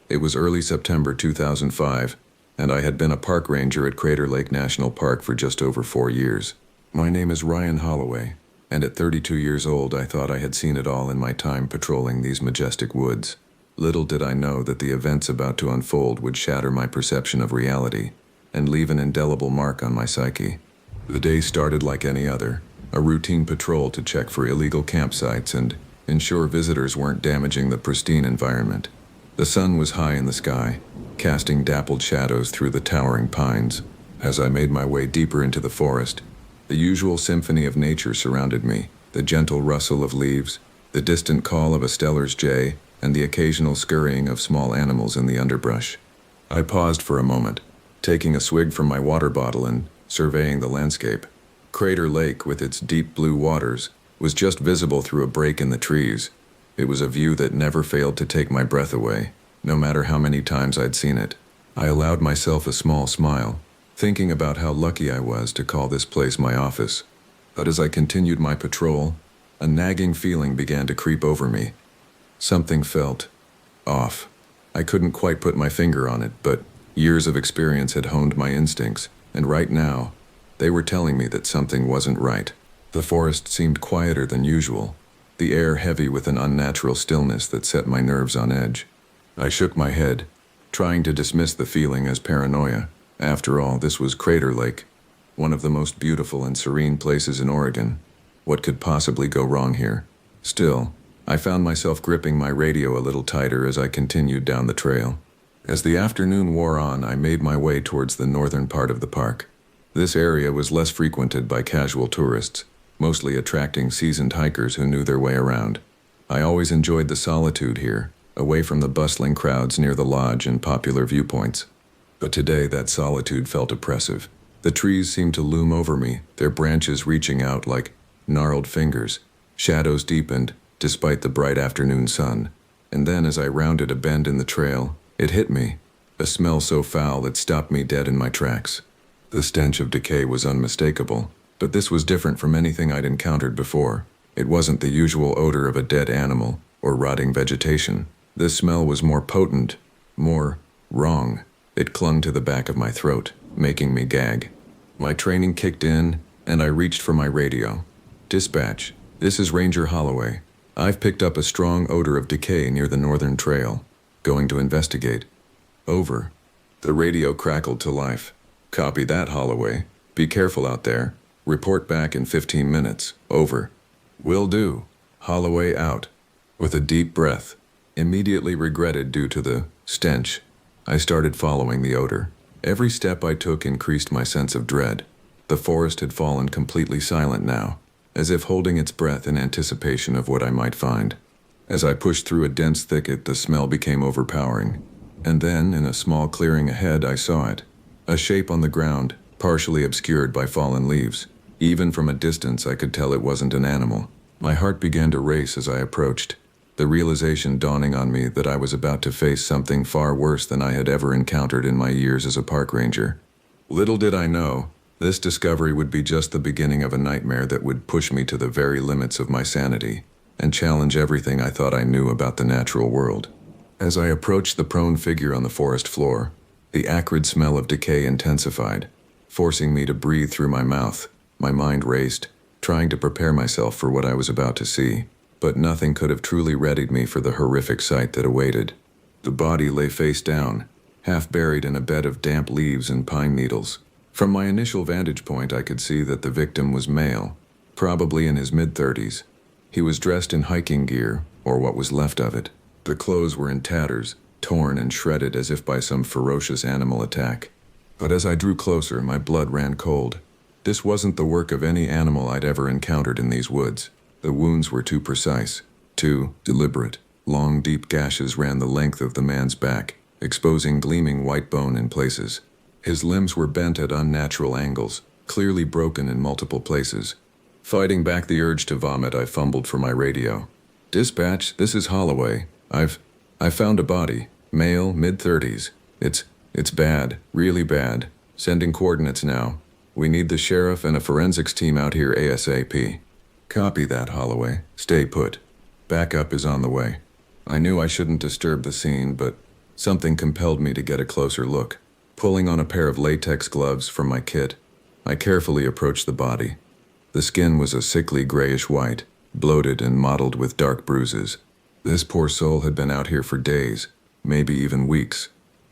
It was early September 2005, and I had been a park ranger at Crater Lake National Park for just over 4 years. My name is Ryan Holloway, and at 32 years old I thought I had seen it all in my time patrolling these majestic woods. Little did I know that the events about to unfold would shatter my perception of reality and leave an indelible mark on my psyche. The day started like any other, a routine patrol to check for illegal campsites and ensure visitors weren't damaging the pristine environment. The sun was high in the sky, casting dappled shadows through the towering pines. As I made my way deeper into the forest, the usual symphony of nature surrounded me, the gentle rustle of leaves, the distant call of a Steller's jay, and the occasional scurrying of small animals in the underbrush. I paused for a moment, taking a swig from my water bottle and surveying the landscape. Crater Lake, with its deep blue waters, was just visible through a break in the trees. It was a view that never failed to take my breath away, no matter how many times I'd seen it. I allowed myself a small smile, thinking about how lucky I was to call this place my office. But as I continued my patrol, a nagging feeling began to creep over me. Something felt off. I couldn't quite put my finger on it, but years of experience had honed my instincts, and right now, they were telling me that something wasn't right. The forest seemed quieter than usual, the air heavy with an unnatural stillness that set my nerves on edge. I shook my head, trying to dismiss the feeling as paranoia. After all, this was Crater Lake, one of the most beautiful and serene places in Oregon. What could possibly go wrong here? Still, I found myself gripping my radio a little tighter as I continued down the trail. As the afternoon wore on, I made my way towards the northern part of the park. This area was less frequented by casual tourists, mostly attracting seasoned hikers who knew their way around. I always enjoyed the solitude here, away from the bustling crowds near the lodge and popular viewpoints. But today that solitude felt oppressive. The trees seemed to loom over me, their branches reaching out like gnarled fingers. Shadows deepened, despite the bright afternoon sun. And then as I rounded a bend in the trail, it hit me, a smell so foul it stopped me dead in my tracks. The stench of decay was unmistakable, but this was different from anything I'd encountered before. It wasn't the usual odor of a dead animal or rotting vegetation. This smell was more potent, more wrong. It clung to the back of my throat, making me gag. My training kicked in, and I reached for my radio. Dispatch, this is Ranger Holloway. I've picked up a strong odor of decay near the northern trail. Going to investigate. Over. The radio crackled to life. Copy that, Holloway. Be careful out there. Report back in 15 minutes. Over. Will do. Holloway out. With a deep breath, immediately regretted due to the stench, I started following the odor. Every step I took increased my sense of dread. The forest had fallen completely silent now, as if holding its breath in anticipation of what I might find. As I pushed through a dense thicket, the smell became overpowering. And then, in a small clearing ahead, I saw it. A shape on the ground, partially obscured by fallen leaves. Even from a distance, I could tell it wasn't an animal. My heart began to race as I approached, the realization dawning on me that I was about to face something far worse than I had ever encountered in my years as a park ranger. Little did I know, this discovery would be just the beginning of a nightmare that would push me to the very limits of my sanity and challenge everything I thought I knew about the natural world. As I approached the prone figure on the forest floor, the acrid smell of decay intensified, forcing me to breathe through my mouth. My mind raced, trying to prepare myself for what I was about to see, but nothing could have truly readied me for the horrific sight that awaited. The body lay face down, half buried in a bed of damp leaves and pine needles. From my initial vantage point, I could see that the victim was male, probably in his mid-30s. He was dressed in hiking gear, or what was left of it. The clothes were in tatters, torn and shredded as if by some ferocious animal attack. But as I drew closer, my blood ran cold. This wasn't the work of any animal I'd ever encountered in these woods. The wounds were too precise, too deliberate. Long, deep gashes ran the length of the man's back, exposing gleaming white bone in places. His limbs were bent at unnatural angles, clearly broken in multiple places. Fighting back the urge to vomit, I fumbled for my radio. "Dispatch, this is Holloway. I found a body. Male, mid-30s. It's bad, really bad. Sending coordinates now. We need the sheriff and a forensics team out here ASAP." "Copy that, Holloway. Stay put. Backup is on the way." I knew I shouldn't disturb the scene, but something compelled me to get a closer look. Pulling on a pair of latex gloves from my kit, I carefully approached the body. The skin was a sickly grayish white, bloated and mottled with dark bruises. This poor soul had been out here for days, maybe even weeks.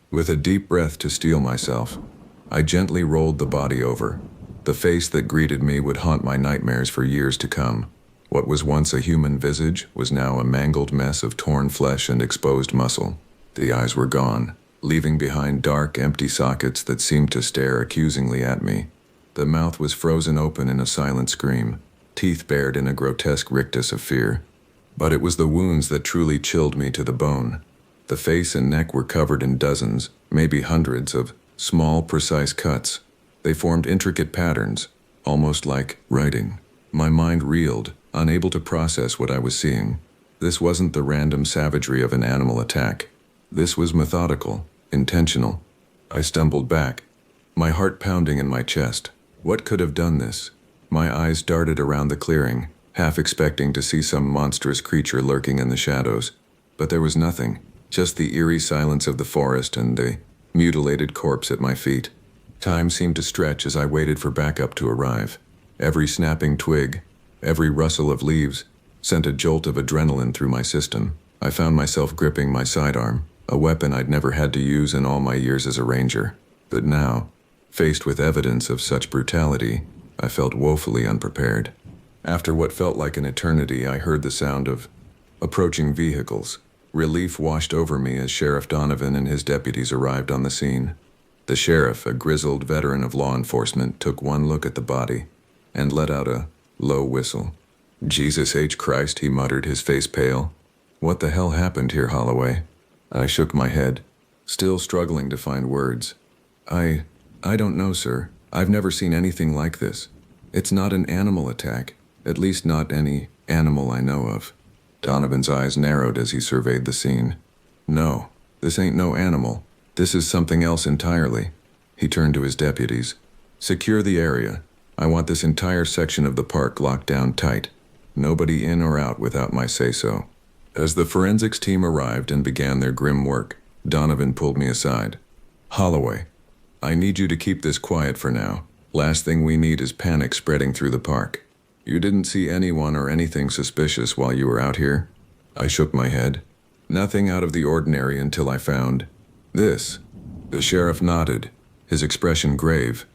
With a deep breath to steel myself, I gently rolled the body over. The face that greeted me would haunt my nightmares for years to come. What was once a human visage was now a mangled mess of torn flesh and exposed muscle. The eyes were gone, leaving behind dark, empty sockets that seemed to stare accusingly at me. The mouth was frozen open in a silent scream, teeth bared in a grotesque rictus of fear. But it was the wounds that truly chilled me to the bone. The face and neck were covered in dozens, maybe hundreds, of small, precise cuts. They formed intricate patterns, almost like writing. My mind reeled, unable to process what I was seeing. This wasn't the random savagery of an animal attack. This was methodical, intentional. I stumbled back, my heart pounding in my chest. What could have done this? My eyes darted around the clearing, half expecting to see some monstrous creature lurking in the shadows. But there was nothing, just the eerie silence of the forest and the mutilated corpse at my feet. Time seemed to stretch as I waited for backup to arrive. Every snapping twig, every rustle of leaves, sent a jolt of adrenaline through my system. I found myself gripping my sidearm, a weapon I'd never had to use in all my years as a ranger. But now, faced with evidence of such brutality, I felt woefully unprepared. After what felt like an eternity, I heard the sound of approaching vehicles. Relief washed over me as Sheriff Donovan and his deputies arrived on the scene. The sheriff, a grizzled veteran of law enforcement, took one look at the body and let out a low whistle. "Jesus H. Christ," he muttered, his face pale. "What the hell happened here, Holloway?" I shook my head, still struggling to find words. I don't know, sir. I've never seen anything like this. It's not an animal attack, at least not any animal I know of." Donovan's eyes narrowed as he surveyed the scene. "No, this ain't no animal. This is something else entirely." He turned to his deputies. "Secure the area. I want this entire section of the park locked down tight. Nobody in or out without my say-so." As the forensics team arrived and began their grim work, Donovan pulled me aside. "Holloway, I need you to keep this quiet for now. Last thing we need is panic spreading through the park. You didn't see anyone or anything suspicious while you were out here?" I shook my head. "Nothing out of the ordinary until I found this." The sheriff nodded, his expression grave.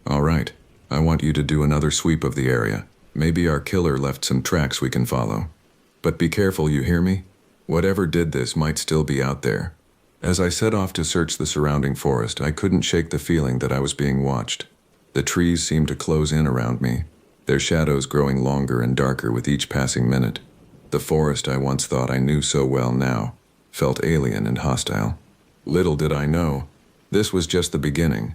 "All right, I want you to do another sweep of the area. Maybe our killer left some tracks we can follow. But be careful, you hear me? Whatever did this might still be out there. As I set off to search the surrounding forest, I couldn't shake the feeling that I was being watched. The trees seemed to close in around me, their shadows growing longer and darker with each passing minute. The forest I once thought I knew so well now felt alien and hostile. Little did I know, this was just the beginning.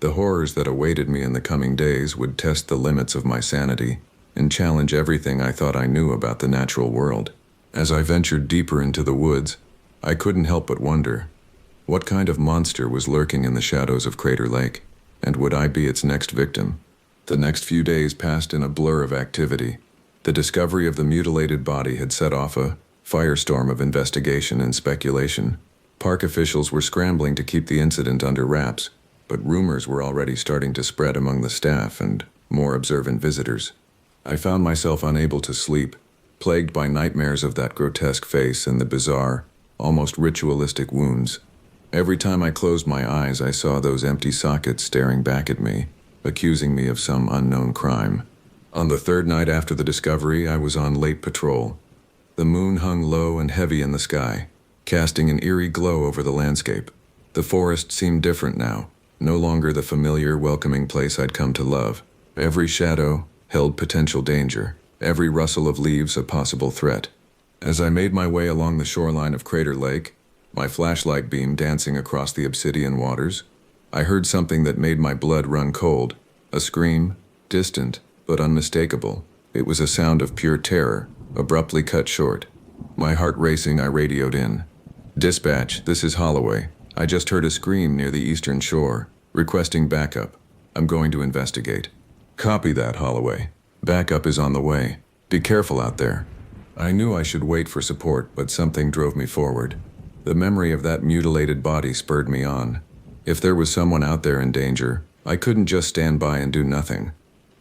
The horrors that awaited me in the coming days would test the limits of my sanity and challenge everything I thought I knew about the natural world. As I ventured deeper into the woods, I couldn't help but wonder, what kind of monster was lurking in the shadows of Crater Lake, and would I be its next victim? The next few days passed in a blur of activity. The discovery of the mutilated body had set off a firestorm of investigation and speculation. Park officials were scrambling to keep the incident under wraps, but rumors were already starting to spread among the staff and more observant visitors. I found myself unable to sleep, plagued by nightmares of that grotesque face and the bizarre, almost ritualistic wounds. Every time I closed my eyes, I saw those empty sockets staring back at me, accusing me of some unknown crime. On the third night after the discovery, I was on late patrol. The moon hung low and heavy in the sky, casting an eerie glow over the landscape. The forest seemed different now, no longer the familiar, welcoming place I'd come to love. Every shadow held potential danger, every rustle of leaves a possible threat. As I made my way along the shoreline of Crater Lake, my flashlight beam dancing across the obsidian waters, I heard something that made my blood run cold. A scream, distant but unmistakable. It was a sound of pure terror, abruptly cut short. My heart racing, I radioed in. "Dispatch, this is Holloway. I just heard a scream near the eastern shore, requesting backup. I'm going to investigate." "Copy that, Holloway. Backup is on the way. Be careful out there." I knew I should wait for support, but something drove me forward. The memory of that mutilated body spurred me on. If there was someone out there in danger, I couldn't just stand by and do nothing.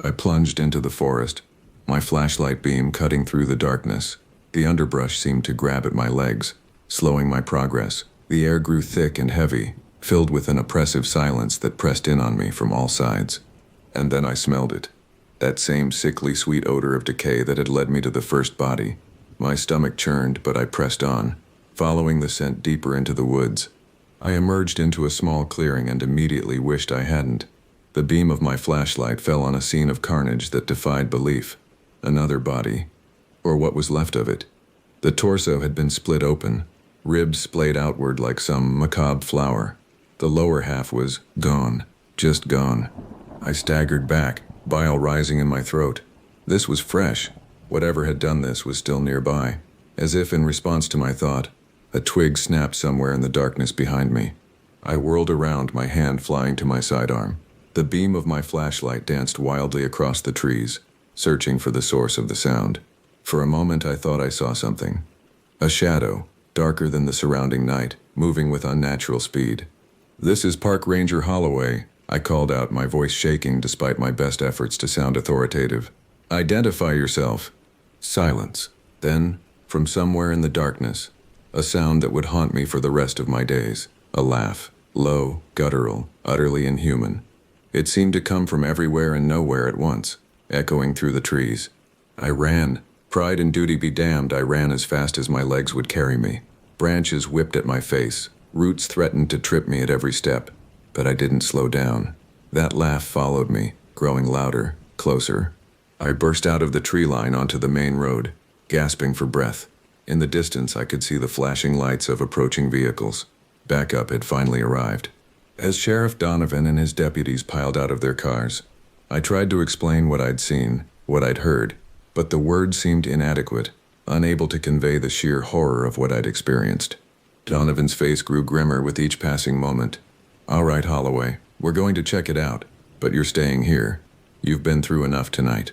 I plunged into the forest, my flashlight beam cutting through the darkness. The underbrush seemed to grab at my legs, slowing my progress. The air grew thick and heavy, filled with an oppressive silence that pressed in on me from all sides. And then I smelled it. That same sickly sweet odor of decay that had led me to the first body. My stomach churned, but I pressed on, following the scent deeper into the woods. I emerged into a small clearing and immediately wished I hadn't. The beam of my flashlight fell on a scene of carnage that defied belief. Another body, or what was left of it. The torso had been split open, ribs splayed outward like some macabre flower. The lower half was gone, just gone. I staggered back, bile rising in my throat. This was fresh. Whatever had done this was still nearby. As if in response to my thought, a twig snapped somewhere in the darkness behind me. I whirled around, my hand flying to my sidearm. The beam of my flashlight danced wildly across the trees, searching for the source of the sound. For a moment I thought I saw something. A shadow, darker than the surrounding night, moving with unnatural speed. "This is Park Ranger Holloway," I called out, my voice shaking despite my best efforts to sound authoritative. "Identify yourself." Silence. Then, from somewhere in the darkness, a sound that would haunt me for the rest of my days. A laugh. Low, guttural, utterly inhuman. It seemed to come from everywhere and nowhere at once, echoing through the trees. I ran. Pride and duty be damned, I ran as fast as my legs would carry me. Branches whipped at my face. Roots threatened to trip me at every step. But I didn't slow down. That laugh followed me, growing louder, closer. I burst out of the tree line onto the main road, gasping for breath. In the distance, I could see the flashing lights of approaching vehicles. Backup had finally arrived. As Sheriff Donovan and his deputies piled out of their cars, I tried to explain what I'd seen, what I'd heard, but the words seemed inadequate, unable to convey the sheer horror of what I'd experienced. Donovan's face grew grimmer with each passing moment. "All right, Holloway, we're going to check it out, but you're staying here. You've been through enough tonight."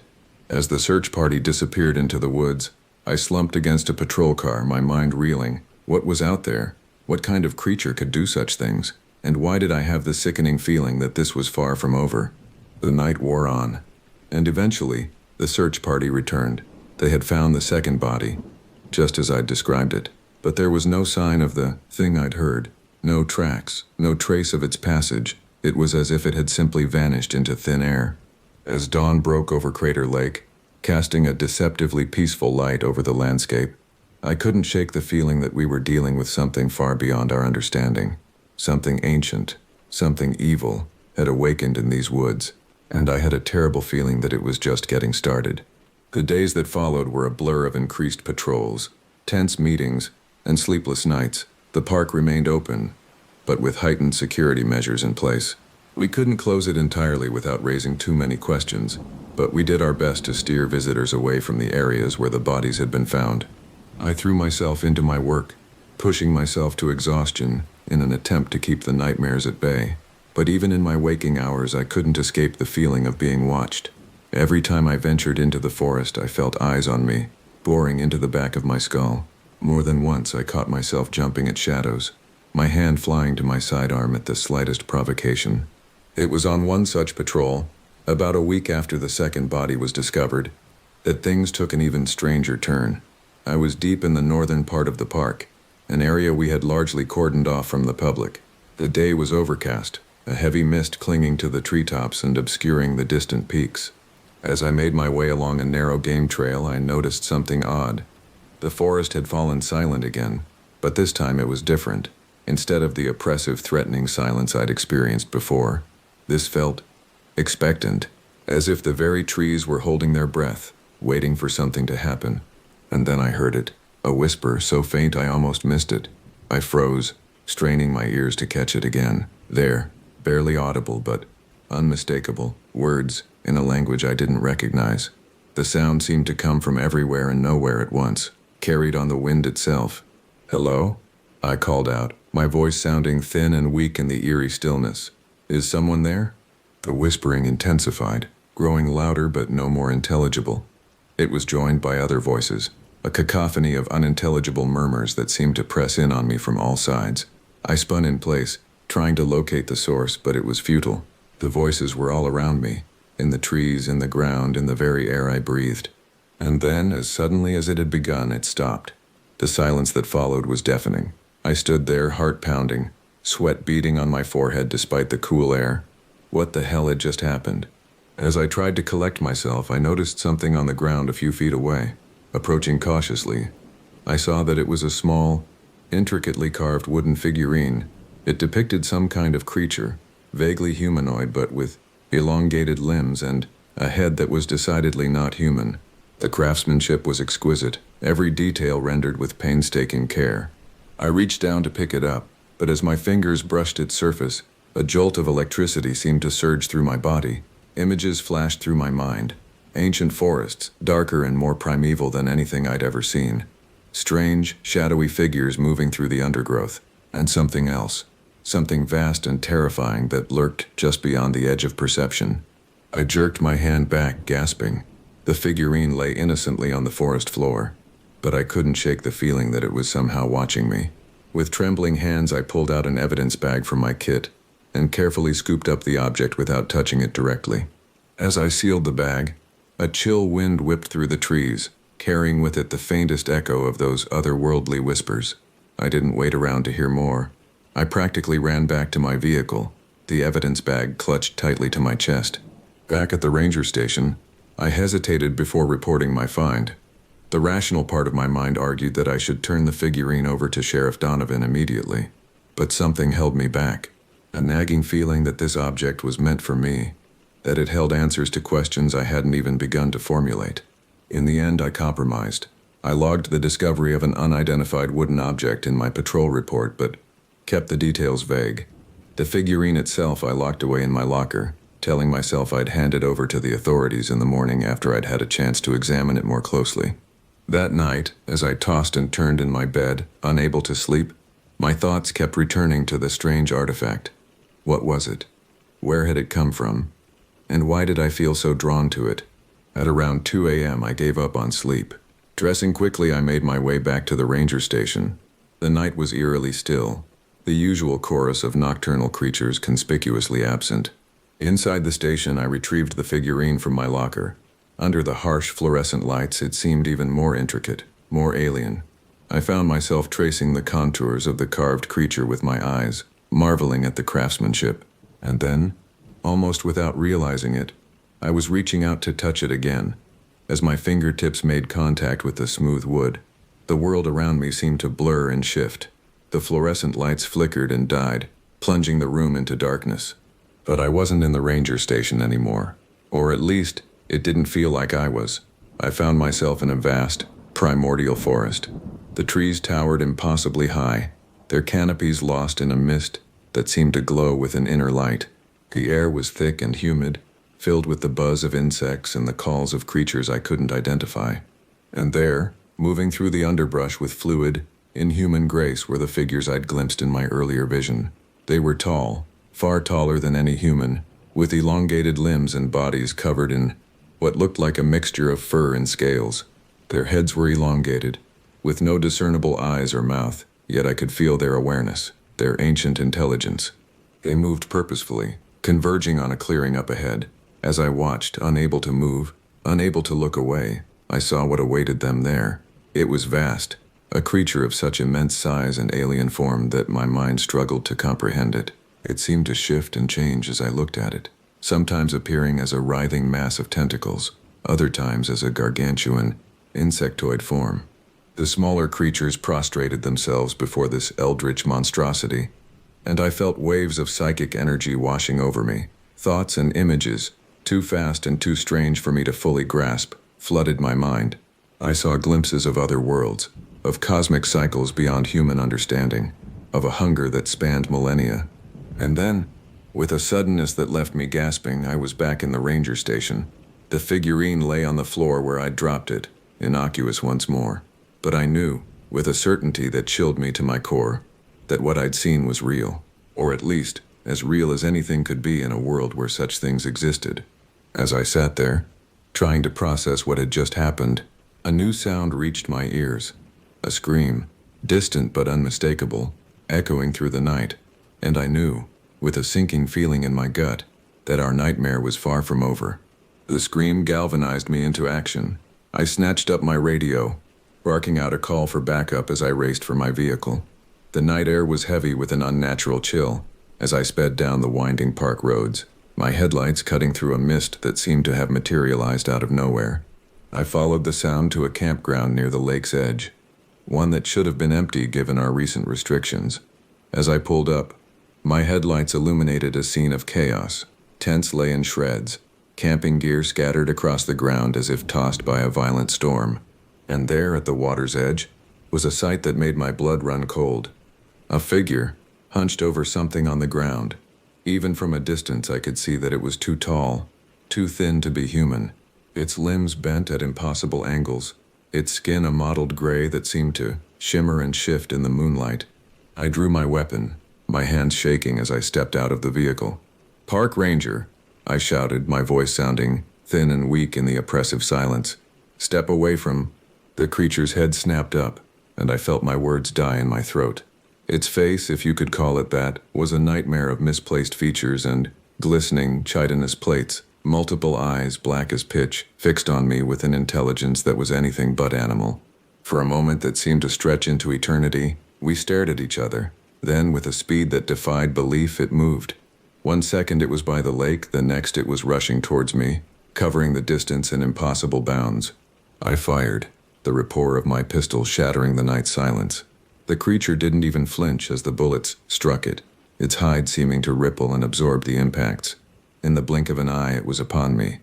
As the search party disappeared into the woods, I slumped against a patrol car, my mind reeling. What was out there? What kind of creature could do such things? And why did I have the sickening feeling that this was far from over? The night wore on, and eventually, the search party returned. They had found the second body, just as I'd described it, but there was no sign of the thing I'd heard. No tracks, no trace of its passage. It was as if it had simply vanished into thin air. As dawn broke over Crater Lake, casting a deceptively peaceful light over the landscape. I couldn't shake the feeling that we were dealing with something far beyond our understanding. Something ancient, something evil, had awakened in these woods, and I had a terrible feeling that it was just getting started. The days that followed were a blur of increased patrols, tense meetings, and sleepless nights. The park remained open, but with heightened security measures in place. We couldn't close it entirely without raising too many questions, but we did our best to steer visitors away from the areas where the bodies had been found. I threw myself into my work, pushing myself to exhaustion in an attempt to keep the nightmares at bay. But even in my waking hours, I couldn't escape the feeling of being watched. Every time I ventured into the forest, I felt eyes on me, boring into the back of my skull. More than once, I caught myself jumping at shadows, my hand flying to my sidearm at the slightest provocation. It was on one such patrol, about a week after the second body was discovered, that things took an even stranger turn. I was deep in the northern part of the park, an area we had largely cordoned off from the public. The day was overcast, a heavy mist clinging to the treetops and obscuring the distant peaks. As I made my way along a narrow game trail, I noticed something odd. The forest had fallen silent again, but this time it was different. Instead of the oppressive, threatening silence I'd experienced before, this felt expectant, as if the very trees were holding their breath, waiting for something to happen. And then I heard it, a whisper so faint I almost missed it. I froze, straining my ears to catch it again. There, barely audible but unmistakable, words in a language I didn't recognize. The sound seemed to come from everywhere and nowhere at once, carried on the wind itself. "Hello?" I called out, my voice sounding thin and weak in the eerie stillness. "Is someone there?" The whispering intensified, growing louder but no more intelligible. It was joined by other voices, a cacophony of unintelligible murmurs that seemed to press in on me from all sides. I spun in place, trying to locate the source, but it was futile. The voices were all around me, in the trees, in the ground, in the very air I breathed. And then, as suddenly as it had begun, it stopped. The silence that followed was deafening. I stood there, heart pounding, sweat beading on my forehead despite the cool air. What the hell had just happened? As I tried to collect myself, I noticed something on the ground a few feet away. Approaching cautiously, I saw that it was a small, intricately carved wooden figurine. It depicted some kind of creature, vaguely humanoid but with elongated limbs and a head that was decidedly not human. The craftsmanship was exquisite, every detail rendered with painstaking care. I reached down to pick it up, but as my fingers brushed its surface, a jolt of electricity seemed to surge through my body. Images flashed through my mind. Ancient forests, darker and more primeval than anything I'd ever seen. Strange, shadowy figures moving through the undergrowth. And something else. Something vast and terrifying that lurked just beyond the edge of perception. I jerked my hand back, gasping. The figurine lay innocently on the forest floor, but I couldn't shake the feeling that it was somehow watching me. With trembling hands, I pulled out an evidence bag from my kit and carefully scooped up the object without touching it directly. As I sealed the bag, a chill wind whipped through the trees, carrying with it the faintest echo of those otherworldly whispers. I didn't wait around to hear more. I practically ran back to my vehicle, the evidence bag clutched tightly to my chest. Back at the ranger station, I hesitated before reporting my find. The rational part of my mind argued that I should turn the figurine over to Sheriff Donovan immediately. But something held me back, a nagging feeling that this object was meant for me, that it held answers to questions I hadn't even begun to formulate. In the end, I compromised. I logged the discovery of an unidentified wooden object in my patrol report, but kept the details vague. The figurine itself I locked away in my locker, telling myself I'd hand it over to the authorities in the morning after I'd had a chance to examine it more closely. That night, as I tossed and turned in my bed, unable to sleep, my thoughts kept returning to the strange artifact. What was it? Where had it come from? And why did I feel so drawn to it? At around 2 a.m., I gave up on sleep. Dressing quickly, I made my way back to the ranger station. The night was eerily still, the usual chorus of nocturnal creatures conspicuously absent. Inside the station, I retrieved the figurine from my locker. Under the harsh fluorescent lights, it seemed even more intricate, more alien. I found myself tracing the contours of the carved creature with my eyes, marveling at the craftsmanship. And then, almost without realizing it, I was reaching out to touch it again. As my fingertips made contact with the smooth wood, the world around me seemed to blur and shift. The fluorescent lights flickered and died, plunging the room into darkness. But I wasn't in the ranger station anymore. Or at least, it didn't feel like I was. I found myself in a vast, primordial forest. The trees towered impossibly high, their canopies lost in a mist that seemed to glow with an inner light. The air was thick and humid, filled with the buzz of insects and the calls of creatures I couldn't identify. And there, moving through the underbrush with fluid, inhuman grace, were the figures I'd glimpsed in my earlier vision. They were tall, far taller than any human, with elongated limbs and bodies covered in what looked like a mixture of fur and scales. Their heads were elongated, with no discernible eyes or mouth, yet I could feel their awareness, their ancient intelligence. They moved purposefully, converging on a clearing up ahead. As I watched, unable to move, unable to look away, I saw what awaited them there. It was vast, a creature of such immense size and alien form that my mind struggled to comprehend it. It seemed to shift and change as I looked at it, sometimes appearing as a writhing mass of tentacles, other times as a gargantuan, insectoid form. The smaller creatures prostrated themselves before this eldritch monstrosity, and I felt waves of psychic energy washing over me. Thoughts and images, too fast and too strange for me to fully grasp, flooded my mind. I saw glimpses of other worlds, of cosmic cycles beyond human understanding, of a hunger that spanned millennia. And then, with a suddenness that left me gasping, I was back in the ranger station. The figurine lay on the floor where I'd dropped it, innocuous once more. But I knew, with a certainty that chilled me to my core, that what I'd seen was real, or at least as real as anything could be in a world where such things existed. As I sat there, trying to process what had just happened, a new sound reached my ears. A scream, distant but unmistakable, echoing through the night, and I knew, with a sinking feeling in my gut, that our nightmare was far from over. The scream galvanized me into action. I snatched up my radio, barking out a call for backup as I raced for my vehicle. The night air was heavy with an unnatural chill as I sped down the winding park roads, my headlights cutting through a mist that seemed to have materialized out of nowhere. I followed the sound to a campground near the lake's edge, one that should have been empty given our recent restrictions. As I pulled up, my headlights illuminated a scene of chaos. Tents lay in shreds, camping gear scattered across the ground as if tossed by a violent storm. And there, at the water's edge, was a sight that made my blood run cold. A figure, hunched over something on the ground. Even from a distance I could see that it was too tall, too thin to be human. Its limbs bent at impossible angles, its skin a mottled gray that seemed to shimmer and shift in the moonlight. I drew my weapon, my hands shaking as I stepped out of the vehicle. "Park Ranger," I shouted, my voice sounding thin and weak in the oppressive silence. "Step away from—" The creature's head snapped up, and I felt my words die in my throat. Its face, if you could call it that, was a nightmare of misplaced features and glistening, chitinous plates. Multiple eyes, black as pitch, fixed on me with an intelligence that was anything but animal. For a moment that seemed to stretch into eternity, we stared at each other. Then, with a speed that defied belief, it moved. 1 second it was by the lake, the next it was rushing towards me, covering the distance in impossible bounds. I fired, the rapport of my pistol shattering the night silence. The creature didn't even flinch as the bullets struck it, its hide seeming to ripple and absorb the impacts. In the blink of an eye, it was upon me.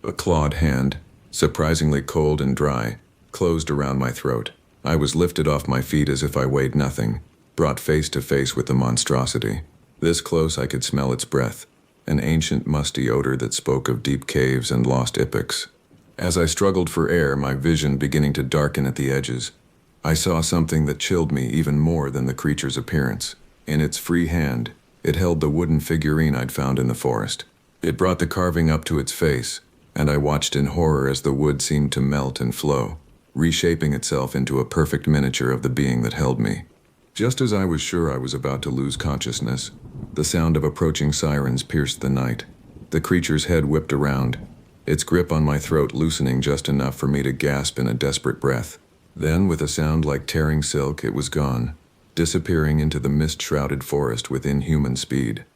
A clawed hand, surprisingly cold and dry, closed around my throat. I was lifted off my feet as if I weighed nothing, brought face to face with the monstrosity. This close I could smell its breath, an ancient musty odor that spoke of deep caves and lost epochs. As I struggled for air, my vision beginning to darken at the edges, I saw something that chilled me even more than the creature's appearance. In its free hand, it held the wooden figurine I'd found in the forest. It brought the carving up to its face, and I watched in horror as the wood seemed to melt and flow, reshaping itself into a perfect miniature of the being that held me. Just as I was sure I was about to lose consciousness, the sound of approaching sirens pierced the night. The creature's head whipped around, its grip on my throat loosening just enough for me to gasp in a desperate breath. Then, with a sound like tearing silk, it was gone, disappearing into the mist-shrouded forest with inhuman speed.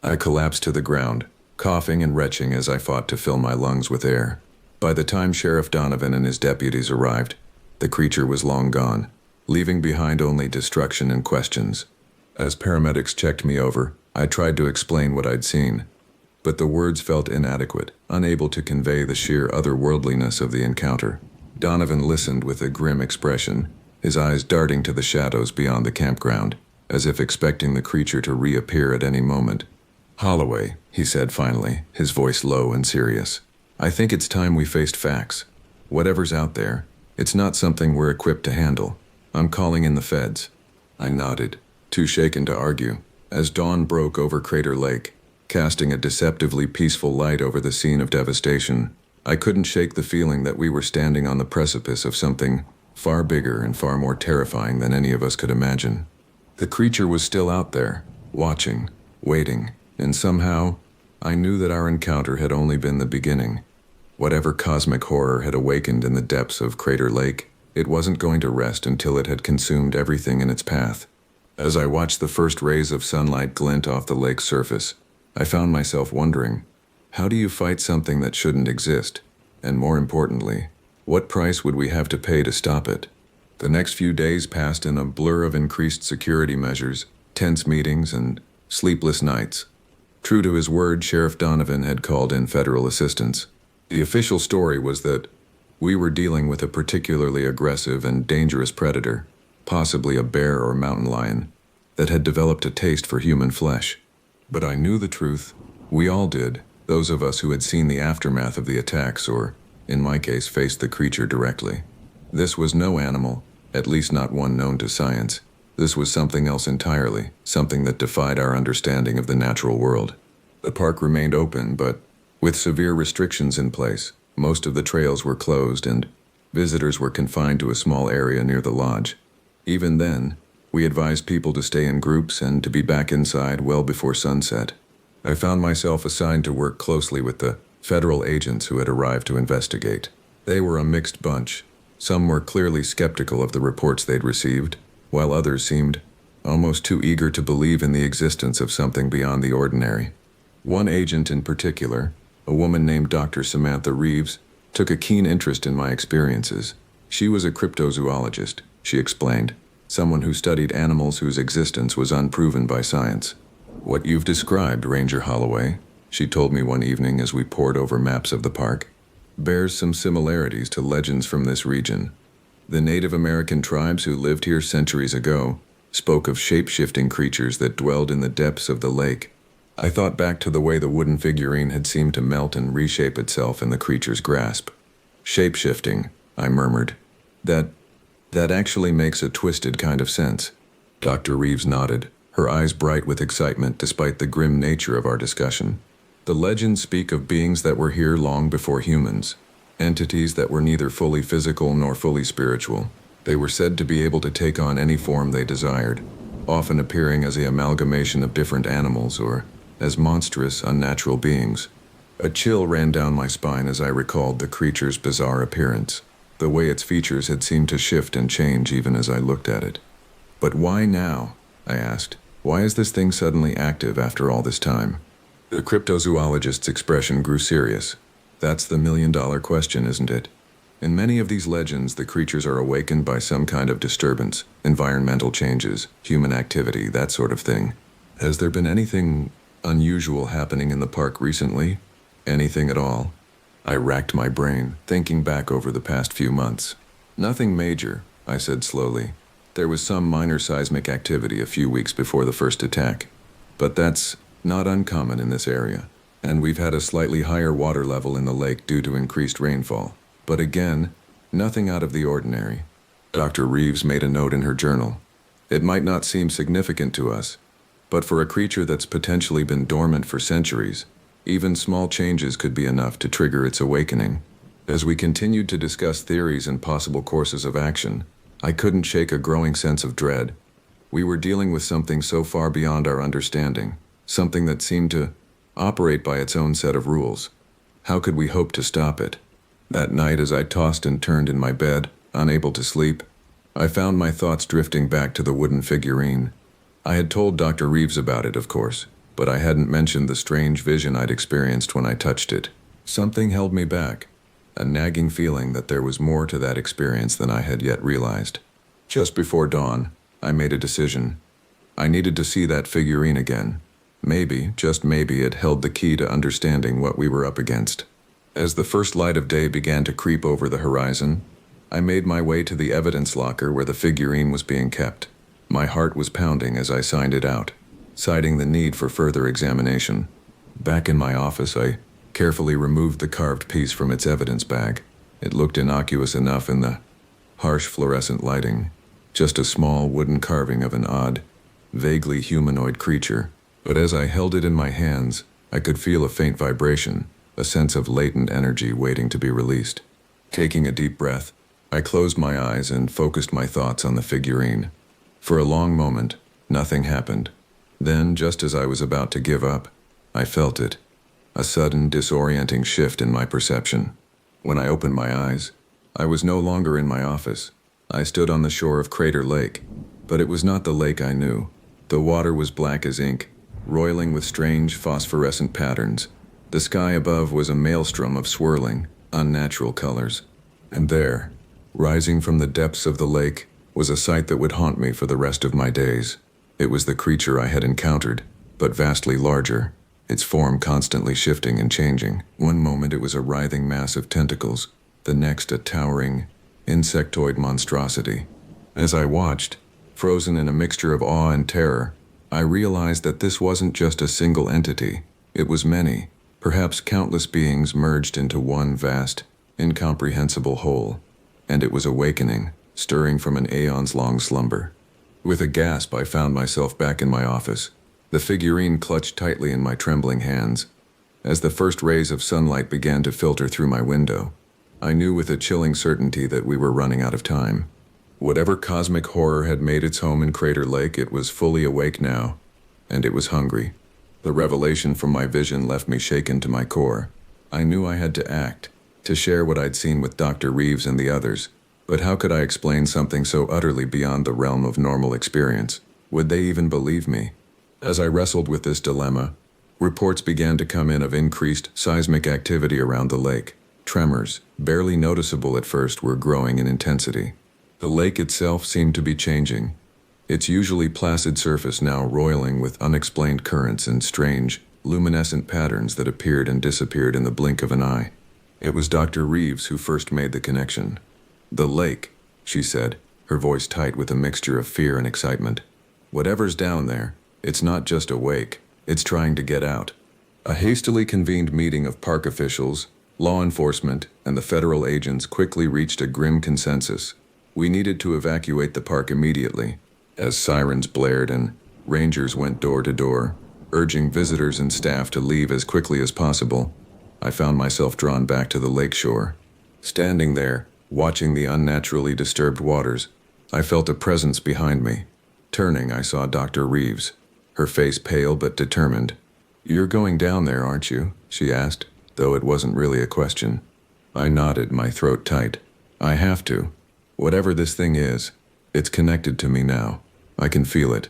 I collapsed to the ground, coughing and retching as I fought to fill my lungs with air. By the time Sheriff Donovan and his deputies arrived, the creature was long gone, leaving behind only destruction and questions. As paramedics checked me over, I tried to explain what I'd seen, but the words felt inadequate, unable to convey the sheer otherworldliness of the encounter. Donovan listened with a grim expression, his eyes darting to the shadows beyond the campground, as if expecting the creature to reappear at any moment. "Holloway," he said finally, his voice low and serious, "I think it's time we faced facts. Whatever's out there, it's not something we're equipped to handle. I'm calling in the feds." I nodded, too shaken to argue, as dawn broke over Crater Lake, casting a deceptively peaceful light over the scene of devastation. I couldn't shake the feeling that we were standing on the precipice of something far bigger and far more terrifying than any of us could imagine. The creature was still out there, watching, waiting, and somehow, I knew that our encounter had only been the beginning. Whatever cosmic horror had awakened in the depths of Crater Lake, it wasn't going to rest until it had consumed everything in its path. As I watched the first rays of sunlight glint off the lake's surface, I found myself wondering, how do you fight something that shouldn't exist? And more importantly, what price would we have to pay to stop it? The next few days passed in a blur of increased security measures, tense meetings, and sleepless nights. True to his word, Sheriff Donovan had called in federal assistance. The official story was that we were dealing with a particularly aggressive and dangerous predator, possibly a bear or mountain lion, that had developed a taste for human flesh. But I knew the truth. We all did, those of us who had seen the aftermath of the attacks or, in my case, faced the creature directly. This was no animal, at least not one known to science. This was something else entirely, something that defied our understanding of the natural world. The park remained open, but with severe restrictions in place. Most of the trails were closed and visitors were confined to a small area near the lodge. Even then, we advised people to stay in groups and to be back inside well before sunset. I found myself assigned to work closely with the federal agents who had arrived to investigate. They were a mixed bunch. Some were clearly skeptical of the reports they'd received, while others seemed almost too eager to believe in the existence of something beyond the ordinary. One agent in particular, a woman named Dr. Samantha Reeves, took a keen interest in my experiences. She was a cryptozoologist, she explained, someone who studied animals whose existence was unproven by science. "What you've described, Ranger Holloway," she told me one evening as we pored over maps of the park, "bears some similarities to legends from this region. The Native American tribes who lived here centuries ago spoke of shape-shifting creatures that dwelled in the depths of the lake." I thought back to the way the wooden figurine had seemed to melt and reshape itself in the creature's grasp. "Shape-shifting," I murmured. That actually makes a twisted kind of sense." Dr. Reeves nodded, her eyes bright with excitement despite the grim nature of our discussion. "The legends speak of beings that were here long before humans, entities that were neither fully physical nor fully spiritual. They were said to be able to take on any form they desired, often appearing as an amalgamation of different animals or as monstrous, unnatural beings." A chill ran down my spine as I recalled the creature's bizarre appearance. The way its features had seemed to shift and change even as I looked at it. "But why now?" I asked. "Why is this thing suddenly active after all this time?" The cryptozoologist's expression grew serious. "That's the million-dollar question, isn't it? In many of these legends, the creatures are awakened by some kind of disturbance, environmental changes, human activity, that sort of thing. Has there been anything unusual happening in the park recently? Anything at all?" I racked my brain, thinking back over the past few months. "Nothing major," I said slowly. "There was some minor seismic activity a few weeks before the first attack. But that's not uncommon in this area. And we've had a slightly higher water level in the lake due to increased rainfall. But again, nothing out of the ordinary." Dr. Reeves made a note in her journal. "It might not seem significant to us, but for a creature that's potentially been dormant for centuries, even small changes could be enough to trigger its awakening." As we continued to discuss theories and possible courses of action, I couldn't shake a growing sense of dread. We were dealing with something so far beyond our understanding, something that seemed to operate by its own set of rules. How could we hope to stop it? That night, as I tossed and turned in my bed, unable to sleep, I found my thoughts drifting back to the wooden figurine. I had told Dr. Reeves about it, of course, but I hadn't mentioned the strange vision I'd experienced when I touched it. Something held me back. a nagging feeling that there was more to that experience than I had yet realized. Just before dawn, I made a decision. I needed to see that figurine again. Maybe, just maybe, it held the key to understanding what we were up against. As the first light of day began to creep over the horizon, I made my way to the evidence locker where the figurine was being kept. My heart was pounding as I signed it out, citing the need for further examination. Back in my office, I carefully removed the carved piece from its evidence bag. It looked innocuous enough in the harsh fluorescent lighting, just a small wooden carving of an odd, vaguely humanoid creature. But as I held it in my hands, I could feel a faint vibration, a sense of latent energy waiting to be released. Taking a deep breath, I closed my eyes and focused my thoughts on the figurine. For a long moment, nothing happened. Then, just as I was about to give up, I felt it, a sudden, disorienting shift in my perception. When I opened my eyes, I was no longer in my office. I stood on the shore of Crater Lake, but it was not the lake I knew. The water was black as ink, roiling with strange phosphorescent patterns. The sky above was a maelstrom of swirling, unnatural colors. And there, rising from the depths of the lake, was a sight that would haunt me for the rest of my days. It was the creature I had encountered, but vastly larger, its form constantly shifting and changing. One moment it was a writhing mass of tentacles, the next a towering, insectoid monstrosity. As I watched, frozen in a mixture of awe and terror, I realized that this wasn't just a single entity. It was many, perhaps countless beings merged into one vast, incomprehensible whole. And it was awakening, stirring from an aeons-long slumber. With a gasp, I found myself back in my office, the figurine clutched tightly in my trembling hands. As the first rays of sunlight began to filter through my window, I knew with a chilling certainty that we were running out of time. Whatever cosmic horror had made its home in Crater Lake, it was fully awake now, and it was hungry. The revelation from my vision left me shaken to my core. I knew I had to act, to share what I'd seen with Dr. Reeves and the others. But how could I explain something so utterly beyond the realm of normal experience? Would they even believe me? As I wrestled with this dilemma, reports began to come in of increased seismic activity around the lake. Tremors, barely noticeable at first, were growing in intensity. The lake itself seemed to be changing, its usually placid surface now roiling with unexplained currents and strange, luminescent patterns that appeared and disappeared in the blink of an eye. It was Dr. Reeves who first made the connection. "The lake," she said, her voice tight with a mixture of fear and excitement. "Whatever's down there, it's not just awake, it's trying to get out." A hastily convened meeting of park officials, law enforcement, and the federal agents quickly reached a grim consensus. We needed to evacuate the park immediately. As sirens blared and rangers went door to door, urging visitors and staff to leave as quickly as possible, I found myself drawn back to the lakeshore. Standing there, watching the unnaturally disturbed waters, I felt a presence behind me. Turning, I saw Dr. Reeves, her face pale but determined. "You're going down there, aren't you?" she asked, though it wasn't really a question. I nodded, my throat tight. "I have to. Whatever this thing is, it's connected to me now. I can feel it."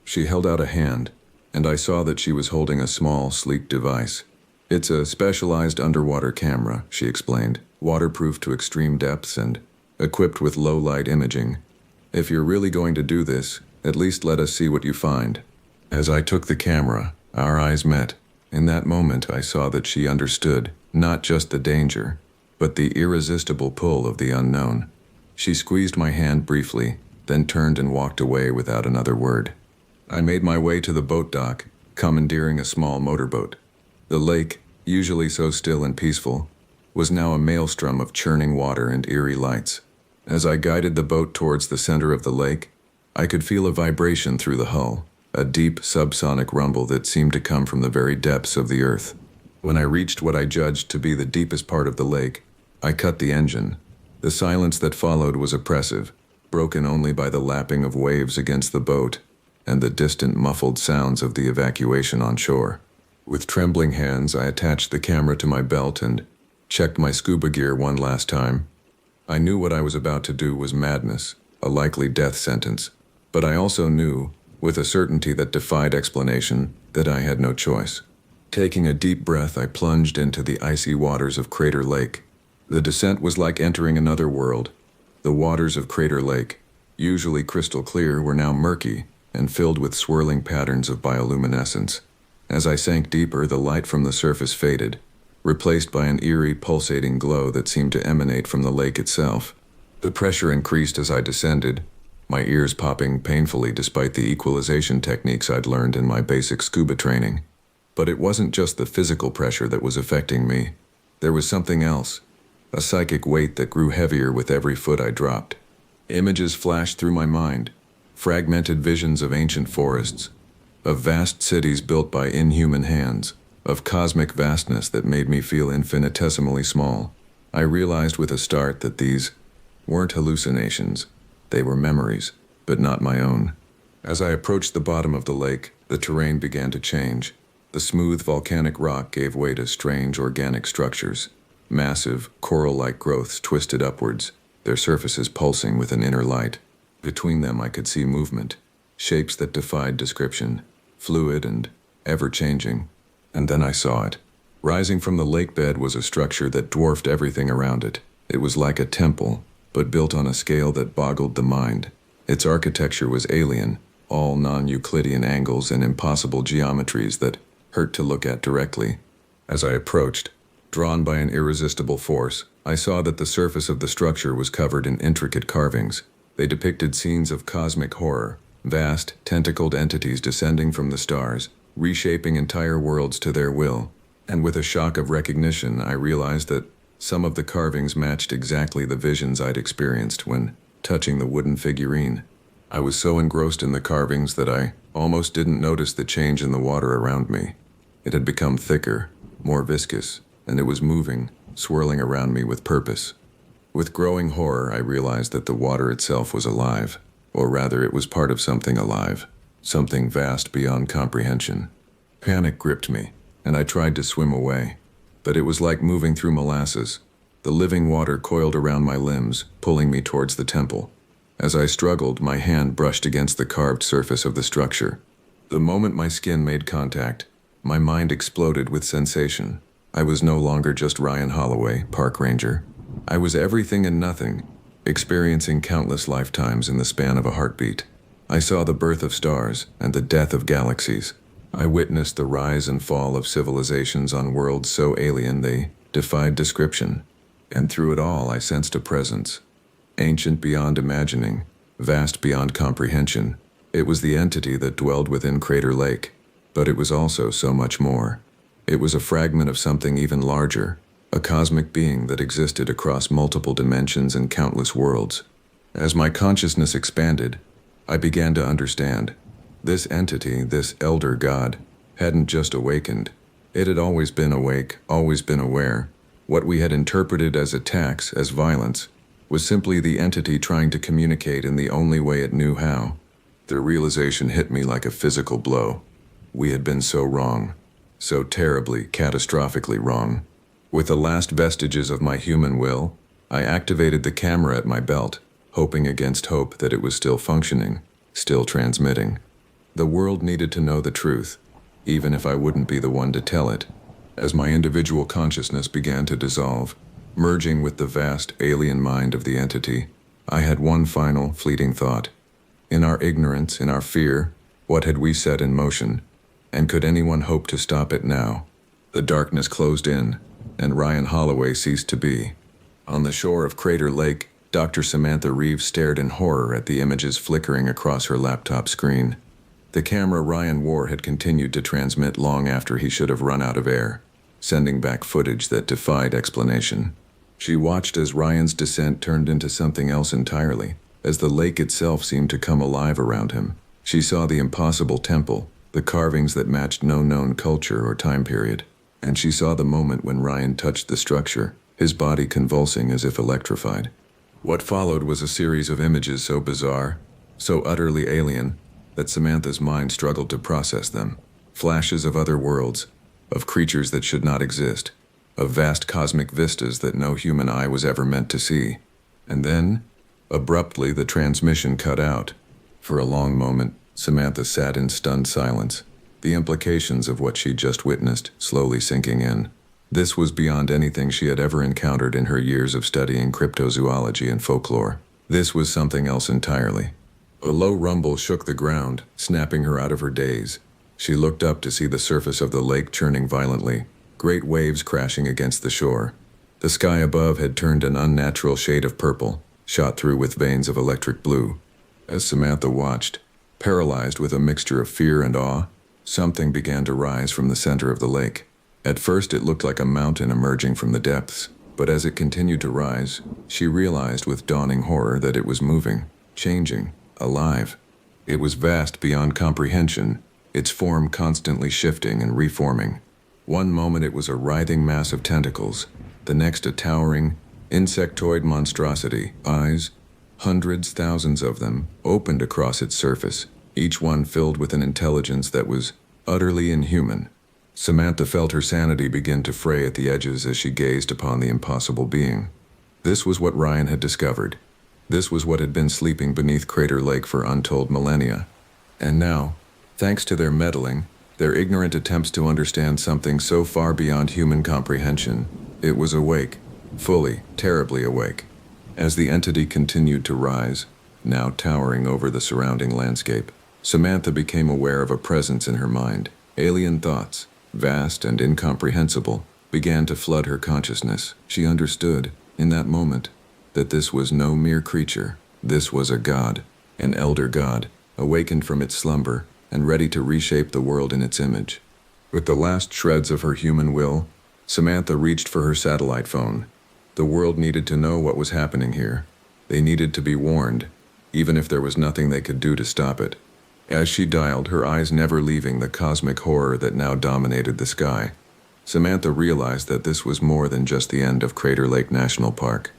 She held out a hand, and I saw that she was holding a small, sleek device. "It's a specialized underwater camera," she explained, "waterproof to extreme depths and equipped with low-light imaging. If you're really going to do this, at least let us see what you find." As I took the camera, our eyes met. In that moment, I saw that she understood not just the danger, but the irresistible pull of the unknown. She squeezed my hand briefly, then turned and walked away without another word. I made my way to the boat dock, commandeering a small motorboat. The lake, usually so still and peaceful, was now a maelstrom of churning water and eerie lights. As I guided the boat towards the center of the lake, I could feel a vibration through the hull, a deep subsonic rumble that seemed to come from the very depths of the earth. When I reached what I judged to be the deepest part of the lake, I cut the engine. The silence that followed was oppressive, broken only by the lapping of waves against the boat and the distant muffled sounds of the evacuation on shore. With trembling hands, I attached the camera to my belt and checked my scuba gear one last time. I knew what I was about to do was madness, a likely death sentence, but I also knew, with a certainty that defied explanation, that I had no choice. Taking a deep breath, I plunged into the icy waters of Crater Lake. The descent was like entering another world. The waters of Crater Lake, usually crystal clear, were now murky and filled with swirling patterns of bioluminescence. As I sank deeper, the light from the surface faded, replaced by an eerie, pulsating glow that seemed to emanate from the lake itself. The pressure increased as I descended, my ears popping painfully despite the equalization techniques I'd learned in my basic scuba training. But it wasn't just the physical pressure that was affecting me. There was something else, a psychic weight that grew heavier with every foot I dropped. Images flashed through my mind, fragmented visions of ancient forests, of vast cities built by inhuman hands, of cosmic vastness that made me feel infinitesimally small. I realized with a start that these weren't hallucinations. They were memories, but not my own. As I approached the bottom of the lake, the terrain began to change. The smooth volcanic rock gave way to strange organic structures. Massive, coral-like growths twisted upwards, their surfaces pulsing with an inner light. Between them I could see movement, shapes that defied description, fluid and ever-changing. And then I saw it. Rising from the lake bed was a structure that dwarfed everything around it. It was like a temple, but built on a scale that boggled the mind. Its architecture was alien, all non-Euclidean angles and impossible geometries that hurt to look at directly. As I approached, drawn by an irresistible force, I saw that the surface of the structure was covered in intricate carvings. They depicted scenes of cosmic horror, vast, tentacled entities descending from the stars, reshaping entire worlds to their will. And with a shock of recognition, I realized that some of the carvings matched exactly the visions I'd experienced when touching the wooden figurine. I was so engrossed in the carvings that I almost didn't notice the change in the water around me. It had become thicker, more viscous, and it was moving, swirling around me with purpose. With growing horror, I realized that the water itself was alive, or rather it was part of something alive, something vast beyond comprehension. Panic gripped me, and I tried to swim away. But it was like moving through molasses. The living water coiled around my limbs, pulling me towards the temple. As I struggled, my hand brushed against the carved surface of the structure. The moment my skin made contact, my mind exploded with sensation. I was no longer just Ryan Holloway, park ranger. I was everything and nothing, experiencing countless lifetimes in the span of a heartbeat. I saw the birth of stars and the death of galaxies. I witnessed the rise and fall of civilizations on worlds so alien they defied description. And through it all, I sensed a presence, ancient beyond imagining, vast beyond comprehension. It was the entity that dwelled within Crater Lake, but it was also so much more. It was a fragment of something even larger, a cosmic being that existed across multiple dimensions and countless worlds. As my consciousness expanded, I began to understand. This entity, this elder god, hadn't just awakened. It had always been awake, always been aware. What we had interpreted as attacks, as violence, was simply the entity trying to communicate in the only way it knew how. The realization hit me like a physical blow. We had been so wrong, so terribly, catastrophically wrong. With the last vestiges of my human will, I activated the camera at my belt, hoping against hope that it was still functioning, still transmitting. The world needed to know the truth, even if I wouldn't be the one to tell it. As my individual consciousness began to dissolve, merging with the vast alien mind of the entity, I had one final, fleeting thought. In our ignorance, in our fear, what had we set in motion? And could anyone hope to stop it now? The darkness closed in, and Ryan Holloway ceased to be. On the shore of Crater Lake, Dr. Samantha Reeves stared in horror at the images flickering across her laptop screen. The camera Ryan wore had continued to transmit long after he should have run out of air, sending back footage that defied explanation. She watched as Ryan's descent turned into something else entirely, as the lake itself seemed to come alive around him. She saw the impossible temple, the carvings that matched no known culture or time period, and she saw the moment when Ryan touched the structure, his body convulsing as if electrified. What followed was a series of images so bizarre, so utterly alien, that Samantha's mind struggled to process them. Flashes of other worlds, of creatures that should not exist, of vast cosmic vistas that no human eye was ever meant to see. And then, abruptly, the transmission cut out. For a long moment, Samantha sat in stunned silence, the implications of what she'd just witnessed slowly sinking in. This was beyond anything she had ever encountered in her years of studying cryptozoology and folklore. This was something else entirely. A low rumble shook the ground, snapping her out of her daze. She looked up to see the surface of the lake churning violently, great waves crashing against the shore. The sky above had turned an unnatural shade of purple, shot through with veins of electric blue. As Samantha watched, paralyzed with a mixture of fear and awe, something began to rise from the center of the lake. At first it looked like a mountain emerging from the depths, but as it continued to rise, she realized with dawning horror that it was moving, changing, alive. It was vast beyond comprehension, its form constantly shifting and reforming. One moment it was a writhing mass of tentacles, the next a towering, insectoid monstrosity. Eyes, hundreds, thousands of them, opened across its surface, each one filled with an intelligence that was utterly inhuman. Samantha felt her sanity begin to fray at the edges as she gazed upon the impossible being. This was what Ryan had discovered. This was what had been sleeping beneath Crater Lake for untold millennia. And now, thanks to their meddling, their ignorant attempts to understand something so far beyond human comprehension, it was awake, fully, terribly awake. As the entity continued to rise, now towering over the surrounding landscape, Samantha became aware of a presence in her mind. Alien thoughts, vast and incomprehensible, began to flood her consciousness. She understood, in that moment, that this was no mere creature. This was a god, an elder god, awakened from its slumber and ready to reshape the world in its image. With the last shreds of her human will, Samantha reached for her satellite phone. The world needed to know what was happening here. They needed to be warned, even if there was nothing they could do to stop it. As she dialed, her eyes never leaving the cosmic horror that now dominated the sky, Samantha realized that this was more than just the end of Crater Lake National Park.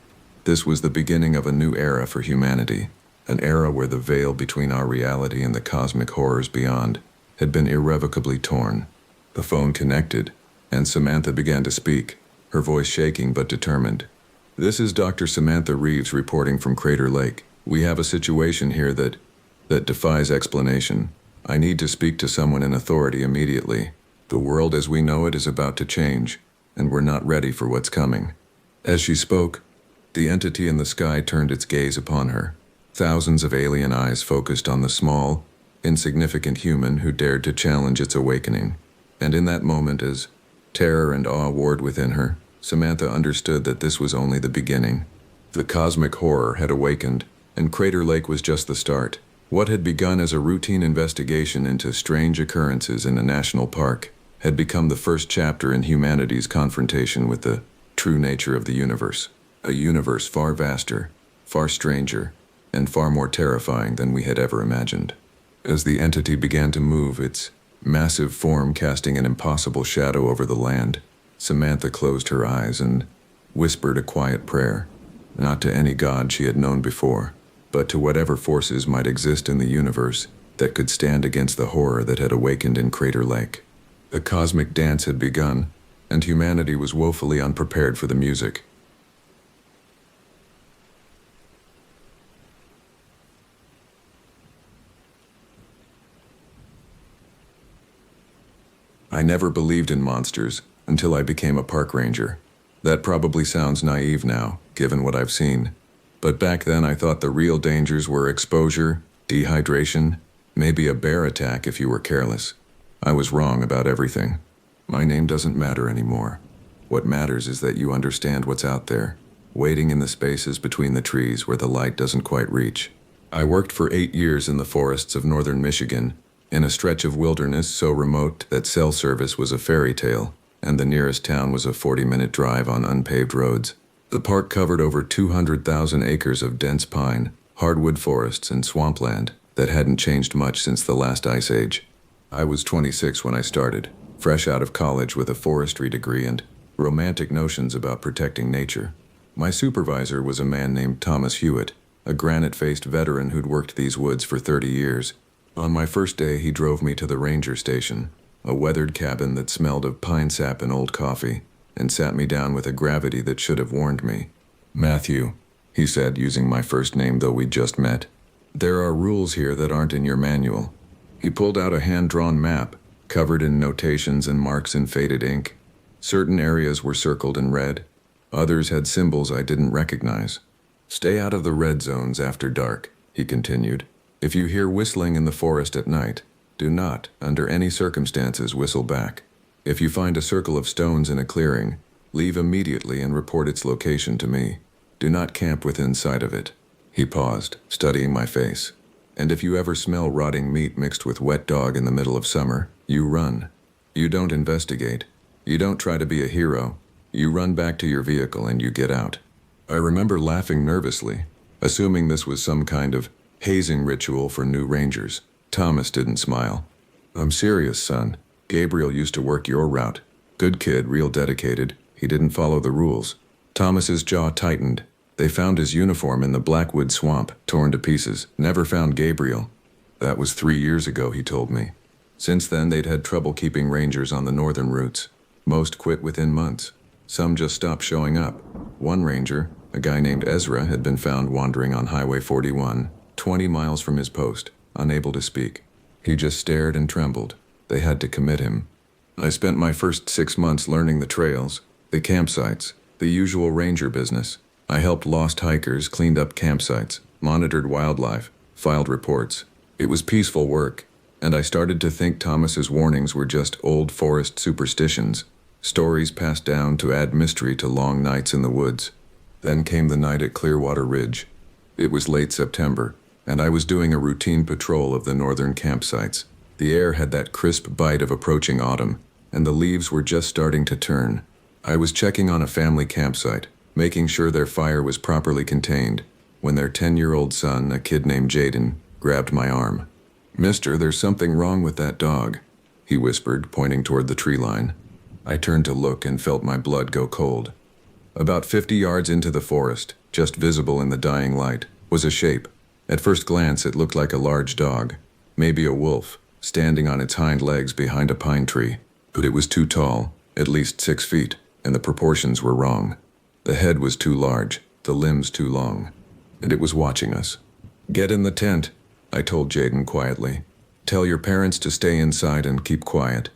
This was the beginning of a new era for humanity, an era where the veil between our reality and the cosmic horrors beyond had been irrevocably torn. The phone connected, and Samantha began to speak, her voice shaking but determined. "This is Dr. Samantha Reeves reporting from Crater Lake. We have a situation here that defies explanation. I need to speak to someone in authority immediately. The world as we know it is about to change, and we're not ready for what's coming." As she spoke, the entity in the sky turned its gaze upon her. Thousands of alien eyes focused on the small, insignificant human who dared to challenge its awakening. And in that moment, as terror and awe warred within her, Samantha understood that this was only the beginning. The cosmic horror had awakened, and Crater Lake was just the start. What had begun as a routine investigation into strange occurrences in a national park had become the first chapter in humanity's confrontation with the true nature of the universe. A universe far vaster, far stranger, and far more terrifying than we had ever imagined. As the entity began to move, its massive form casting an impossible shadow over the land, Samantha closed her eyes and whispered a quiet prayer, not to any god she had known before, but to whatever forces might exist in the universe that could stand against the horror that had awakened in Crater Lake. The cosmic dance had begun, and humanity was woefully unprepared for the music. I never believed in monsters until I became a park ranger. That probably sounds naive now, given what I've seen. But back then I thought the real dangers were exposure, dehydration, maybe a bear attack if you were careless. I was wrong about everything. My name doesn't matter anymore. What matters is that you understand what's out there, waiting in the spaces between the trees where the light doesn't quite reach. I worked for 8 years in the forests of northern Michigan, in a stretch of wilderness so remote that cell service was a fairy tale, and the nearest town was a 40-minute drive on unpaved roads. The park covered over 200,000 acres of dense pine, hardwood forests, and swampland that hadn't changed much since the last ice age. I was 26 when I started, fresh out of college with a forestry degree and romantic notions about protecting nature. My supervisor was a man named Thomas Hewitt, a granite-faced veteran who'd worked these woods for 30 years. On my first day, he drove me to the ranger station, a weathered cabin that smelled of pine sap and old coffee, and sat me down with a gravity that should have warned me. "Matthew," he said, using my first name though we'd just met, "there are rules here that aren't in your manual." He pulled out a hand-drawn map, covered in notations and marks in faded ink. Certain areas were circled in red. Others had symbols I didn't recognize. Stay out of the red zones after dark, he continued. If you hear whistling in the forest at night, do not, under any circumstances, whistle back. If you find a circle of stones in a clearing, leave immediately and report its location to me. Do not camp within sight of it. He paused, studying my face. And if you ever smell rotting meat mixed with wet dog in the middle of summer, you run. You don't investigate. You don't try to be a hero. You run back to your vehicle and you get out. I remember laughing nervously, assuming this was some kind of hazing ritual for new rangers. Thomas didn't smile. I'm serious, son. Gabriel used to work your route. Good kid, real dedicated. He didn't follow the rules. Thomas's jaw tightened. They found his uniform in the Blackwood swamp, torn to pieces. Never found Gabriel. That was 3 years ago, he told me. Since then, they'd had trouble keeping rangers on the northern routes. Most quit within months. Some just stopped showing up. One ranger, a guy named Ezra, had been found wandering on Highway 41, 20 miles from his post, unable to speak. He just stared and trembled. They had to commit him. I spent my first 6 months learning the trails, the campsites, the usual ranger business. I helped lost hikers, cleaned up campsites, monitored wildlife, filed reports. It was peaceful work, and I started to think Thomas's warnings were just old forest superstitions, stories passed down to add mystery to long nights in the woods. Then came the night at Clearwater Ridge. It was late September, and I was doing a routine patrol of the northern campsites. The air had that crisp bite of approaching autumn, and the leaves were just starting to turn. I was checking on a family campsite, making sure their fire was properly contained, when their 10-year-old son, a kid named Jaden, grabbed my arm. Mister, there's something wrong with that dog, he whispered, pointing toward the tree line. I turned to look and felt my blood go cold. About 50 yards into the forest, just visible in the dying light, was a shape. At first glance, it looked like a large dog, maybe a wolf, standing on its hind legs behind a pine tree. But it was too tall, at least 6 feet, and the proportions were wrong. The head was too large, the limbs too long, and it was watching us. Get in the tent, I told Jaden quietly. Tell your parents to stay inside and keep quiet.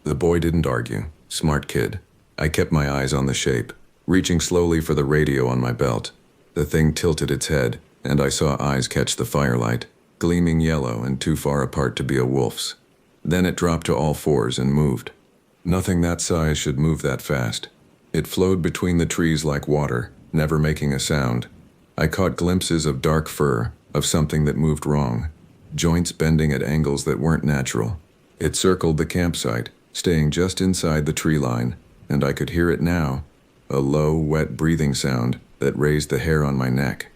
The boy didn't argue. Smart kid. I kept my eyes on the shape, reaching slowly for the radio on my belt. The thing tilted its head, and I saw eyes catch the firelight, gleaming yellow and too far apart to be a wolf's. Then it dropped to all fours and moved. Nothing that size should move that fast. It flowed between the trees like water, never making a sound. I caught glimpses of dark fur, of something that moved wrong, joints bending at angles that weren't natural. It circled the campsite, staying just inside the tree line, and I could hear it now, a low, wet breathing sound that raised the hair on my neck.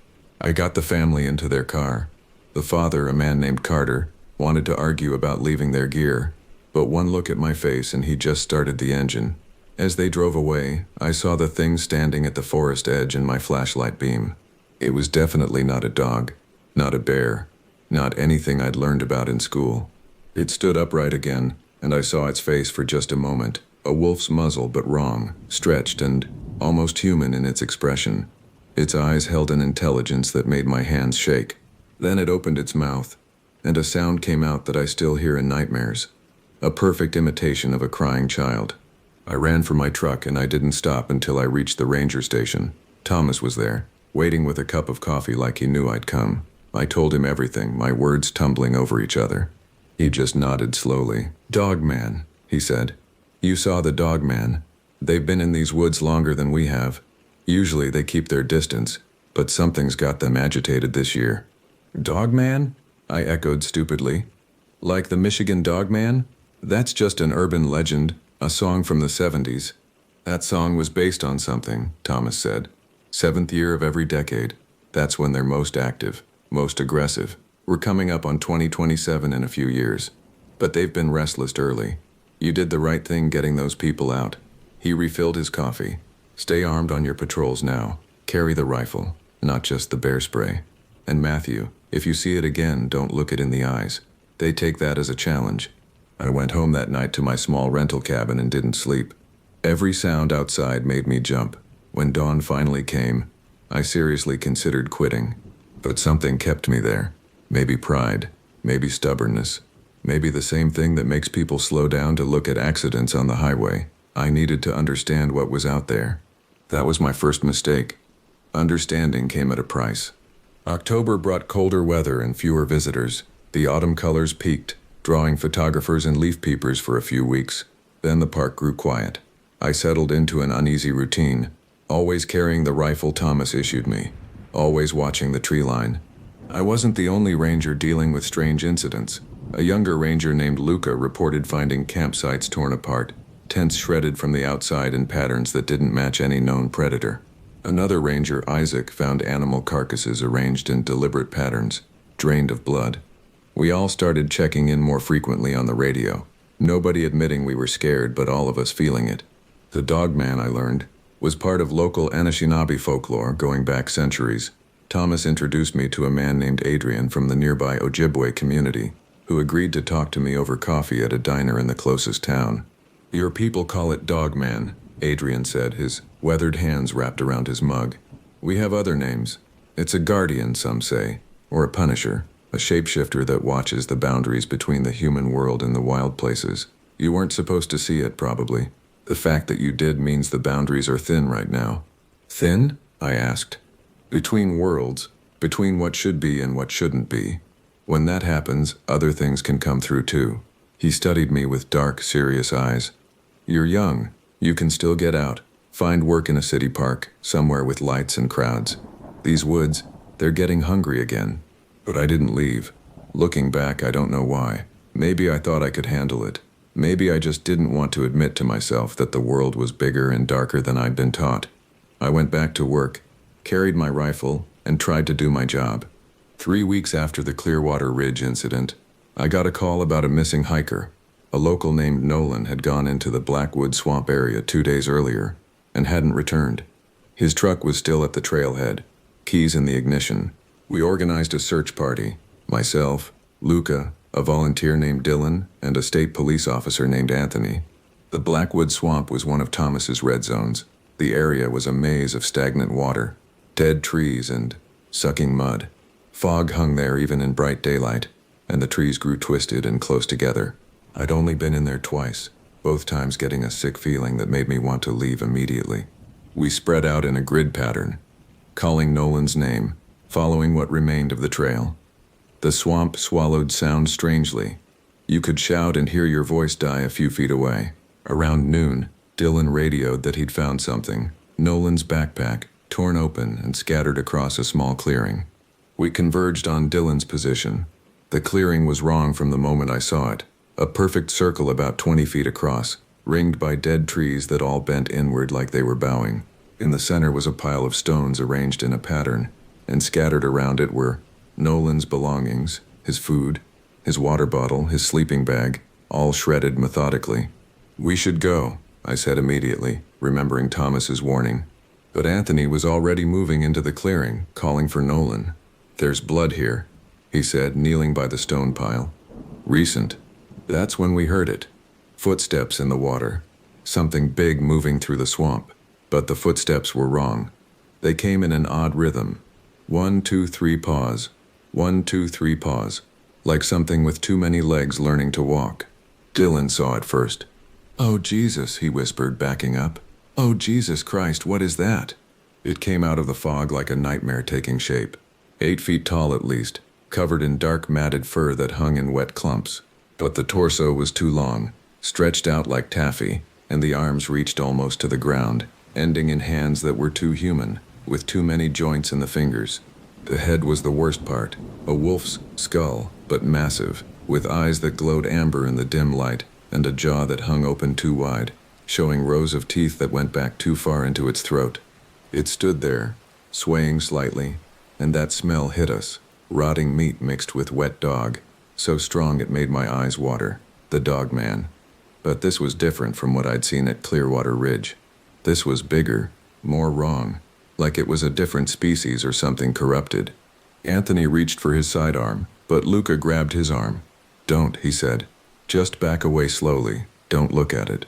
I got the family into their car. The father, a man named Carter, wanted to argue about leaving their gear, but one look at my face and he just started the engine. As they drove away, I saw the thing standing at the forest edge in my flashlight beam. It was definitely not a dog, not a bear, not anything I'd learned about in school. It stood upright again, and I saw its face for just a moment, a wolf's muzzle but wrong, stretched and almost human in its expression. Its eyes held an intelligence that made my hands shake. Then it opened its mouth, and a sound came out that I still hear in nightmares, a perfect imitation of a crying child. I ran for my truck and I didn't stop until I reached the ranger station. Thomas was there, waiting with a cup of coffee like he knew I'd come. I told him everything, my words tumbling over each other. He just nodded slowly. Dog man, he said. You saw the dog man. They've been in these woods longer than we have. Usually they keep their distance, but something's got them agitated this year. Dog man? I echoed stupidly. Like the Michigan Dog Man? That's just an urban legend. A song from the 70s. That song was based on something, Thomas said. 7th year of every decade. That's when they're most active, most aggressive. We're coming up on 2027 in a few years. But they've been restless early. You did the right thing getting those people out. He refilled his coffee. Stay armed on your patrols now. Carry the rifle, not just the bear spray. And Matthew, if you see it again, don't look it in the eyes. They take that as a challenge. I went home that night to my small rental cabin and didn't sleep. Every sound outside made me jump. When dawn finally came, I seriously considered quitting. But something kept me there. Maybe pride, maybe stubbornness, maybe the same thing that makes people slow down to look at accidents on the highway. I needed to understand what was out there. That was my first mistake. Understanding came at a price. October brought colder weather and fewer visitors. The autumn colors peaked, drawing photographers and leaf peepers for a few weeks. Then the park grew quiet. I settled into an uneasy routine, always carrying the rifle Thomas issued me, always watching the tree line. I wasn't the only ranger dealing with strange incidents. A younger ranger named Luca reported finding campsites torn apart, tents shredded from the outside in patterns that didn't match any known predator. Another ranger, Isaac, found animal carcasses arranged in deliberate patterns, drained of blood. We all started checking in more frequently on the radio, nobody admitting we were scared, but all of us feeling it. The Dogman, I learned, was part of local Anishinaabe folklore going back centuries. Thomas introduced me to a man named Adrian from the nearby Ojibwe community, who agreed to talk to me over coffee at a diner in the closest town. "Your people call it Dogman," Adrian said, his weathered hands wrapped around his mug. "We have other names. It's a guardian, some say, or a punisher, a shapeshifter that watches the boundaries between the human world and the wild places. You weren't supposed to see it, probably. The fact that you did means the boundaries are thin right now." "Thin?" I asked. "Between worlds, between what should be and what shouldn't be. When that happens, other things can come through too." He studied me with dark, serious eyes. "You're young. You can still get out. Find work in a city park, somewhere with lights and crowds. These woods, they're getting hungry again." But I didn't leave. Looking back, I don't know why. Maybe I thought I could handle it. Maybe I just didn't want to admit to myself that the world was bigger and darker than I'd been taught. I went back to work, carried my rifle, and tried to do my job. 3 weeks after the Clearwater Ridge incident, I got a call about a missing hiker. A local named Nolan had gone into the Blackwood Swamp area 2 days earlier and hadn't returned. His truck was still at the trailhead, keys in the ignition. We organized a search party. Myself, Luca, a volunteer named Dylan, and a state police officer named Anthony. The Blackwood Swamp was one of Thomas's red zones. The area was a maze of stagnant water, dead trees, and sucking mud. Fog hung there even in bright daylight, and the trees grew twisted and close together. I'd only been in there twice, both times getting a sick feeling that made me want to leave immediately. We spread out in a grid pattern, calling Nolan's name, following what remained of the trail. The swamp swallowed sound strangely. You could shout and hear your voice die a few feet away. Around noon, Dylan radioed that he'd found something, Nolan's backpack, torn open and scattered across a small clearing. We converged on Dylan's position. The clearing was wrong from the moment I saw it. A perfect circle about 20 feet across, ringed by dead trees that all bent inward like they were bowing. In the center was a pile of stones arranged in a pattern, and scattered around it were Nolan's belongings, his food, his water bottle, his sleeping bag, all shredded methodically. "We should go," I said immediately, remembering Thomas's warning. But Anthony was already moving into the clearing, calling for Nolan. "There's blood here," he said, kneeling by the stone pile. "Recent." That's when we heard it. Footsteps in the water. Something big moving through the swamp. But the footsteps were wrong. They came in an odd rhythm. 1, 2, 3, pause. 1, 2, 3, pause. Like something with too many legs learning to walk. Dylan saw it first. "Oh, Jesus," he whispered, backing up. "Oh, Jesus Christ, what is that?" It came out of the fog like a nightmare taking shape. 8 feet tall at least, covered in dark matted fur that hung in wet clumps. But the torso was too long, stretched out like taffy, and the arms reached almost to the ground, ending in hands that were too human, with too many joints in the fingers. The head was the worst part, a wolf's skull, but massive, with eyes that glowed amber in the dim light, and a jaw that hung open too wide, showing rows of teeth that went back too far into its throat. It stood there, swaying slightly, and that smell hit us, rotting meat mixed with wet dog, so strong it made my eyes water. The Dogman. But this was different from what I'd seen at Clearwater Ridge. This was bigger, more wrong, like it was a different species or something corrupted. Anthony reached for his sidearm, but Luca grabbed his arm. "Don't," he said. "Just back away slowly. Don't look at it."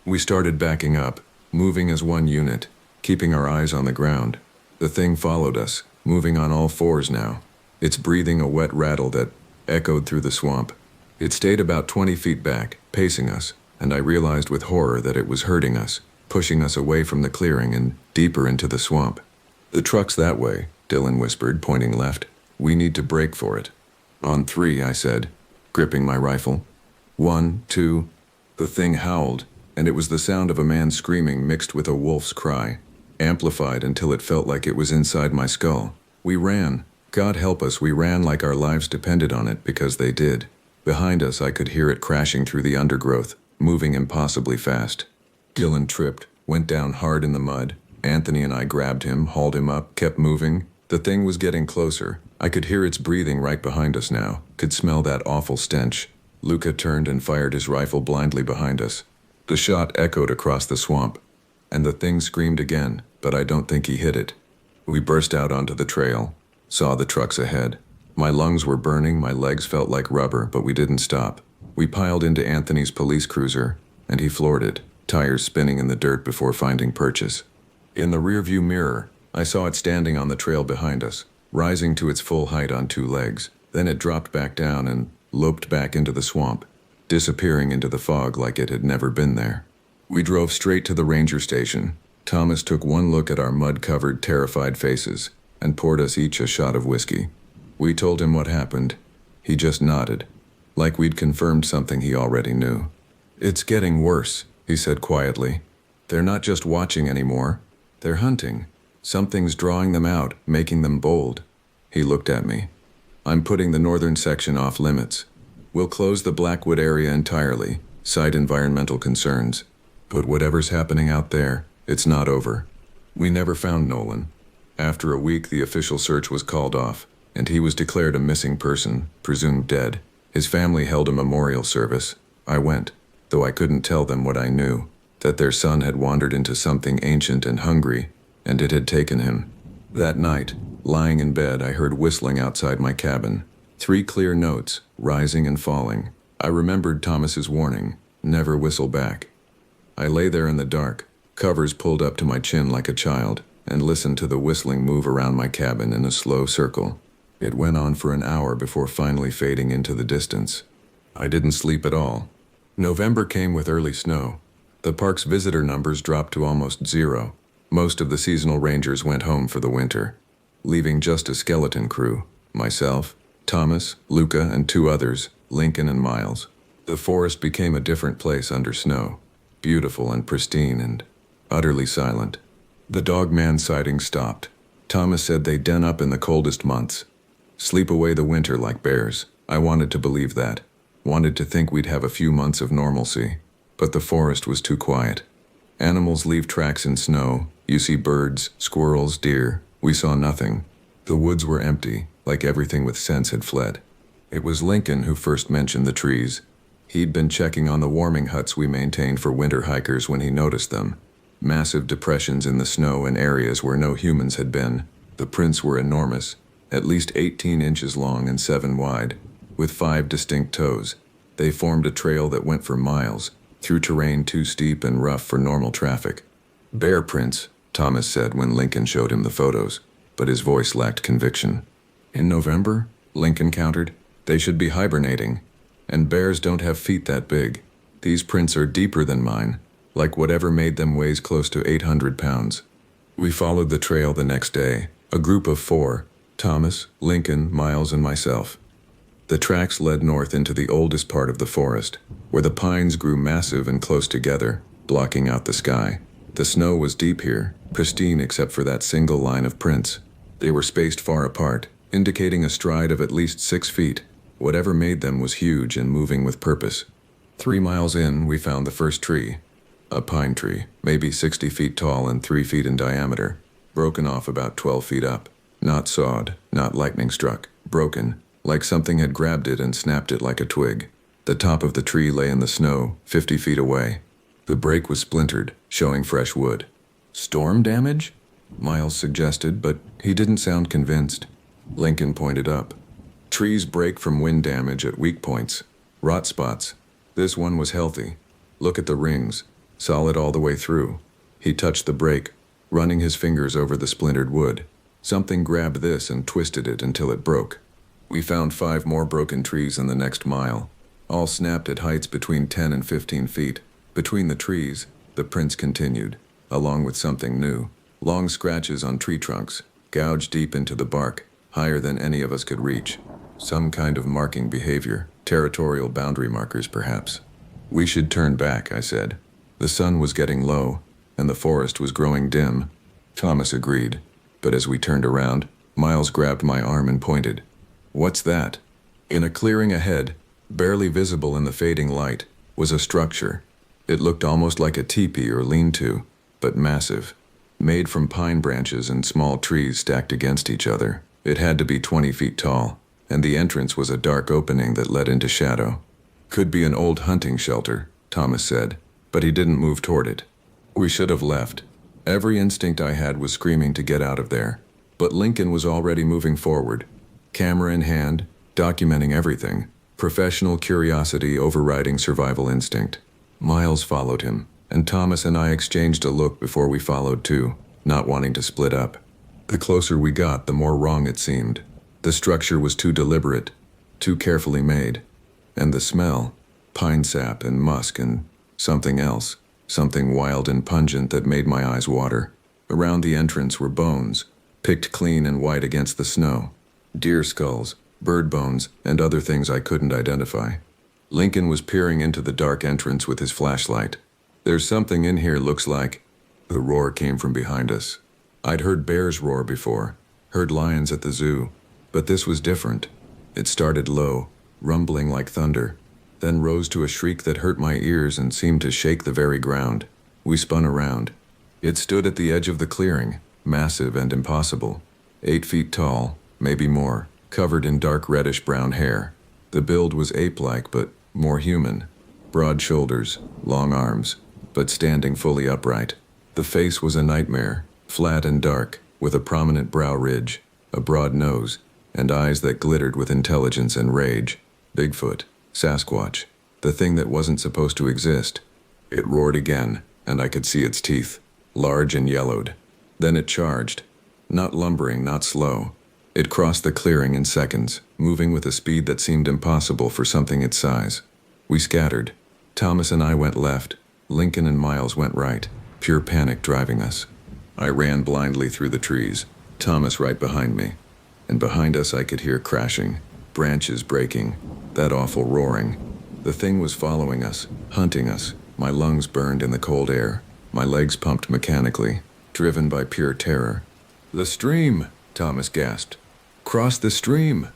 We started backing up, moving as one unit, keeping our eyes on the ground. The thing followed us, moving on all fours now, its breathing a wet rattle that echoed through the swamp. It stayed about 20 feet back, pacing us, and I realized with horror that it was hurting us, pushing us away from the clearing and deeper into the swamp. "The truck's that way," Dylan whispered, pointing left. "We need to brake for it." "On three," I said, gripping my rifle. "One, two." The thing howled, and it was the sound of a man screaming mixed with a wolf's cry, amplified until it felt like it was inside my skull. We ran. God help us, we ran like our lives depended on it, because they did. Behind us, I could hear it crashing through the undergrowth, moving impossibly fast. Dylan tripped, went down hard in the mud. Anthony and I grabbed him, hauled him up, kept moving. The thing was getting closer. I could hear its breathing right behind us now, could smell that awful stench. Luca turned and fired his rifle blindly behind us. The shot echoed across the swamp, and the thing screamed again, but I don't think he hit it. We burst out onto the trail, saw the trucks ahead. My lungs were burning, my legs felt like rubber, but we didn't stop. We piled into Anthony's police cruiser, and he floored it, tires spinning in the dirt before finding purchase. In the rearview mirror, I saw it standing on the trail behind us, rising to its full height on two legs. Then it dropped back down and loped back into the swamp, disappearing into the fog like it had never been there. We drove straight to the ranger station. Thomas took one look at our mud-covered, terrified faces and poured us each a shot of whiskey. We told him what happened. He just nodded, like we'd confirmed something he already knew. "It's getting worse," he said quietly. "They're not just watching anymore. They're hunting. Something's drawing them out, making them bold." He looked at me. "I'm putting the northern section off limits. We'll close the Blackwood area entirely, cite environmental concerns. But whatever's happening out there, it's not over." We never found Nolan. After a week, the official search was called off, and he was declared a missing person, presumed dead. His family held a memorial service. I went, though I couldn't tell them what I knew, that their son had wandered into something ancient and hungry, and it had taken him. That night, lying in bed, I heard whistling outside my cabin. 3 clear notes, rising and falling. I remembered Thomas's warning, never whistle back. I lay there in the dark, covers pulled up to my chin like a child, and listened to the whistling move around my cabin in a slow circle. It went on for an hour before finally fading into the distance. I didn't sleep at all. November came with early snow. The park's visitor numbers dropped to almost zero. Most of the seasonal rangers went home for the winter, leaving just a skeleton crew, myself, Thomas, Luca, and 2 others, Lincoln and Miles. The forest became a different place under snow, beautiful and pristine and utterly silent. The Dogman sighting stopped. Thomas said they'd den up in the coldest months, sleep away the winter like bears. I wanted to believe that, wanted to think we'd have a few months of normalcy, but the forest was too quiet. Animals leave tracks in snow. You see birds, squirrels, deer. We saw nothing. The woods were empty, like everything with sense had fled. It was Lincoln who first mentioned the trees. He'd been checking on the warming huts we maintained for winter hikers when he noticed them. Massive depressions in the snow in areas where no humans had been. The prints were enormous, at least 18 inches long and 7 wide, with 5 distinct toes. They formed a trail that went for miles, through terrain too steep and rough for normal traffic. "Bear prints," Thomas said when Lincoln showed him the photos, but his voice lacked conviction. "In November?" Lincoln countered. "They should be hibernating, and bears don't have feet that big. These prints are deeper than mine, like whatever made them weighs close to 800 pounds. We followed the trail the next day, a group of 4, Thomas, Lincoln, Miles, and myself. The tracks led north into the oldest part of the forest, where the pines grew massive and close together, blocking out the sky. The snow was deep here, pristine except for that single line of prints. They were spaced far apart, indicating a stride of at least 6 feet. Whatever made them was huge and moving with purpose. 3 miles in, we found the first tree. A pine tree, maybe 60 feet tall and 3 feet in diameter, broken off about 12 feet up. Not sawed, not lightning struck, broken, like something had grabbed it and snapped it like a twig. The top of the tree lay in the snow, 50 feet away. The break was splintered, showing fresh wood. "Storm damage?" Miles suggested, but he didn't sound convinced. Lincoln pointed up. "Trees break from wind damage at weak points, rot spots. This one was healthy. Look at the rings, solid all the way through." He touched the break, running his fingers over the splintered wood. Something grabbed this and twisted it until it broke. We found 5 more broken trees in the next mile, all snapped at heights between 10 and 15 feet. Between the trees, the prints continued, along with something new. Long scratches on tree trunks, gouged deep into the bark, higher than any of us could reach. Some kind of marking behavior, territorial boundary markers perhaps. We should turn back, I said. The sun was getting low, and the forest was growing dim. Thomas agreed, but as we turned around, Miles grabbed my arm and pointed. What's that? In a clearing ahead, barely visible in the fading light, was a structure. It looked almost like a teepee or lean-to, but massive. Made from pine branches and small trees stacked against each other. It had to be 20 feet tall, and the entrance was a dark opening that led into shadow. Could be an old hunting shelter, Thomas said, but he didn't move toward it. We should have left. Every instinct I had was screaming to get out of there, but Lincoln was already moving forward, camera in hand, documenting everything, professional curiosity overriding survival instinct. Miles followed him, and Thomas and I exchanged a look before we followed too, not wanting to split up. The closer we got, the more wrong it seemed. The structure was too deliberate, too carefully made. And the smell, pine sap and musk and something else, something wild and pungent that made my eyes water. Around the entrance were bones, picked clean and white against the snow. Deer skulls, bird bones, and other things I couldn't identify. Lincoln was peering into the dark entrance with his flashlight. There's something in here, looks like. The roar came from behind us. I'd heard bears roar before, heard lions at the zoo, but this was different. It started low, rumbling like thunder, then rose to a shriek that hurt my ears and seemed to shake the very ground. We spun around. It stood at the edge of the clearing, massive and impossible. 8 feet tall, maybe more, covered in dark reddish-brown hair. The build was ape-like but more human. Broad shoulders, long arms, but standing fully upright. The face was a nightmare, flat and dark, with a prominent brow ridge, a broad nose, and eyes that glittered with intelligence and rage. Bigfoot, Sasquatch, the thing that wasn't supposed to exist. It roared again, and I could see its teeth, large and yellowed. Then it charged. Not lumbering, not slow. It crossed the clearing in seconds, moving with a speed that seemed impossible for something its size. We scattered. Thomas and I went left. Lincoln and Miles went right, pure panic driving us. I ran blindly through the trees, Thomas right behind me. And behind us I could hear crashing, branches breaking, that awful roaring. The thing was following us, hunting us. My lungs burned in the cold air. My legs pumped mechanically, driven by pure terror. "The stream!" Thomas gasped. "Cross the stream!"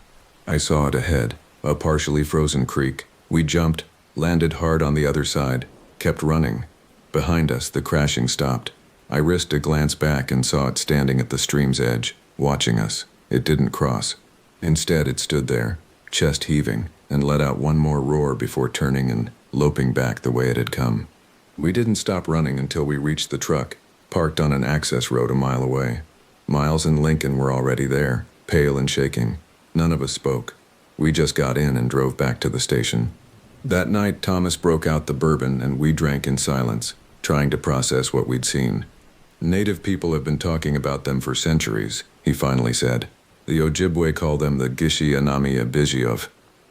I saw it ahead, a partially frozen creek. We jumped, landed hard on the other side, kept running. Behind us, the crashing stopped. I risked a glance back and saw it standing at the stream's edge, watching us. It didn't cross. Instead, it stood there, chest heaving, and let out one more roar before turning and loping back the way it had come. We didn't stop running until we reached the truck, parked on an access road a mile away. Miles and Lincoln were already there, pale and shaking. None of us spoke. We just got in and drove back to the station. That night, Thomas broke out the bourbon and we drank in silence, trying to process what we'd seen. "Native people have been talking about them for centuries," he finally said. "The Ojibwe call them the Gishi-Anami-Abijiov,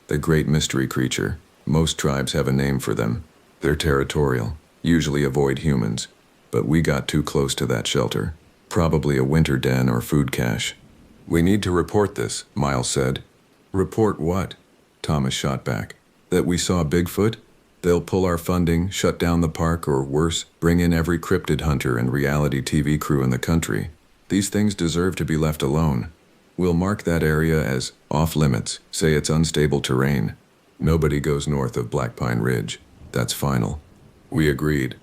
the great mystery creature. Most tribes have a name for them. They're territorial, usually avoid humans. But we got too close to that shelter. Probably a winter den or food cache." "We need to report this," Miles said. "Report what?" Thomas shot back. "That we saw Bigfoot? They'll pull our funding, shut down the park, or worse, bring in every cryptid hunter and reality TV crew in the country. These things deserve to be left alone. We'll mark that area as off-limits, say it's unstable terrain. Nobody goes north of Black Pine Ridge. That's final." We agreed,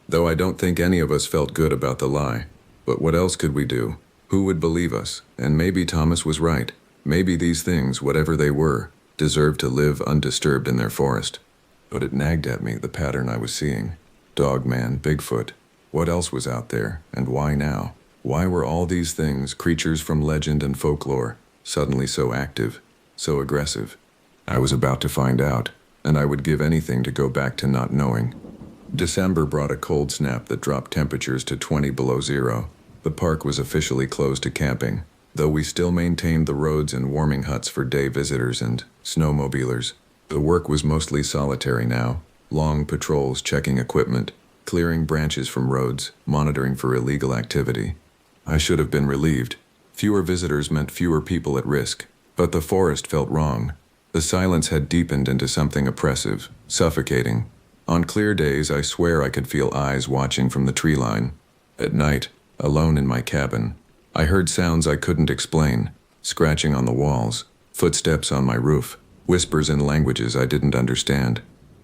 though I don't think any of us felt good about the lie. But what else could we do? Who would believe us? And maybe Thomas was right. Maybe these things, whatever they were, deserved to live undisturbed in their forest. But it nagged at me, the pattern I was seeing. Dogman, Bigfoot. What else was out there, and why now? Why were all these things, creatures from legend and folklore, suddenly so active, so aggressive? I was about to find out, and I would give anything to go back to not knowing. December brought a cold snap that dropped temperatures to 20 below zero. The park was officially closed to camping, though we still maintained the roads and warming huts for day visitors and snowmobilers. The work was mostly solitary now, long patrols checking equipment, clearing branches from roads, monitoring for illegal activity. I should have been relieved. Fewer visitors meant fewer people at risk, but the forest felt wrong. The silence had deepened into something oppressive, suffocating. On clear days, I swear I could feel eyes watching from the tree line. At night, alone in my cabin, I heard sounds I couldn't explain, scratching on the walls, footsteps on my roof, whispers in languages I didn't understand.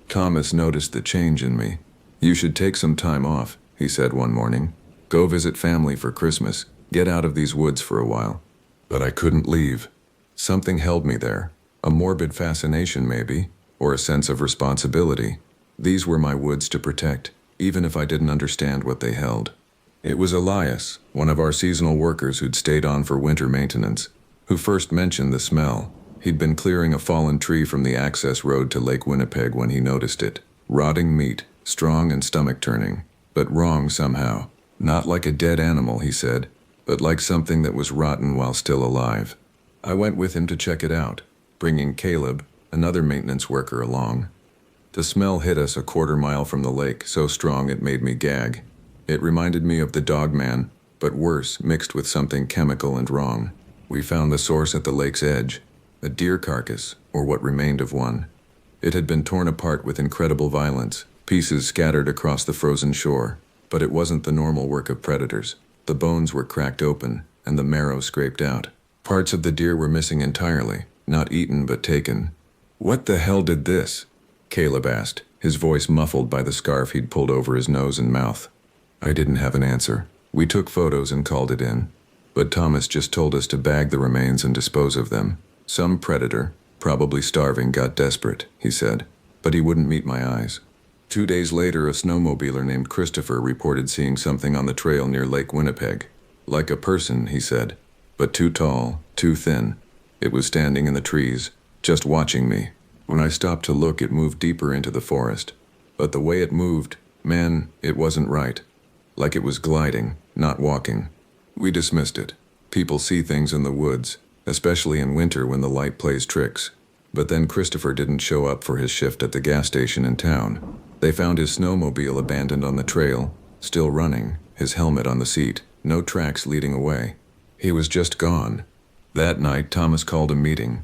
Thomas noticed the change in me. "You should take some time off," he said one morning. "Go visit family for Christmas. Get out of these woods for a while." But I couldn't leave. Something held me there. A morbid fascination, maybe, or a sense of responsibility. These were my woods to protect, even if I didn't understand what they held. It was Elias, one of our seasonal workers who'd stayed on for winter maintenance, who first mentioned the smell. He'd been clearing a fallen tree from the access road to Lake Winnipeg when he noticed it. Rotting meat, strong and stomach-turning, but wrong somehow. Not like a dead animal, he said, but like something that was rotten while still alive. I went with him to check it out, bringing Caleb, another maintenance worker, along. The smell hit us a quarter-mile from the lake, so strong it made me gag. It reminded me of the dog man, but worse, mixed with something chemical and wrong. We found the source at the lake's edge, a deer carcass, or what remained of one. It had been torn apart with incredible violence, pieces scattered across the frozen shore, but it wasn't the normal work of predators. The bones were cracked open, and the marrow scraped out. Parts of the deer were missing entirely, not eaten but taken. "What the hell did this?" Caleb asked, his voice muffled by the scarf he'd pulled over his nose and mouth. I didn't have an answer. We took photos and called it in. But Thomas just told us to bag the remains and dispose of them. Some predator, probably starving, got desperate, he said, but he wouldn't meet my eyes. 2 days later, a snowmobiler named Christopher reported seeing something on the trail near Lake Winnipeg. Like a person, he said, but too tall, too thin. It was standing in the trees, just watching me. When I stopped to look, it moved deeper into the forest. But the way it moved, man, it wasn't right. Like it was gliding, not walking. We dismissed it. People see things in the woods, especially in winter when the light plays tricks. But then Christopher didn't show up for his shift at the gas station in town. They found his snowmobile abandoned on the trail, still running, his helmet on the seat, no tracks leading away. He was just gone. That night, Thomas called a meeting.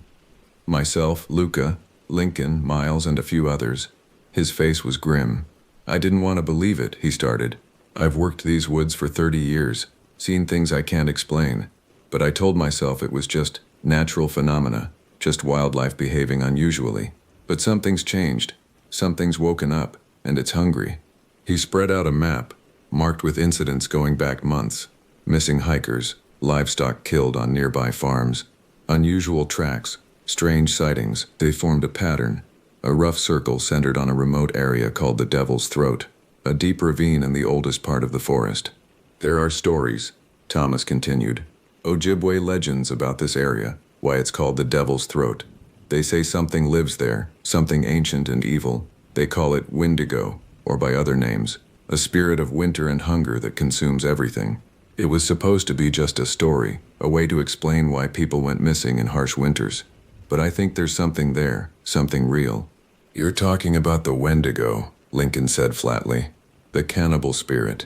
Myself, Luca, Lincoln, Miles, and a few others. His face was grim. "I didn't want to believe it," he started. "I've worked these woods for 30 years, seen things I can't explain. But I told myself it was just natural phenomena, just wildlife behaving unusually. But something's changed. Something's woken up, and it's hungry." He spread out a map, marked with incidents going back months. Missing hikers, livestock killed on nearby farms, unusual tracks, strange sightings. They formed a pattern, a rough circle centered on a remote area called the Devil's Throat, a deep ravine in the oldest part of the forest. "There are stories," Thomas continued, "Ojibwe legends about this area, why it's called the Devil's Throat. They say something lives there, something ancient and evil. They call it Wendigo, or by other names, a spirit of winter and hunger that consumes everything. It was supposed to be just a story, a way to explain why people went missing in harsh winters. But I think there's something there, something real." "You're talking about the Wendigo," Lincoln said flatly. "The cannibal spirit.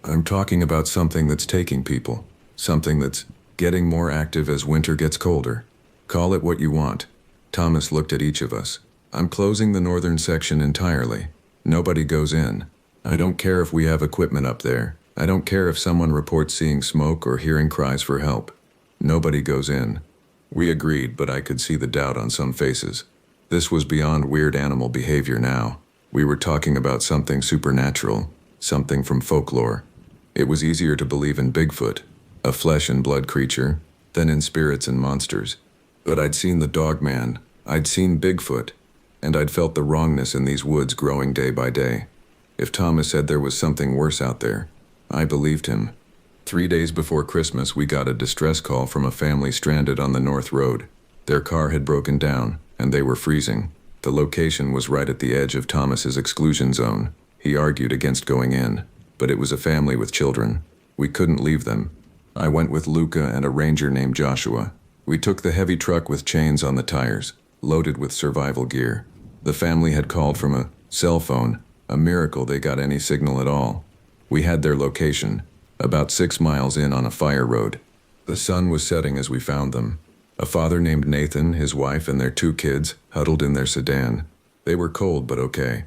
I'm talking about something that's taking people, something that's getting more active as winter gets colder. Call it what you want." Thomas looked at each of us. "I'm closing the northern section entirely. Nobody goes in. I don't care if we have equipment up there. I don't care if someone reports seeing smoke or hearing cries for help. Nobody goes in." We agreed, but I could see the doubt on some faces. This was beyond weird animal behavior now. We were talking about something supernatural, something from folklore. It was easier to believe in Bigfoot, a flesh and blood creature, than in spirits and monsters. But I'd seen the dog man, I'd seen Bigfoot, and I'd felt the wrongness in these woods growing day by day. If Thomas said there was something worse out there, I believed him. 3 days before Christmas, we got a distress call from a family stranded on the North Road. Their car had broken down, and they were freezing. The location was right at the edge of Thomas's exclusion zone. He argued against going in, but it was a family with children. We couldn't leave them. I went with Luca and a ranger named Joshua. We took the heavy truck with chains on the tires, loaded with survival gear. The family had called from a cell phone, a miracle they got any signal at all. We had their location, about 6 miles in on a fire road. The sun was setting as we found them. A father named Nathan, his wife, and their 2 kids huddled in their sedan. They were cold but okay.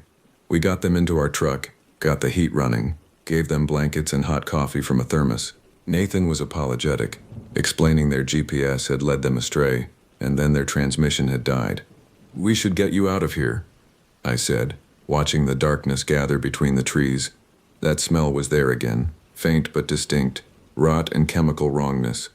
We got them into our truck, got the heat running, gave them blankets and hot coffee from a thermos. Nathan was apologetic, explaining their GPS had led them astray, and then their transmission had died. "We should get you out of here," I said, watching the darkness gather between the trees. That smell was there again, faint but distinct, rot and chemical wrongness.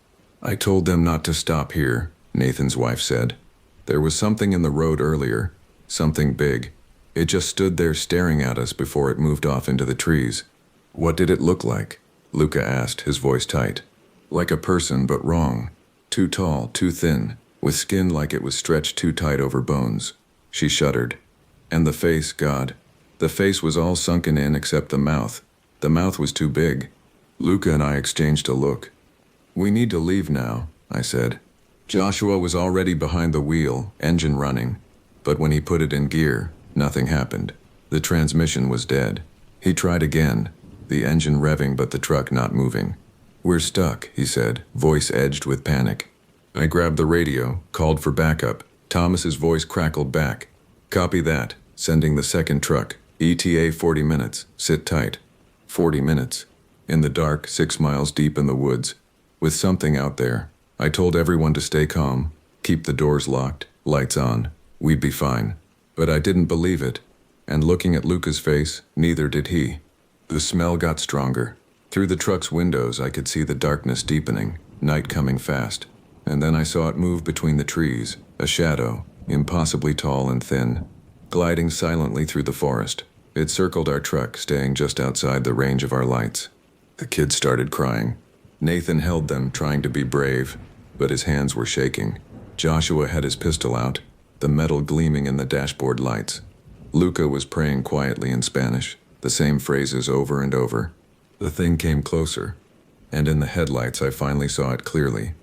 "I told them not to stop here," Nathan's wife said. "There was something in the road earlier, something big. It just stood there staring at us before it moved off into the trees." "What did it look like?" Luca asked, his voice tight. "Like a person, but wrong. Too tall, too thin, with skin like it was stretched too tight over bones." She shuddered. "And the face, God. The face was all sunken in except the mouth. The mouth was too big." Luca and I exchanged a look. "We need to leave now," I said. Joshua was already behind the wheel, engine running. But when he put it in gear, nothing happened. The transmission was dead. He tried again, the engine revving but the truck not moving. "We're stuck," he said, voice edged with panic. I grabbed the radio, called for backup. Thomas's voice crackled back. "Copy that. Sending the second truck. ETA 40 minutes. Sit tight." 40 minutes. In the dark, 6 miles deep in the woods. With something out there. I told everyone to stay calm, keep the doors locked, lights on. We'd be fine. But I didn't believe it. And looking at Luca's face, neither did he. The smell got stronger. Through the truck's windows, I could see the darkness deepening, night coming fast. And then I saw it move between the trees, a shadow, impossibly tall and thin, gliding silently through the forest. It circled our truck, staying just outside the range of our lights. The kids started crying. Nathan held them, trying to be brave, but his hands were shaking. Joshua had his pistol out, the metal gleaming in the dashboard lights. Luca was praying quietly in Spanish, the same phrases over and over. The thing came closer, and in the headlights I finally saw it clearly.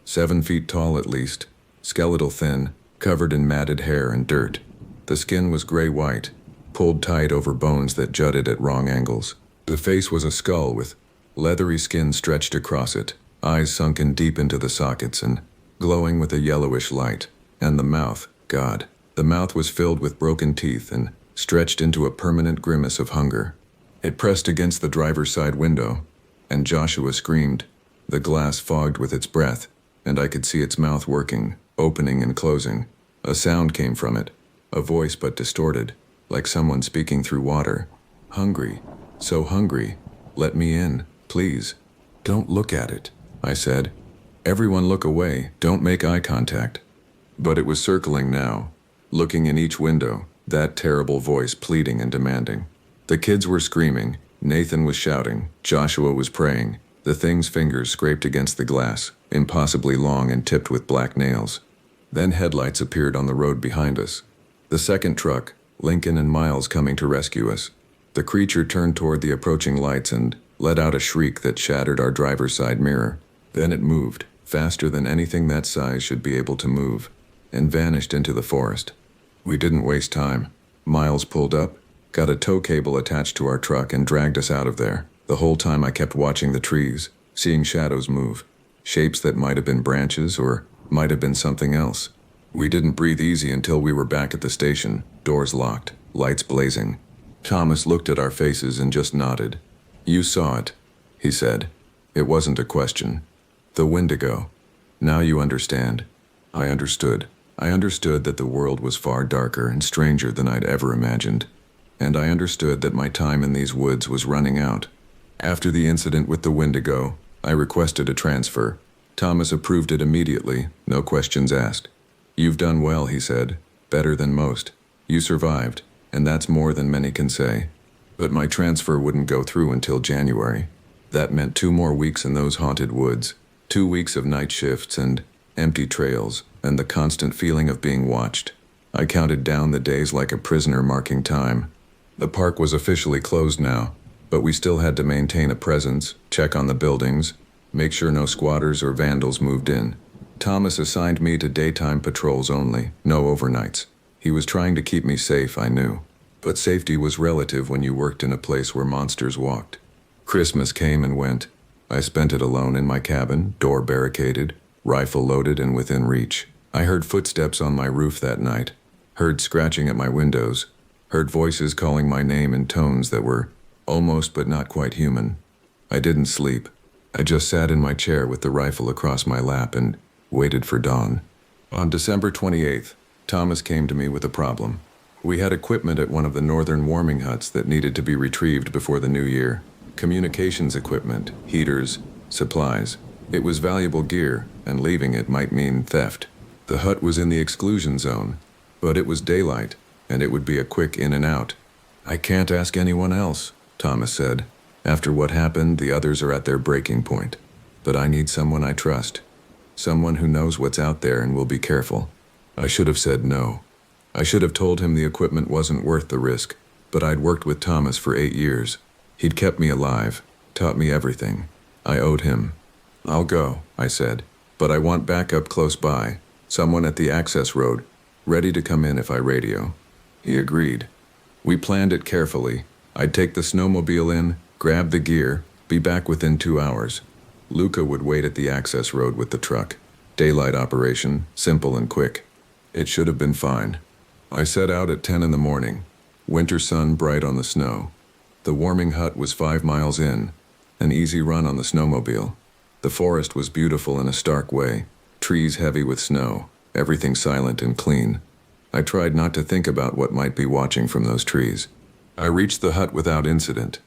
7 feet tall at least, skeletal thin, covered in matted hair and dirt. The skin was gray-white, pulled tight over bones that jutted at wrong angles. The face was a skull with leathery skin stretched across it, eyes sunken deep into the sockets and glowing with a yellowish light. And the mouth, God, the mouth was filled with broken teeth and stretched into a permanent grimace of hunger. It pressed against the driver's side window, and Joshua screamed. The glass fogged with its breath, and I could see its mouth working, opening and closing. A sound came from it, a voice but distorted, like someone speaking through water. "Hungry, so hungry. Let me in, please." "Don't look at it," I said. "Everyone look away, don't make eye contact." But it was circling now, looking in each window, that terrible voice pleading and demanding. The kids were screaming, Nathan was shouting, Joshua was praying. The thing's fingers scraped against the glass, impossibly long and tipped with black nails. Then headlights appeared on the road behind us. The second truck, Lincoln and Miles coming to rescue us. The creature turned toward the approaching lights and let out a shriek that shattered our driver's side mirror. Then it moved, faster than anything that size should be able to move, and vanished into the forest. We didn't waste time. Miles pulled up, got a tow cable attached to our truck and dragged us out of there. The whole time I kept watching the trees, seeing shadows move, shapes that might have been branches or might have been something else. We didn't breathe easy until we were back at the station, doors locked, lights blazing. Thomas looked at our faces and just nodded. "You saw it," he said. It wasn't a question. "The Wendigo. Now you understand." I understood. I understood that the world was far darker and stranger than I'd ever imagined. And I understood that my time in these woods was running out. After the incident with the Wendigo, I requested a transfer. Thomas approved it immediately, no questions asked. "You've done well," he said. "Better than most. You survived, and that's more than many can say." But my transfer wouldn't go through until January. That meant 2 more weeks in those haunted woods, 2 weeks of night shifts and empty trails, and the constant feeling of being watched. I counted down the days like a prisoner marking time. The park was officially closed now, but we still had to maintain a presence, check on the buildings, make sure no squatters or vandals moved in. Thomas assigned me to daytime patrols only, no overnights. He was trying to keep me safe, I knew. But safety was relative when you worked in a place where monsters walked. Christmas came and went. I spent it alone in my cabin, door barricaded, rifle loaded and within reach. I heard footsteps on my roof that night, heard scratching at my windows, heard voices calling my name in tones that were almost but not quite human. I didn't sleep. I just sat in my chair with the rifle across my lap and waited for dawn. On December 28th, Thomas came to me with a problem. We had equipment at one of the northern warming huts that needed to be retrieved before the new year. Communications equipment, heaters, supplies. It was valuable gear, and leaving it might mean theft. The hut was in the exclusion zone, but it was daylight, and it would be a quick in and out. I can't ask anyone else, Thomas said. After what happened, the others are at their breaking point. But I need someone I trust. Someone who knows what's out there and will be careful. I should have said no. I should have told him the equipment wasn't worth the risk, but I'd worked with Thomas for 8 years. He'd kept me alive, taught me everything. I owed him. I'll go, I said, but I want backup close by, someone at the access road, ready to come in if I radio. He agreed. We planned it carefully. I'd take the snowmobile in, grab the gear, be back within 2 hours. Luca would wait at the access road with the truck. Daylight operation, simple and quick. It should have been fine. I set out at 10 in the morning. Winter sun bright on the snow. The warming hut was 5 miles in. An easy run on the snowmobile. The forest was beautiful in a stark way. Trees heavy with snow. Everything silent and clean. I tried not to think about what might be watching from those trees. I reached the hut without incident.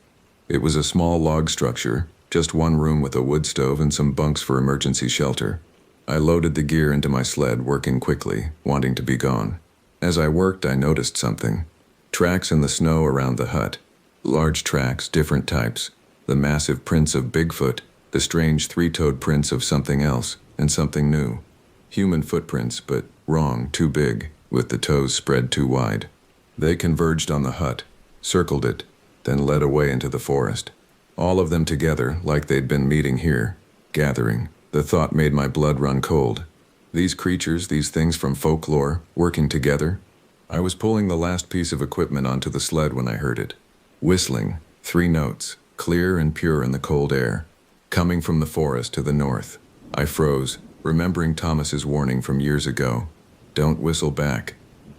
It was a small log structure, just one room with a wood stove and some bunks for emergency shelter. I loaded the gear into my sled, working quickly, wanting to be gone. As I worked, I noticed something. Tracks in the snow around the hut. Large tracks, different types. The massive prints of Bigfoot, the strange three-toed prints of something else, and something new. Human footprints, but wrong, too big, with the toes spread too wide. They converged on the hut, circled it, then led away into the forest. All of them together, like they'd been meeting here, gathering. The thought made my blood run cold. These creatures, these things from folklore, working together. I was pulling the last piece of equipment onto the sled when I heard it. Whistling, 3 notes, clear and pure in the cold air, coming from the forest to the north. I froze, remembering Thomas's warning from years ago. Don't whistle back.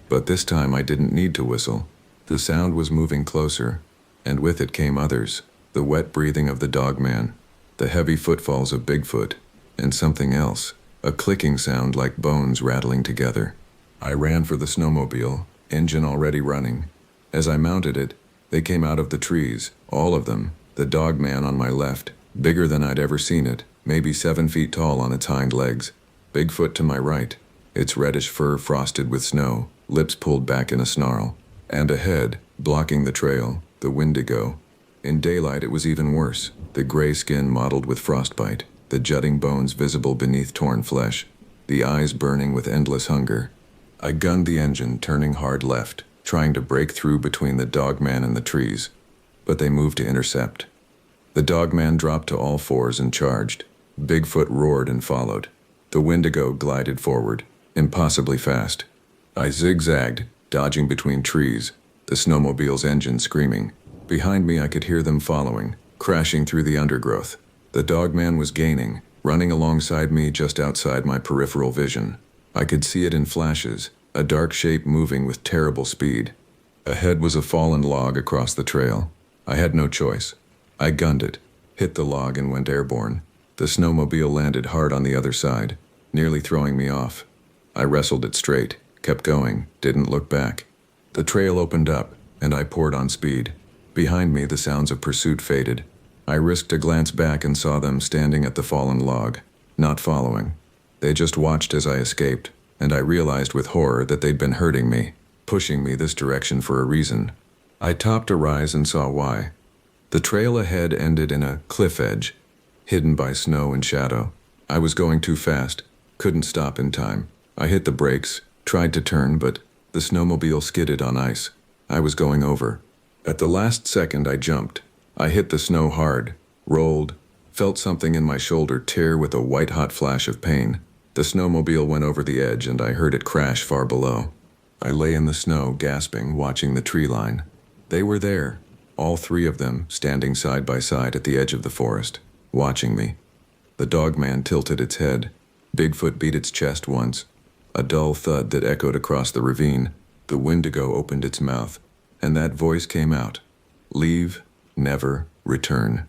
But this time I didn't need to whistle. The sound was moving closer, and with it came others. The wet breathing of the dogman, the heavy footfalls of Bigfoot, and something else, a clicking sound like bones rattling together. I ran for the snowmobile, engine already running. As I mounted it, they came out of the trees, all of them, the dogman on my left, bigger than I'd ever seen it, maybe 7 feet tall on its hind legs. Bigfoot to my right, its reddish fur frosted with snow, lips pulled back in a snarl. And ahead, blocking the trail, the Wendigo. In daylight it was even worse, the gray skin mottled with frostbite, the jutting bones visible beneath torn flesh, the eyes burning with endless hunger. I gunned the engine, turning hard left, trying to break through between the dogman and the trees, but they moved to intercept. The dogman dropped to all fours and charged. Bigfoot roared and followed. The Wendigo glided forward, impossibly fast. I zigzagged, dodging between trees, the snowmobile's engine screaming. Behind me I could hear them following, crashing through the undergrowth. The dogman was gaining, running alongside me just outside my peripheral vision. I could see it in flashes, a dark shape moving with terrible speed. Ahead was a fallen log across the trail. I had no choice. I gunned it, hit the log and went airborne. The snowmobile landed hard on the other side, nearly throwing me off. I wrestled it straight, kept going, didn't look back. The trail opened up, and I poured on speed. Behind me, the sounds of pursuit faded. I risked a glance back and saw them standing at the fallen log, not following. They just watched as I escaped, and I realized with horror that they'd been hurting me, pushing me this direction for a reason. I topped a rise and saw why. The trail ahead ended in a cliff edge, hidden by snow and shadow. I was going too fast, couldn't stop in time. I hit the brakes, tried to turn, but the snowmobile skidded on ice. I was going over. At the last second, I jumped. I hit the snow hard, rolled, felt something in my shoulder tear with a white-hot flash of pain. The snowmobile went over the edge, and I heard it crash far below. I lay in the snow, gasping, watching the tree line. They were there, all three of them, standing side by side at the edge of the forest, watching me. The dogman tilted its head. Bigfoot beat its chest once. A dull thud that echoed across the ravine. The Wendigo opened its mouth, and that voice came out. Leave, never, return.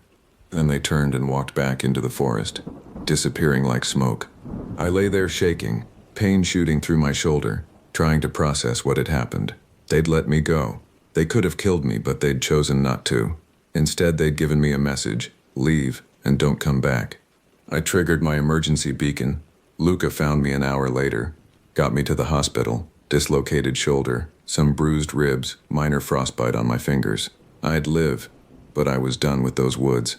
Then they turned and walked back into the forest, disappearing like smoke. I lay there shaking, pain shooting through my shoulder, trying to process what had happened. They'd let me go. They could have killed me, but they'd chosen not to. Instead, they'd given me a message: leave and don't come back. I triggered my emergency beacon. Luca found me an hour later, got me to the hospital, dislocated shoulder, some bruised ribs, minor frostbite on my fingers. I'd live, but I was done with those woods.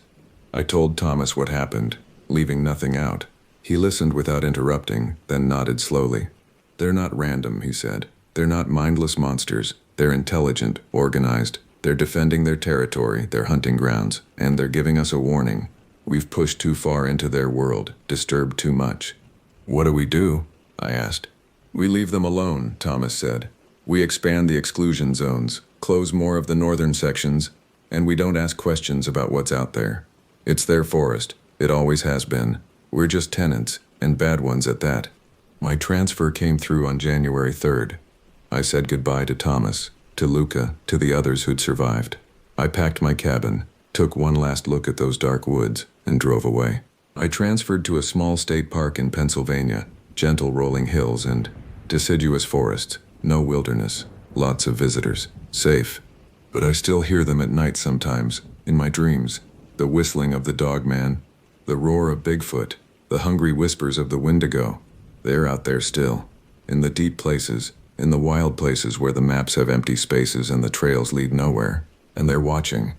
I told Thomas what happened, leaving nothing out. He listened without interrupting, then nodded slowly. They're not random, he said. They're not mindless monsters. They're intelligent, organized. They're defending their territory, their hunting grounds, and they're giving us a warning. We've pushed too far into their world, disturbed too much. What do we do? I asked. We leave them alone, Thomas said. We expand the exclusion zones, close more of the northern sections, and we don't ask questions about what's out there. It's their forest. It always has been. We're just tenants, and bad ones at that. My transfer came through on January 3rd. I said goodbye to Thomas, to Luca, to the others who'd survived. I packed my cabin, took one last look at those dark woods, and drove away. I transferred to a small state park in Pennsylvania, gentle rolling hills and deciduous forests, no wilderness, lots of visitors, safe. But I still hear them at night sometimes, in my dreams. The whistling of the dogman, the roar of Bigfoot, the hungry whispers of the Wendigo. They're out there still, in the deep places, in the wild places where the maps have empty spaces and the trails lead nowhere. And they're watching,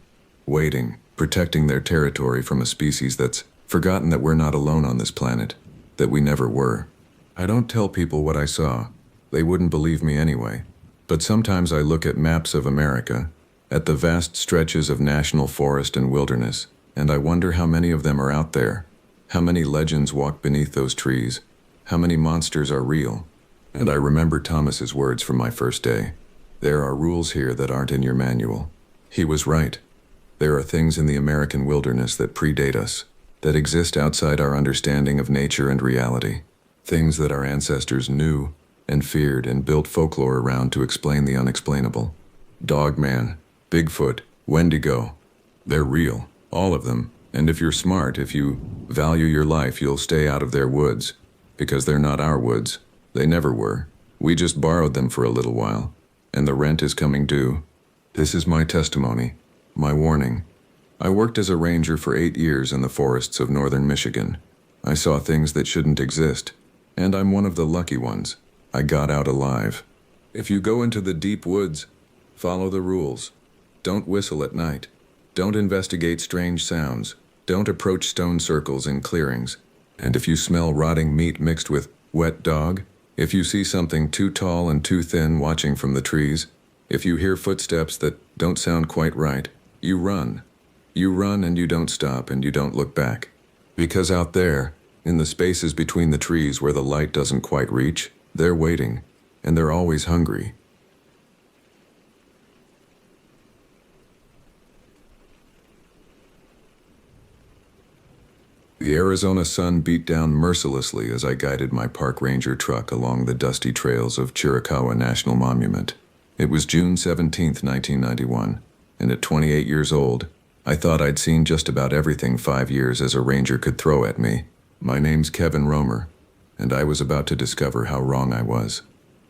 waiting, protecting their territory from a species that's forgotten that we're not alone on this planet, that we never were. I don't tell people what I saw. They wouldn't believe me anyway. But sometimes I look at maps of America, at the vast stretches of national forest and wilderness, and I wonder how many of them are out there, how many legends walk beneath those trees, how many monsters are real. And I remember Thomas's words from my first day. There are rules here that aren't in your manual. He was right. There are things in the American wilderness that predate us, that exist outside our understanding of nature and reality, things that our ancestors knew and feared and built folklore around to explain the unexplainable. Dogman, Bigfoot, Wendigo, they're real, all of them, and if you're smart, if you value your life, you'll stay out of their woods, because they're not our woods. They never were. We just borrowed them for a little while, and the rent is coming due. This is my testimony, my warning. I worked as a ranger for 8 years in the forests of northern Michigan. I saw things that shouldn't exist, and I'm one of the lucky ones. I got out alive. If you go into the deep woods, follow the rules. Don't whistle at night. Don't investigate strange sounds. Don't approach stone circles in clearings. And if you smell rotting meat mixed with wet dog, if you see something too tall and too thin watching from the trees, if you hear footsteps that don't sound quite right, you run. You run and you don't stop and you don't look back. Because out there, in the spaces between the trees where the light doesn't quite reach, they're waiting, and they're always hungry. The Arizona sun beat down mercilessly as I guided my park ranger truck along the dusty trails of Chiricahua National Monument. It was June 17, 1991, and at 28 years old, I thought I'd seen just about everything 5 years as a ranger could throw at me. My name's Kevin Romer, and I was about to discover how wrong I was.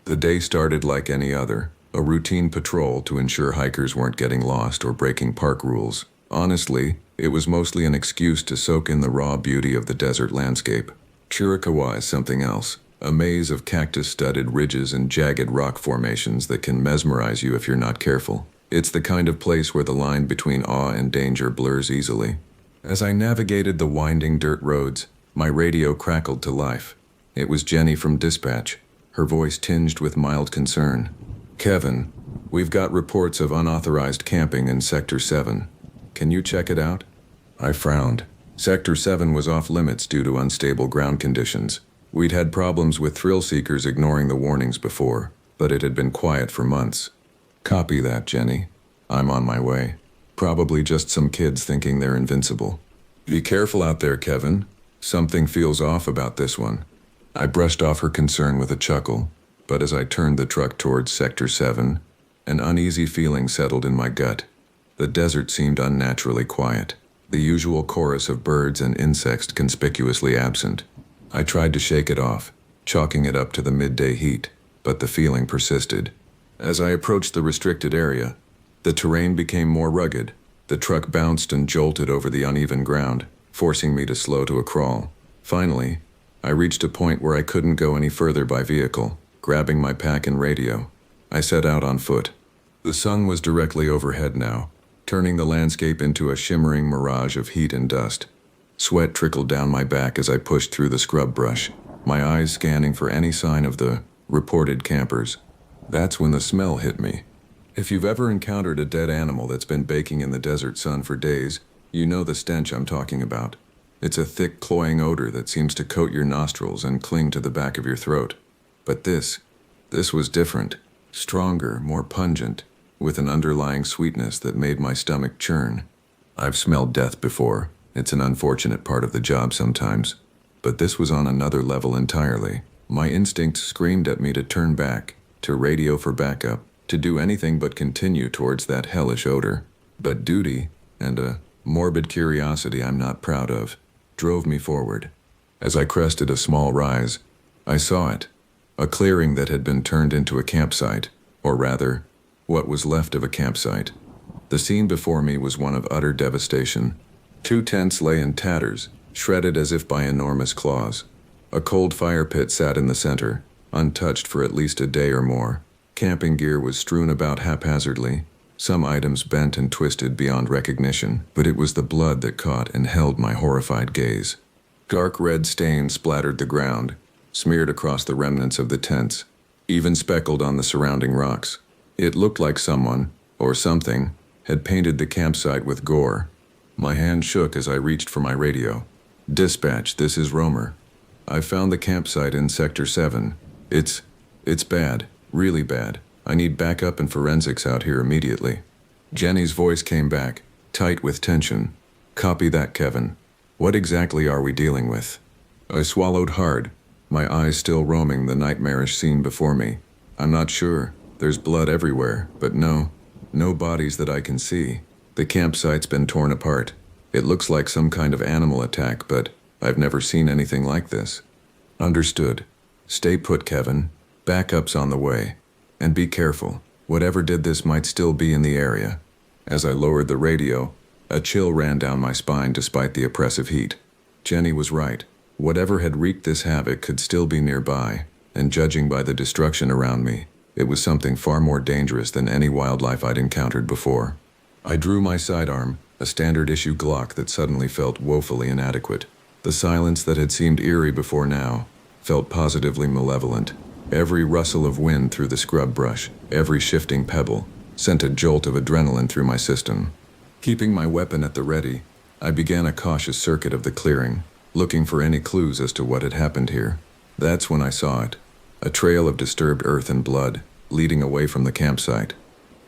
The day started like any other, a routine patrol to ensure hikers weren't getting lost or breaking park rules. Honestly, it was mostly an excuse to soak in the raw beauty of the desert landscape. Chiricahua is something else, a maze of cactus-studded ridges and jagged rock formations that can mesmerize you if you're not careful. It's the kind of place where the line between awe and danger blurs easily. As I navigated the winding dirt roads, my radio crackled to life. It was Jenny from dispatch, her voice tinged with mild concern. "Kevin, we've got reports of unauthorized camping in Sector 7. Can you check it out?" I frowned. Sector 7 was off limits due to unstable ground conditions. We'd had problems with thrill seekers ignoring the warnings before. but it had been quiet for months. Copy that, Jenny. I'm on my way. Probably just some kids thinking they're invincible. Be careful out there, Kevin. Something feels off about this one. I brushed off her concern with a chuckle, but as I turned the truck towards Sector 7, an uneasy feeling settled in my gut. The desert seemed unnaturally quiet, the usual chorus of birds and insects conspicuously absent. I tried to shake it off, chalking it up to the midday heat, but the feeling persisted. As I approached the restricted area, the terrain became more rugged. The truck bounced and jolted over the uneven ground, forcing me to slow to a crawl. Finally, I reached a point where I couldn't go any further by vehicle. Grabbing my pack and radio, I set out on foot. The sun was directly overhead now, turning the landscape into a shimmering mirage of heat and dust. Sweat trickled down my back as I pushed through the scrub brush, my eyes scanning for any sign of the reported campers. That's when the smell hit me. If you've ever encountered a dead animal that's been baking in the desert sun for days, you know the stench I'm talking about. It's a thick, cloying odor that seems to coat your nostrils and cling to the back of your throat. But this was different, stronger, more pungent, with an underlying sweetness that made my stomach churn. I've smelled death before. It's an unfortunate part of the job sometimes. But this was on another level entirely. My instincts screamed at me to turn back, to radio for backup, to do anything but continue towards that hellish odor. But duty, and a morbid curiosity I'm not proud of, drove me forward. As I crested a small rise, I saw it. A clearing that had been turned into a campsite, or rather, what was left of a campsite. The scene before me was one of utter devastation. 2 tents lay in tatters, shredded as if by enormous claws. A cold fire pit sat in the center, untouched for at least a day or more. Camping gear was strewn about haphazardly, some items bent and twisted beyond recognition, but it was the blood that caught and held my horrified gaze. Dark red stains splattered the ground, smeared across the remnants of the tents, even speckled on the surrounding rocks. It looked like someone, or something, had painted the campsite with gore. My hand shook as I reached for my radio. Dispatch, this is Romer. I found the campsite in Sector 7. It's bad, really bad. I need backup and forensics out here immediately. Jenny's voice came back, tight with tension. Copy that, Kevin. What exactly are we dealing with? I swallowed hard, my eyes still roaming the nightmarish scene before me. I'm not sure. There's blood everywhere, but no bodies that I can see. The campsite's been torn apart. It looks like some kind of animal attack, but I've never seen anything like this. Understood. Stay put, Kevin. Backup's on the way. And be careful. Whatever did this might still be in the area. As I lowered the radio, a chill ran down my spine despite the oppressive heat. Jenny was right. Whatever had wreaked this havoc could still be nearby, and judging by the destruction around me, it was something far more dangerous than any wildlife I'd encountered before. I drew my sidearm, a standard-issue Glock that suddenly felt woefully inadequate. The silence that had seemed eerie before now felt positively malevolent. Every rustle of wind through the scrub brush, every shifting pebble, sent a jolt of adrenaline through my system. Keeping my weapon at the ready, I began a cautious circuit of the clearing, looking for any clues as to what had happened here. That's when I saw it. A trail of disturbed earth and blood, leading away from the campsite.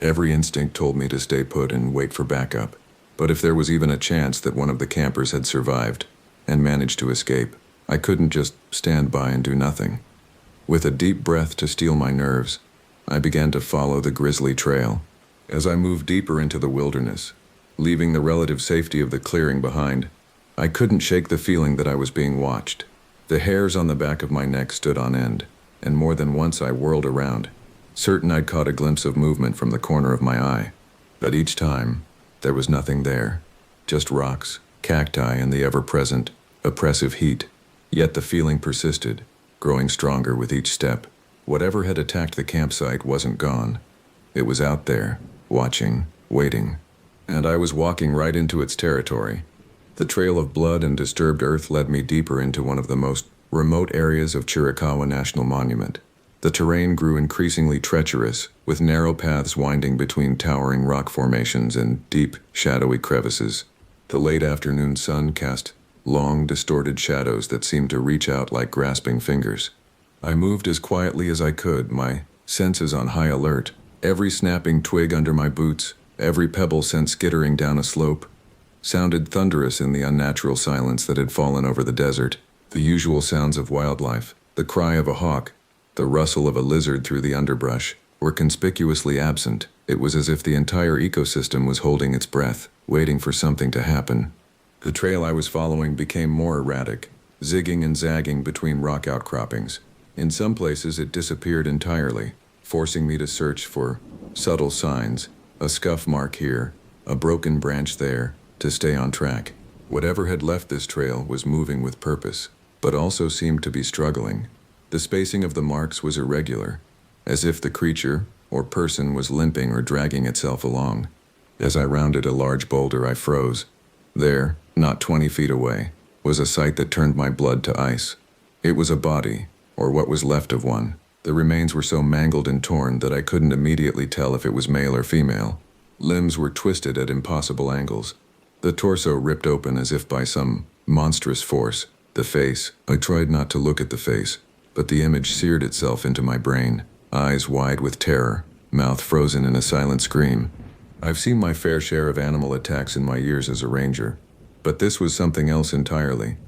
Every instinct told me to stay put and wait for backup. But if there was even a chance that one of the campers had survived and managed to escape, I couldn't just stand by and do nothing. With a deep breath to steel my nerves, I began to follow the grisly trail. As I moved deeper into the wilderness, leaving the relative safety of the clearing behind, I couldn't shake the feeling that I was being watched. The hairs on the back of my neck stood on end, and more than once I whirled around, certain I'd caught a glimpse of movement from the corner of my eye. But each time, there was nothing there. Just rocks, cacti, and the ever-present, oppressive heat. Yet the feeling persisted, growing stronger with each step. Whatever had attacked the campsite wasn't gone. It was out there, watching, waiting. And I was walking right into its territory. The trail of blood and disturbed earth led me deeper into one of the most remote areas of Chiricahua National Monument. The terrain grew increasingly treacherous, with narrow paths winding between towering rock formations and deep, shadowy crevices. The late afternoon sun cast long, distorted shadows that seemed to reach out like grasping fingers. I moved as quietly as I could, my senses on high alert, every snapping twig under my boots, every pebble sent skittering down a slope, sounded thunderous in the unnatural silence that had fallen over the desert. The usual sounds of wildlife, the cry of a hawk, the rustle of a lizard through the underbrush, were conspicuously absent. It was as if the entire ecosystem was holding its breath, waiting for something to happen. The trail I was following became more erratic, zigging and zagging between rock outcroppings. In some places it disappeared entirely, forcing me to search for subtle signs, a scuff mark here, a broken branch there, to stay on track. Whatever had left this trail was moving with purpose, but also seemed to be struggling. The spacing of the marks was irregular, as if the creature or person was limping or dragging itself along. As I rounded a large boulder, I froze. There, not 20 feet away, was a sight that turned my blood to ice. It was a body, or what was left of one. The remains were so mangled and torn that I couldn't immediately tell if it was male or female. Limbs were twisted at impossible angles. The torso ripped open as if by some monstrous force. The face, I tried not to look at the face, but the image seared itself into my brain, eyes wide with terror, mouth frozen in a silent scream. I've seen my fair share of animal attacks in my years as a ranger, but this was something else entirely.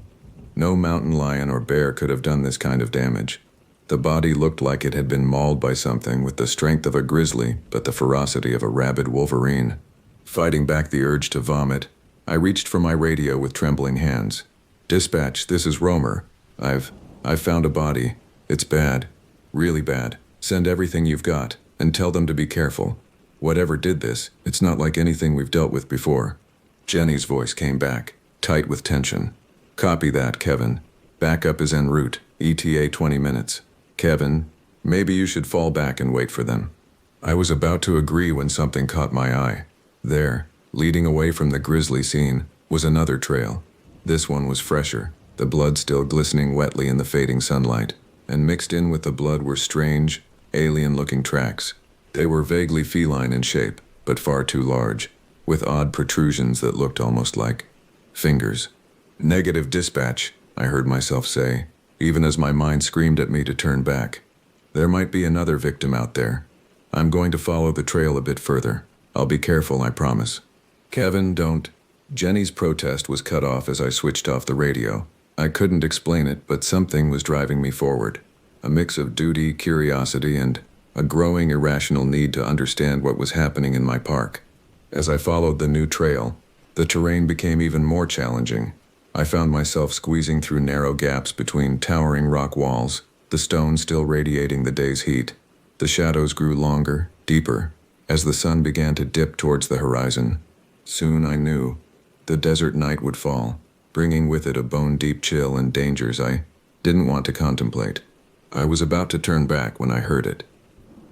No mountain lion or bear could have done this kind of damage. The body looked like it had been mauled by something with the strength of a grizzly, but the ferocity of a rabid wolverine. Fighting back the urge to vomit, I reached for my radio with trembling hands. "Dispatch, this is Romer. I've found a body. It's bad. Really bad. Send everything you've got, and tell them to be careful. Whatever did this, it's not like anything we've dealt with before." Jenny's voice came back, tight with tension. "Copy that, Kevin. Backup is en route. ETA 20 minutes. Kevin, maybe you should fall back and wait for them." I was about to agree when something caught my eye. There, leading away from the grisly scene, was another trail. This one was fresher, the blood still glistening wetly in the fading sunlight, and mixed in with the blood were strange, alien-looking tracks. They were vaguely feline in shape, but far too large, with odd protrusions that looked almost like fingers. "Negative dispatch," I heard myself say, even as my mind screamed at me to turn back. There might be another victim out there. I'm going to follow the trail a bit further. I'll be careful, I promise. "Kevin, don't." Jenny's protest was cut off as I switched off the radio. I couldn't explain it, but something was driving me forward. A mix of duty, curiosity, and a growing irrational need to understand what was happening in my park. As I followed the new trail, the terrain became even more challenging. I found myself squeezing through narrow gaps between towering rock walls, the stone still radiating the day's heat. The shadows grew longer, deeper, as the sun began to dip towards the horizon. Soon I knew the desert night would fall, bringing with it a bone-deep chill and dangers I didn't want to contemplate. I was about to turn back when I heard it.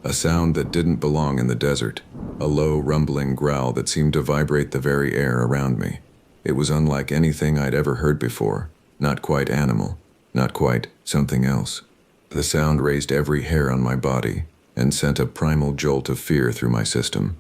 A sound that didn't belong in the desert, a low, rumbling growl that seemed to vibrate the very air around me. It was unlike anything I'd ever heard before, not quite animal, not quite something else. The sound raised every hair on my body and sent a primal jolt of fear through my system.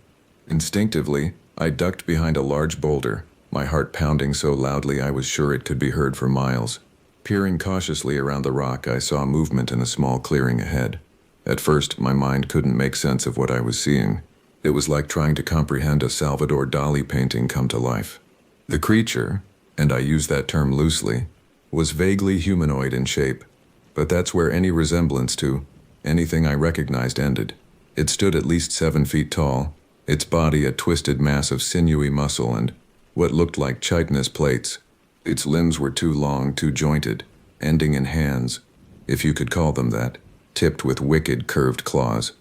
Instinctively, I ducked behind a large boulder, my heart pounding so loudly I was sure it could be heard for miles. Peering cautiously around the rock, I saw movement in a small clearing ahead. At first, my mind couldn't make sense of what I was seeing. It was like trying to comprehend a Salvador Dali painting come to life. The creature, and I use that term loosely, was vaguely humanoid in shape, but that's where any resemblance to anything I recognized ended. It stood at least 7 feet tall, its body a twisted mass of sinewy muscle and what looked like chitinous plates. Its limbs were too long, too jointed, ending in hands, if you could call them that, tipped with wicked curved claws.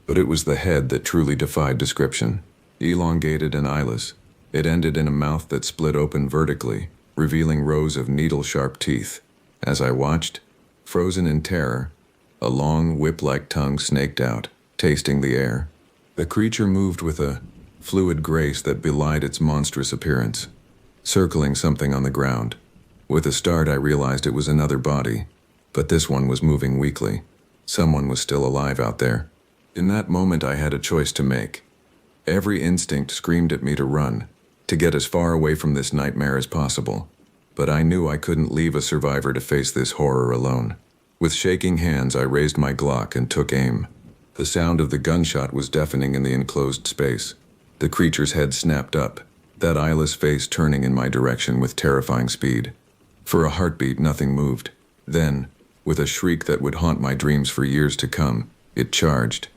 But it was the head that truly defied description. Elongated and eyeless, it ended in a mouth that split open vertically, revealing rows of needle-sharp teeth. As I watched, frozen in terror, a long, whip-like tongue snaked out, tasting the air. The creature moved with a fluid grace that belied its monstrous appearance, circling something on the ground. With a start, I realized it was another body, but this one was moving weakly. Someone was still alive out there. In that moment, I had a choice to make. Every instinct screamed at me to run, to get as far away from this nightmare as possible. But I knew I couldn't leave a survivor to face this horror alone. With shaking hands, I raised my Glock and took aim. The sound of the gunshot was deafening in the enclosed space. The creature's head snapped up, that eyeless face turning in my direction with terrifying speed. For a heartbeat, nothing moved. Then, with a shriek that would haunt my dreams for years to come, it charged.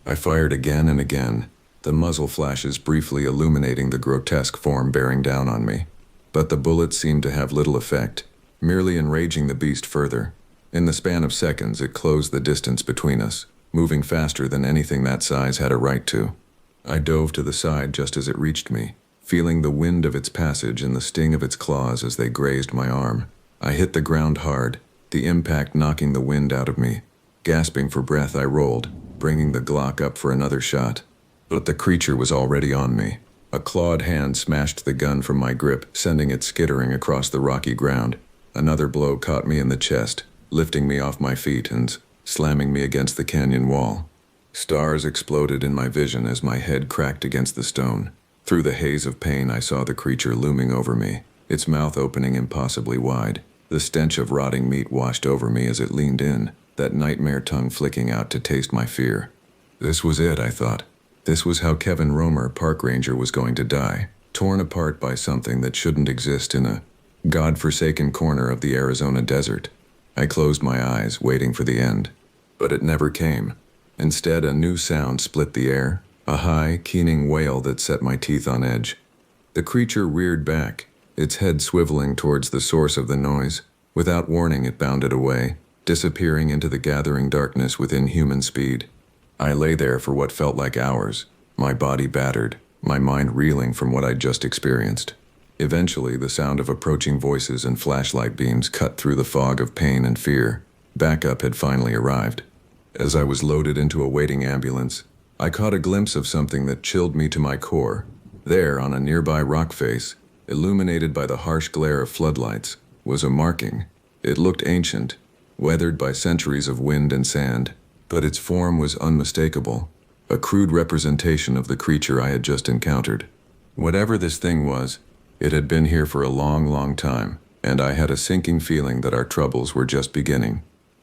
I fired again and again, the muzzle flashes briefly illuminating the grotesque form bearing down on me. But the bullets seemed to have little effect, merely enraging the beast further. In the span of seconds, it closed the distance between us, moving faster than anything that size had a right to. I dove to the side just as it reached me, feeling the wind of its passage and the sting of its claws as they grazed my arm. I hit the ground hard, the impact knocking the wind out of me. Gasping for breath, I rolled, bringing the Glock up for another shot. But the creature was already on me. A clawed hand smashed the gun from my grip, sending it skittering across the rocky ground. Another blow caught me in the chest, lifting me off my feet and slamming me against the canyon wall. Stars exploded in my vision as my head cracked against the stone. Through the haze of pain, I saw the creature looming over me, its mouth opening impossibly wide. The stench of rotting meat washed over me as it leaned in, that nightmare tongue flicking out to taste my fear. This was it, I thought. This was how Kevin Romer, park ranger, was going to die, torn apart by something that shouldn't exist in a God-forsaken corner of the Arizona desert. I closed my eyes, waiting for the end. But it never came. Instead, a new sound split the air, a high, keening wail that set my teeth on edge. The creature reared back, its head swiveling towards the source of the noise. Without warning, it bounded away, disappearing into the gathering darkness with inhuman speed. I lay there for what felt like hours, my body battered, my mind reeling from what I'd just experienced. Eventually, the sound of approaching voices and flashlight beams cut through the fog of pain and fear. Backup had finally arrived. As I was loaded into a waiting ambulance, I caught a glimpse of something that chilled me to my core. There, on a nearby rock face, illuminated by the harsh glare of floodlights, was a marking. It looked ancient, weathered by centuries of wind and sand, but its form was unmistakable, a crude representation of the creature I had just encountered. Whatever this thing was, it had been here for a long, long time, and I had a sinking feeling that our troubles were just beginning.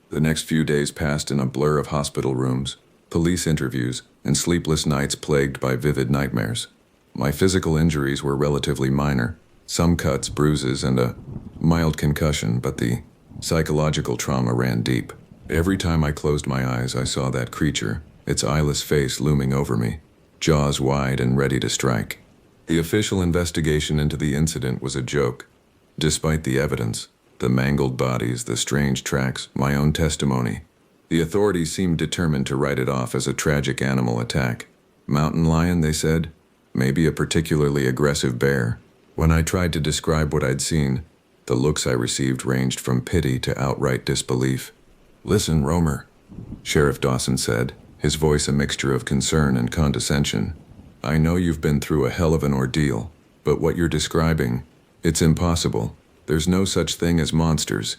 The next few days passed in a blur of hospital rooms, police interviews, and sleepless nights plagued by vivid nightmares. My physical injuries were relatively minor, some cuts, bruises, and a mild concussion, but the psychological trauma ran deep. Every time I closed my eyes, I saw that creature, its eyeless face looming over me, jaws wide and ready to strike. The official investigation into the incident was a joke. Despite the evidence, the mangled bodies, the strange tracks, my own testimony, the authorities seemed determined to write it off as a tragic animal attack. Mountain lion, they said, maybe a particularly aggressive bear. When I tried to describe what I'd seen, the looks I received ranged from pity to outright disbelief. "Listen, Romer," Sheriff Dawson said, his voice a mixture of concern and condescension. "I know you've been through a hell of an ordeal, but what you're describing, it's impossible. There's no such thing as monsters."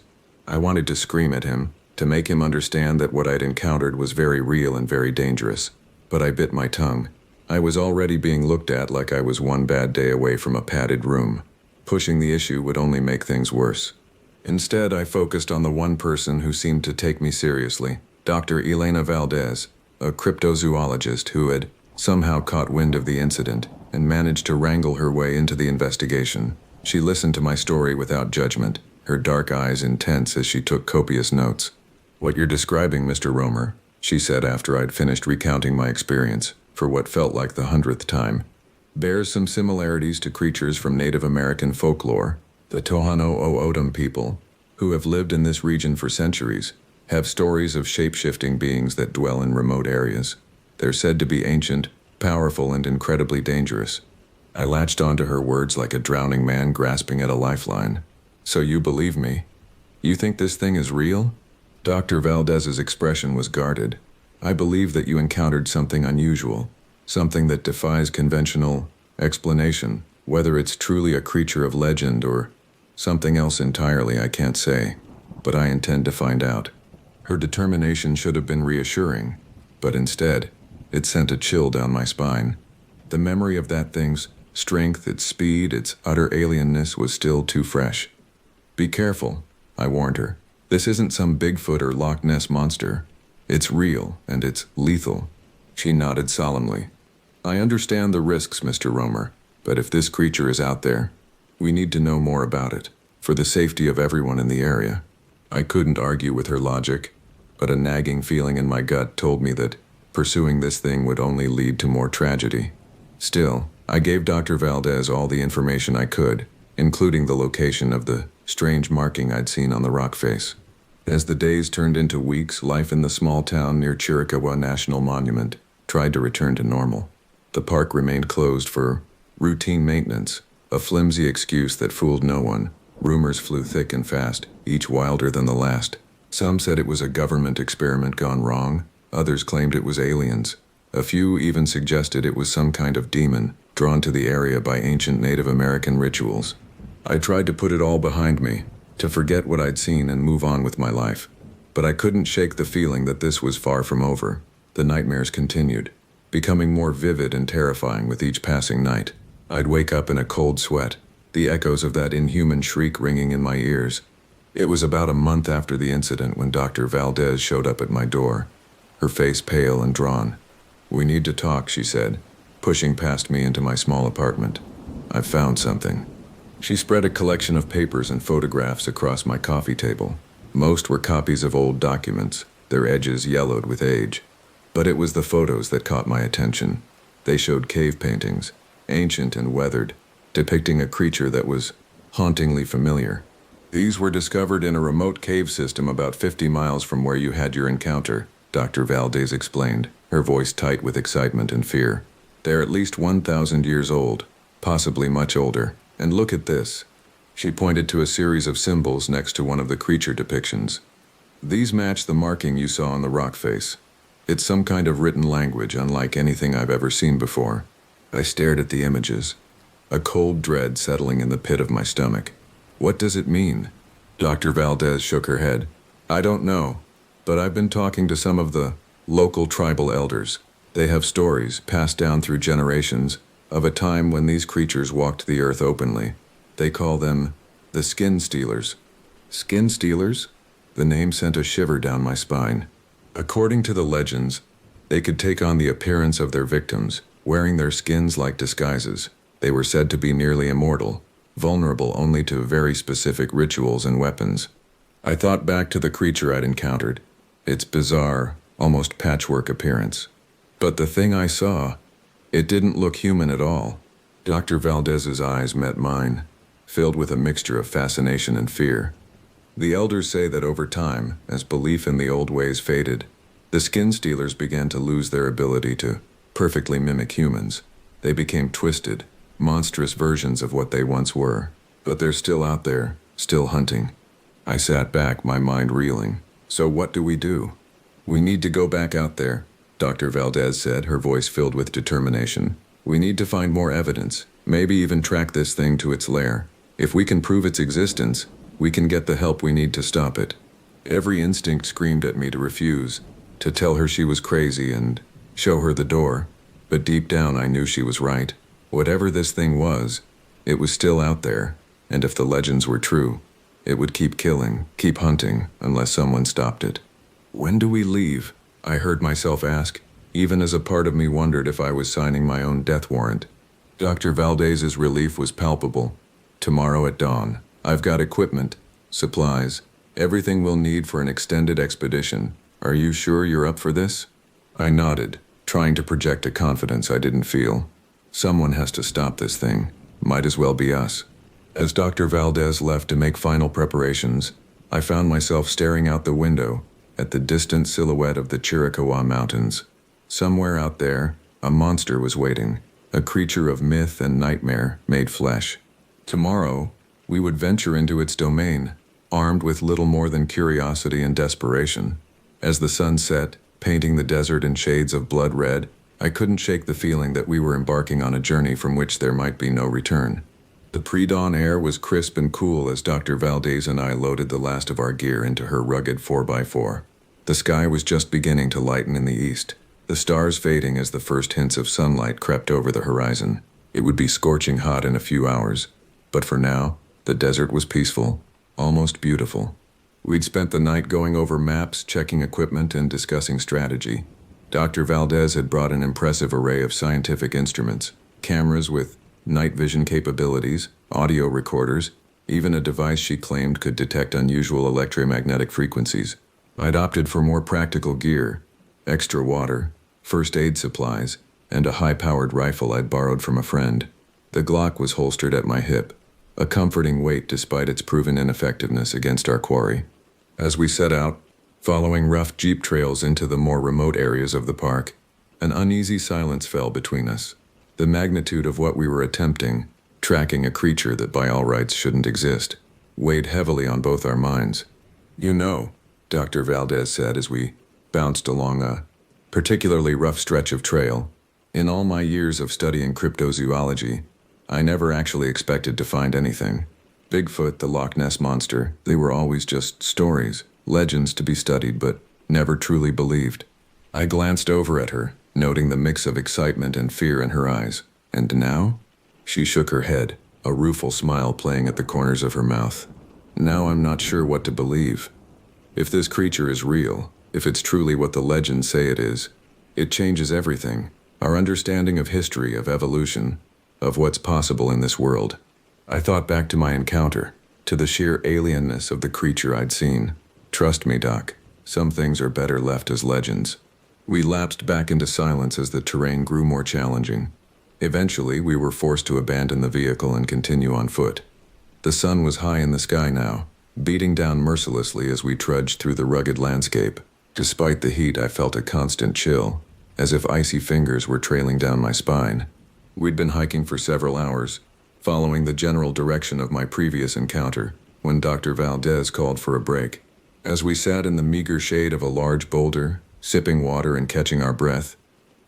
I wanted to scream at him, to make him understand that what I'd encountered was very real and very dangerous, but I bit my tongue. I was already being looked at like I was one bad day away from a padded room. Pushing the issue would only make things worse. Instead, I focused on the one person who seemed to take me seriously, Dr. Elena Valdez, a cryptozoologist who had somehow caught wind of the incident and managed to wrangle her way into the investigation. She listened to my story without judgment, her dark eyes intense as she took copious notes. "What you're describing, Mr. Romer," she said after I'd finished recounting my experience, for what felt like the 100th time, "bears some similarities to creatures from Native American folklore. The Tohono O'odham people, who have lived in this region for centuries, have stories of shape-shifting beings that dwell in remote areas. They're said to be ancient, powerful, and incredibly dangerous." I latched onto her words like a drowning man grasping at a lifeline. "So you believe me? You think this thing is real?" Dr. Valdez's expression was guarded. "I believe that you encountered something unusual, something that defies conventional explanation. Whether it's truly a creature of legend or something else entirely, I can't say, but I intend to find out." Her determination should have been reassuring, but instead, it sent a chill down my spine. The memory of that thing's strength, its speed, its utter alienness was still too fresh. "Be careful," I warned her. "This isn't some Bigfoot or Loch Ness monster. It's real, and it's lethal. She nodded solemnly. I understand the risks, Mr. Romer, but if this creature is out there, we need to know more about it, for the safety of everyone in the area. I couldn't argue with her logic, but a nagging feeling in my gut told me that pursuing this thing would only lead to more tragedy. Still, I gave Dr. Valdez all the information I could, including the location of the strange marking I'd seen on the rock face. As the days turned into weeks, life in the small town near Chiricahua National Monument tried to return to normal. The park remained closed for routine maintenance, a flimsy excuse that fooled no one. Rumors flew thick and fast, each wilder than the last. Some said it was a government experiment gone wrong, others claimed it was aliens. A few even suggested it was some kind of demon drawn to the area by ancient Native American rituals. I tried to put it all behind me, to forget what I'd seen and move on with my life. But I couldn't shake the feeling that this was far from over. The nightmares continued, becoming more vivid and terrifying with each passing night. I'd wake up in a cold sweat, the echoes of that inhuman shriek ringing in my ears. It was about a month after the incident when Dr. Valdez showed up at my door, her face pale and drawn. We need to talk, she said, pushing past me into my small apartment. I've found something. She spread a collection of papers and photographs across my coffee table. Most were copies of old documents, their edges yellowed with age. But it was the photos that caught my attention. They showed cave paintings, ancient and weathered, depicting a creature that was hauntingly familiar. These were discovered in a remote cave system about 50 miles from where you had your encounter, Dr. Valdez explained, her voice tight with excitement and fear. They're at least 1,000 years old, possibly much older. And look at this. She pointed to a series of symbols next to one of the creature depictions. These match the marking you saw on the rock face. It's some kind of written language unlike anything I've ever seen before. I stared at the images, a cold dread settling in the pit of my stomach. What does it mean? Dr. Valdez shook her head. I don't know, but I've been talking to some of the local tribal elders. They have stories passed down through generations of a time when these creatures walked the earth openly. They call them the Skin Stealers. Skin Stealers? The name sent a shiver down my spine. According to the legends, they could take on the appearance of their victims, wearing their skins like disguises. They were said to be nearly immortal, vulnerable only to very specific rituals and weapons. I thought back to the creature I'd encountered, its bizarre, almost patchwork appearance. But the thing I saw, it didn't look human at all. Dr. Valdez's eyes met mine, filled with a mixture of fascination and fear. The elders say that over time, as belief in the old ways faded, the Skin Stealers began to lose their ability to perfectly mimic humans. They became twisted, monstrous versions of what they once were. But they're still out there, still hunting. I sat back, my mind reeling. So what do? We need to go back out there, Dr. Valdez said, her voice filled with determination. We need to find more evidence, maybe even track this thing to its lair. If we can prove its existence, we can get the help we need to stop it. Every instinct screamed at me to refuse, to tell her she was crazy and show her the door. But deep down I knew she was right. Whatever this thing was, it was still out there, and if the legends were true, it would keep killing, keep hunting, unless someone stopped it. When do we leave? I heard myself ask, even as a part of me wondered if I was signing my own death warrant. Dr. Valdez's relief was palpable. Tomorrow at dawn. I've got equipment, supplies, everything we'll need for an extended expedition. Are you sure you're up for this? I nodded, trying to project a confidence I didn't feel. Someone has to stop this thing. Might as well be us. As Dr. Valdez left to make final preparations, I found myself staring out the window at the distant silhouette of the Chiricahua Mountains. Somewhere out there, a monster was waiting, a creature of myth and nightmare made flesh. Tomorrow, we would venture into its domain, armed with little more than curiosity and desperation. As the sun set, painting the desert in shades of blood red, I couldn't shake the feeling that we were embarking on a journey from which there might be no return. The pre-dawn air was crisp and cool as Dr. Valdez and I loaded the last of our gear into her rugged 4x4. The sky was just beginning to lighten in the east, the stars fading as the first hints of sunlight crept over the horizon. It would be scorching hot in a few hours, but for now, the desert was peaceful, almost beautiful. We'd spent the night going over maps, checking equipment, and discussing strategy. Dr. Valdez had brought an impressive array of scientific instruments, cameras with night vision capabilities, audio recorders, even a device she claimed could detect unusual electromagnetic frequencies. I'd opted for more practical gear, extra water, first aid supplies, and a high-powered rifle I'd borrowed from a friend. The Glock was holstered at my hip, a comforting weight despite its proven ineffectiveness against our quarry. As we set out, following rough jeep trails into the more remote areas of the park, an uneasy silence fell between us. The magnitude of what we were attempting, tracking a creature that by all rights shouldn't exist, weighed heavily on both our minds. "You know," Dr. Valdez said as we bounced along a particularly rough stretch of trail, "in all my years of studying cryptozoology, I never actually expected to find anything. Bigfoot, the Loch Ness Monster, they were always just stories, legends to be studied but never truly believed." I glanced over at her, noting the mix of excitement and fear in her eyes. "And now?" She shook her head, a rueful smile playing at the corners of her mouth. "Now I'm not sure what to believe. If this creature is real, if it's truly what the legends say it is, it changes everything. Our understanding of history, of evolution, of what's possible in this world." I thought back to my encounter, to the sheer alienness of the creature I'd seen. "Trust me, Doc, some things are better left as legends." We lapsed back into silence as the terrain grew more challenging. Eventually, we were forced to abandon the vehicle and continue on foot. The sun was high in the sky now, beating down mercilessly as we trudged through the rugged landscape. Despite the heat, I felt a constant chill, as if icy fingers were trailing down my spine. We'd been hiking for several hours, following the general direction of my previous encounter, when Dr. Valdez called for a break. As we sat in the meager shade of a large boulder, sipping water and catching our breath,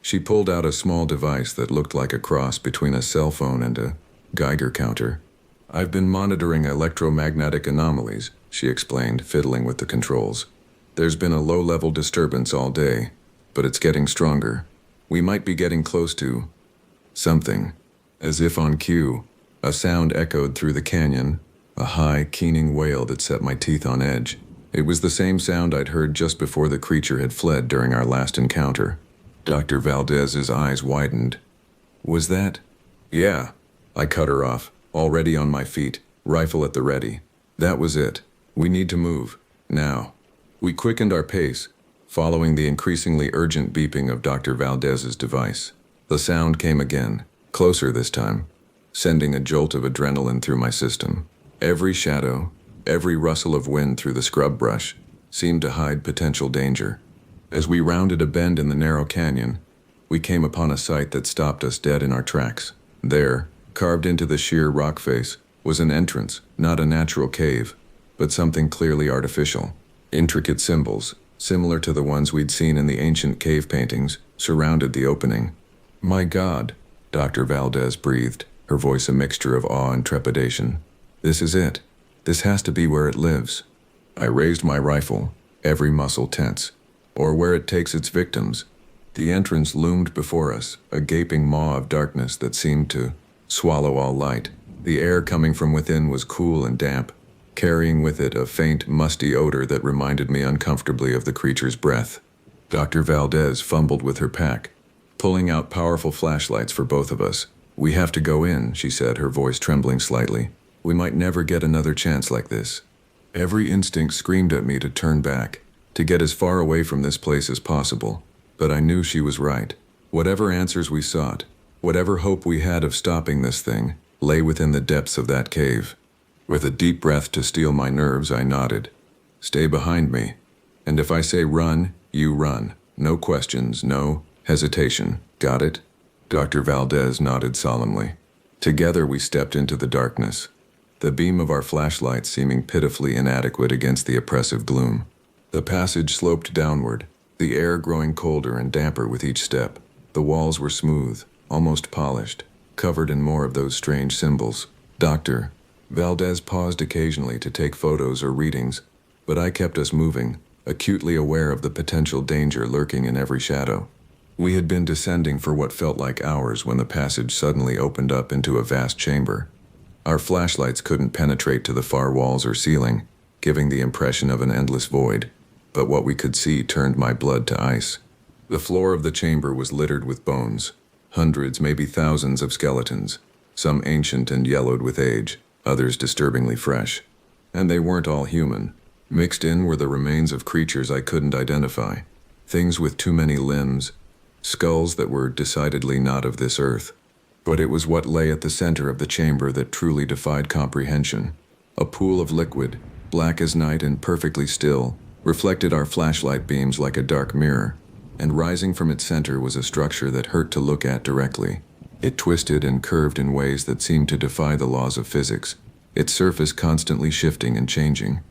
she pulled out a small device that looked like a cross between a cell phone and a Geiger counter. "I've been monitoring electromagnetic anomalies," she explained, fiddling with the controls. "There's been a low-level disturbance all day, but it's getting stronger. We might be getting close to something." As if on cue, a sound echoed through the canyon, a high, keening wail that set my teeth on edge. It was the same sound I'd heard just before the creature had fled during our last encounter. Dr. Valdez's eyes widened. "Was that?" "Yeah." I cut her off, already on my feet, rifle at the ready. "That was it. We need to move. Now." We quickened our pace, following the increasingly urgent beeping of Dr. Valdez's device. The sound came again, closer this time, sending a jolt of adrenaline through my system. Every shadow, every rustle of wind through the scrub brush seemed to hide potential danger. As we rounded a bend in the narrow canyon, we came upon a sight that stopped us dead in our tracks. There, carved into the sheer rock face, was an entrance, not a natural cave, but something clearly artificial. Intricate symbols, similar to the ones we'd seen in the ancient cave paintings, surrounded the opening. "My God," Dr. Valdez breathed, her voice a mixture of awe and trepidation. "This is it. This has to be where it lives." I raised my rifle, every muscle tense. "Or where it takes its victims." The entrance loomed before us, a gaping maw of darkness that seemed to swallow all light. The air coming from within was cool and damp, carrying with it a faint, musty odor that reminded me uncomfortably of the creature's breath. Dr. Valdez fumbled with her pack, pulling out powerful flashlights for both of us. "We have to go in," she said, her voice trembling slightly. "We might never get another chance like this." Every instinct screamed at me to turn back, to get as far away from this place as possible. But I knew she was right. Whatever answers we sought, whatever hope we had of stopping this thing, lay within the depths of that cave. With a deep breath to steel my nerves, I nodded. "Stay behind me. And if I say run, you run. No questions, no hesitation. Got it?" Dr. Valdez nodded solemnly. Together we stepped into the darkness, the beam of our flashlights seeming pitifully inadequate against the oppressive gloom. The passage sloped downward, the air growing colder and damper with each step. The walls were smooth, almost polished, covered in more of those strange symbols. Dr. Valdez paused occasionally to take photos or readings, but I kept us moving, acutely aware of the potential danger lurking in every shadow. We had been descending for what felt like hours when the passage suddenly opened up into a vast chamber. Our flashlights couldn't penetrate to the far walls or ceiling, giving the impression of an endless void. But what we could see turned my blood to ice. The floor of the chamber was littered with bones. Hundreds, maybe thousands of skeletons. Some ancient and yellowed with age, others disturbingly fresh. And they weren't all human. Mixed in were the remains of creatures I couldn't identify. Things with too many limbs. Skulls that were decidedly not of this earth. But it was what lay at the center of the chamber that truly defied comprehension. A pool of liquid, black as night and perfectly still, reflected our flashlight beams like a dark mirror, and rising from its center was a structure that hurt to look at directly. It twisted and curved in ways that seemed to defy the laws of physics, its surface constantly shifting and changing.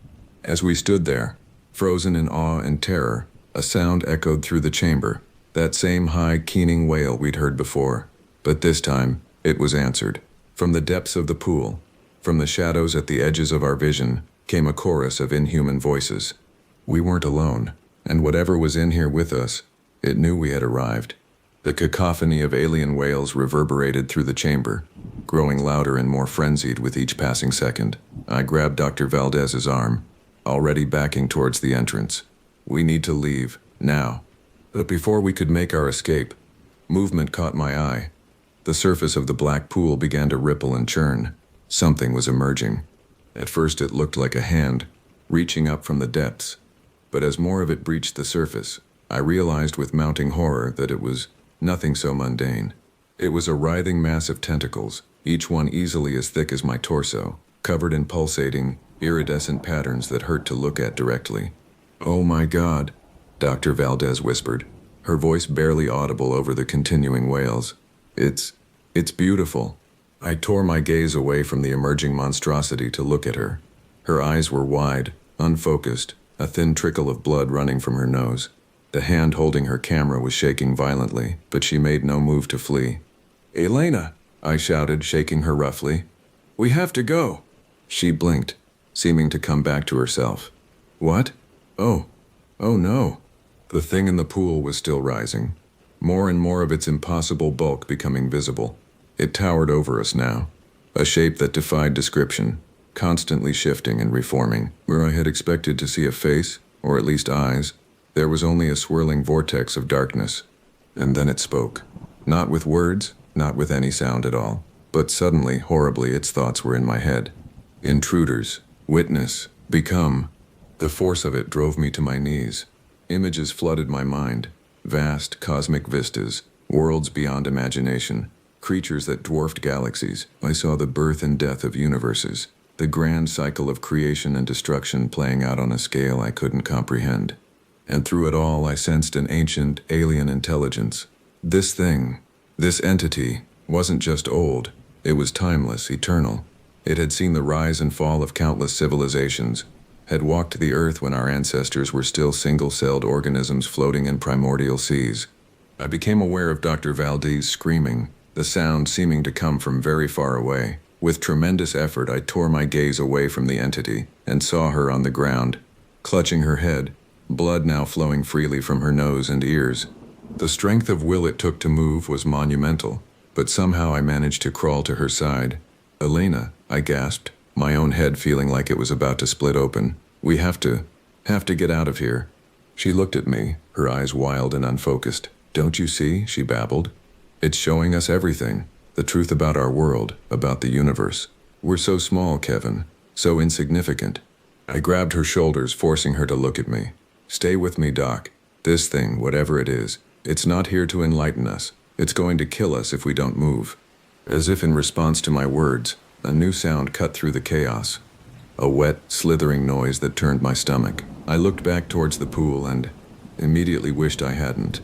As we stood there, frozen in awe and terror, a sound echoed through the chamber, that same high, keening wail we'd heard before. But this time, it was answered. From the depths of the pool, from the shadows at the edges of our vision, came a chorus of inhuman voices. We weren't alone, and whatever was in here with us, it knew we had arrived. The cacophony of alien wails reverberated through the chamber, growing louder and more frenzied with each passing second. I grabbed Dr. Valdez's arm, already backing towards the entrance. We need to leave, now. But before we could make our escape, movement caught my eye. The surface of the black pool began to ripple and churn. Something was emerging. At first it looked like a hand, reaching up from the depths. But as more of it breached the surface, I realized with mounting horror that it was nothing so mundane. It was a writhing mass of tentacles, each one easily as thick as my torso, covered in pulsating, iridescent patterns that hurt to look at directly. "Oh my God," Dr. Valdez whispered, her voice barely audible over the continuing wails. It's beautiful." I tore my gaze away from the emerging monstrosity to look at her. Her eyes were wide, unfocused, a thin trickle of blood running from her nose. The hand holding her camera was shaking violently, but she made no move to flee. "Elena," I shouted, shaking her roughly. "We have to go." She blinked, seeming to come back to herself. "What? Oh no." The thing in the pool was still rising, more and more of its impossible bulk becoming visible. It towered over us now, a shape that defied description, constantly shifting and reforming. Where I had expected to see a face, or at least eyes, there was only a swirling vortex of darkness. And then it spoke. Not with words, not with any sound at all, but suddenly, horribly, its thoughts were in my head. Intruders, witness, become. The force of it drove me to my knees. Images flooded my mind, vast cosmic vistas, worlds beyond imagination, creatures that dwarfed galaxies. I saw the birth and death of universes, the grand cycle of creation and destruction playing out on a scale I couldn't comprehend. And through it all I sensed an ancient, alien intelligence. This thing, this entity, wasn't just old, it was timeless, eternal. It had seen the rise and fall of countless civilizations, had walked the earth when our ancestors were still single-celled organisms floating in primordial seas. I became aware of Dr. Valdez screaming, the sound seeming to come from very far away. With tremendous effort, I tore my gaze away from the entity and saw her on the ground, clutching her head, blood now flowing freely from her nose and ears. The strength of will it took to move was monumental, but somehow I managed to crawl to her side. "Elena," I gasped, my own head feeling like it was about to split open. We have to get out of here." She looked at me, her eyes wild and unfocused. "Don't you see?" she babbled. "It's showing us everything. The truth about our world, about the universe. We're so small, Kevin. So insignificant." I grabbed her shoulders, forcing her to look at me. "Stay with me, Doc. This thing, whatever it is, it's not here to enlighten us. It's going to kill us if we don't move." As if in response to my words, a new sound cut through the chaos. A wet, slithering noise that turned my stomach. I looked back towards the pool and immediately wished I hadn't.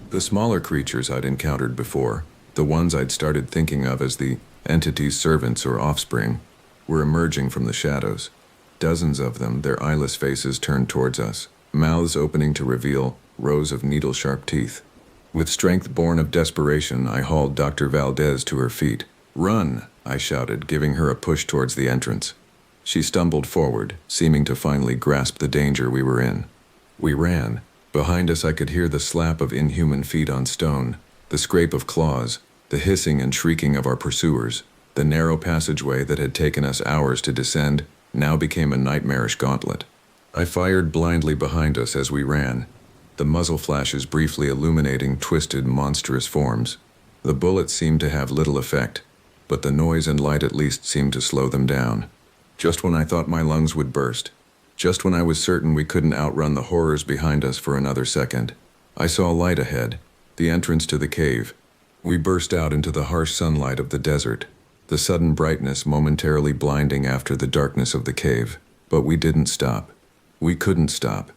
The smaller creatures I'd encountered before, the ones I'd started thinking of as the entity's servants or offspring, were emerging from the shadows. Dozens of them, their eyeless faces turned towards us, mouths opening to reveal rows of needle-sharp teeth. With strength born of desperation, I hauled Dr. Valdez to her feet. "Run!" I shouted, giving her a push towards the entrance. She stumbled forward, seeming to finally grasp the danger we were in. We ran. Behind us I could hear the slap of inhuman feet on stone, the scrape of claws, the hissing and shrieking of our pursuers. The narrow passageway that had taken us hours to descend now became a nightmarish gauntlet. I fired blindly behind us as we ran, the muzzle flashes briefly illuminating twisted, monstrous forms. The bullets seemed to have little effect, but the noise and light at least seemed to slow them down. Just when I thought my lungs would burst, just when I was certain we couldn't outrun the horrors behind us for another second, I saw light ahead, the entrance to the cave. We burst out into the harsh sunlight of the desert, the sudden brightness momentarily blinding after the darkness of the cave. But we didn't stop. We couldn't stop.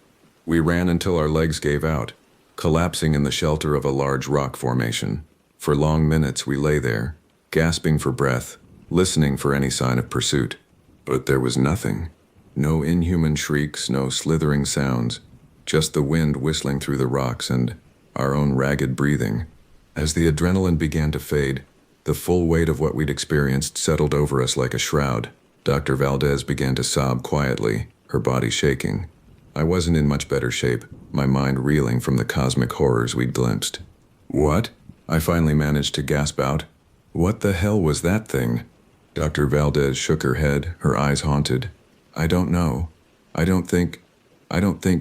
We ran until our legs gave out, collapsing in the shelter of a large rock formation. For long minutes we lay there, gasping for breath, listening for any sign of pursuit. But there was nothing. No inhuman shrieks, no slithering sounds, just the wind whistling through the rocks and our own ragged breathing. As the adrenaline began to fade, the full weight of what we'd experienced settled over us like a shroud. Dr. Valdez began to sob quietly, her body shaking. I wasn't in much better shape, my mind reeling from the cosmic horrors we'd glimpsed. "What?" I finally managed to gasp out. "What the hell was that thing?" Dr. Valdez shook her head, her eyes haunted. "I don't know. I don't think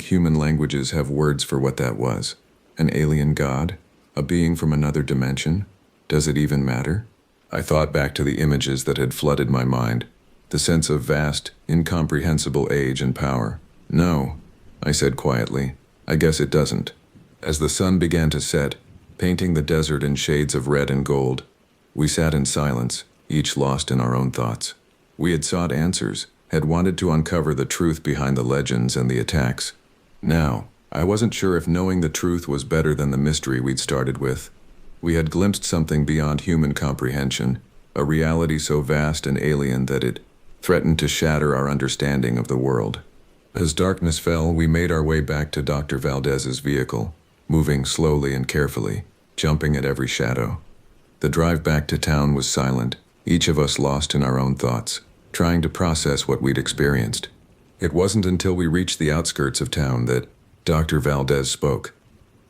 human languages have words for what that was. An alien god? A being from another dimension? Does it even matter?" I thought back to the images that had flooded my mind, the sense of vast, incomprehensible age and power. "No," I said quietly, "I guess it doesn't." As the sun began to set, painting the desert in shades of red and gold, we sat in silence, each lost in our own thoughts. We had sought answers, had wanted to uncover the truth behind the legends and the attacks. Now, I wasn't sure if knowing the truth was better than the mystery we'd started with. We had glimpsed something beyond human comprehension, a reality so vast and alien that it threatened to shatter our understanding of the world. As darkness fell, we made our way back to Dr. Valdez's vehicle, moving slowly and carefully, jumping at every shadow. The drive back to town was silent, each of us lost in our own thoughts, trying to process what we'd experienced. It wasn't until we reached the outskirts of town that Dr. Valdez spoke.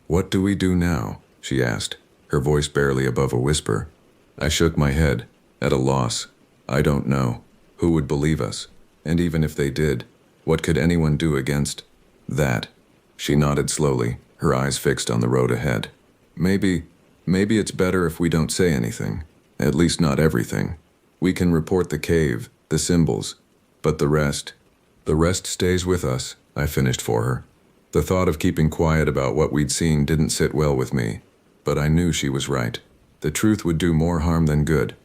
"What do we do now?" she asked, her voice barely above a whisper. I shook my head, at a loss. I don't know. Who would believe us? And even if they did, what could anyone do against that? She nodded slowly, her eyes fixed on the road ahead. Maybe it's better if we don't say anything. At least not everything. We can report the cave, the symbols, but the rest stays with us, I finished for her. The thought of keeping quiet about what we'd seen didn't sit well with me, but I knew she was right. The truth would do more harm than good.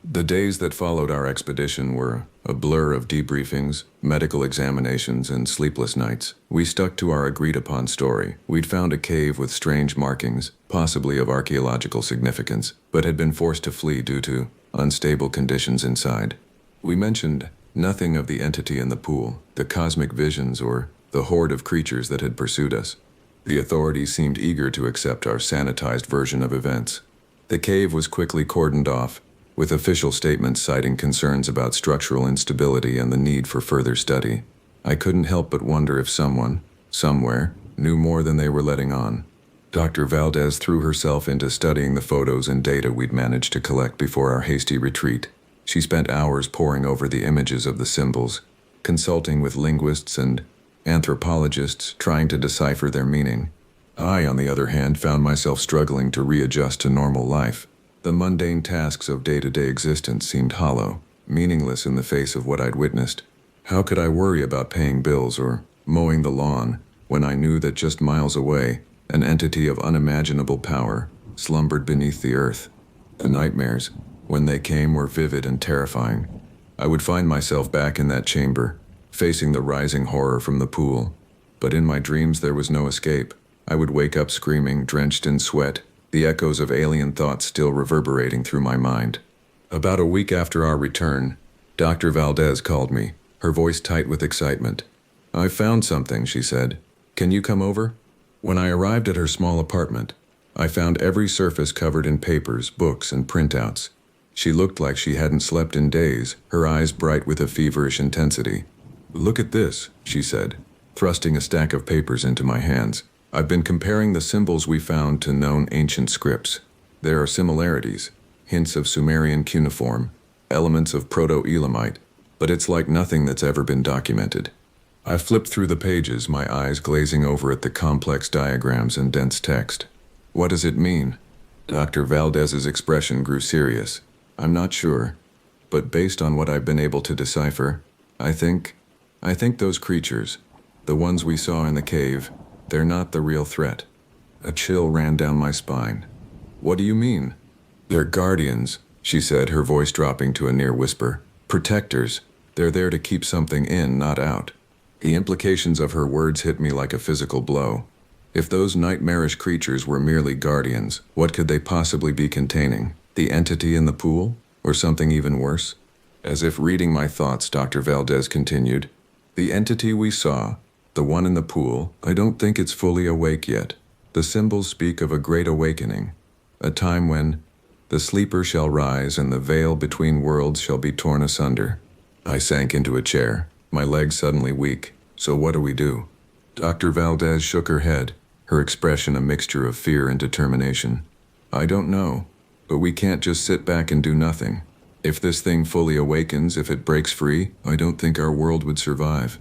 The days that followed our expedition were a blur of debriefings, medical examinations, and sleepless nights. We stuck to our agreed-upon story. We'd found a cave with strange markings, possibly of archaeological significance, but had been forced to flee due to unstable conditions inside. We mentioned nothing of the entity in the pool, the cosmic visions, or the horde of creatures that had pursued us. The authorities seemed eager to accept our sanitized version of events. The cave was quickly cordoned off, with official statements citing concerns about structural instability and the need for further study. I couldn't help but wonder if someone, somewhere, knew more than they were letting on. Dr. Valdez threw herself into studying the photos and data we'd managed to collect before our hasty retreat. She spent hours poring over the images of the symbols, consulting with linguists and anthropologists trying to decipher their meaning. I, on the other hand, found myself struggling to readjust to normal life. The mundane tasks of day-to-day existence seemed hollow, meaningless in the face of what I'd witnessed. How could I worry about paying bills or mowing the lawn when I knew that just miles away, an entity of unimaginable power slumbered beneath the earth? The nightmares, when they came, were vivid and terrifying. I would find myself back in that chamber, facing the rising horror from the pool. But in my dreams there was no escape. I would wake up screaming, drenched in sweat, the echoes of alien thoughts still reverberating through my mind. About a week after our return, Dr. Valdez called me, her voice tight with excitement. "I've found something," she said. "Can you come over?" When I arrived at her small apartment, I found every surface covered in papers, books, and printouts. She looked like she hadn't slept in days, her eyes bright with a feverish intensity. "Look at this," she said, thrusting a stack of papers into my hands. "I've been comparing the symbols we found to known ancient scripts. There are similarities, hints of Sumerian cuneiform, elements of Proto-Elamite, but it's like nothing that's ever been documented. I flipped through the pages, my eyes glazing over at the complex diagrams and dense text. What does it mean? Dr. Valdez's expression grew serious. I'm not sure, but based on what I've been able to decipher, I think those creatures, the ones we saw in the cave, they're not the real threat. A chill ran down my spine. What do you mean? They're guardians, she said, her voice dropping to a near whisper. Protectors. They're there to keep something in, not out. The implications of her words hit me like a physical blow. If those nightmarish creatures were merely guardians, what could they possibly be containing? The entity in the pool? Or something even worse? As if reading my thoughts, Dr. Valdez continued. The entity we saw, the one in the pool, I don't think it's fully awake yet. The symbols speak of a great awakening, a time when the sleeper shall rise and the veil between worlds shall be torn asunder. I sank into a chair, my legs suddenly weak. So what do we do? Dr. Valdez shook her head, her expression a mixture of fear and determination. I don't know, but we can't just sit back and do nothing. If this thing fully awakens, if it breaks free, I don't think our world would survive.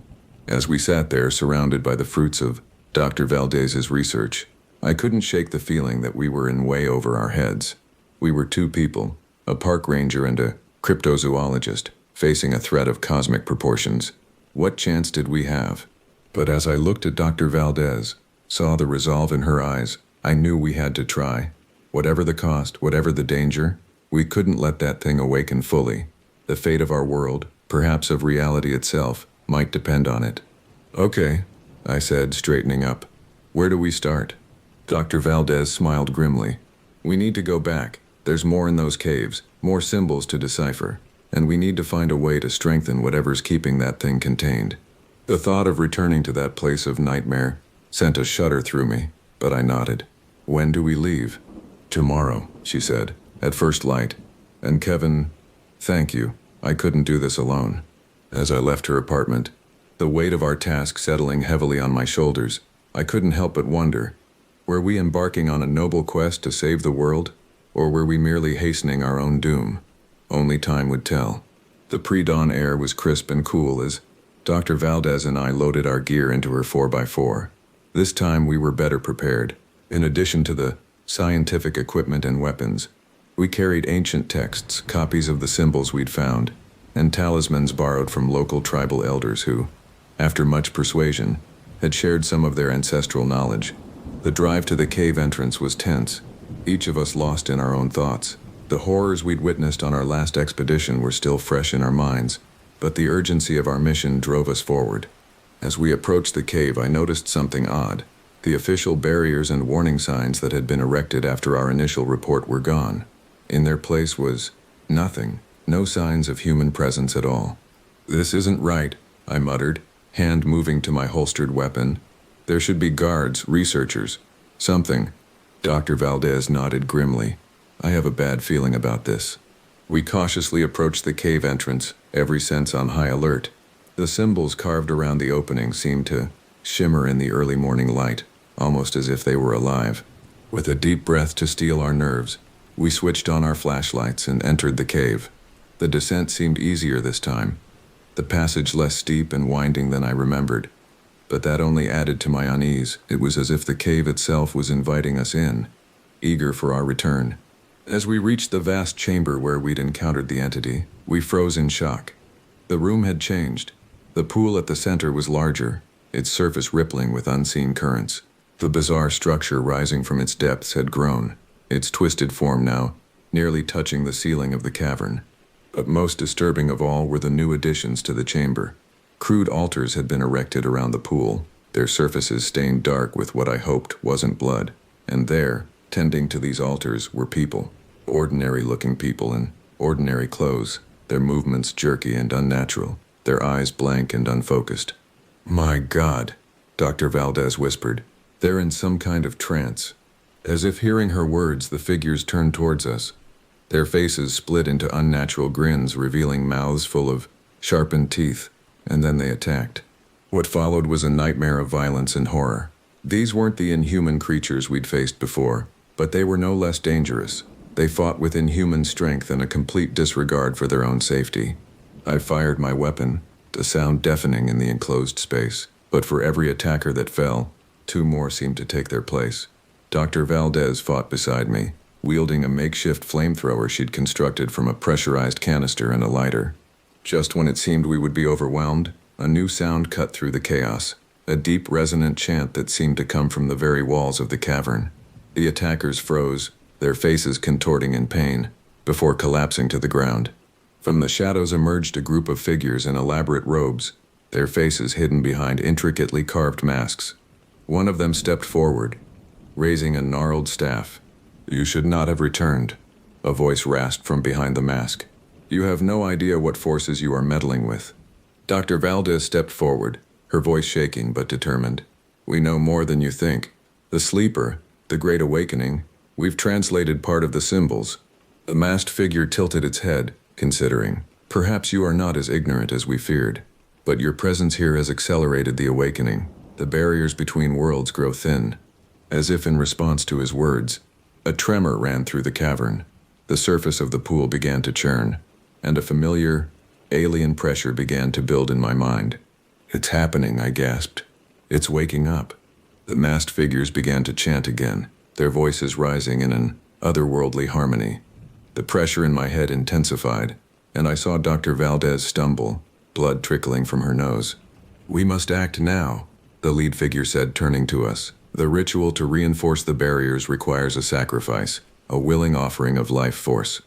As we sat there, surrounded by the fruits of Dr. Valdez's research, I couldn't shake the feeling that we were in way over our heads. We were two people, a park ranger and a cryptozoologist, facing a threat of cosmic proportions. What chance did we have? But as I looked at Dr. Valdez, saw the resolve in her eyes, I knew we had to try. Whatever the cost, whatever the danger, we couldn't let that thing awaken fully. The fate of our world, perhaps of reality itself, might depend on it. Okay, I said, straightening up. Where do we start? Dr. Valdez smiled grimly. We need to go back. There's more in those caves, more symbols to decipher, and we need to find a way to strengthen whatever's keeping that thing contained. The thought of returning to that place of nightmare sent a shudder through me, but I nodded. When do we leave? Tomorrow, she said, at first light. And Kevin, thank you. I couldn't do this alone. As I left her apartment, the weight of our task settling heavily on my shoulders, I couldn't help but wonder, were we embarking on a noble quest to save the world, or were we merely hastening our own doom? Only time would tell. The pre-dawn air was crisp and cool as Dr. Valdez and I loaded our gear into her 4x4. This time we were better prepared. In addition to the scientific equipment and weapons, we carried ancient texts, copies of the symbols we'd found, and talismans borrowed from local tribal elders who, after much persuasion, had shared some of their ancestral knowledge. The drive to the cave entrance was tense, each of us lost in our own thoughts. The horrors we'd witnessed on our last expedition were still fresh in our minds, but the urgency of our mission drove us forward. As we approached the cave, I noticed something odd. The official barriers and warning signs that had been erected after our initial report were gone. In their place was nothing, no signs of human presence at all. This isn't right, I muttered, hand moving to my holstered weapon. There should be guards, researchers, something. Dr. Valdez nodded grimly. I have a bad feeling about this. We cautiously approached the cave entrance, every sense on high alert. The symbols carved around the opening seemed to shimmer in the early morning light, almost as if they were alive. With a deep breath to steel our nerves, we switched on our flashlights and entered the cave. The descent seemed easier this time, the passage less steep and winding than I remembered. But that only added to my unease. It was as if the cave itself was inviting us in, eager for our return. As we reached the vast chamber where we'd encountered the entity, we froze in shock. The room had changed. The pool at the center was larger, its surface rippling with unseen currents. The bizarre structure rising from its depths had grown, its twisted form now nearly touching the ceiling of the cavern. But most disturbing of all were the new additions to the chamber. Crude altars had been erected around the pool, their surfaces stained dark with what I hoped wasn't blood. And there, tending to these altars, were people. Ordinary-looking people in ordinary clothes, their movements jerky and unnatural, their eyes blank and unfocused. My God, Dr. Valdez whispered. They're in some kind of trance. As if hearing her words, the figures turned towards us. Their faces split into unnatural grins, revealing mouths full of sharpened teeth, and then they attacked. What followed was a nightmare of violence and horror. These weren't the inhuman creatures we'd faced before, but they were no less dangerous. They fought with inhuman strength and a complete disregard for their own safety. I fired my weapon, the sound deafening in the enclosed space. But for every attacker that fell, two more seemed to take their place. Dr. Valdez fought beside me, wielding a makeshift flamethrower she'd constructed from a pressurized canister and a lighter. Just when it seemed we would be overwhelmed, a new sound cut through the chaos, a deep resonant chant that seemed to come from the very walls of the cavern. The attackers froze, their faces contorting in pain, before collapsing to the ground. From the shadows emerged a group of figures in elaborate robes, their faces hidden behind intricately carved masks. One of them stepped forward, raising a gnarled staff. "You should not have returned," a voice rasped from behind the mask. "You have no idea what forces you are meddling with." Dr. Valdez stepped forward, her voice shaking but determined. "We know more than you think. The Sleeper, the Great Awakening, we've translated part of the symbols." The masked figure tilted its head, considering. "Perhaps you are not as ignorant as we feared, but your presence here has accelerated the awakening. The barriers between worlds grow thin." As if in response to his words, a tremor ran through the cavern. The surface of the pool began to churn, and a familiar, alien pressure began to build in my mind. "It's happening," I gasped. "It's waking up." The masked figures began to chant again, their voices rising in an otherworldly harmony. The pressure in my head intensified, and I saw Dr. Valdez stumble, blood trickling from her nose. "We must act now," the lead figure said, turning to us. "The ritual to reinforce the barriers requires a sacrifice, a willing offering of life force."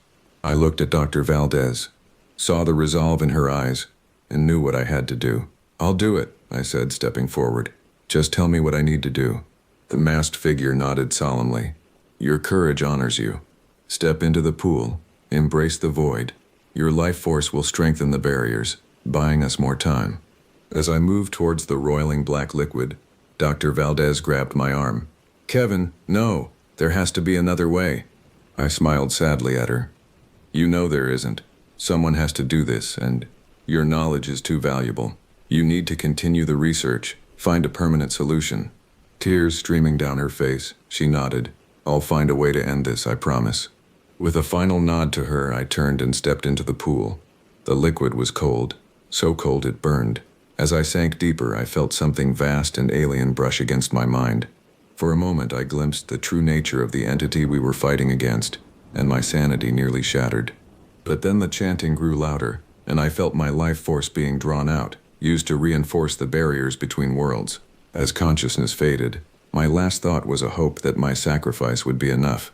I looked at Dr. Valdez, saw the resolve in her eyes, and knew what I had to do. "I'll do it," I said, stepping forward. "Just tell me what I need to do." The masked figure nodded solemnly. "Your courage honors you. Step into the pool, embrace the void. Your life force will strengthen the barriers, buying us more time." As I moved towards the roiling black liquid, Dr. Valdez grabbed my arm. "Kevin, no, there has to be another way." I smiled sadly at her. "You know there isn't. Someone has to do this, and your knowledge is too valuable. You need to continue the research, find a permanent solution." Tears streaming down her face, she nodded. "I'll find a way to end this, I promise." With a final nod to her, I turned and stepped into the pool. The liquid was cold, so cold it burned. As I sank deeper, I felt something vast and alien brush against my mind. For a moment, I glimpsed the true nature of the entity we were fighting against, and my sanity nearly shattered. But then the chanting grew louder, and I felt my life force being drawn out, used to reinforce the barriers between worlds. As consciousness faded, my last thought was a hope that my sacrifice would be enough,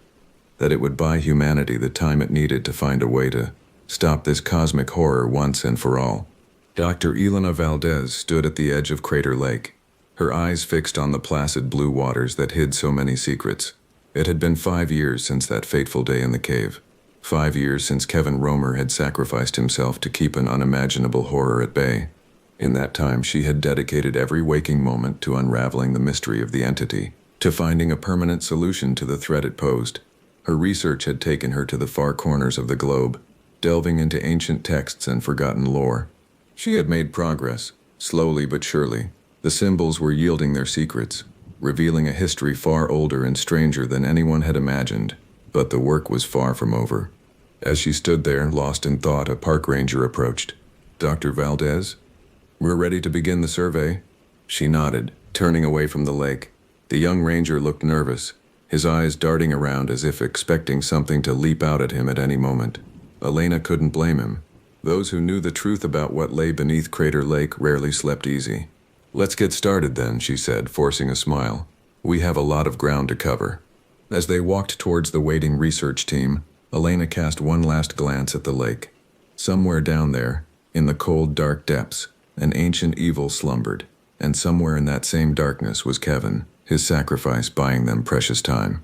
that it would buy humanity the time it needed to find a way to stop this cosmic horror once and for all. Dr. Elena Valdez stood at the edge of Crater Lake, her eyes fixed on the placid blue waters that hid so many secrets. It had been 5 years since that fateful day in the cave. 5 years since Kevin Romer had sacrificed himself to keep an unimaginable horror at bay. In that time, she had dedicated every waking moment to unraveling the mystery of the entity, to finding a permanent solution to the threat it posed. Her research had taken her to the far corners of the globe, delving into ancient texts and forgotten lore. She had made progress, slowly but surely. The symbols were yielding their secrets, revealing a history far older and stranger than anyone had imagined. But the work was far from over. As she stood there, lost in thought, a park ranger approached. "Dr. Valdez, we're ready to begin the survey." She nodded, turning away from the lake. The young ranger looked nervous, his eyes darting around as if expecting something to leap out at him at any moment. Elena couldn't blame him. Those who knew the truth about what lay beneath Crater Lake rarely slept easy. "Let's get started then," she said, forcing a smile. "We have a lot of ground to cover." As they walked towards the waiting research team, Elena cast one last glance at the lake. Somewhere down there, in the cold, dark depths, an ancient evil slumbered, and somewhere in that same darkness was Kevin, his sacrifice buying them precious time.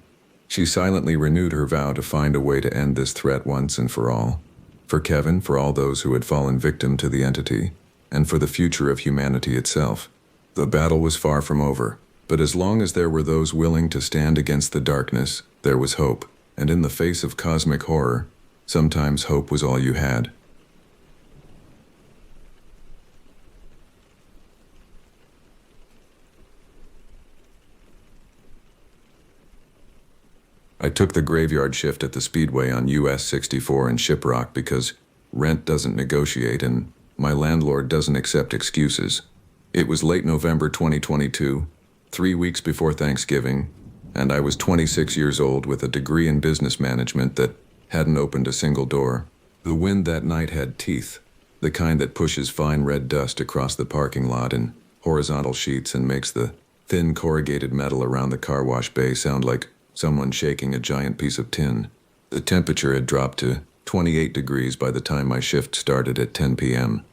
She silently renewed her vow to find a way to end this threat once and for all. For Kevin, for all those who had fallen victim to the entity, and for the future of humanity itself. The battle was far from over, but as long as there were those willing to stand against the darkness, there was hope, and in the face of cosmic horror, sometimes hope was all you had. I took the graveyard shift at the Speedway on US 64 in Shiprock because rent doesn't negotiate, and my landlord doesn't accept excuses. It was late November 2022, 3 weeks before Thanksgiving, and I was 26 years old with a degree in business management that hadn't opened a single door. The wind that night had teeth, the kind that pushes fine red dust across the parking lot in horizontal sheets and makes the thin corrugated metal around the car wash bay sound like someone shaking a giant piece of tin. The temperature had dropped to 28 degrees by the time my shift started at 10 p.m.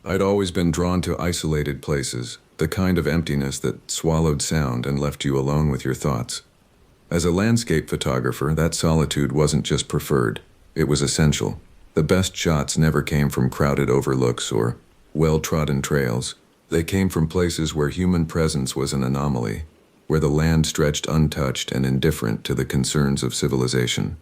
I'd always been drawn to isolated places, the kind of emptiness that swallowed sound and left you alone with your thoughts. As a landscape photographer, that solitude wasn't just preferred, it was essential. The best shots never came from crowded overlooks or well-trodden trails. They came from places where human presence was an anomaly, where the land stretched untouched and indifferent to the concerns of civilization.